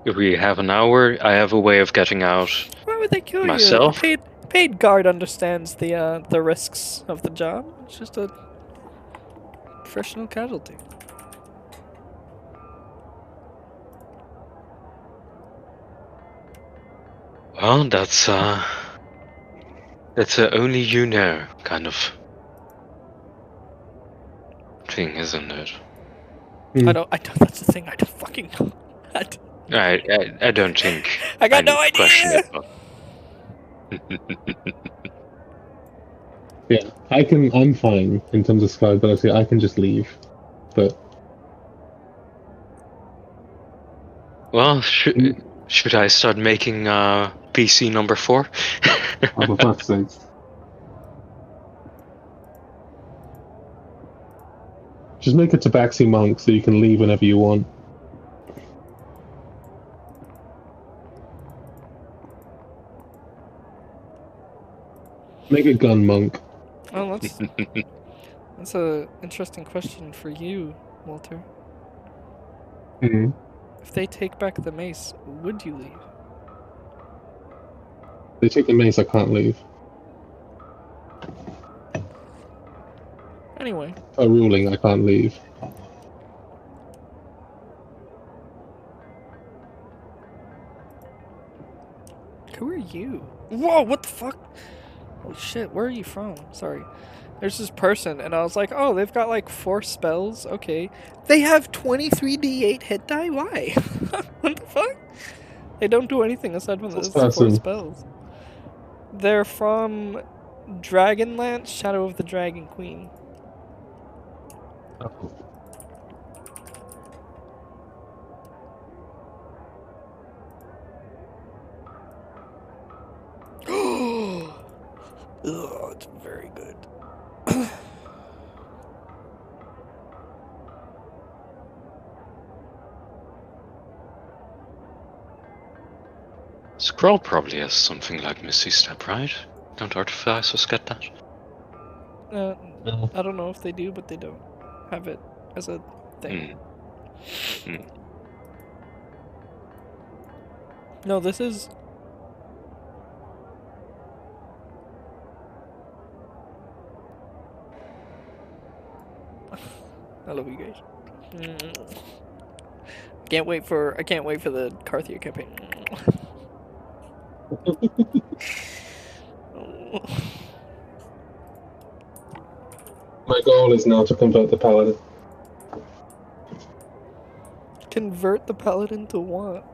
If we have an hour, I have a way of getting out. Why would they kill Myself? you? Paid guard understands the risks of the job. It's just a professional casualty. Well, that's only you know kind of thing, isn't it? Hmm. I don't. That's the thing. I don't fucking know. I don't think. I got no need to question idea. it, but- Yeah, I'm fine in terms of survivability. I can just leave. But Well, should I start making PC number 4? oh, for fuck's sake. Just make a tabaxi monk so you can leave whenever you want. Make a gun monk. Well, that's a interesting question for you, Walter. Mm-hmm. If they take back the mace, would you leave? They take the mace, I can't leave. Anyway, A ruling, I can't leave. who are you? Whoa! What the fuck? Holy shit! Where are you from? Sorry. There's this person, and I was like, oh, they've got like 4 spells. Okay. They have 23d8 hit die? Why? What the fuck? They don't do anything aside from those 4 person? spells. They're from Dragonlance, Shadow of the Dragon Queen. Oh, it's very good. Scroll probably has something like Misty Step, right? Don't artificers get that? No. I don't know if they do, but they don't have it as a thing. No, this is... I love you guys. I can't wait for the Carthier campaign. My goal is now to convert the paladin. Convert the paladin to what?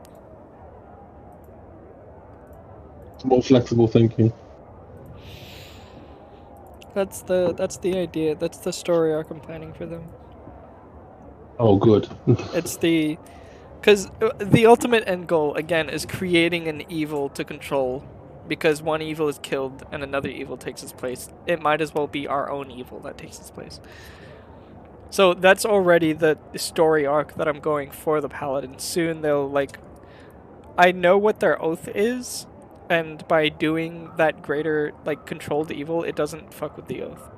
More flexible thinking. That's the idea. That's the story arc I'm planning for them. Oh, good. It's because the ultimate end goal again is creating an evil to control, because one evil is killed and another evil takes its place. It might as well be our own evil that takes its place. So that's already the story arc that I'm going for the paladin. Soon they'll like, I know what their oath is, and by doing that greater like controlled evil, it doesn't fuck with the oath.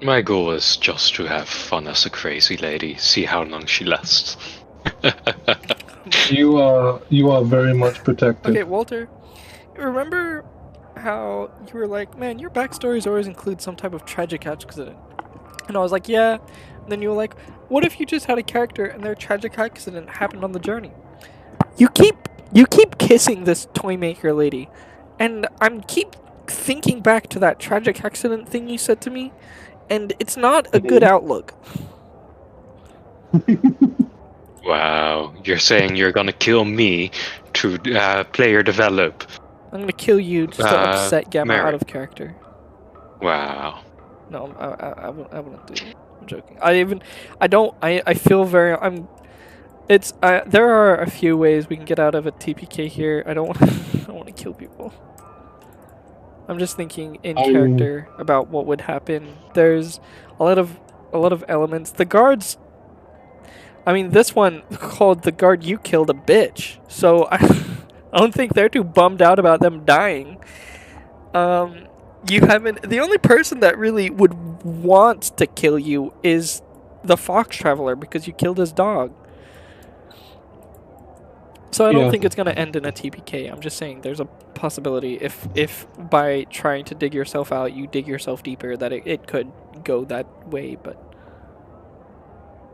My goal is just to have fun as a crazy lady, see how long she lasts. You are very much protected. Okay, Walter, remember how you were like, man, your backstories always include some type of tragic accident? And I was like, yeah. And then you were like, what if you just had a character and their tragic accident happened on the journey? You keep kissing this toy maker lady, and I'm keep thinking back to that tragic accident thing you said to me, and it's not a good outlook. Wow, you're saying you're gonna kill me to player develop? I'm gonna kill you just to upset Gamma Mary. out of character. Wow. No, I wouldn't do that. I'm joking. I feel very. There are a few ways we can get out of a TPK here. I don't want to kill people. I'm just thinking in character about what would happen. There's a lot of elements. The guards. I mean, this one called the guard you killed a bitch. So I don't think they're too bummed out about them dying. You haven't. The only person that really would want to kill you is the Fox Traveler because you killed his dog. So I don't think it's gonna end in a TPK. I'm just saying there's a possibility if by trying to dig yourself out you dig yourself deeper that it could go that way. But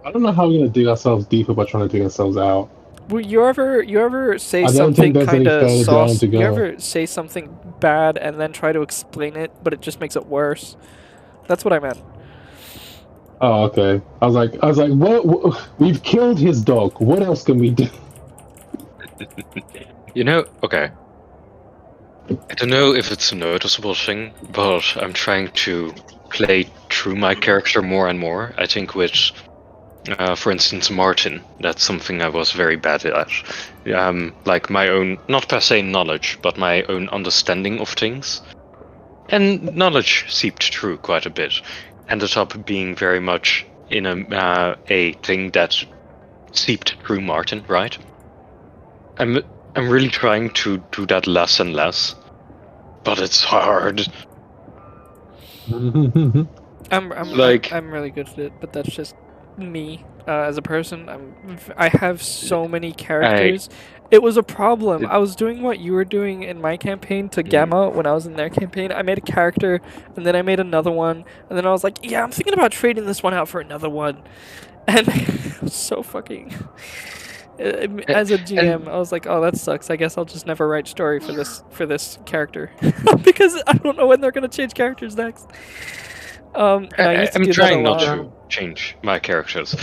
I don't know how we're gonna dig ourselves deeper by trying to dig ourselves out. well, you ever say I don't think something there's any kind of further ground sauce? to go. You ever say something bad and then try to explain it, but it just makes it worse? That's what I meant. Oh, okay. I was like, what? We've killed his dog. What else can we do? You know, okay. I don't know if it's a noticeable thing, but I'm trying to play through my character more and more. I think with, for instance, Martin, that's something I was very bad at. Like my own, not per se knowledge, but my own understanding of things. And knowledge seeped through quite a bit. Ended up being very much in a thing that seeped through Martin, right? I'm really trying to do that less and less, but it's hard. I'm Like- I'm really good at it, but that's just me as a person. I have so many characters. It was a problem. I was doing what you were doing in my campaign to Gamma when I was in their campaign. I made a character, and then I made another one, and then I was like, yeah, I'm thinking about trading this one out for another one, and it was so fucking. As a GM, I was like, "Oh, that sucks. I guess I'll just never write story for this character because I don't know when they're gonna change characters next." And I used to I'm do trying that a not lot. to change my characters.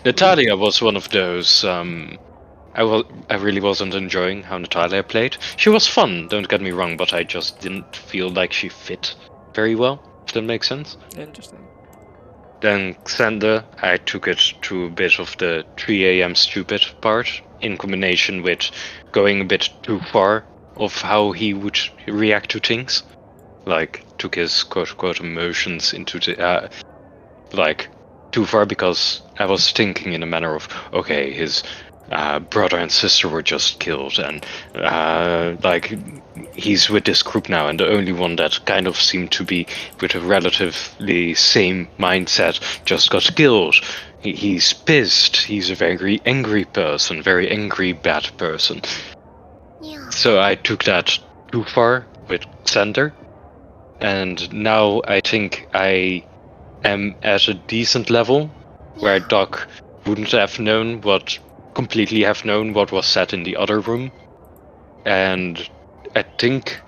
Natalia was one of those. I really wasn't enjoying how Natalia played. She was fun, don't get me wrong, but I just didn't feel like she fit very well. If that makes sense. Interesting. Then Xander, I took it to a bit of the 3 a.m. stupid part, in combination with going a bit too far of how he would react to things. Like, took his quote-unquote emotions into the, like, too far, because I was thinking in a manner of, okay, his brother and sister were just killed, and, like, he's with this group now, and the only one that kind of seemed to be with a relatively same mindset just got killed. He's pissed. He's a very angry person, very angry bad person. Yeah. So I took that too far with Xander, and now I think I am at a decent level where Doc wouldn't have known completely have known what was said in the other room, and I think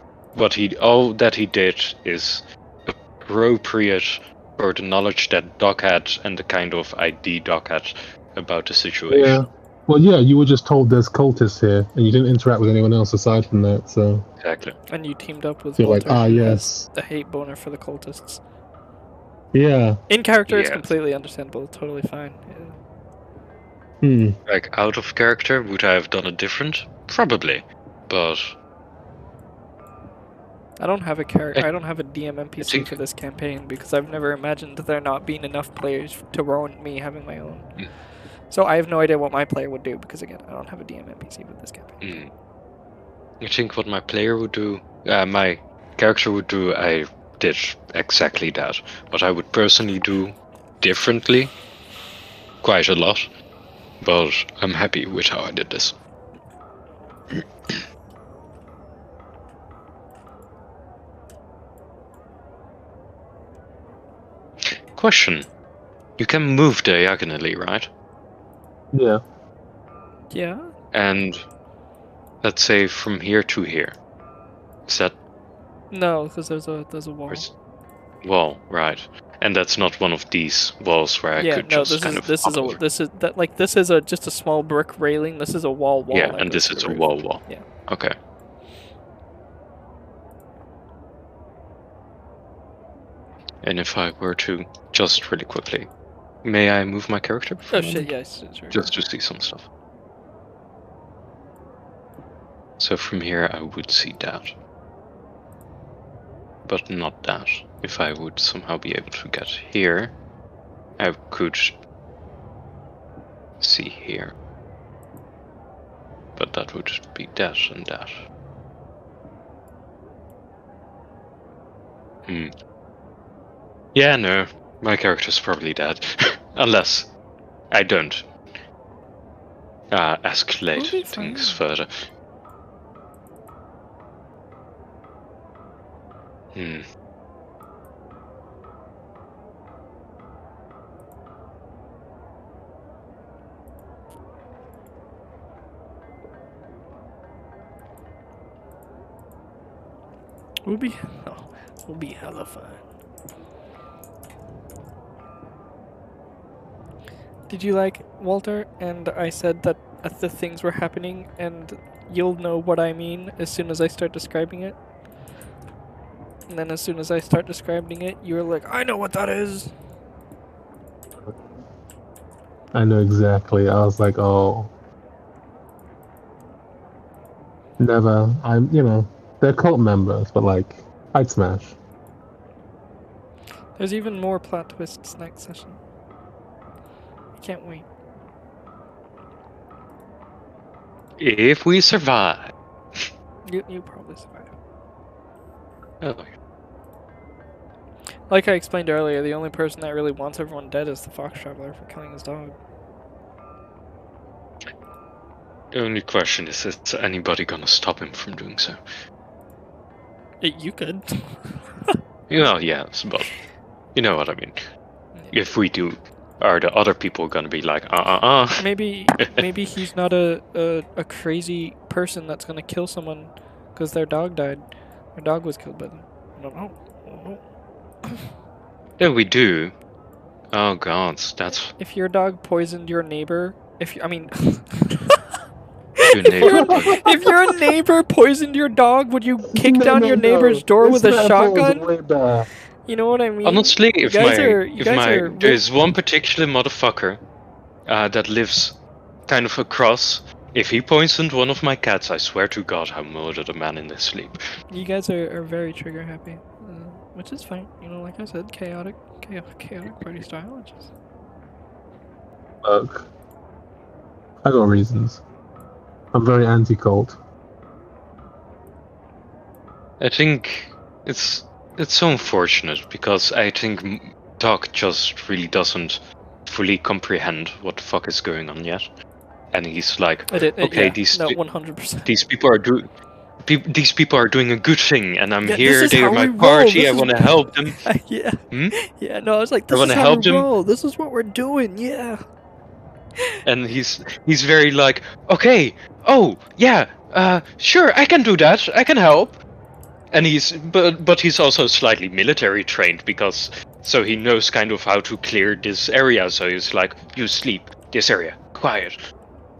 all that he did is appropriate for the knowledge that Doc had and the kind of ID Doc had about the situation. Yeah. Well, yeah, you were just told there's cultists here, and you didn't interact with anyone else aside from that, so... Exactly. And you teamed up with You're like, Walter, who yes. has a hate boner for the cultists. Yeah. In character, it's Yes. completely understandable. Totally fine. Yeah. Like, out of character, would I have done it different? Probably. But I don't have a character. I don't have a DM NPC think- for this campaign because I've never imagined there not being enough players to warrant me having my own. Mm. So I have no idea what my player would do because again, I don't have a DM NPC for this campaign. I think what my player would do, my character would do, I did exactly that. What I would personally do differently, quite a lot, but I'm happy with how I did this. Question. You can move diagonally, right? Yeah. Yeah. And let's say from here to here. Is that No, because there's a wall. wall, right? And that's not one of these walls where I Yeah, could no, just kind of this hop is over. this is just a small brick railing. This is a wall Yeah, that and goes this to is the a roof. wall. Yeah. Okay. And if I were to just really quickly, may I move my character? For Oh a shit! moment? Yes, sure. Just to see some stuff. So from here I would see that. But not that. If I would somehow be able to get here, I could see here. But that would be that and that. Yeah, no. My character's probably dead. Unless I don't We'll be escalate things further. We'll be hella fine. Did you like Walter? And I said that the things were happening, and you'll know what I mean as soon as I start describing it. And then as soon as I start describing it, you're like, I know what that is. I know exactly. I was like, oh. Never. They're cult members, but like, I'd smash. There's even more plot twists next session. I can't wait. If we survive. You probably survive. Oh. Like I explained earlier, the only person that really wants everyone dead is the Fox Traveler for killing his dog. The only question is anybody gonna stop him from doing so? You could. Well, yes, but you know what I mean. If we do, are the other people gonna be like, Maybe he's not a crazy person that's gonna kill someone because their dog died. Their dog was killed by them. I don't know. Yeah, we do. Oh god, that's If your dog poisoned your neighbor, your neighbor. if your neighbor poisoned your dog, would you kick down your neighbor's door with a shotgun? You know what I mean? Honestly, if are there's one particular motherfucker that lives kind of across, if he poisoned one of my cats, I swear to God, I'll murder the man in his sleep. You guys are very trigger happy, which is fine. You know, like I said, chaotic party style. Which is... Look, I got reasons. I'm very anti-cult. I think it's so unfortunate because I think Doc just really doesn't fully comprehend what the fuck is going on yet, and he's like, these 100%. These people are doing a good thing, and I'm here. They're my roll. party. I want to help them. Yeah. Yeah. No, I was like, this I is wanna how help we them. roll. This is what we're doing. Yeah. And he's very like, okay, oh yeah, sure, I can do that. I can help. And but he's also slightly military trained because so he knows kind of how to clear this area. So he's like, you sleep, this area, quiet.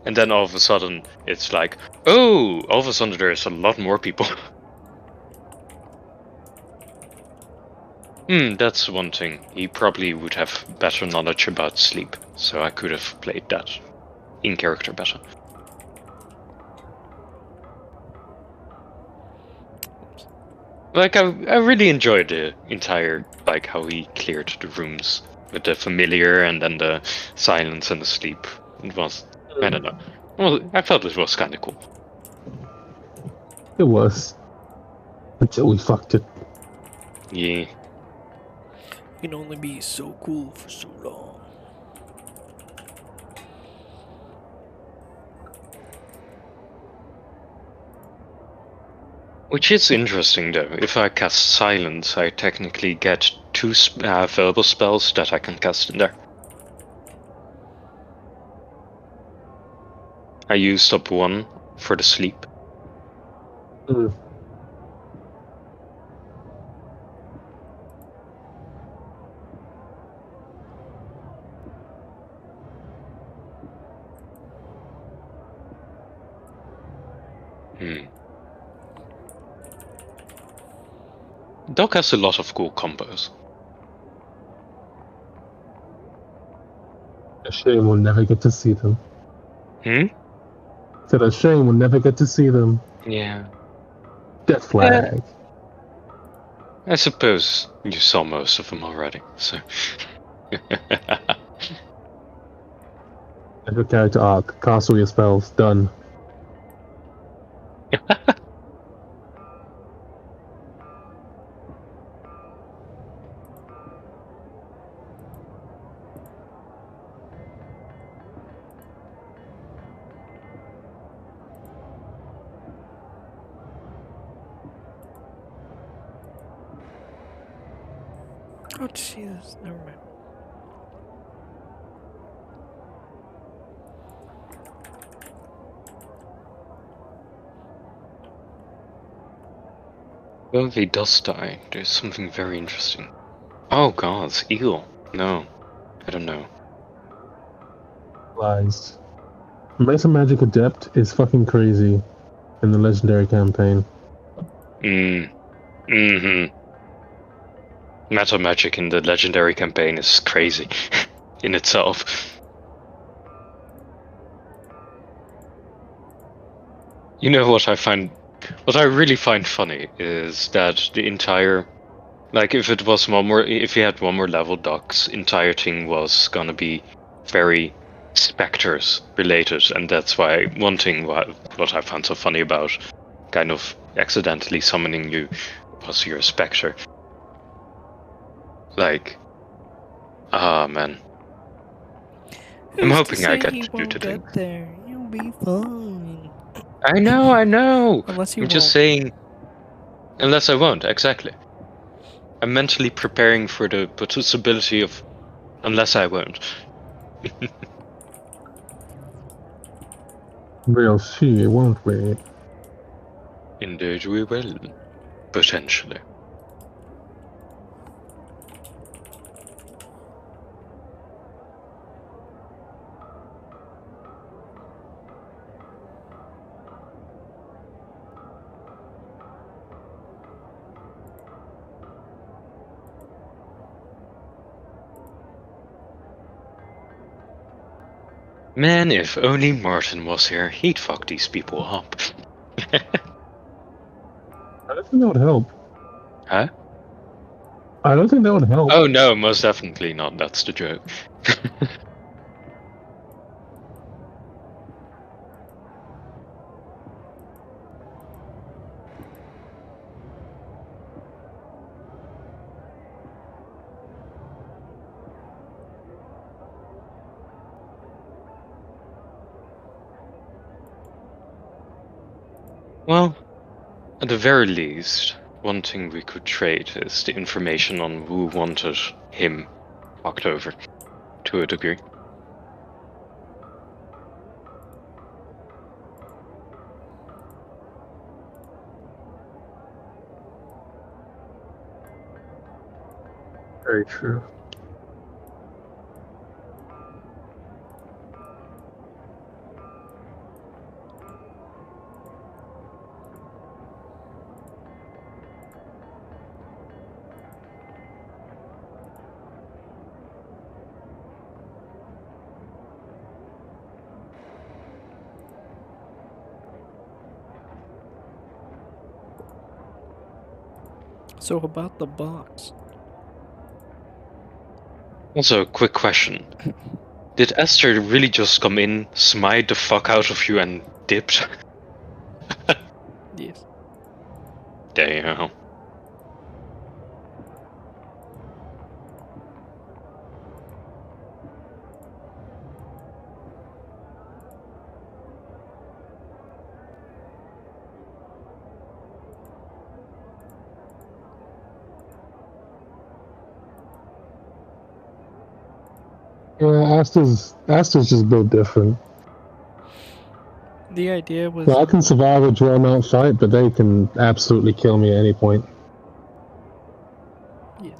And then all of a sudden it's like, oh, all of a sudden there's a lot more people. That's one thing. He probably would have better knowledge about sleep, so I could have played that in character better. Like, I really enjoyed the entire, like, how he cleared the rooms with the familiar and then the silence and the sleep. It was, I don't know. Well, I felt it was kind of cool. It was. Until we fucked it. Yeah. You can only be so cool for so long. Which is interesting, though. If I cast Silence, I technically get 2 verbal spells that I can cast in there. I used up 1 for the sleep. Hmm. Doc has a lot of cool combos. A shame we'll never get to see them. Hmm? Said a shame we'll never get to see them. Yeah. Death flag. I suppose you saw most of them already, so. Every character arc, cast all your spells, done. Oh Jesus, never mind. Well, if he does die, there's something very interesting. Oh god, Eagle. No. I don't know. Lies. Meta Magic Adept is fucking crazy in the Legendary campaign. Mm-hmm. Meta Magic in the Legendary campaign is crazy in itself. You know what I really find funny is that the entire, like, if you had 1 more level, Doc's entire thing was gonna be very specters related, and that's why one thing what I found so funny about kind of accidentally summoning you was your specter. Like, man. I'm hoping I get to do the thing. There, you'll be fine. I know. Unless you I'm just won't. saying, unless I won't, exactly. I'm mentally preparing for the possibility of unless I won't. We'll see, won't we? Indeed we will. Potentially. Man, if only Martin was here, he'd fuck these people up. I don't think that would help. Huh? I don't think that would help. Oh no, most definitely not. That's the joke. Well, at the very least, one thing we could trade is the information on who wanted him fucked over, to a degree. Very true. So about the box. Also, quick question. Did Esther really just come in, smite the fuck out of you and dipped? Yes. Damn. Yeah, Asta's just built different. The idea was Well, I can survive a drawn-out fight, but they can absolutely kill me at any point. yes.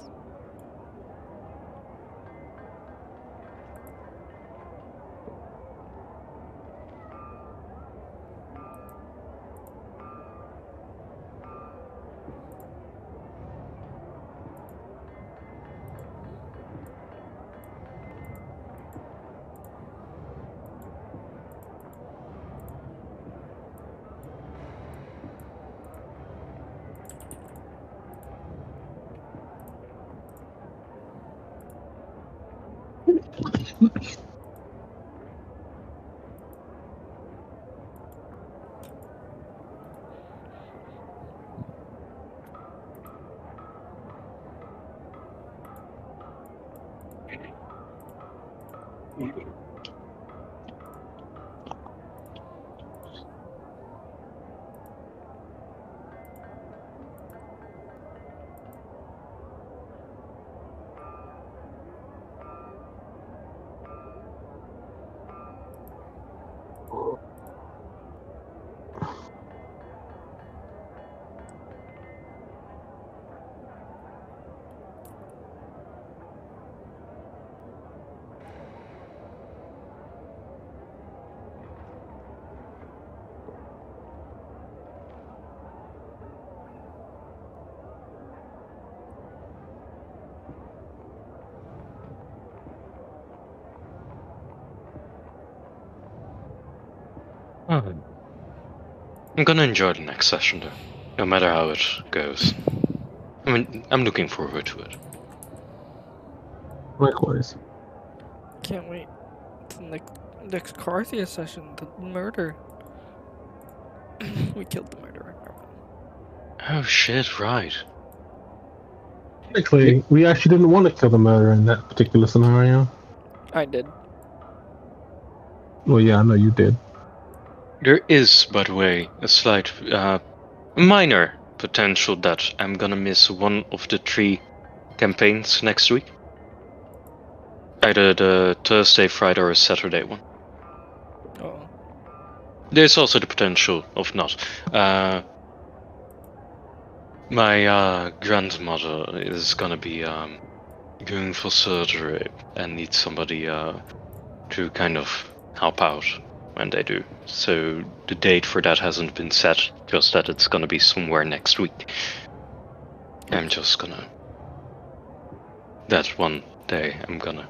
I'm gonna enjoy the next session, though, no matter how it goes. I mean, I'm looking forward to it. Likewise. Can't wait. It's the next Carthia session, the murder. We killed the murderer. Oh shit! Right. Technically, we actually didn't want to kill the murderer in that particular scenario. I did. Well, yeah, I know you did. There is, by the way, a slight, minor potential that I'm gonna miss one of the 3 campaigns next week. Either the Thursday, Friday, or Saturday one. Oh. There's also the potential of not. My grandmother is gonna be going for surgery and needs somebody to kind of help out when they do. So the date for that hasn't been set, just that it's gonna be somewhere next week. I'm just gonna... That one day I'm gonna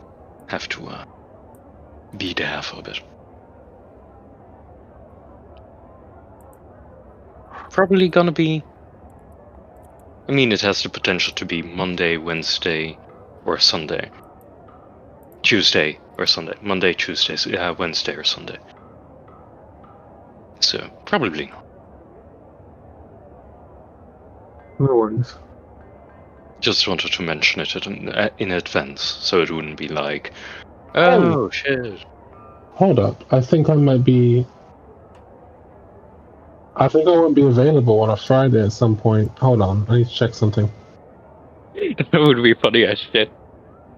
have to be there for a bit. Probably gonna be... I mean, it has the potential to be Monday, Wednesday, or Sunday. Tuesday or Sunday. Monday, Tuesday, Wednesday or Sunday. So, probably not. No worries. Just wanted to mention it in advance, so it wouldn't be like, oh shit. Hold up. I think I won't be available on a Friday at some point. Hold on. I need to check something. That would be funny as shit.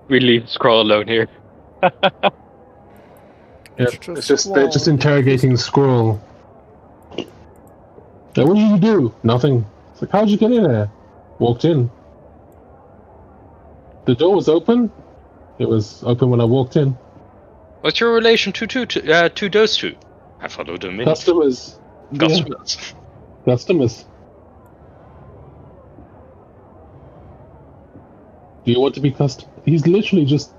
We leave Scroll alone here. They're just interrogating Squirrel. Like, what did you do? Nothing. It's like, how'd you get in there? Walked in. The door was open. It was open when I walked in. What's your relation to those two? I followed them in. Customers. Customers. Yeah. Customers. Do you want to be custom? He's literally just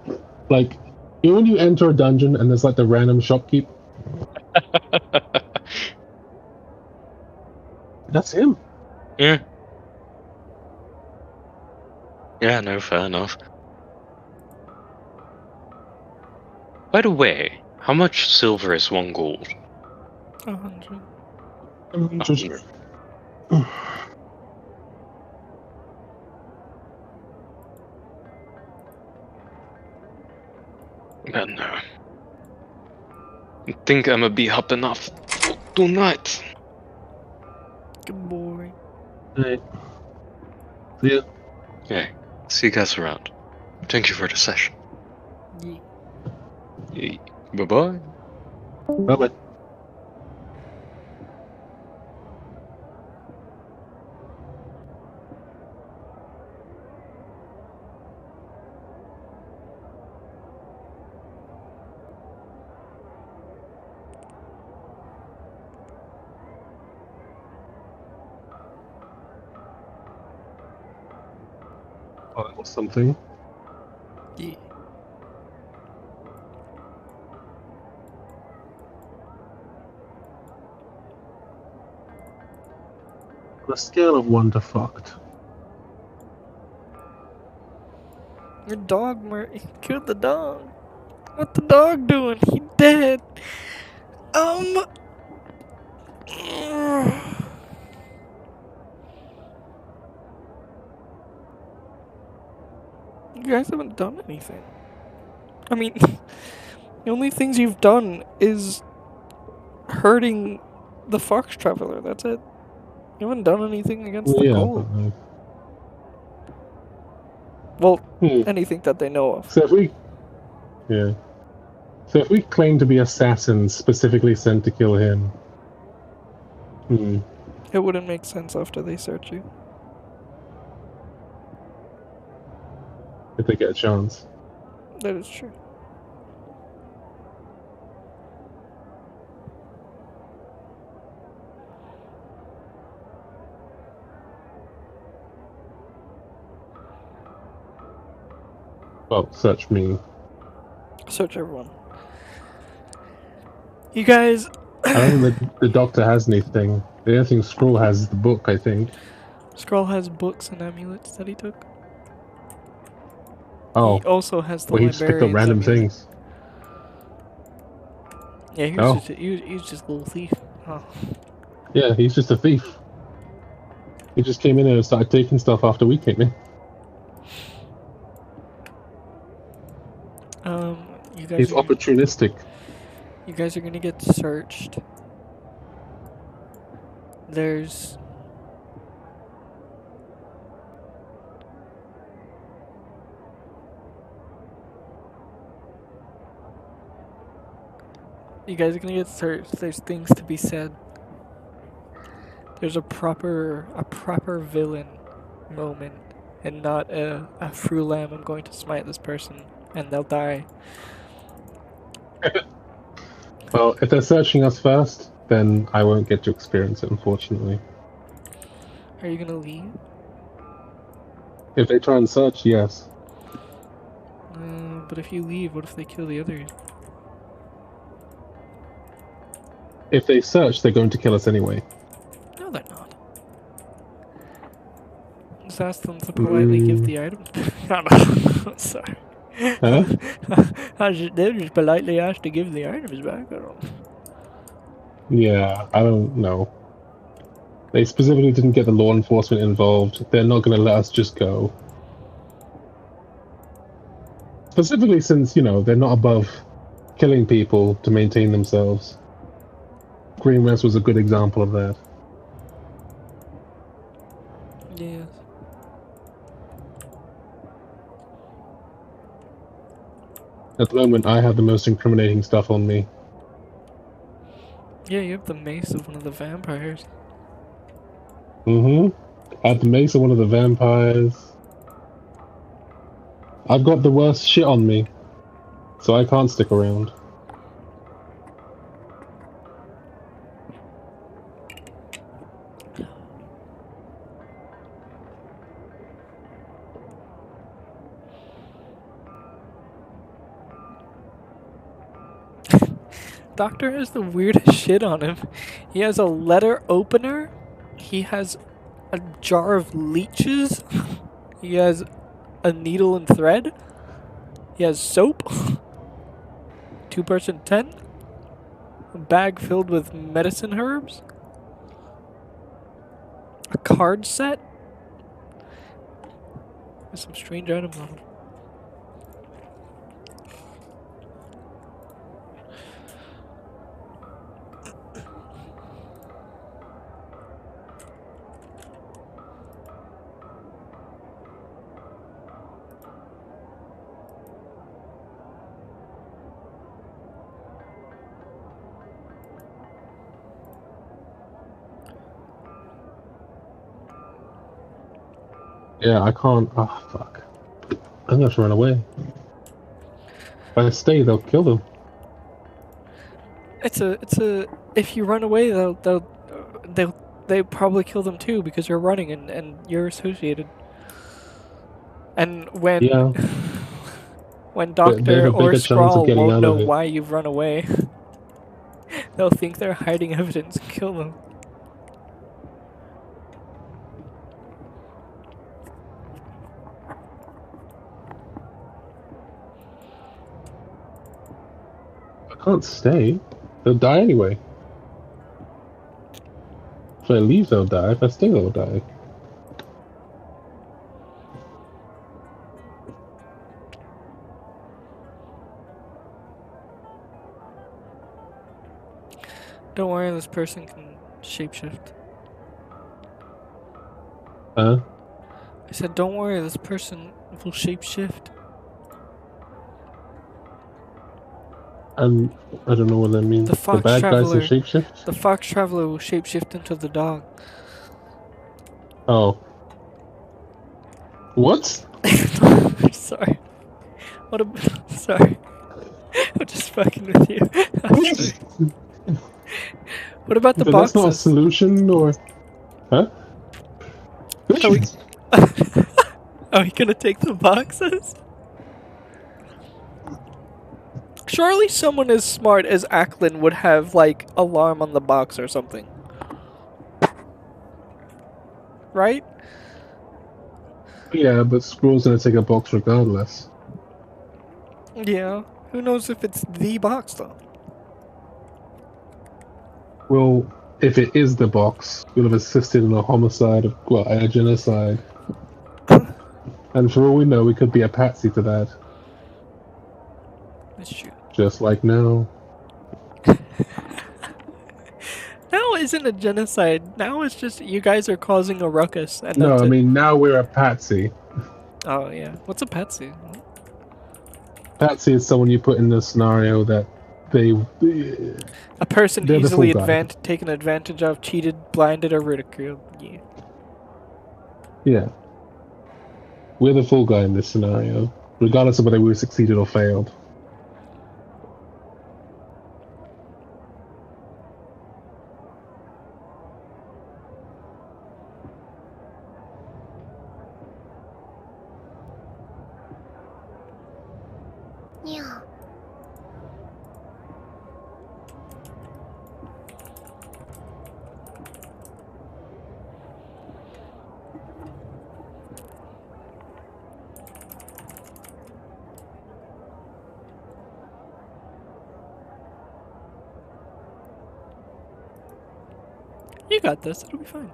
like, you know when you enter a dungeon and there's like the random shopkeep? That's him. Yeah. Yeah, no, fair enough. By the way, how much silver is 1 gold? 100. 100. But no. I think I'ma be up enough tonight. Good boy. Hey. See ya. Yeah, see you guys around. Thank you for the session. Yeah. Yeah. Bye-bye. Bye-bye. Oh, that was something. Yeah. On a scale of 1 to fucked. Your dog, he killed the dog. What the dog doing? He dead. You guys haven't done anything. I mean, the only things you've done is hurting the Fox Traveler. That's it. You haven't done anything against the Yeah, goal. but, Well, anything that they know of. So if we claim to be assassins specifically sent to kill him, It wouldn't make sense after they search you. if they get a chance. That is true. Well, search me. Search everyone. You guys. I don't think the doctor has anything. The only thing Scroll has is the book, I think. Scroll has books and amulets that he took. Oh. He also has the Well, he just picked up librarian's random amulet. things. Yeah, he was just a little thief. Oh. Yeah, he's just a thief. He just came in and started taking stuff after we came in. You guys. He's opportunistic. You guys are gonna get searched. There's. You guys are gonna get searched. There's things to be said. There's a proper villain moment, and not a Frulam. I'm going to smite this person, and they'll die. Well, if they're searching us first, then I won't get to experience it, unfortunately. Are you gonna leave? If they try and search, yes. But if you leave, what if they kill the others? If they search, they're going to kill us anyway. No, they're not. Just ask them to politely give the item. No, sorry. Huh? They'll just politely ask to give the items back. I don't. Yeah, I don't know. They specifically didn't get the law enforcement involved. They're not going to let us just go. Specifically since, they're not above killing people to maintain themselves. Green West was a good example of that. Yes. At the moment, I have the most incriminating stuff on me. Yeah, you have the mace of one of the vampires. I have the mace of one of the vampires. I've got the worst shit on me, so I can't stick around. Doctor has the weirdest shit on him. He has a letter opener. He has a jar of leeches. He has a needle and thread. He has soap. 2-person tent. A bag filled with medicine herbs. A card set. There's some strange items on him. Yeah, I can't. Oh, fuck. I'm gonna have to run away. If I stay, they'll kill them. It's a. If you run away, they'll probably kill them too because you're running and you're associated. And when Yeah. when They have Doctor a or bigger chance of Skrull getting won't out know of it. why you've run away. They'll think they're hiding evidence and kill them. I can't stay. They'll die anyway. If I leave, they'll die. If I stay, they'll die. Don't worry, this person can shapeshift. Huh? I said, don't worry, this person will shapeshift. And I don't know what that means. The fox bad guys traveler. will shapeshift? The fox traveler will shapeshift into the dog. Oh. What? Sorry. What a. Sorry. I'm just fucking with you. What about the But boxes? that's not a solution, or... Huh? Are we... Are we gonna take the boxes? Surely someone as smart as Ackland would have, like, alarm on the box or something. Right? Yeah, but Squirrel's gonna take a box regardless. Yeah. Who knows if it's the box, though? Well, if it is the box, we'll have assisted in a homicide, well, a genocide. And for all we know, we could be a patsy to that. That's true. Just like now. Now isn't a genocide. Now it's just you guys are causing a ruckus. And No, that's I it. mean, now we're a patsy. Oh, yeah. What's a patsy? Patsy is someone you put in the scenario that they... A person They're the easily fool guy. taken advantage of, cheated, blinded, or ridiculed. Yeah. Yeah. We're the full guy in this scenario, regardless of whether we succeeded or failed. Yeah. You got this. It'll be fine.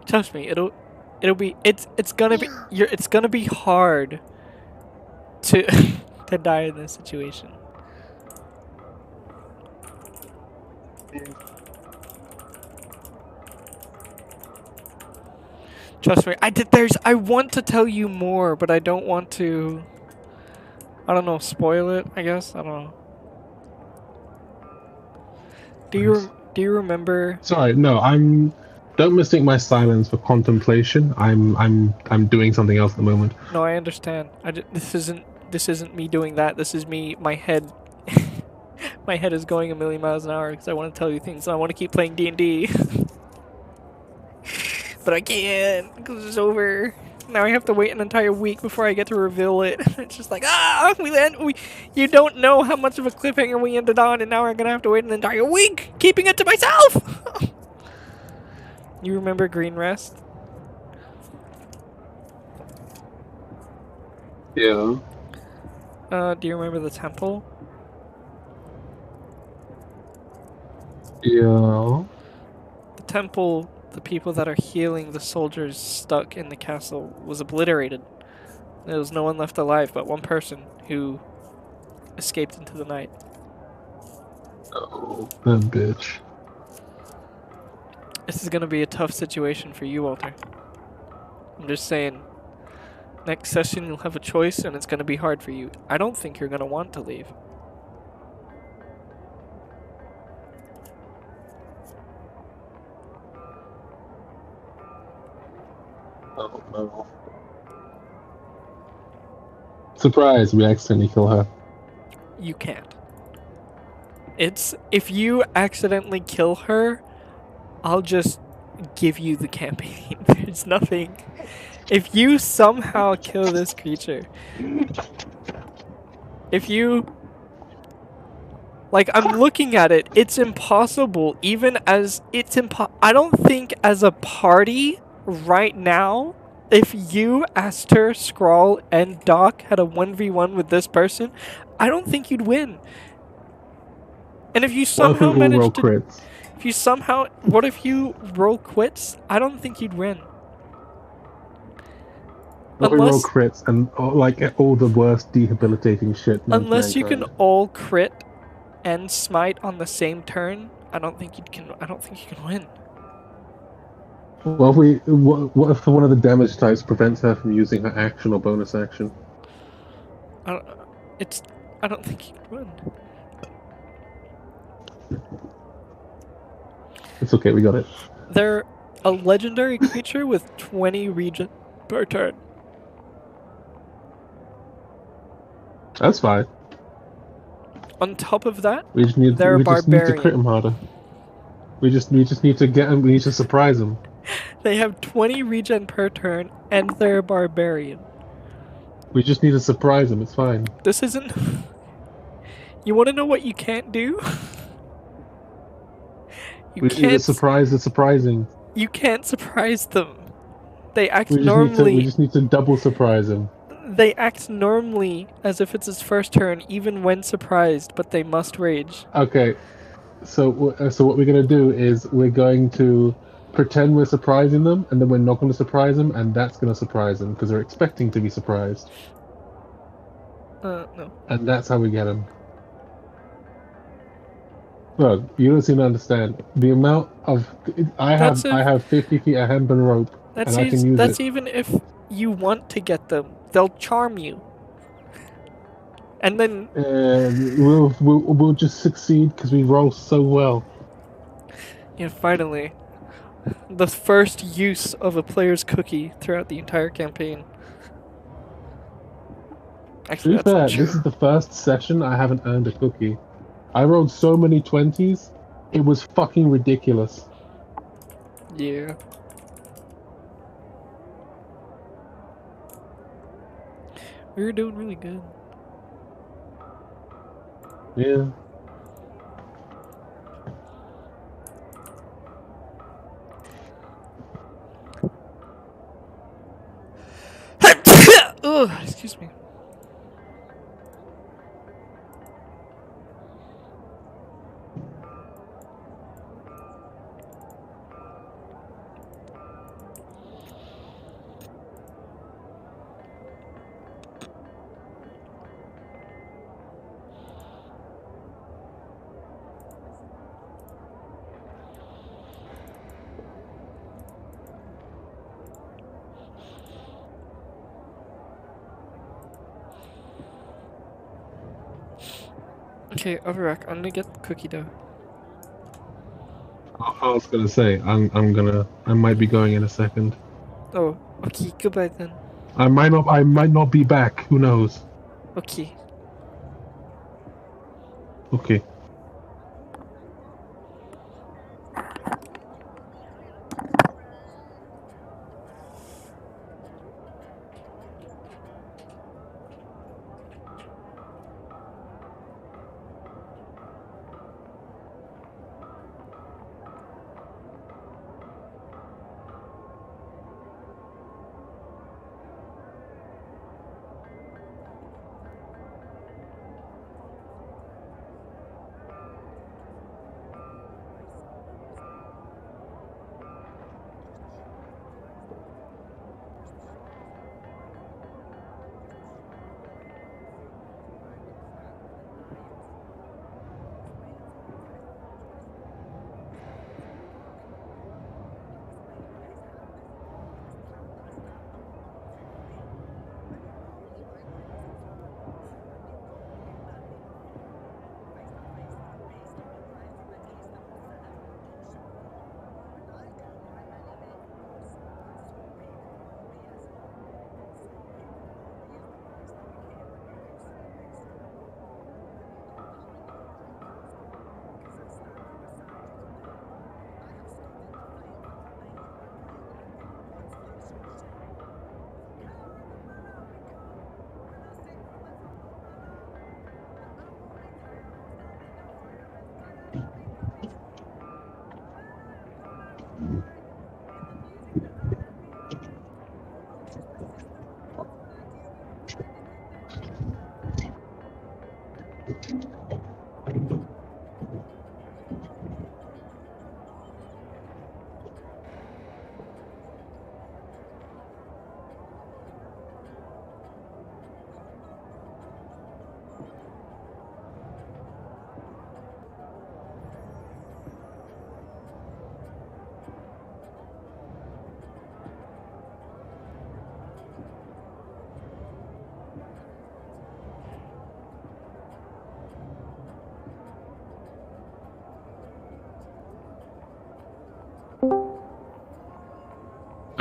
Trust me, it'll be it's gonna be it's gonna be hard to to die in this situation. Trust me, I want to tell you more, but I don't want to, I don't know, spoil it, I guess. I don't know. Do you remember? Sorry, no, don't mistake my silence for contemplation. I'm doing something else at the moment. No, I understand. This isn't me doing that. This is me. My head, my head is going a million miles an hour because I want to tell you things. And I want to keep playing D&D, but I can't because it's over. Now I have to wait an entire week before I get to reveal it. It's just like you don't know how much of a cliffhanger we ended on, and now we're gonna have to wait an entire week keeping it to myself. You remember Green Rest? Yeah. Do you remember the temple? Yeah. The temple the people that are healing the soldiers stuck in the castle was obliterated. There was no one left alive but one person who escaped into the night. Oh, that bitch. This is gonna be a tough situation for you, Walter. I'm just saying. Next session you'll have a choice and it's gonna be hard for you. I don't think you're gonna want to leave. Oh no. Surprise, we accidentally kill her. You can't. It's if you accidentally kill her, I'll just give you the campaign. There's nothing. If you somehow kill this creature, if you like, I'm looking at it, it's impossible. Even as it's I don't think as a party right now, if you, Aster, Scrawl, and Doc had a 1v1 with this person, I don't think you'd win. And if you somehow What if we all roll manage to, crits? if you somehow, what if you roll quits? I don't think you'd win. What if we roll Unless, crits and like all the worst debilitating shit? known to unless you can mankind? all crit and smite on the same turn, I don't think you can win. What if one of the damage types prevents her from using her action or bonus action? I don't think you can win. It's okay, we got it. They're a legendary creature with 20 regen per turn. That's fine. On top of that, We just need they're a we just need to barbarian. crit him harder. We just need to get him. We need to surprise him. They have 20 regen per turn, and they're a barbarian. We just need to surprise him. It's fine. This isn't... You want to know what you can't do? We need to surprise the surprising. You can't surprise them. They act We normally... just need to double surprise him. They act normally as if it's his first turn, even when surprised, but they must rage. Okay, so what we're gonna do is we're going to pretend we're surprising them, and then we're not going to surprise them, and that's going to surprise them because they're expecting to be surprised. No. And that's how we get them. Look, you don't seem to understand the amount of I have 50 feet of hemp and rope, and I can use That's it. even if you want to get them. They'll charm you. And then We'll just succeed because we roll so well. yeah, finally, the first use of a player's cookie throughout the entire campaign. Actually, To be that's fair, not true. this is the first session I haven't earned a cookie. I rolled so many 20s, it was fucking ridiculous. Yeah. We were doing really good. Yeah. Ugh, excuse me. Okay, Overrack, I'm gonna get the cookie dough. I was gonna say, I might be going in a second. Oh, okay, goodbye then. I might not be back. Who knows? Okay. Okay.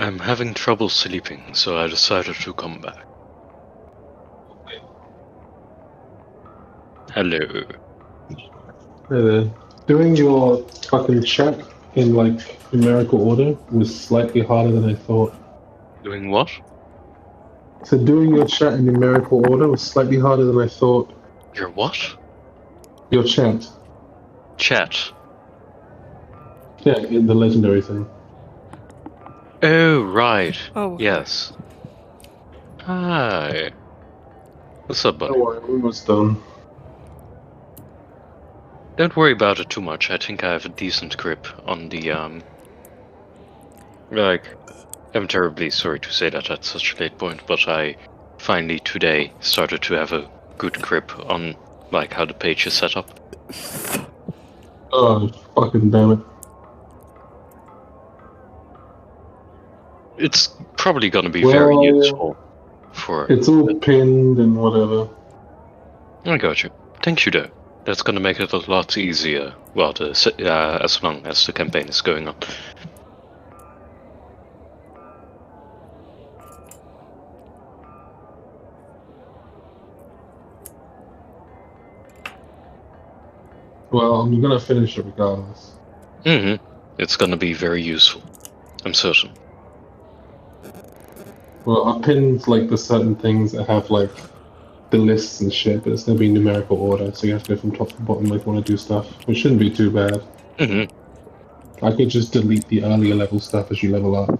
I'm having trouble sleeping, so I decided to come back. Hello. Hey there. Doing your fucking chat in like numerical order was slightly harder than I thought. Doing what? So doing your chat in numerical order was slightly harder than I thought. Your what? Your chat. Chat. Yeah, in the legendary thing. Oh, right. Oh, Yes. Hi. What's up, buddy? Don't worry, I'm almost done. Don't worry about it too much. I think I have a decent grip on the, like, I'm terribly sorry to say that at such a late point, but I finally today started to have a good grip on, like, how the page is set up. Oh, fucking damn it. It's probably gonna be Well, very useful for... It's all pinned and whatever. I got you. Thank you, though. That's gonna make it a lot easier, well, as long as the campaign is going on. Well, I'm gonna finish it regardless. Mm-hmm. It's gonna be very useful. I'm certain. Well, I pinned like the certain things that have like the lists and shit, but it's gonna be in numerical order, so you have to go from top to bottom if you want to do stuff, which shouldn't be too bad. Mm-hmm. I could just delete the earlier level stuff as you level up.